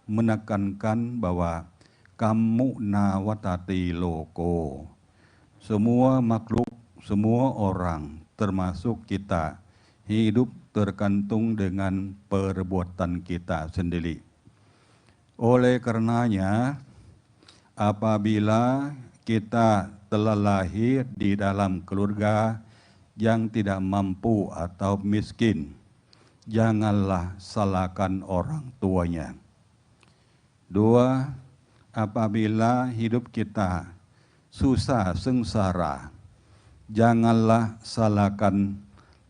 menekankan bahwa kamu nawatati loko. Semua makhluk, semua orang, termasuk kita, hidup tergantung dengan perbuatan kita sendiri. Oleh karenanya, apabila kita telah lahir di dalam keluarga yang tidak mampu atau miskin, janganlah salahkan orang tuanya. 2. Apabila hidup kita susah sengsara, janganlah salahkan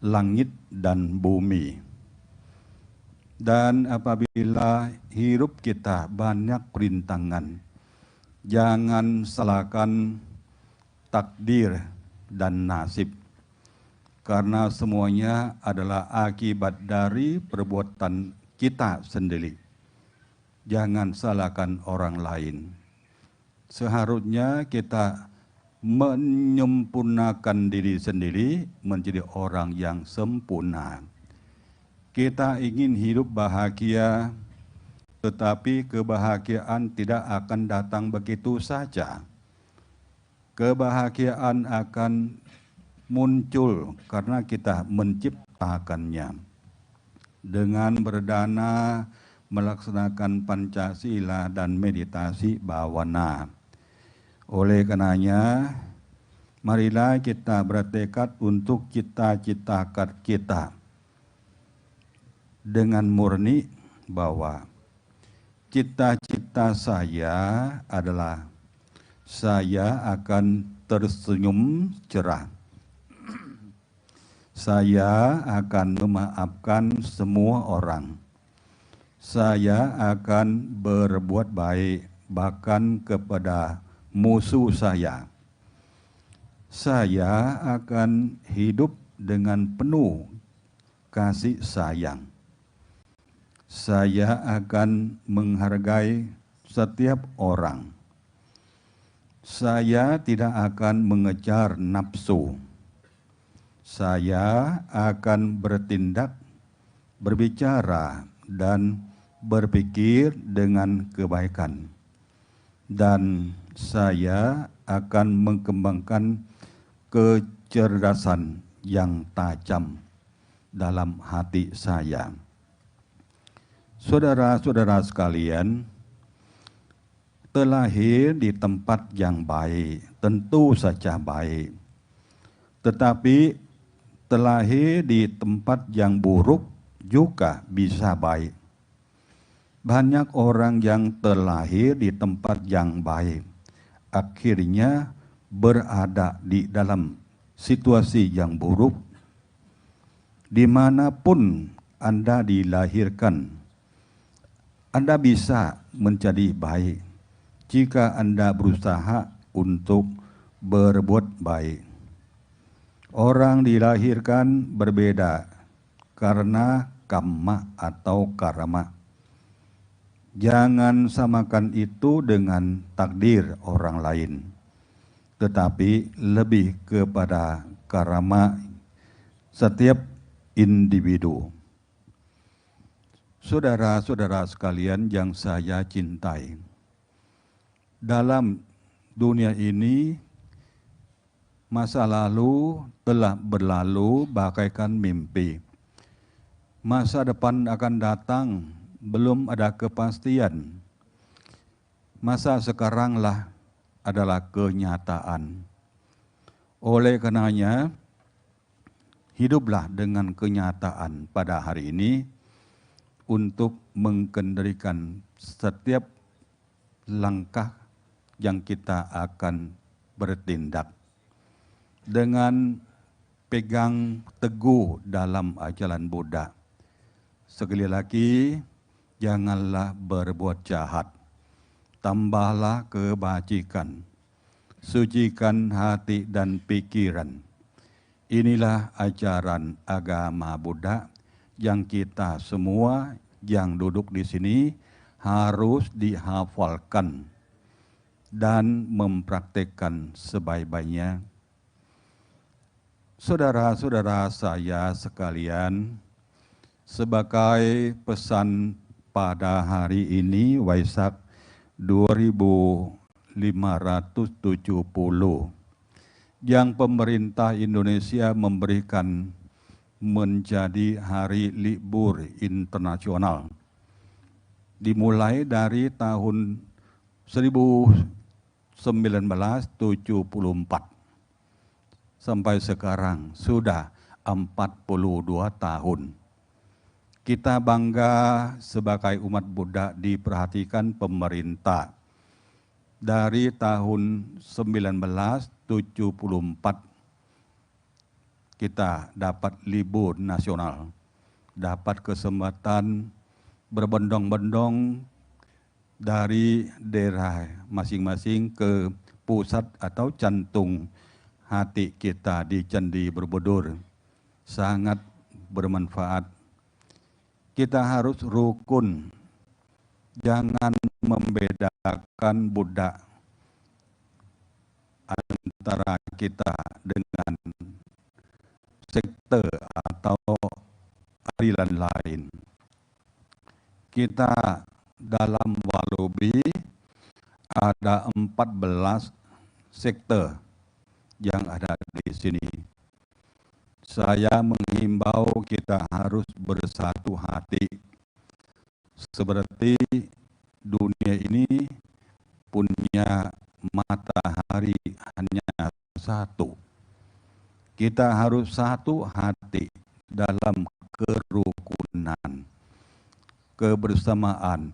langit dan bumi. Dan apabila hidup kita banyak rintangan, jangan salahkan takdir dan nasib. Karena semuanya adalah akibat dari perbuatan kita sendiri. Jangan salahkan orang lain. Seharusnya kita menyempurnakan diri sendiri menjadi orang yang sempurna. Kita ingin hidup bahagia, tetapi kebahagiaan tidak akan datang begitu saja. Kebahagiaan akan muncul karena kita menciptakannya. Dengan berdana melaksanakan Pancasila dan meditasi bhavana. Oleh karenanya, marilah kita bertekad untuk cita-cita kita dengan murni bahwa cita-cita saya adalah saya akan tersenyum cerah. Saya akan memaafkan semua orang. Saya akan berbuat baik bahkan kepada musuh saya. Saya akan hidup dengan penuh kasih sayang. Saya akan menghargai setiap orang. Saya tidak akan mengejar nafsu. Saya akan bertindak, berbicara, dan berpikir dengan kebaikan. Dan saya akan mengembangkan kecerdasan yang tajam dalam hati saya. Saudara-saudara sekalian, terlahir di tempat yang baik, tentu saja baik. Tetapi terlahir di tempat yang buruk juga bisa baik. Banyak orang yang terlahir di tempat yang baik, akhirnya berada di dalam situasi yang buruk. Dimanapun Anda dilahirkan, Anda bisa menjadi baik jika Anda berusaha untuk berbuat baik. Orang dilahirkan berbeda karena kamma atau karma. Jangan samakan itu dengan takdir orang lain, tetapi lebih kepada karma setiap individu. Saudara-saudara sekalian yang saya cintai, dalam dunia ini masa lalu telah berlalu bagaikan mimpi. Masa depan akan datang, belum ada kepastian. Masa sekaranglah adalah kenyataan. Oleh karenanya, hiduplah dengan kenyataan pada hari ini untuk mengendalikan setiap langkah yang kita akan bertindak dengan pegang teguh dalam ajaran Buddha. Sekali lagi, janganlah berbuat jahat, tambahlah kebajikan, sucikan hati dan pikiran. Inilah ajaran agama Buddha yang kita semua yang duduk di sini harus dihafalkan dan mempraktekkan sebaik-baiknya. Saudara-saudara saya sekalian, sebagai pesan pada hari ini Waisak 2570 yang pemerintah Indonesia memberikan menjadi hari libur internasional. Dimulai dari tahun 1974 sampai sekarang sudah 42 tahun. Kita bangga sebagai umat Buddha diperhatikan pemerintah. Dari tahun 1974 kita dapat libur nasional, dapat kesempatan berbondong-bondong dari daerah masing-masing ke pusat atau jantung hati kita di Candi Borobudur. Sangat bermanfaat. Kita harus rukun, jangan membedakan Buddha antara kita dengan sekte atau aliran lain. Kita dalam Walubi ada 14 sekte yang ada di sini. Saya menghimbau kita harus bersatu hati. Seperti dunia ini punya matahari hanya satu. Kita harus satu hati dalam kerukunan, kebersamaan,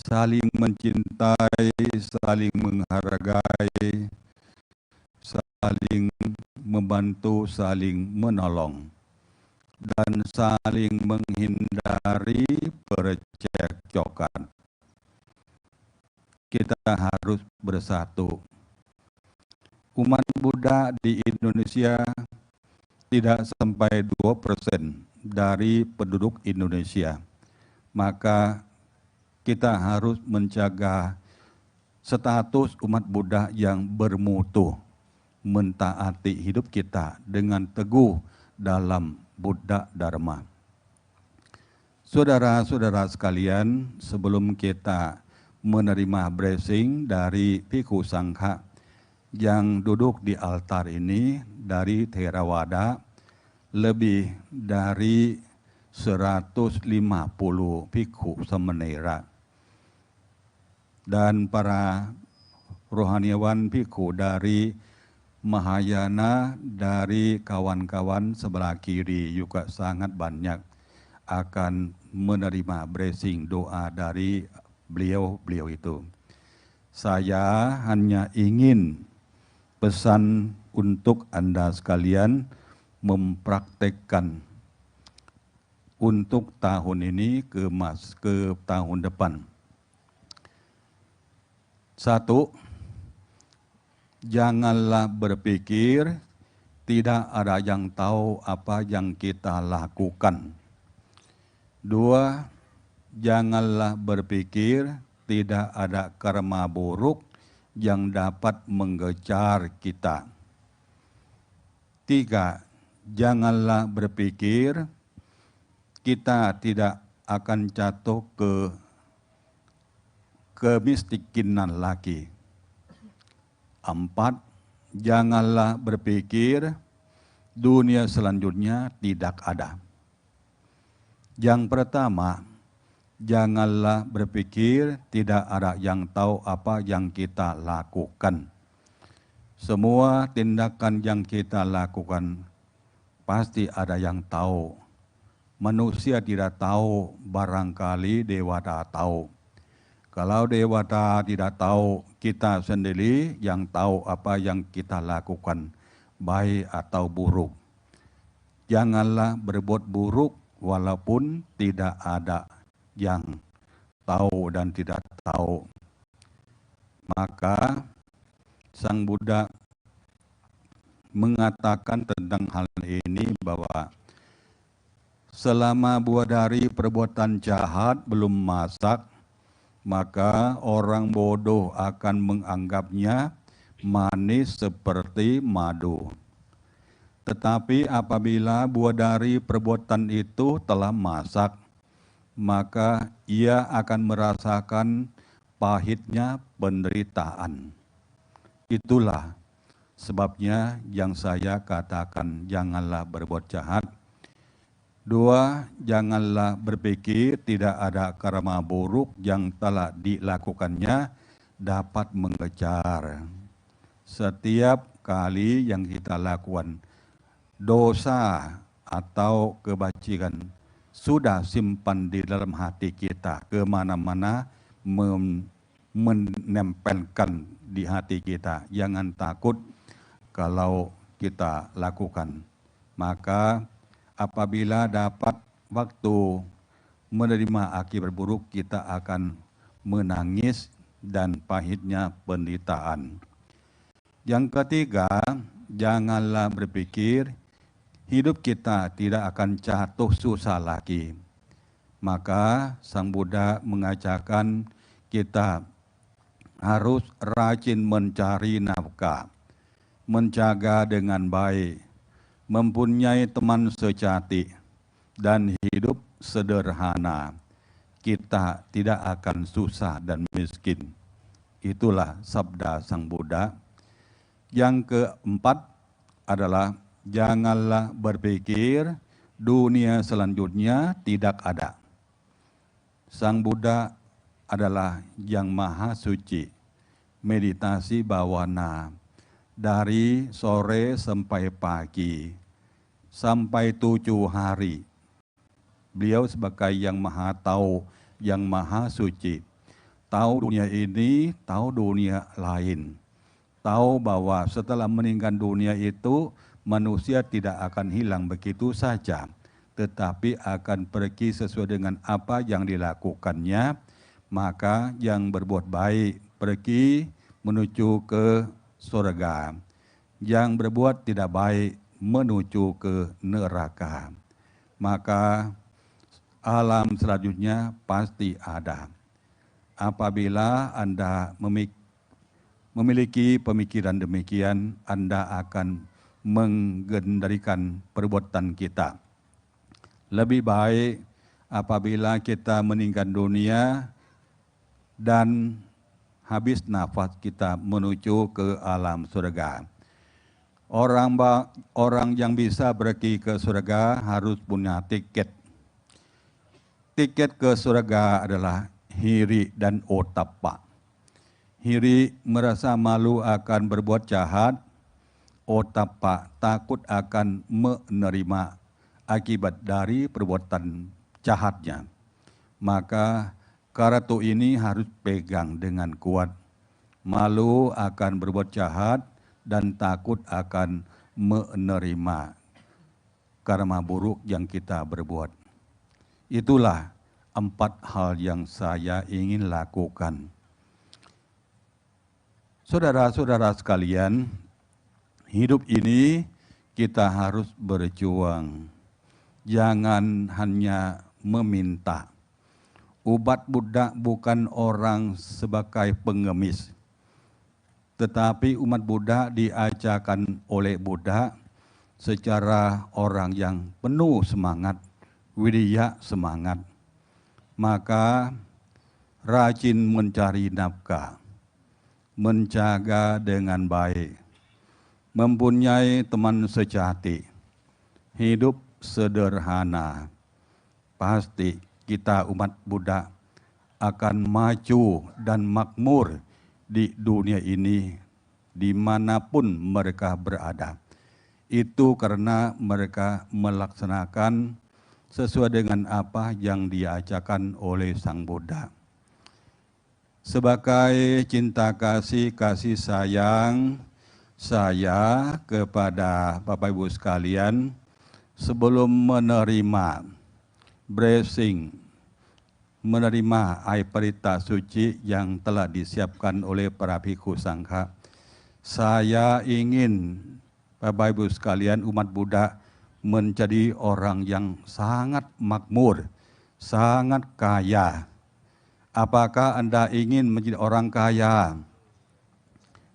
saling mencintai, saling menghargai, saling membantu, saling menolong, dan saling menghindari percekcokan. Kita harus bersatu. umat Buddha di Indonesia tidak sampai 2% dari penduduk Indonesia. Maka kita harus menjaga status umat Buddha yang bermutu, mentaati hidup kita dengan teguh dalam Buddha Dharma. Saudara-saudara sekalian, sebelum kita menerima blessing dari Bhikkhu Sangha yang duduk di altar ini dari Theravada, lebih dari 150 bhikkhu samanera dan para rohaniawan bhikkhu dari Mahayana, dari kawan-kawan sebelah kiri juga sangat banyak akan menerima blessing doa dari beliau itu. Saya hanya ingin pesan untuk Anda sekalian mempraktekkan untuk tahun ini ke tahun depan. 1. Janganlah berpikir tidak ada yang tahu apa yang kita lakukan. 2. Janganlah berpikir tidak ada karma buruk yang dapat mengejar kita. 3. Janganlah berpikir kita tidak akan jatuh ke kemiskinan lagi. 4. Janganlah berpikir dunia selanjutnya tidak ada. Yang pertama, janganlah berpikir tidak ada yang tahu apa yang kita lakukan. Semua tindakan yang kita lakukan pasti ada yang tahu. Manusia tidak tahu, barangkali dewata tahu. Kalau dewata tidak tahu, kita sendiri yang tahu apa yang kita lakukan, baik atau buruk. Janganlah berbuat buruk walaupun tidak ada yang tahu dan tidak tahu. Maka Sang Buddha mengatakan tentang hal ini bahwa selama buah dari perbuatan jahat belum masak, maka orang bodoh akan menganggapnya manis seperti madu. Tetapi apabila buah dari perbuatan itu telah masak, maka ia akan merasakan pahitnya penderitaan. Itulah sebabnya yang saya katakan janganlah berbuat jahat. 2. Janganlah berpikir tidak ada karma buruk yang telah dilakukannya dapat mengejar. Setiap kali yang kita lakukan dosa atau kebajikan sudah simpan di dalam hati kita, kemana-mana menempelkan di hati kita. Jangan takut kalau kita lakukan. Maka apabila dapat waktu menerima akibat buruk, kita akan menangis dan pahitnya penderitaan. Yang ketiga, janganlah berpikir hidup kita tidak akan jatuh susah lagi. Maka Sang Buddha mengajarkan kita harus rajin mencari nafkah, menjaga dengan baik, mempunyai teman sejati, dan hidup sederhana. Kita tidak akan susah dan miskin. Itulah sabda Sang Buddha. Yang keempat adalah janganlah berpikir dunia selanjutnya tidak ada. Sang Buddha adalah yang maha suci, meditasi bawana dari sore sampai pagi, sampai 7 hari. Beliau sebagai yang maha tahu, yang maha suci. Tahu dunia ini, tahu dunia lain. Tahu bahwa setelah meninggal dunia itu, manusia tidak akan hilang begitu saja, tetapi akan pergi sesuai dengan apa yang dilakukannya. Maka yang berbuat baik pergi menuju ke surga. yang berbuat tidak baik menuju ke neraka. Maka alam selanjutnya pasti ada. Apabila Anda memiliki pemikiran demikian, Anda akan mengendalikan perbuatan kita. Lebih baik apabila kita meninggal dunia dan habis nafas kita menuju ke alam surga. Orang yang bisa pergi ke surga harus punya tiket. Tiket ke surga adalah hiri dan otapa. Hiri merasa malu akan berbuat jahat, otapa takut akan menerima akibat dari perbuatan jahatnya. Maka kartu ini harus pegang dengan kuat. Malu akan berbuat jahat dan takut akan menerima karma buruk yang kita berbuat. Itulah 4 hal yang saya ingin lakukan. Saudara-saudara sekalian, hidup ini kita harus berjuang. Jangan hanya meminta. Umat Buddha bukan orang sebagai pengemis. Tetapi umat Buddha diajarkan oleh Buddha secara orang yang penuh semangat, widya semangat. Maka rajin mencari nafkah, menjaga dengan baik, mempunyai teman sejati, hidup sederhana. Pasti kita umat Buddha akan maju dan makmur di dunia ini dimanapun mereka berada. Itu karena mereka melaksanakan sesuai dengan apa yang diajarkan oleh Sang Buddha. Sebagai cinta kasih sayang saya kepada Bapak Ibu sekalian, sebelum menerima blessing, menerima air perita suci yang telah disiapkan oleh para bhikkhu sangha, saya ingin Bapak Ibu sekalian umat Buddha menjadi orang yang sangat makmur, sangat kaya. Apakah Anda ingin menjadi orang kaya?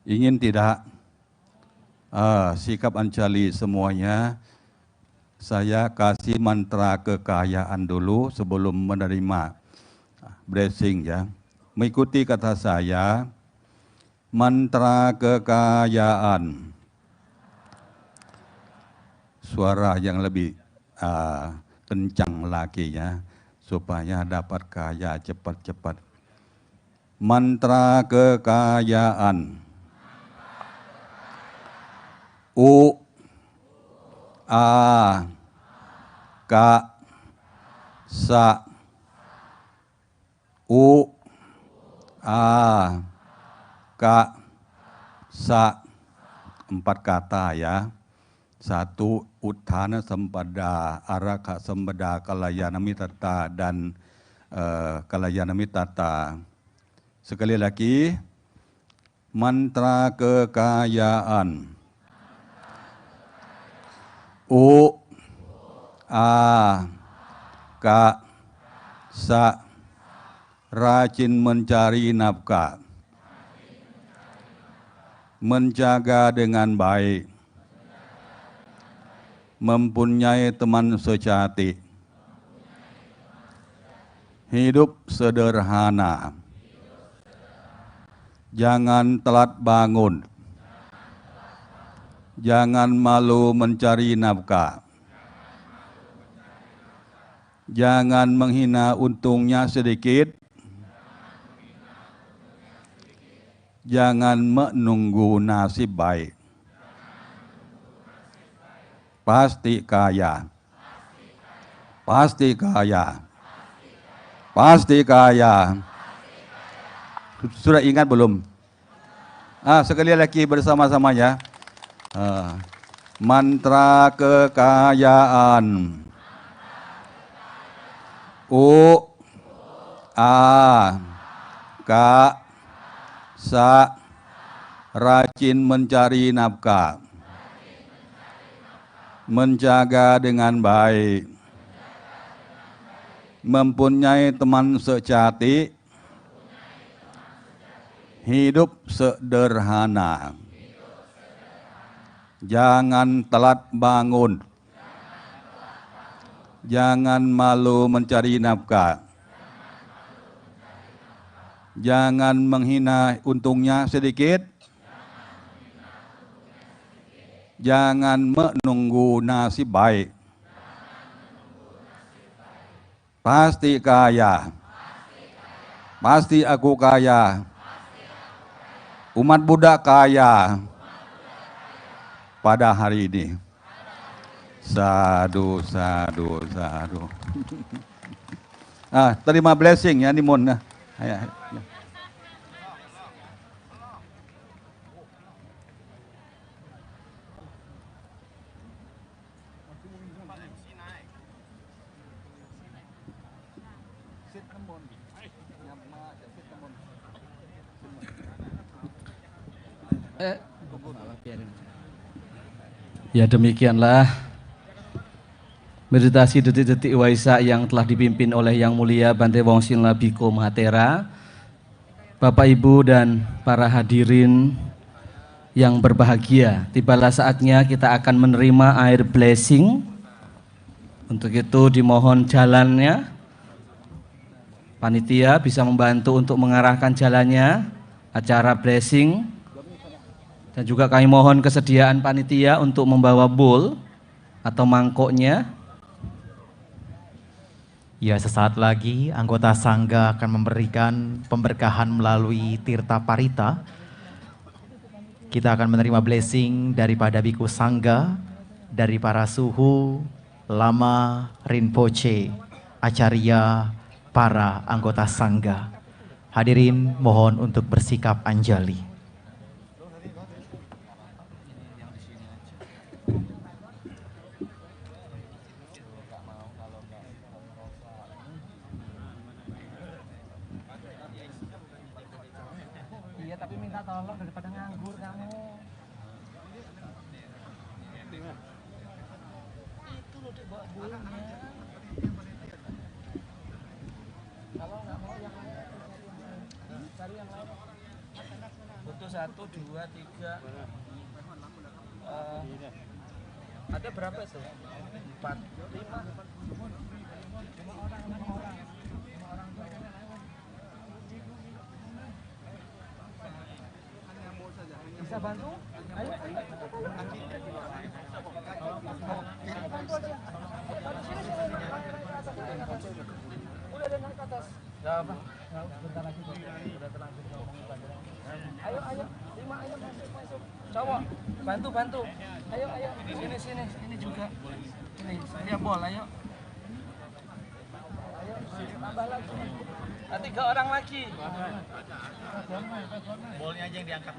Ingin tidak? Sikap Ancali semuanya. Saya kasih mantra kekayaan dulu sebelum menerima blessing ya. Mengikuti kata saya, mantra kekayaan. Suara yang lebih kencang lagi ya, supaya dapat kaya cepat-cepat. Mantra kekayaan. U A Ka Sa U A Ka Sa, 4 kata ya. 1 Uthana Sampada, Araka Sambada, Kalayana Mitata dan Kalayana Mitata. Sekali lagi, mantra kekayaan. U A Ka Sa, rajin mencari nafkah, menjaga dengan baik, mempunyai teman sejati, hidup sederhana, jangan telat bangun, jangan malu mencari nafkah, jangan menghina untungnya sedikit, jangan menunggu nasib baik. Pasti kaya. Pasti kaya. Pasti kaya. Sudah ingat belum? Sekali lagi bersama-samanya. Mantra kekayaan. U A Ka Sa, rajin mencari nafkah, menjaga dengan baik, mempunyai teman sejati, hidup sederhana, jangan telat bangun, jangan malu mencari nafkah, jangan menghina untungnya sedikit, jangan menunggu nasib baik. Pasti kaya, pasti aku kaya, umat Buddha kaya pada hari ini. Sadu, sadu, sadu. Terima blessing ya, Nimon. Ya. Ya demikianlah meditasi detik-detik Waisak yang telah dipimpin oleh Yang Mulia Bante Wongsin Labiko Mahatera. Bapak Ibu dan para hadirin yang berbahagia, tibalah saatnya kita akan menerima air blessing. Untuk itu dimohon jalannya, panitia bisa membantu untuk mengarahkan jalannya acara blessing. Dan juga kami mohon kesediaan panitia untuk membawa bowl atau mangkoknya. Ya, sesaat lagi anggota Sangga akan memberikan pemberkahan melalui Tirta Parita. Kita akan menerima blessing daripada Biku Sangga, dari para suhu, lama, Rinpoche, Acarya, para anggota Sangga. Hadirin mohon untuk bersikap anjali. Tolong daripada nganggur kamu. Itu loh bawa buahnya. Kalau nggak mau yang lain, cari yang lain. Butuh 1, 2, 3. Ada berapa itu? 4, 5. 5 orang. Bisa bantu? Ayo. Bantu aja. Udah dengan ke atas. Ya apa? Bentar lagi. Udah terlanjur ngomong. Ayo. 5 ayo masuk. Cowok, bantu. Ayo. Sini. Ini juga. Ini, saya bol, ayo. Ayo, tambah lagi. 3 orang lagi. Bolnya aja yang diangkat.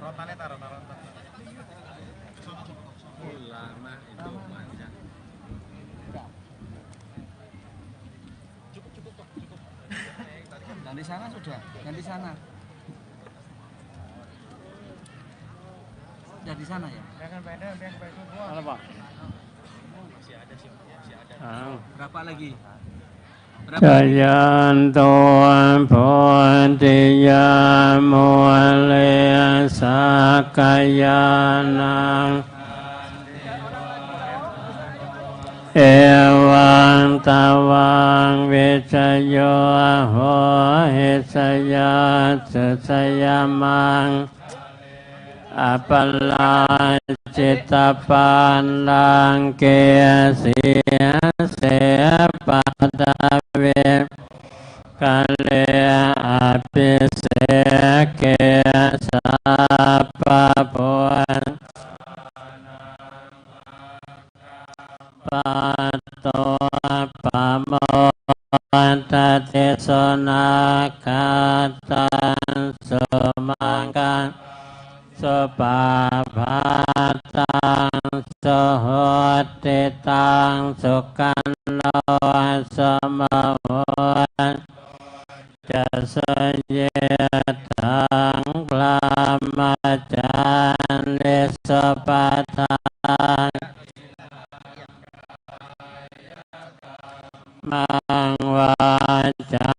Rotannya taruh. Lama itu panjang. Cukup. Ganti sana sudah. Ganti sana. Dari sana ya? Biarkan semua. Halo, Pak. Masih ada. Berapa lagi? Jayantoan Pontiya Mulya Sakayanang Ewang Tawang Vicayo Ahohisaya Sesayamang Apala Citapan Langkea Sia Padave Kalea Apiseke Sapapuan Pato Pamoan Tatisonakatan Sumangkan Supapatang Suhutitang Sukano Samahuan Jasayetang Lamajan Lisopatang มังวาจา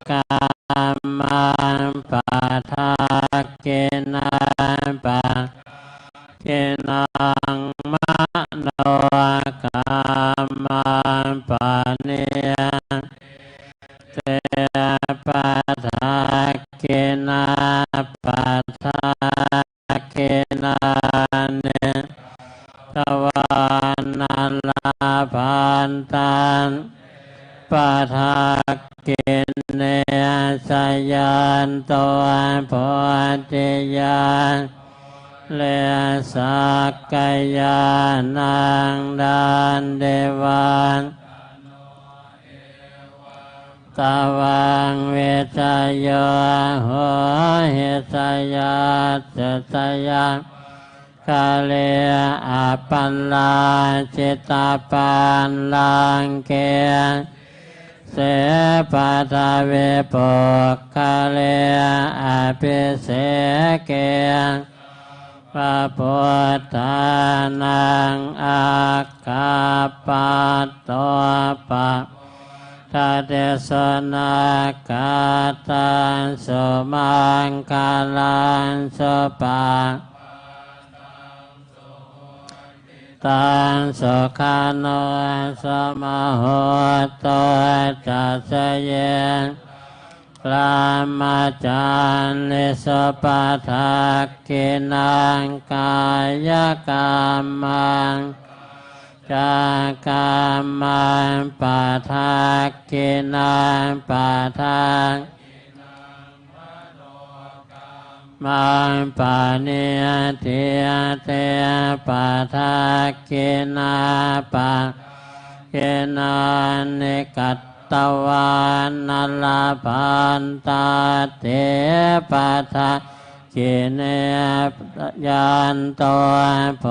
กัมมังปะทะเกนะปะเกนังมโนกัมมังปะเนเตปะทะเกนะปะทะเกนะเนตวานัลลาภันตังปะทะเกเนสยันโตโพธิญาณเลสักกายานังดานเดวันตาวังเวชโยโหเหสยาสสยากาเลอปัลลาจิตาปันลังเกเสปัทเวปกาเลอภิเสเกพระพุทธานังอาคาปัตโตปะทาเดสนากาตังสุมังคาลังสุปะตังสุขานุสมโหโตจัสสะเยลามาจันลิสปัทธากินังกายกรรมังจากรรมังปัทธากินังปัทธามังปานิเทียเตปัทธากินาปะกินานิกัตตวานัลลาภันตาเตปัทธากิเนยันโตโพ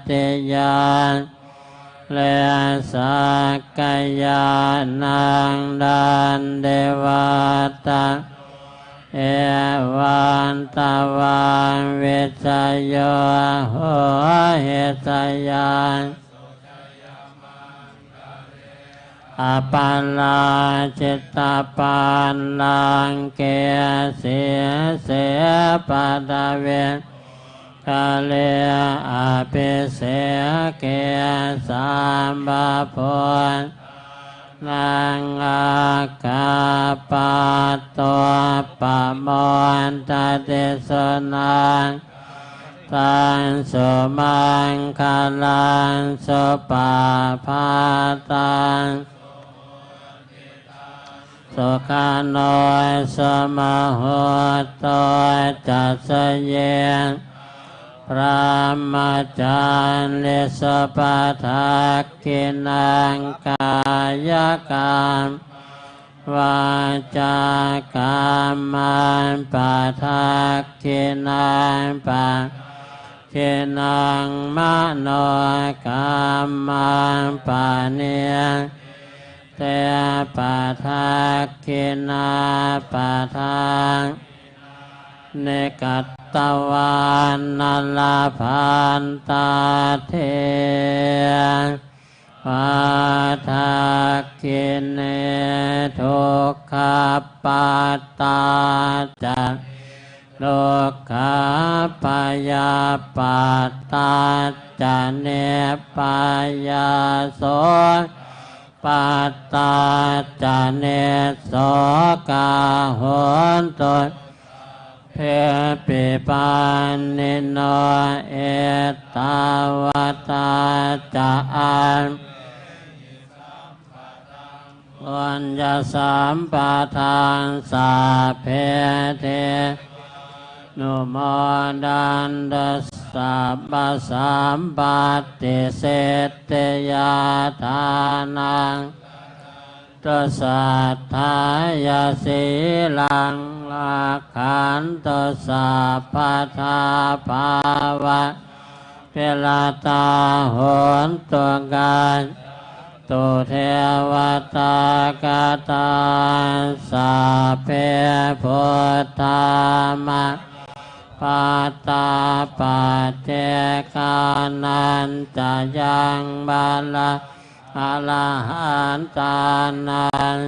ธิญาณเลสักกายานังดันเดวัตตาเอวันตาวังเวชโยโหเหสยานอปัลลาจิตตาปันลังเกเสเสปัทเวกาเลอภิเสเกสัมบาพุนนังอาคาปัตโตปะโมนตะเตสนังตังสุมังคาลังสุปาภาตังสุขานุสมโหโตจัสสะเยพระมจันลิสปัทธากินังกายกรรมวาจากรรมังปัทธากินังปะกินังมโนกรรมังปะเนียเตปัทธากินาปัทธาเนกัตตวานัลลาภันตาเทปัทธากิเนทุกขปัตตาจักทุกขปยาปัตตาจะเนปยาโสปัตตาจะเนโสกาโหนตุเพปิปันนิโนเอตาวตาจะอันวัญญสัมปทังสาเพเทนุโมดันตสัพพสัมปัตติเสตยาทานังตัสสัทธายาสีลังลักขันตัสสะปะทาภาวะเวลาตาโหนตัวกันตุเทวตากาตาสัพเพพุทธามะปัตตาปัจเจกานันจะยังบาล อรหันตานัง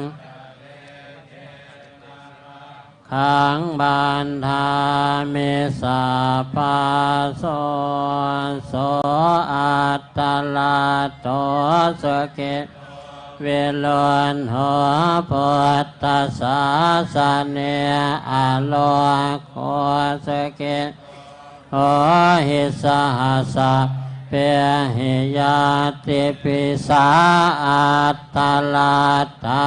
ขังบันทามิสัพพะโสโสอัตตลัตโตสเกเวลวนหัวพุทธศาสเนอโลโคสเกโอหิสหัสสะเปหิยาติปิสาอัตตลัตถา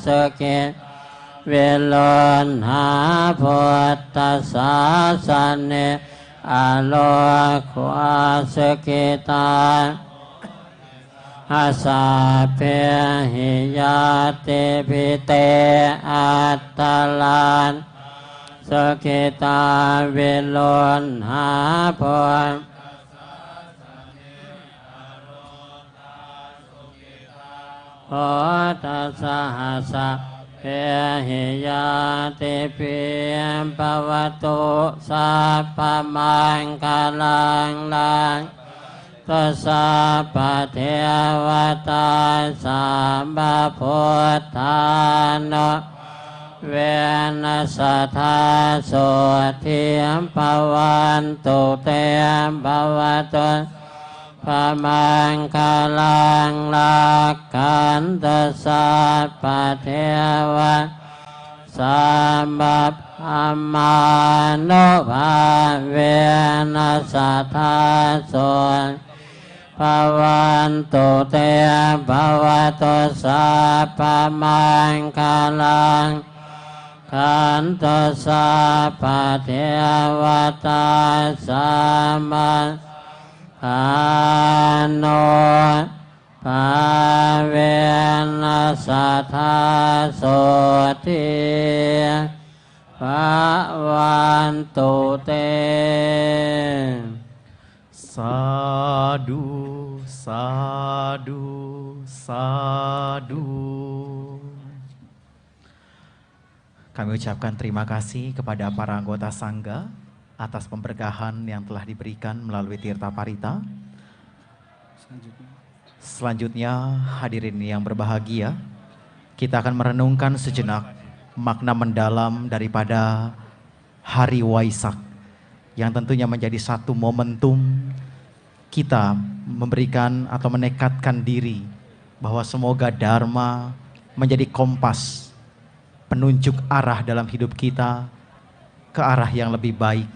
สเกเวลวนหาพุทธศาสเนอโลโคสเกตาอาสาเพหิยาติปิเตอัตตลันสเกตาเวลนหาพุทโอตัสสะหัสสะเพหิยาติปิปวัตตุสัพพมังคลังลังตัสสะปะเทวตาสัมภพุทธานุเวนัสสทธาโสทิมภวันตุเตมภวตุพมังคลังลักขันตัสสะปะเทวะสัมภมานุภาเวนัสสทธาโสภวันตุเตภวตุสัพพมังคลังขันตัสสะปะเทวตาสัมมาภาโนภาเวนัสสทธาโสทิภวันตุเตสาธุสาธุสาธุ Kami ucapkan terima kasih kepada para anggota Sangga atas pemberkahan yang telah diberikan melalui Tirta Parita. Selanjutnya hadirin yang berbahagia, kita akan merenungkan sejenak makna mendalam daripada Hari Waisak yang tentunya menjadi satu momentum kita memberikan atau menekadkan diri bahwa semoga Dharma menjadi kompas penunjuk arah dalam hidup kita ke arah yang lebih baik,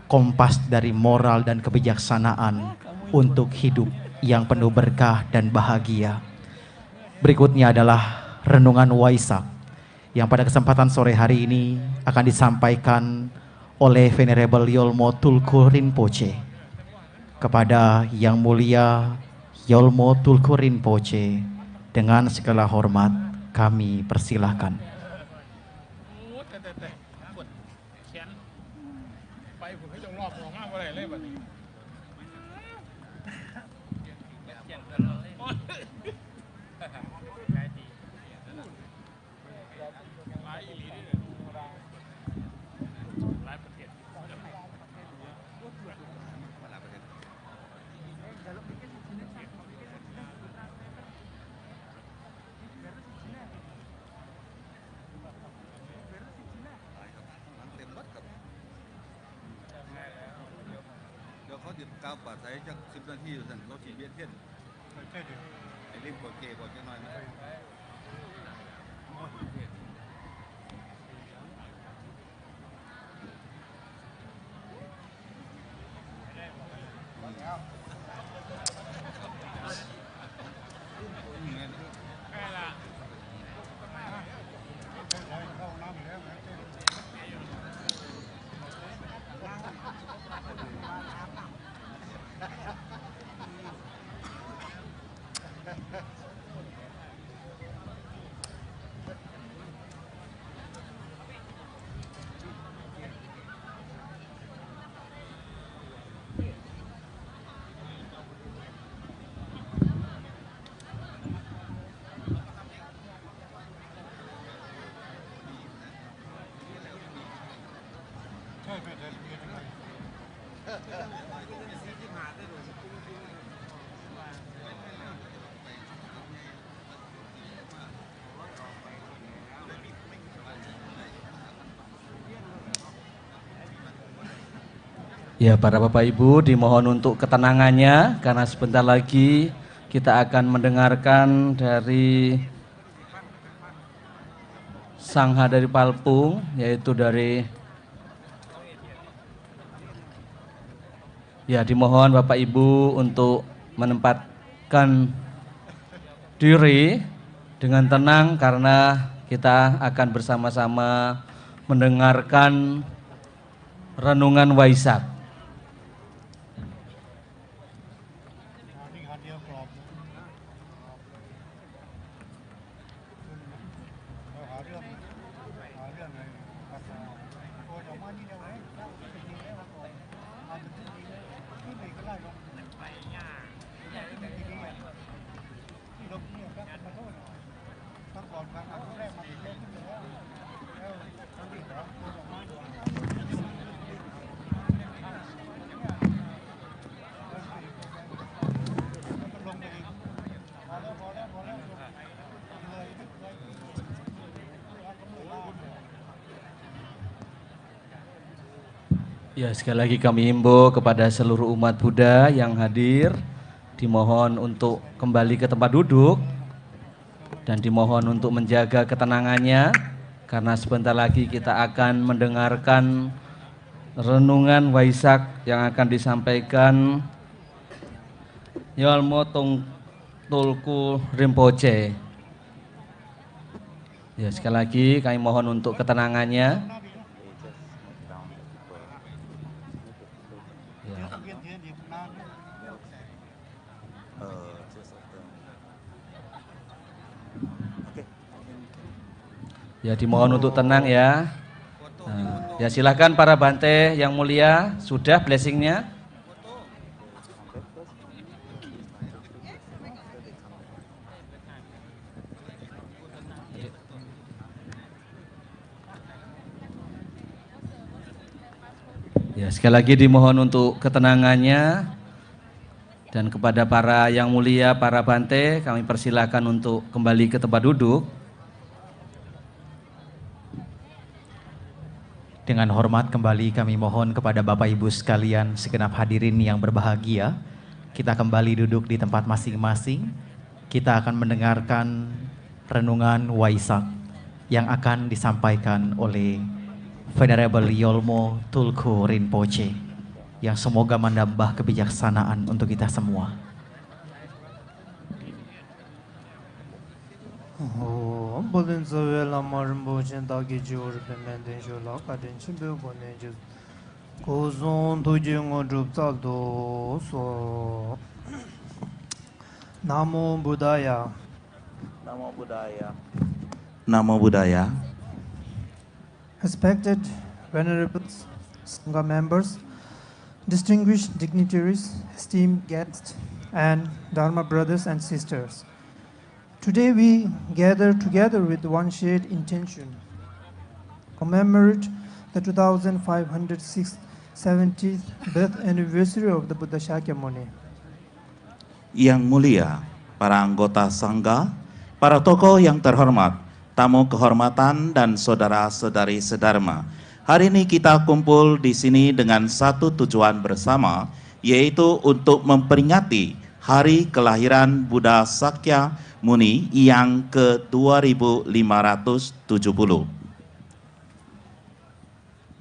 kompas dari moral dan kebijaksanaan untuk hidup yang penuh berkah dan bahagia. Berikutnya adalah renungan Waisak yang pada kesempatan sore hari ini akan disampaikan oleh Venerable Yolmo Tulku Rinpoche. Kepada Yang Mulia Yolmo Tulku Rinpoche, dengan segala hormat kami persilahkan. Ya, para Bapak Ibu dimohon untuk ketenangannya karena sebentar lagi kita akan mendengarkan dari Sangha dari Palpung, yaitu dari dimohon Bapak Ibu untuk menempatkan diri dengan tenang karena kita akan bersama-sama mendengarkan renungan Waisak. Ya, sekali lagi kami himbau kepada seluruh umat Buddha yang hadir, dimohon untuk kembali ke tempat duduk dan dimohon untuk menjaga ketenangannya karena sebentar lagi kita akan mendengarkan renungan Waisak yang akan disampaikan Yolmo Tulku Rinpoche. Ya, sekali lagi kami mohon untuk ketenangannya. Ya, dimohon untuk tenang ya. Ya, silahkan para Bante yang mulia, sudah blessingnya. Ya, sekali lagi dimohon untuk ketenangannya dan kepada para yang mulia, para Bante, kami persilahkan untuk kembali ke tempat duduk. Dengan hormat kembali kami mohon kepada Bapak Ibu sekalian segenap hadirin yang berbahagia, kita kembali duduk di tempat masing-masing. Kita akan mendengarkan renungan Waisak yang akan disampaikan oleh Venerable Yolmo Tulku Rinpoche yang semoga menambah kebijaksanaan untuk kita semua. Bolin zawe lama rinpochen dagi jior pemenden shola kadin chimbe bone jiz kozon toji ngodrup tsaldo so Namo Buddhaya. Namo Buddhaya. Namo Buddhaya. Respected Venerable Sangha members, distinguished dignitaries, esteemed guests, and Dharma brothers and sisters. Today we gather together with one shared intention, commemorate the 2570th birth anniversary of the Buddha Shakyamuni. Yang mulia, para anggota Sangha, para tokoh yang terhormat, tamu kehormatan dan saudara-saudari sedharma. Hari ini kita kumpul di sini dengan satu tujuan bersama, yaitu untuk memperingati hari kelahiran Buddha Shakyamuni yang ke-2570.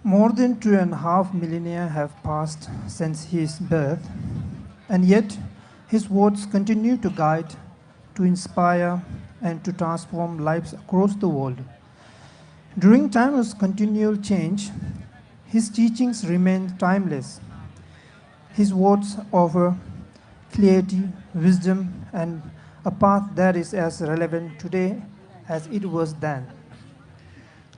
More than 2.5 millennia have passed since his birth, and yet his words continue to guide, to inspire, and to transform lives across the world. During times of continual change, his teachings remain timeless. His words offer clarity, wisdom, and a path that is as relevant today as it was then.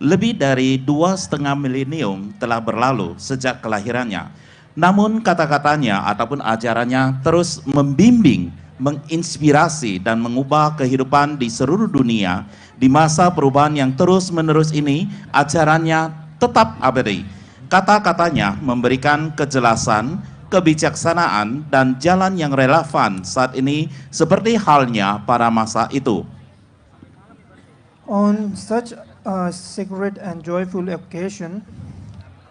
Lebih dari 2,5 milenium telah berlalu sejak kelahirannya. Namun kata-katanya ataupun ajarannya terus membimbing, menginspirasi dan mengubah kehidupan di seluruh dunia. Di masa perubahan yang terus-menerus ini, ajarannya tetap abadi. Kata-katanya memberikan kejelasan, kebijaksanaan, dan jalan yang relevan saat ini seperti halnya pada masa itu. On such a sacred and joyful occasion,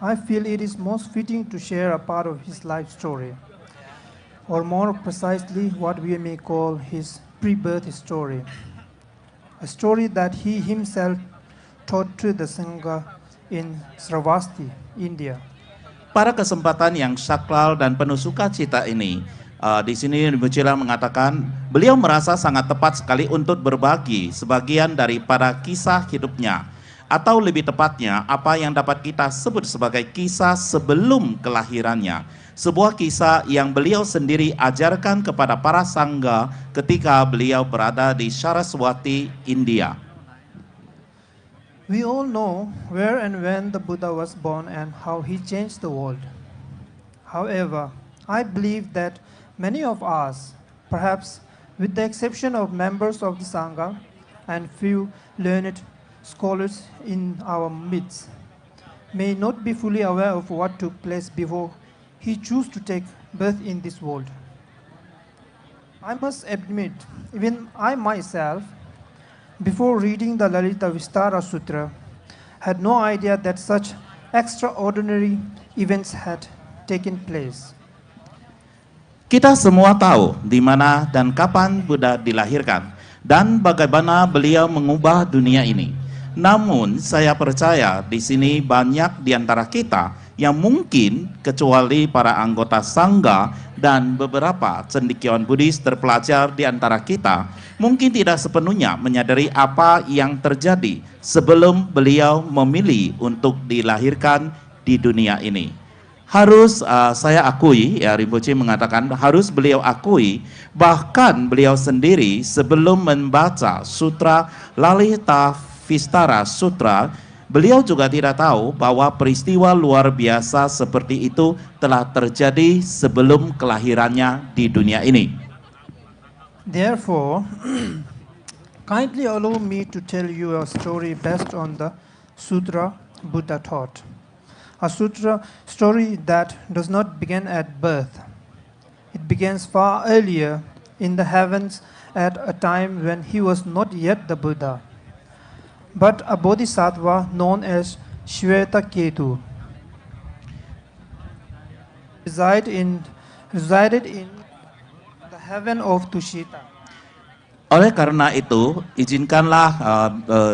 I feel it is most fitting to share a part of his life story, or more precisely what we may call his pre-birth story, a story that he himself taught to the Sangha in Sravasti, India. Pada kesempatan yang sakral dan penuh sukacita ini, di sini Rinpoche Chela mengatakan beliau merasa sangat tepat sekali untuk berbagi sebagian daripada kisah hidupnya, atau lebih tepatnya apa yang dapat kita sebut sebagai kisah sebelum kelahirannya. Sebuah kisah yang beliau sendiri ajarkan kepada para sangga ketika beliau berada di Saraswati, India. We all know where and when the Buddha was born and how he changed the world. However, I believe that many of us, perhaps with the exception of members of the Sangha and few learned scholars in our midst, may not be fully aware of what took place before he chose to take birth in this world. I must admit, even I myself, before reading the Lalita Vistara Sutra, had no idea that such extraordinary events had taken place. Kita semua tahu di mana dan kapan Buddha dilahirkan dan bagaimana beliau mengubah dunia ini. Namun saya percaya di sini banyak di antara kita yang mungkin kecuali para anggota Sangha dan beberapa cendekiawan Buddhis terpelajar di antara kita mungkin tidak sepenuhnya menyadari apa yang terjadi sebelum beliau memilih untuk dilahirkan di dunia ini. Harus saya akui, ya Rinpoche mengatakan harus beliau akui, bahkan beliau sendiri sebelum membaca Sutra Lalita Vistara Sutra, beliau juga tidak tahu bahwa peristiwa luar biasa seperti itu telah terjadi sebelum kelahirannya di dunia ini. Therefore, kindly allow me to tell you a story based on the Sutra Buddha taught. A sutra story that does not begin at birth. It begins far earlier in the heavens at a time when he was not yet the Buddha, but a bodhisattva known as Shvetaketu. Resided in the heaven of Tushita. Oleh karena itu, izinkanlah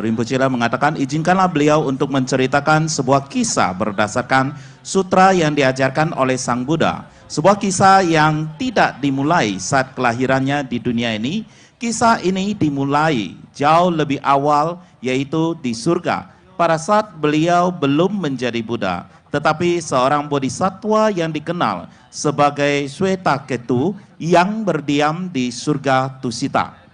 Rinpoche Chela mengatakan, izinkanlah beliau untuk menceritakan sebuah kisah berdasarkan sutra yang diajarkan oleh Sang Buddha. Sebuah kisah yang tidak dimulai saat kelahirannya di dunia ini. Kisah ini dimulai jauh lebih awal, yaitu di surga. Pada saat beliau belum menjadi Buddha, tetapi seorang bodhisattva yang dikenal sebagai Shvetaketu yang berdiam di surga Tusita.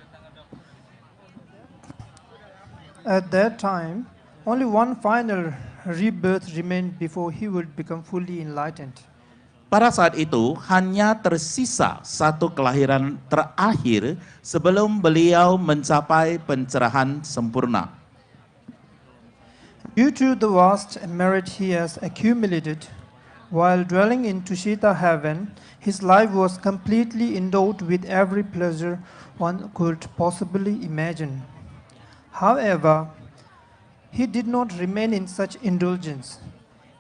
At that time, only one final rebirth remained before he would become fully enlightened. Pada saat itu, hanya tersisa satu kelahiran terakhir sebelum beliau mencapai pencerahan sempurna. Due to the vast merit he has accumulated, while dwelling in Tushita heaven, his life was completely endowed with every pleasure one could possibly imagine. However, he did not remain in such indulgence.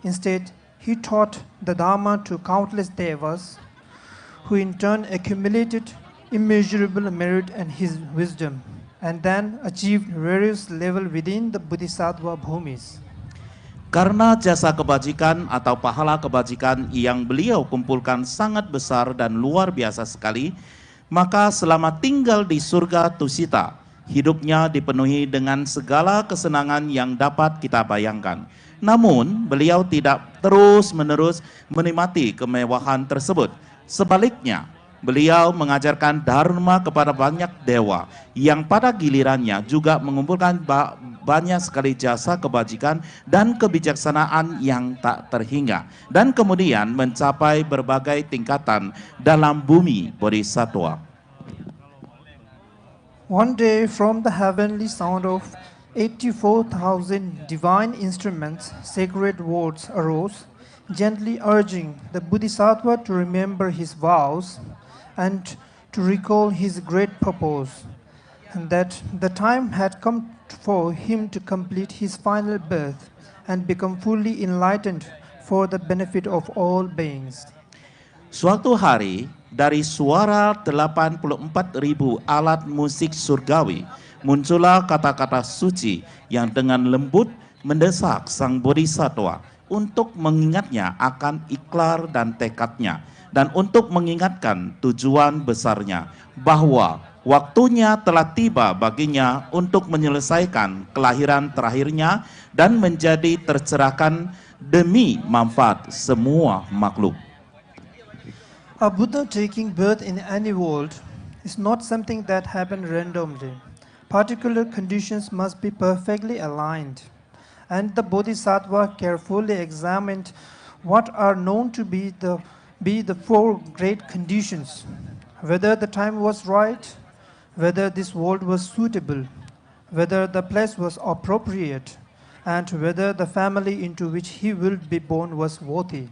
Instead, he taught the Dharma to countless devas, who in turn accumulated immeasurable merit and his wisdom, and then achieved various levels within the Bodhisattva bhumis. Karena jasa kebajikan atau pahala kebajikan yang beliau kumpulkan sangat besar dan luar biasa sekali, maka selama tinggal di surga Tusita, hidupnya dipenuhi dengan segala kesenangan yang dapat kita bayangkan. Namun, beliau tidak terus-menerus menikmati kemewahan tersebut. Sebaliknya, beliau mengajarkan dharma kepada banyak dewa yang pada gilirannya juga mengumpulkan banyak sekali jasa kebajikan dan kebijaksanaan yang tak terhingga, dan kemudian mencapai berbagai tingkatan dalam bumi bodhisattva. One day, from the heavenly sound of 84,000 divine instruments, sacred words arose, gently urging the Bodhisattva to remember his vows and to recall his great purpose, and that the time had come for him to complete his final birth and become fully enlightened for the benefit of all beings. Suatu hari, dari suara 84.000 alat musik surgawi, muncullah kata-kata suci yang dengan lembut mendesak sang bodhisattva untuk mengingatnya akan ikrar dan tekadnya, dan untuk mengingatkan tujuan besarnya, bahwa waktunya telah tiba baginya untuk menyelesaikan kelahiran terakhirnya dan menjadi tercerahkan demi manfaat semua makhluk. A Buddha taking birth in any world is not something that happened randomly. Particular conditions must be perfectly aligned, and the Bodhisattva carefully examined what are known to be the four great conditions, whether the time was right, whether this world was suitable, whether the place was appropriate, and whether the family into which he will be born was worthy.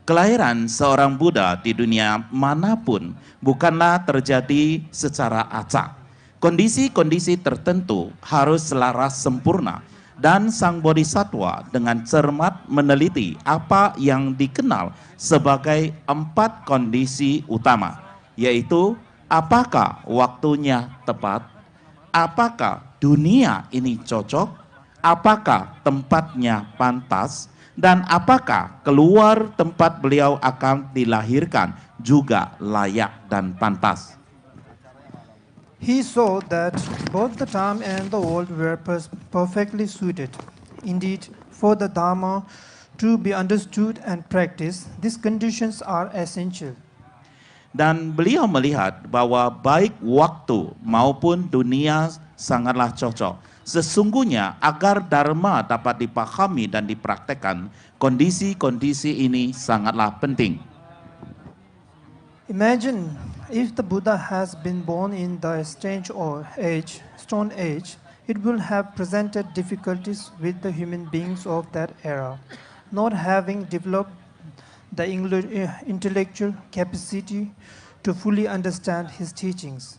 Kelahiran seorang Buddha di dunia manapun bukanlah terjadi secara acak. Kondisi-kondisi tertentu harus selaras sempurna, dan sang bodhisattva dengan cermat meneliti apa yang dikenal sebagai 4 kondisi utama, yaitu apakah waktunya tepat, apakah dunia ini cocok, apakah tempatnya pantas, dan apakah keluar tempat beliau akan dilahirkan juga layak dan pantas. He saw that both the time and the world were perfectly suited. Indeed, for the Dharma to be understood and practiced, these conditions are essential. Dan beliau melihat bahwa baik waktu maupun dunia sangatlah cocok. Sesungguhnya agar Dharma dapat dipahami dan dipraktekkan, kondisi-kondisi ini sangatlah penting. Imagine if the Buddha has been born in the Stone Age, it will have presented difficulties with the human beings of that era, not having developed the intellectual capacity to fully understand his teachings.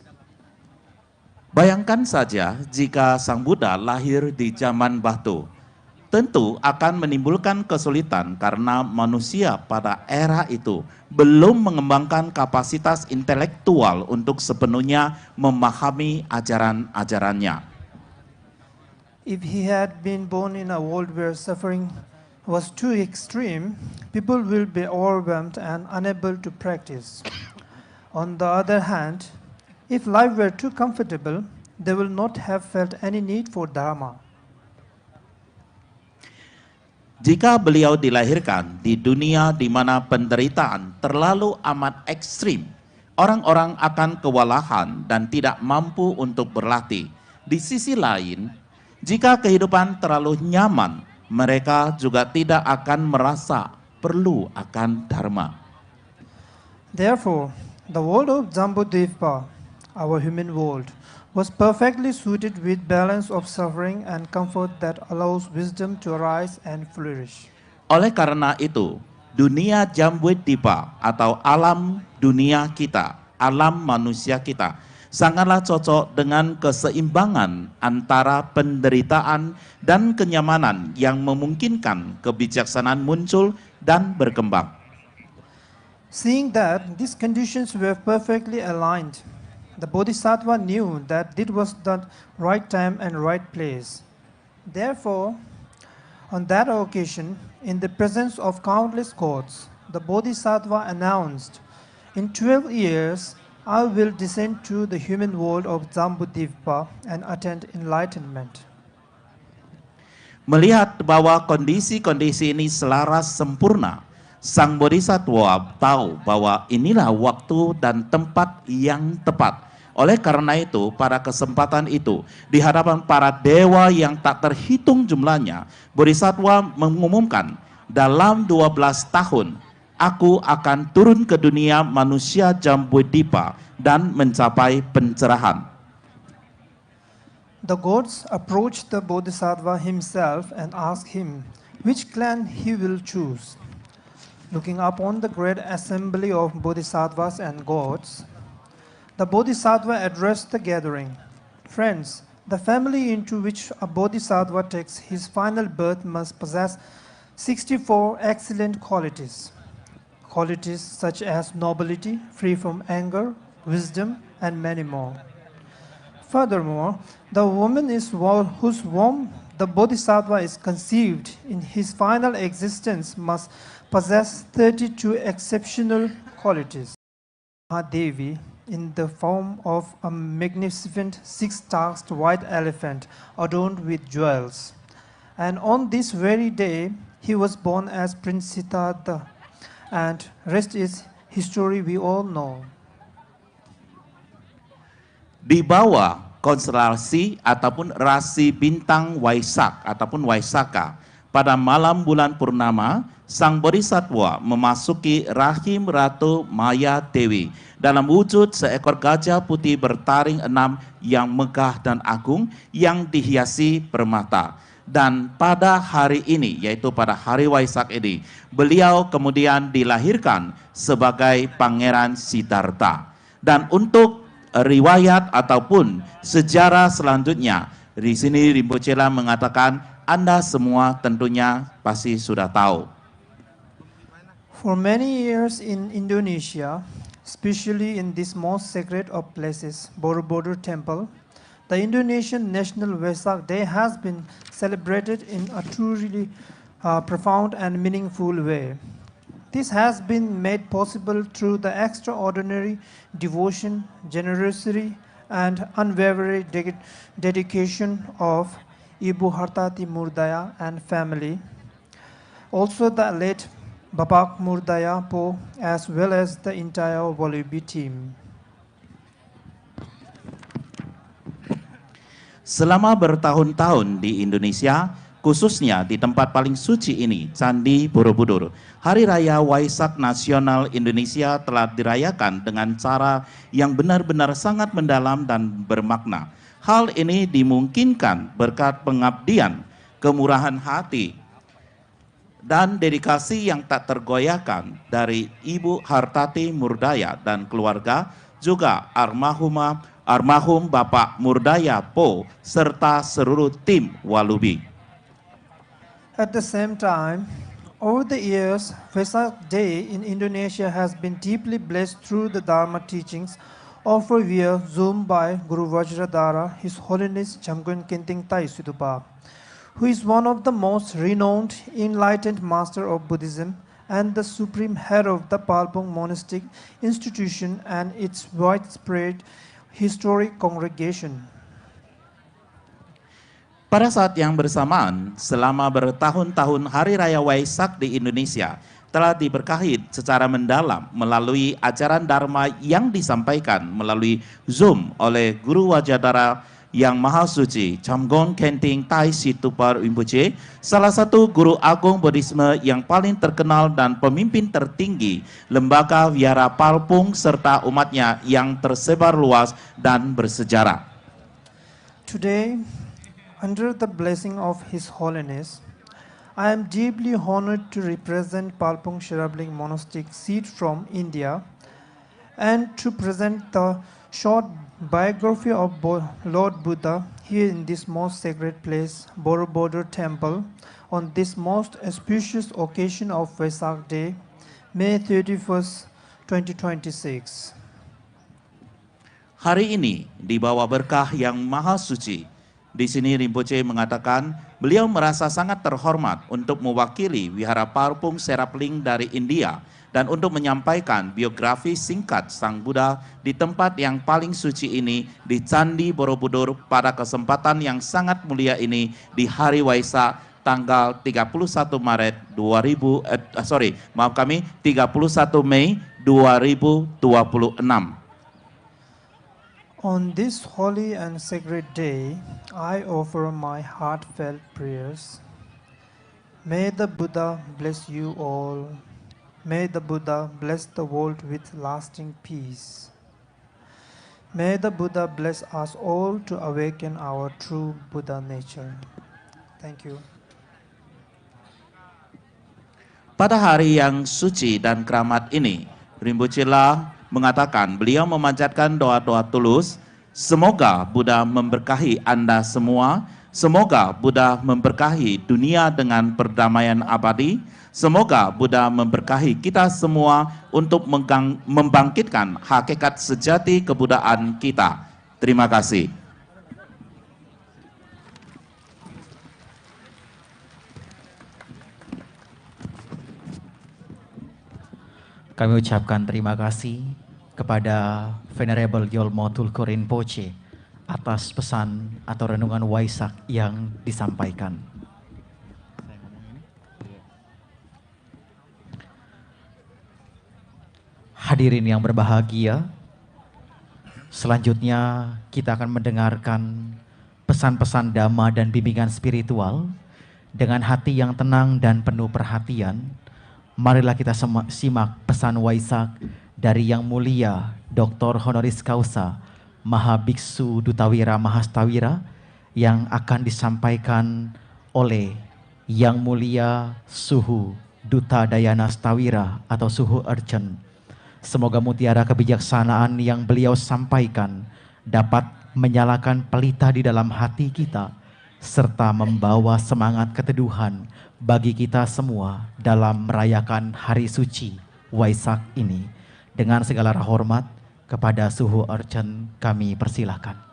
Bayangkan saja jika sang Buddha lahir di zaman batu, tentu akan menimbulkan kesulitan karena manusia pada era itu belum mengembangkan kapasitas intelektual untuk sepenuhnya memahami ajaran-ajarannya. If he had been born in a world where suffering was too extreme, people will be overwhelmed and unable to practice. On the other hand, if life were too comfortable, they will not have felt any need for Dharma. Jika beliau dilahirkan di dunia di mana penderitaan terlalu amat ekstrim, orang-orang akan kewalahan dan tidak mampu untuk berlatih. Di sisi lain, jika kehidupan terlalu nyaman, mereka juga tidak akan merasa perlu akan Dharma. Therefore, the world of Jambudvipa, our human world, was perfectly suited with balance of suffering and comfort that allows wisdom to arise and flourish. Oleh karena itu, dunia Jambudvipa atau alam dunia kita, alam manusia kita, sangatlah cocok dengan keseimbangan antara penderitaan dan kenyamanan yang memungkinkan kebijaksanaan muncul dan berkembang. Seeing that these conditions were perfectly aligned, the Bodhisattva knew that it was the right time and right place. Therefore, on that occasion, in the presence of countless gods, the Bodhisattva announced, "In 12 years, I will descend to the human world of Jambudvipa and attain enlightenment." Melihat bahwa kondisi-kondisi ini selaras sempurna, sang bodhisattva tahu bahwa inilah waktu dan tempat yang tepat. Oleh karena itu, pada kesempatan itu, di hadapan para dewa yang tak terhitung jumlahnya, bodhisattva mengumumkan, dalam 12 tahun, aku akan turun ke dunia manusia Jambudvipa dan mencapai pencerahan. The gods approached the Bodhisattva himself and asked him which clan he will choose. Looking upon the great assembly of Bodhisattvas and gods, the Bodhisattva addressed the gathering. Friends, the family into which a Bodhisattva takes his final birth must possess 64 excellent qualities. Qualities such as nobility, free from anger, wisdom, and many more. Furthermore, the woman is whose womb the Bodhisattva is conceived in his final existence must possess 32 exceptional qualities. Mahadevi, in the form of a magnificent six-tasked white elephant adorned with jewels. And on this very day, he was born as Prince Siddhartha, and rest is history we all know. Di bawah konstelasi ataupun rasi bintang Waisak ataupun Waisaka, pada malam bulan purnama, Sang Bodhisattva memasuki rahim Ratu Maya Dewi dalam wujud seekor gajah putih bertaring 6 yang megah dan agung yang dihiasi permata. Dan pada hari ini, yaitu pada hari Waisak ini, beliau kemudian dilahirkan sebagai Pangeran Siddhartha. Dan untuk riwayat ataupun sejarah selanjutnya, di sini Rinpoche mengatakan Anda semua tentunya pasti sudah tahu. For many years in Indonesia, especially in this most sacred of places, Borobudur Temple, the Indonesian National Vesak Day has been celebrated in a truly profound and meaningful way. This has been made possible through the extraordinary devotion, generosity, and unwavering dedication of Ibu Hartati Murdaya and family. Also the late Bapak Murdaya Po, as well as the entire Walubi team. Selama bertahun-tahun di Indonesia, khususnya di tempat paling suci ini, Candi Borobudur, Hari Raya Waisak Nasional Indonesia telah dirayakan dengan cara yang benar-benar sangat mendalam dan bermakna. Hal ini dimungkinkan berkat pengabdian, kemurahan hati, dan dedikasi yang tak tergoyahkan dari Ibu Hartati Murdaya dan keluarga, juga almarhum Bapak Murdaya Po, serta seluruh tim Walubi. At the same time, over the years, Vesak Day in Indonesia has been deeply blessed through the Dharma teachings offered via Zoom by Guru Vajradhara, His Holiness Jamgon Khenting Tai Situpa, who is one of the most renowned enlightened master of Buddhism and the supreme head of the Palpung monastic institution and its widespread historic congregation. Pada saat yang bersamaan, selama bertahun-tahun Hari Raya Waisak di Indonesia telah diberkahi secara mendalam melalui ajaran Dharma yang disampaikan melalui Zoom oleh Guru Vajradhara yang Maha Suci, Jamgon Khenting Tai Situpa Rinpoche, salah satu guru agung Buddhisme yang paling terkenal dan pemimpin tertinggi lembaga Wihara Palpung serta umatnya yang tersebar luas dan bersejarah. Today, under the blessing of His Holiness, I am deeply honored to represent Palpung Sherabling Monastic seat from India and to present the short biography of Lord Buddha here in this most sacred place, Borobudur Temple, on this most auspicious occasion of Vesak Day, May 31st, 2026. Hari ini di bawah berkah yang maha suci, di sini Rinpoche mengatakan beliau merasa sangat terhormat untuk mewakili Wihara Palpung Serapling dari India dan untuk menyampaikan biografi singkat Sang Buddha di tempat yang paling suci ini, di Candi Borobudur, pada kesempatan yang sangat mulia ini di Hari Waisak tanggal 31 Mei 2026. On this holy and sacred day, I offer my heartfelt prayers. May the Buddha bless you all. May the Buddha bless the world with lasting peace. May the Buddha bless us all to awaken our true Buddha nature. Thank you. Pada hari yang suci dan keramat ini, Rinpoche mengatakan beliau memanjatkan doa-doa tulus, semoga Buddha memberkahi Anda semua Semoga Buddha memberkahi dunia dengan perdamaian abadi. Semoga Buddha memberkahi kita semua untuk membangkitkan hakikat sejati kebudayaan kita. Terima kasih. Kami ucapkan terima kasih kepada Venerable Gyalmo Tulku Rinpoche atas pesan atau renungan Waisak yang disampaikan. Hadirin yang berbahagia, selanjutnya kita akan mendengarkan pesan-pesan dhamma dan bimbingan spiritual dengan hati yang tenang dan penuh perhatian. Marilah kita simak pesan Waisak dari Yang Mulia Dr. Honoris Causa Mahabiksu Dutawira Mahastawira yang akan disampaikan oleh Yang Mulia Suhu Duta Dayana Stawira atau Suhu Urchin. Semoga mutiara kebijaksanaan yang beliau sampaikan dapat menyalakan pelita di dalam hati kita serta membawa semangat keteduhan bagi kita semua dalam merayakan hari suci Waisak ini. Dengan segala hormat kepada Suhu Urchin kami persilahkan.